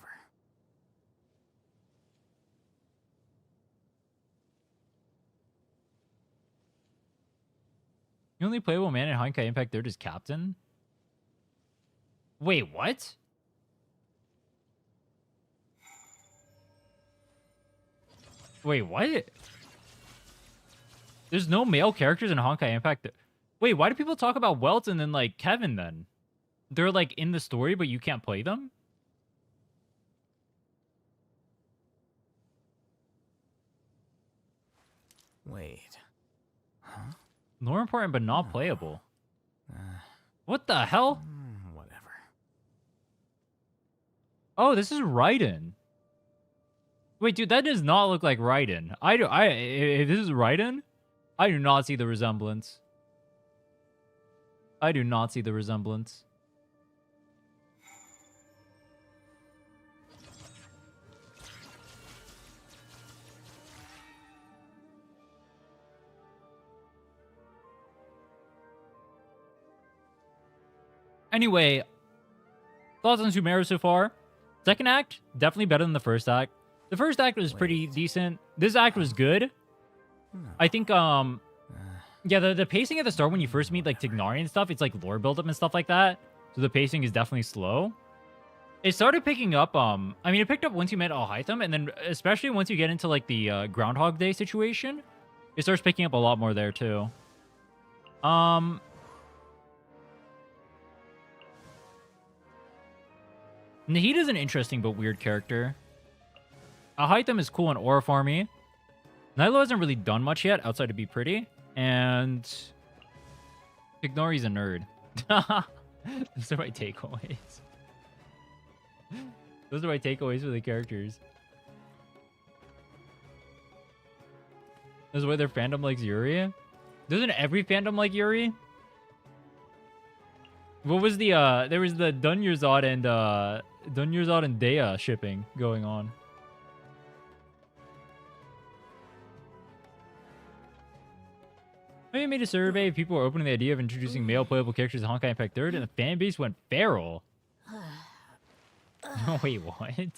The only playable man in Honkai Impact 3rd is Captain? Wait, what? Wait, what? There's no male characters in Honkai Impact. Wait, why do people talk about Welt and then, like, Kevin, then? They're, like, in the story, but you can't play them?
Wait. Huh?
More important, but not playable. What the hell?
Whatever.
Oh, this is Raiden. Wait, dude, that does not look like Raiden. If this is Raiden, I do not see the resemblance. I do not see the resemblance. Anyway, thoughts on Sumeru so far? Second act, definitely better than the first act. The first act was pretty decent. This act was good. I think, yeah, the pacing at the start when you first meet, like, Tignari and stuff, it's, like, lore buildup and stuff like that. So the pacing is definitely slow. It started picking up, I mean, it picked up once you met Alhaitham, and then especially once you get into, like, the Groundhog Day situation, it starts picking up a lot more there, too. Nahida's an interesting but weird character. Alhaitham is cool in aura farmy. Nilo hasn't really done much yet outside to be pretty. And Tignari's a nerd. Those are my takeaways. Those are my takeaways for the characters. That's why their fandom likes Yuri. Doesn't every fandom like Yuri? What was the there was the Dunyarzad and Dehya shipping going on. I made a survey. People were opening the idea of introducing male playable characters in Honkai Impact 3rd, and the fan base went feral. Oh, wait, what?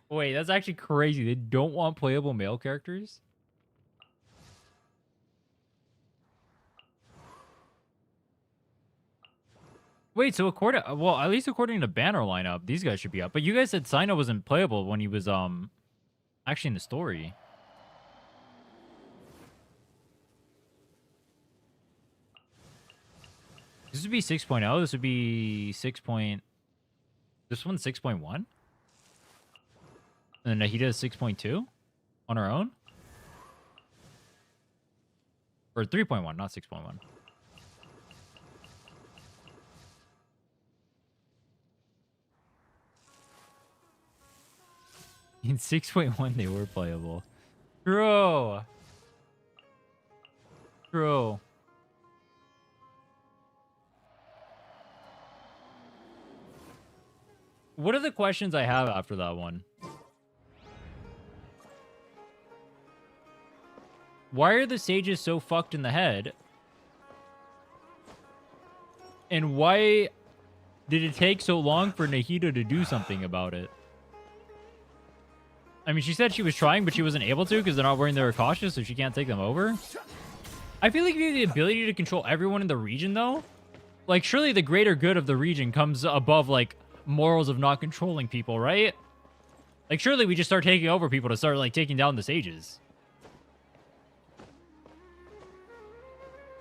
Wait, that's actually crazy. They don't want playable male characters? Wait, so according, well, at least according to banner lineup, these guys should be up. But you guys said Sino wasn't playable when he was actually in the story. This would be 6.0. This would be 6. This one's 6.1. And then Nahida is 6.2 on her own. Or 3.1, not 6.1. In 6.1, they were playable. True. True. What are the questions I have after that one? Why are the sages so fucked in the head? And why did it take so long for Nahida to do something about it? I mean, she said she was trying, but she wasn't able to because they're not wearing their Akasha, so she can't take them over. I feel like if you have the ability to control everyone in the region, though, like, surely the greater good of the region comes above, like, morals of not controlling people, right? Like, surely we just start taking over people to start, like, taking down the sages.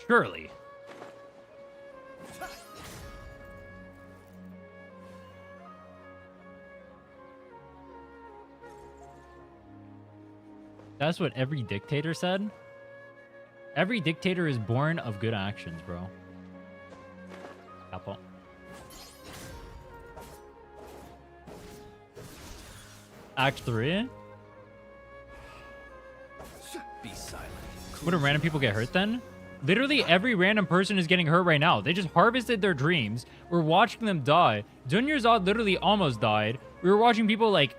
Surely. That's what every dictator said. Every dictator is born of good actions, bro. Apple. Act 3?
Be silent.
What, do random people get hurt then? Literally every random person is getting hurt right now. They just harvested their dreams. We're watching them die. Dunyarzad literally almost died. We were watching people, like,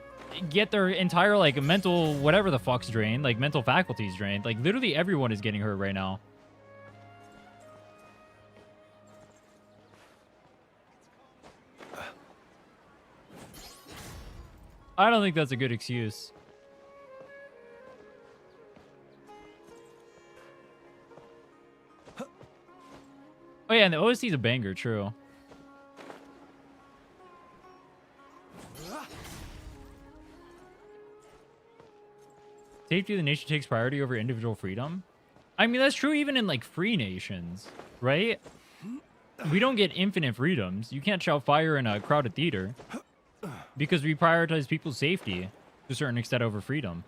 get their entire, like, mental whatever the fuck's drained. Like, mental faculties drained. Like, literally everyone is getting hurt right now. I don't think that's a good excuse. Oh yeah, and the OST is a banger, true. Safety of the nation takes priority over individual freedom. I mean, that's true even in like free nations, right? We don't get infinite freedoms. You can't shout fire in a crowded theater because we prioritize people's safety to a certain extent over freedom.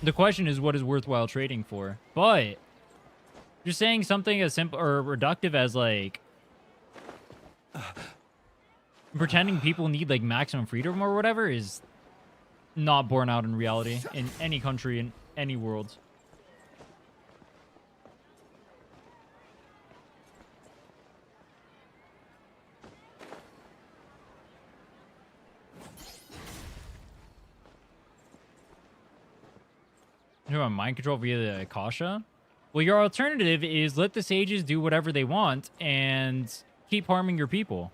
The question is what is worthwhile trading for. But just saying something as simple or reductive as like pretending people need like maximum freedom or whatever is not borne out in reality in any country, in any world. You want mind control via the Akasha? Well, your alternative is let the sages do whatever they want and keep harming your people.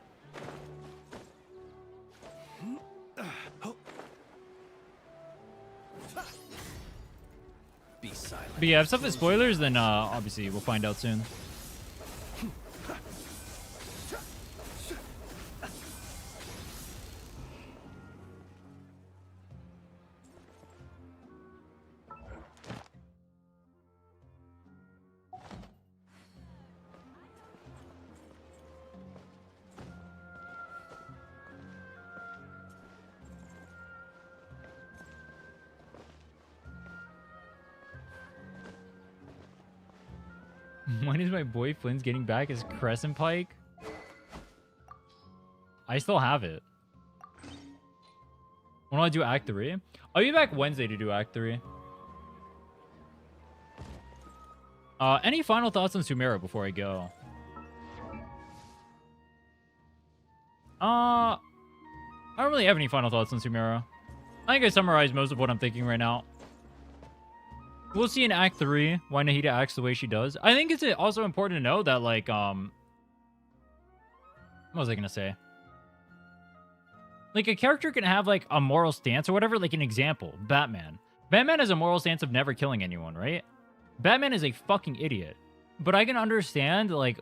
Be silent.
But yeah, if stuff is spoilers, then obviously we'll find out soon. When is my boy Flynn's getting back his Crescent Pike? I still have it. When do I do Act 3? I'll be back Wednesday to do Act 3. Any final thoughts on Sumeru before I go? I don't really have any final thoughts on Sumeru. I think I summarized most of what I'm thinking right now. We'll see in Act 3 why Nahida acts the way she does. I think it's also important to know that, like, what was I gonna say? Like, a character can have, like, a moral stance or whatever. Like, an example, Batman. Batman has a moral stance of never killing anyone, right? Batman is a fucking idiot. But I can understand, like,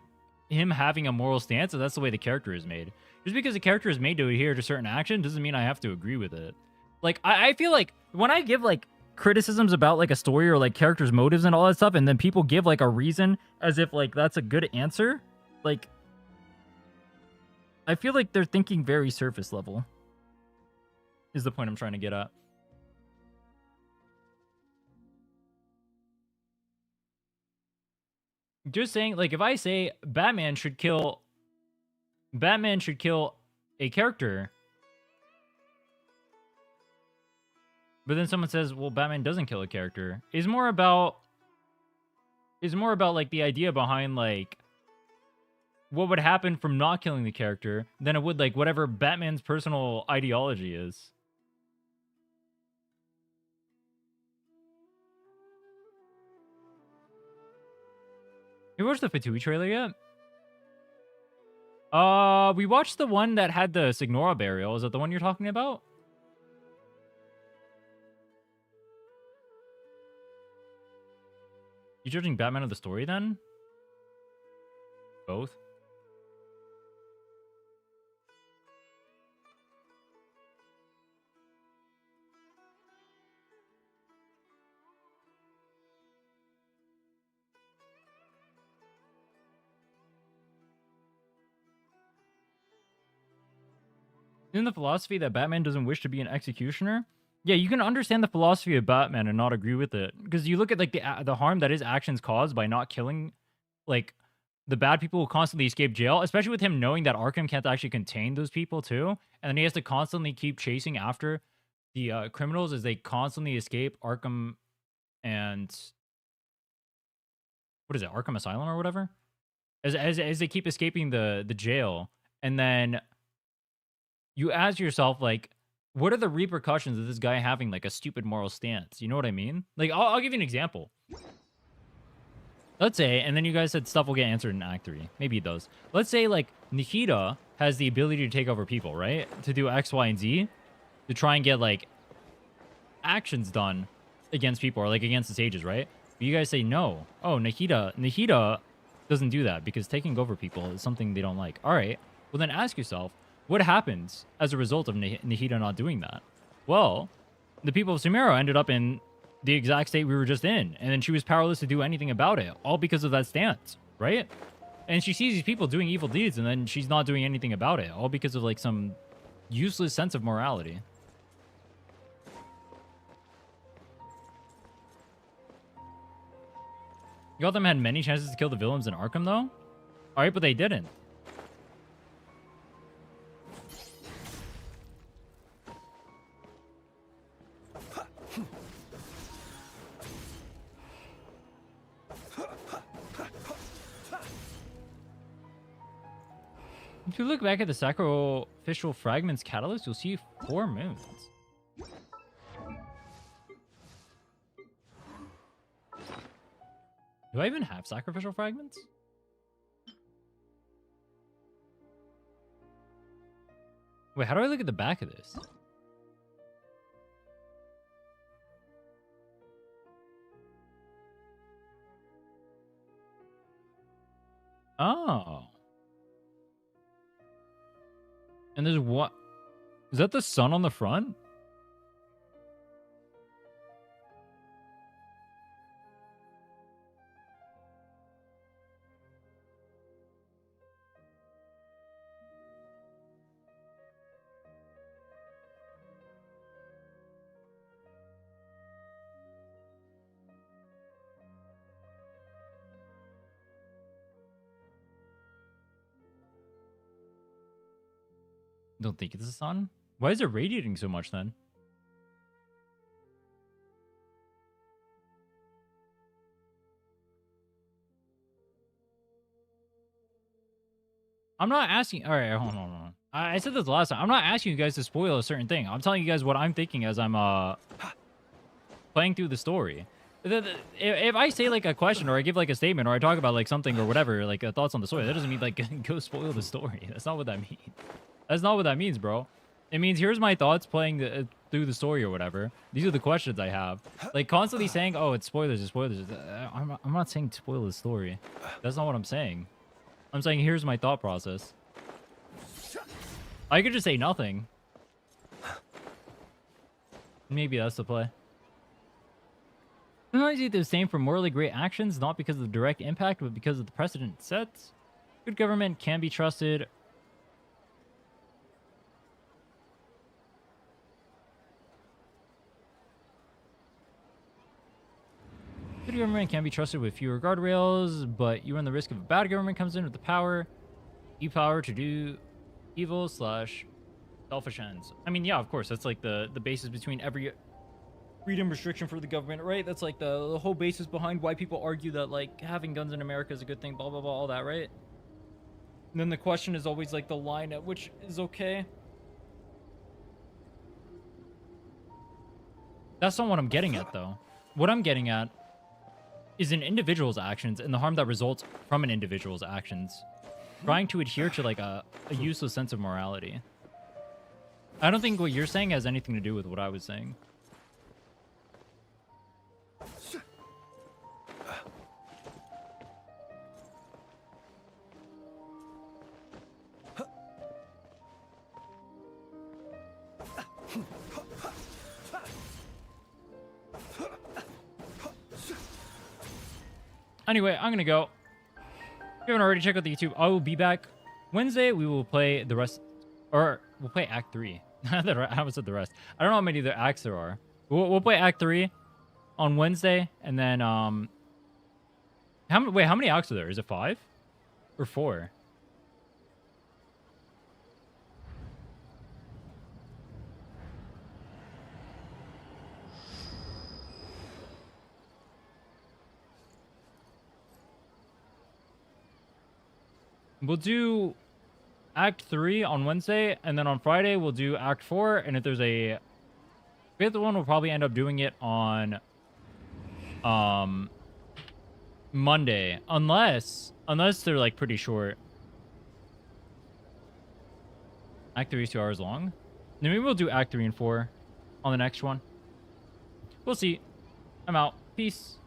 him having a moral stance if that's the way the character is made. Just because the character is made to adhere to certain action doesn't mean I have to agree with it. Like, I feel like when I give, like, criticisms about like a story or like characters' motives and all that stuff, and then people give like a reason as if like that's a good answer, like I feel like they're thinking very surface level is the point I'm trying to get at. Just saying, like, if I say Batman should kill a character, but then someone says, well, Batman doesn't kill a character, is more about like the idea behind like what would happen from not killing the character than it would like whatever Batman's personal ideology is. You watched the Fatui trailer yet? We watched the one that had the Signora burial. Is that the one you're talking about? You judging Batman of the story then? Both? Isn't the philosophy that Batman doesn't wish to be an executioner? Yeah, you can understand the philosophy of Batman and not agree with it. Because you look at like the harm that his actions cause by not killing like the bad people who constantly escape jail, especially with him knowing that Arkham can't actually contain those people too. And then he has to constantly keep chasing after the criminals as they constantly escape Arkham and what is it, Arkham Asylum or whatever? As they keep escaping the jail. And then you ask yourself, like, what are the repercussions of this guy having, like, a stupid moral stance? You know what I mean? Like, I'll give you an example. Let's say, and then you guys said stuff will get answered in Act 3. Maybe it does. Let's say, like, Nahida has the ability to take over people, right? To do X, Y, and Z. to try and get like actions done against people or like against the sages, right? But you guys say no. Oh, Nahida doesn't do that because taking over people is something they don't like. All right. Well, then ask yourself, what happens as a result of Nahida not doing that? Well, the people of Sumeru ended up in the exact state we were just in, and then she was powerless to do anything about it, all because of that stance, right? And she sees these people doing evil deeds, and then she's not doing anything about it, all because of like some useless sense of morality. Gotham had many chances to kill the villains in Arkham, though. All right, but they didn't. If you look back at the sacrificial fragments catalyst, you'll see 4 moons. Do I even have sacrificial fragments? Wait, how do I look at the back of this? Oh. And there's what? Is that the sun on the front? Don't think it's the sun. Why is it radiating so much then? I'm not asking. All right, hold on. I said this last time. I'm not asking you guys to spoil a certain thing. I'm telling you guys what I'm thinking as I'm playing through the story. If I say like a question or I give like a statement or I talk about like something or whatever, like thoughts on the story, that doesn't mean like go spoil the story. That's not what that means. That's not what that means, bro. It means here's my thoughts playing through the story or whatever. These are the questions I have. Like constantly saying, oh, it's spoilers, it's spoilers. I'm not saying spoil the story. That's not what I'm saying. I'm saying here's my thought process. I could just say nothing. Maybe that's the play. Sometimes you do the same for morally great actions, not because of the direct impact, but because of the precedent it sets. Good government can be trusted. Good government can be trusted with fewer guardrails, but you run the risk of a bad government comes in with the power, e-power to do evil / selfish ends. I mean, yeah, of course, that's like the basis between every freedom restriction for the government, right? That's like the whole basis behind why people argue that like having guns in America is a good thing, blah, blah, blah, all that, right? And then the question is always like the line at which is okay. That's not what I'm getting at, though. What I'm getting at is an individual's actions and the harm that results from an individual's actions. Trying to adhere to like a useless sense of morality. I don't think what you're saying has anything to do with what I was saying. Anyway, I'm gonna go. If you haven't already, check out the YouTube. I will be back Wednesday. We will play the rest, or we'll play Act 3. I haven't said the rest. I don't know how many other acts there are. We'll play Act 3 on Wednesday, and then how many acts are there? Is it 5 or 4? We'll do Act 3 on Wednesday, and then on Friday we'll do Act 4, and if there's a 5th one, we'll probably end up doing it on Monday, unless they're like pretty short. Act 3 is 2 hours long. Then maybe we'll do Act 3 and 4 on the next one. We'll see. I'm out. Peace.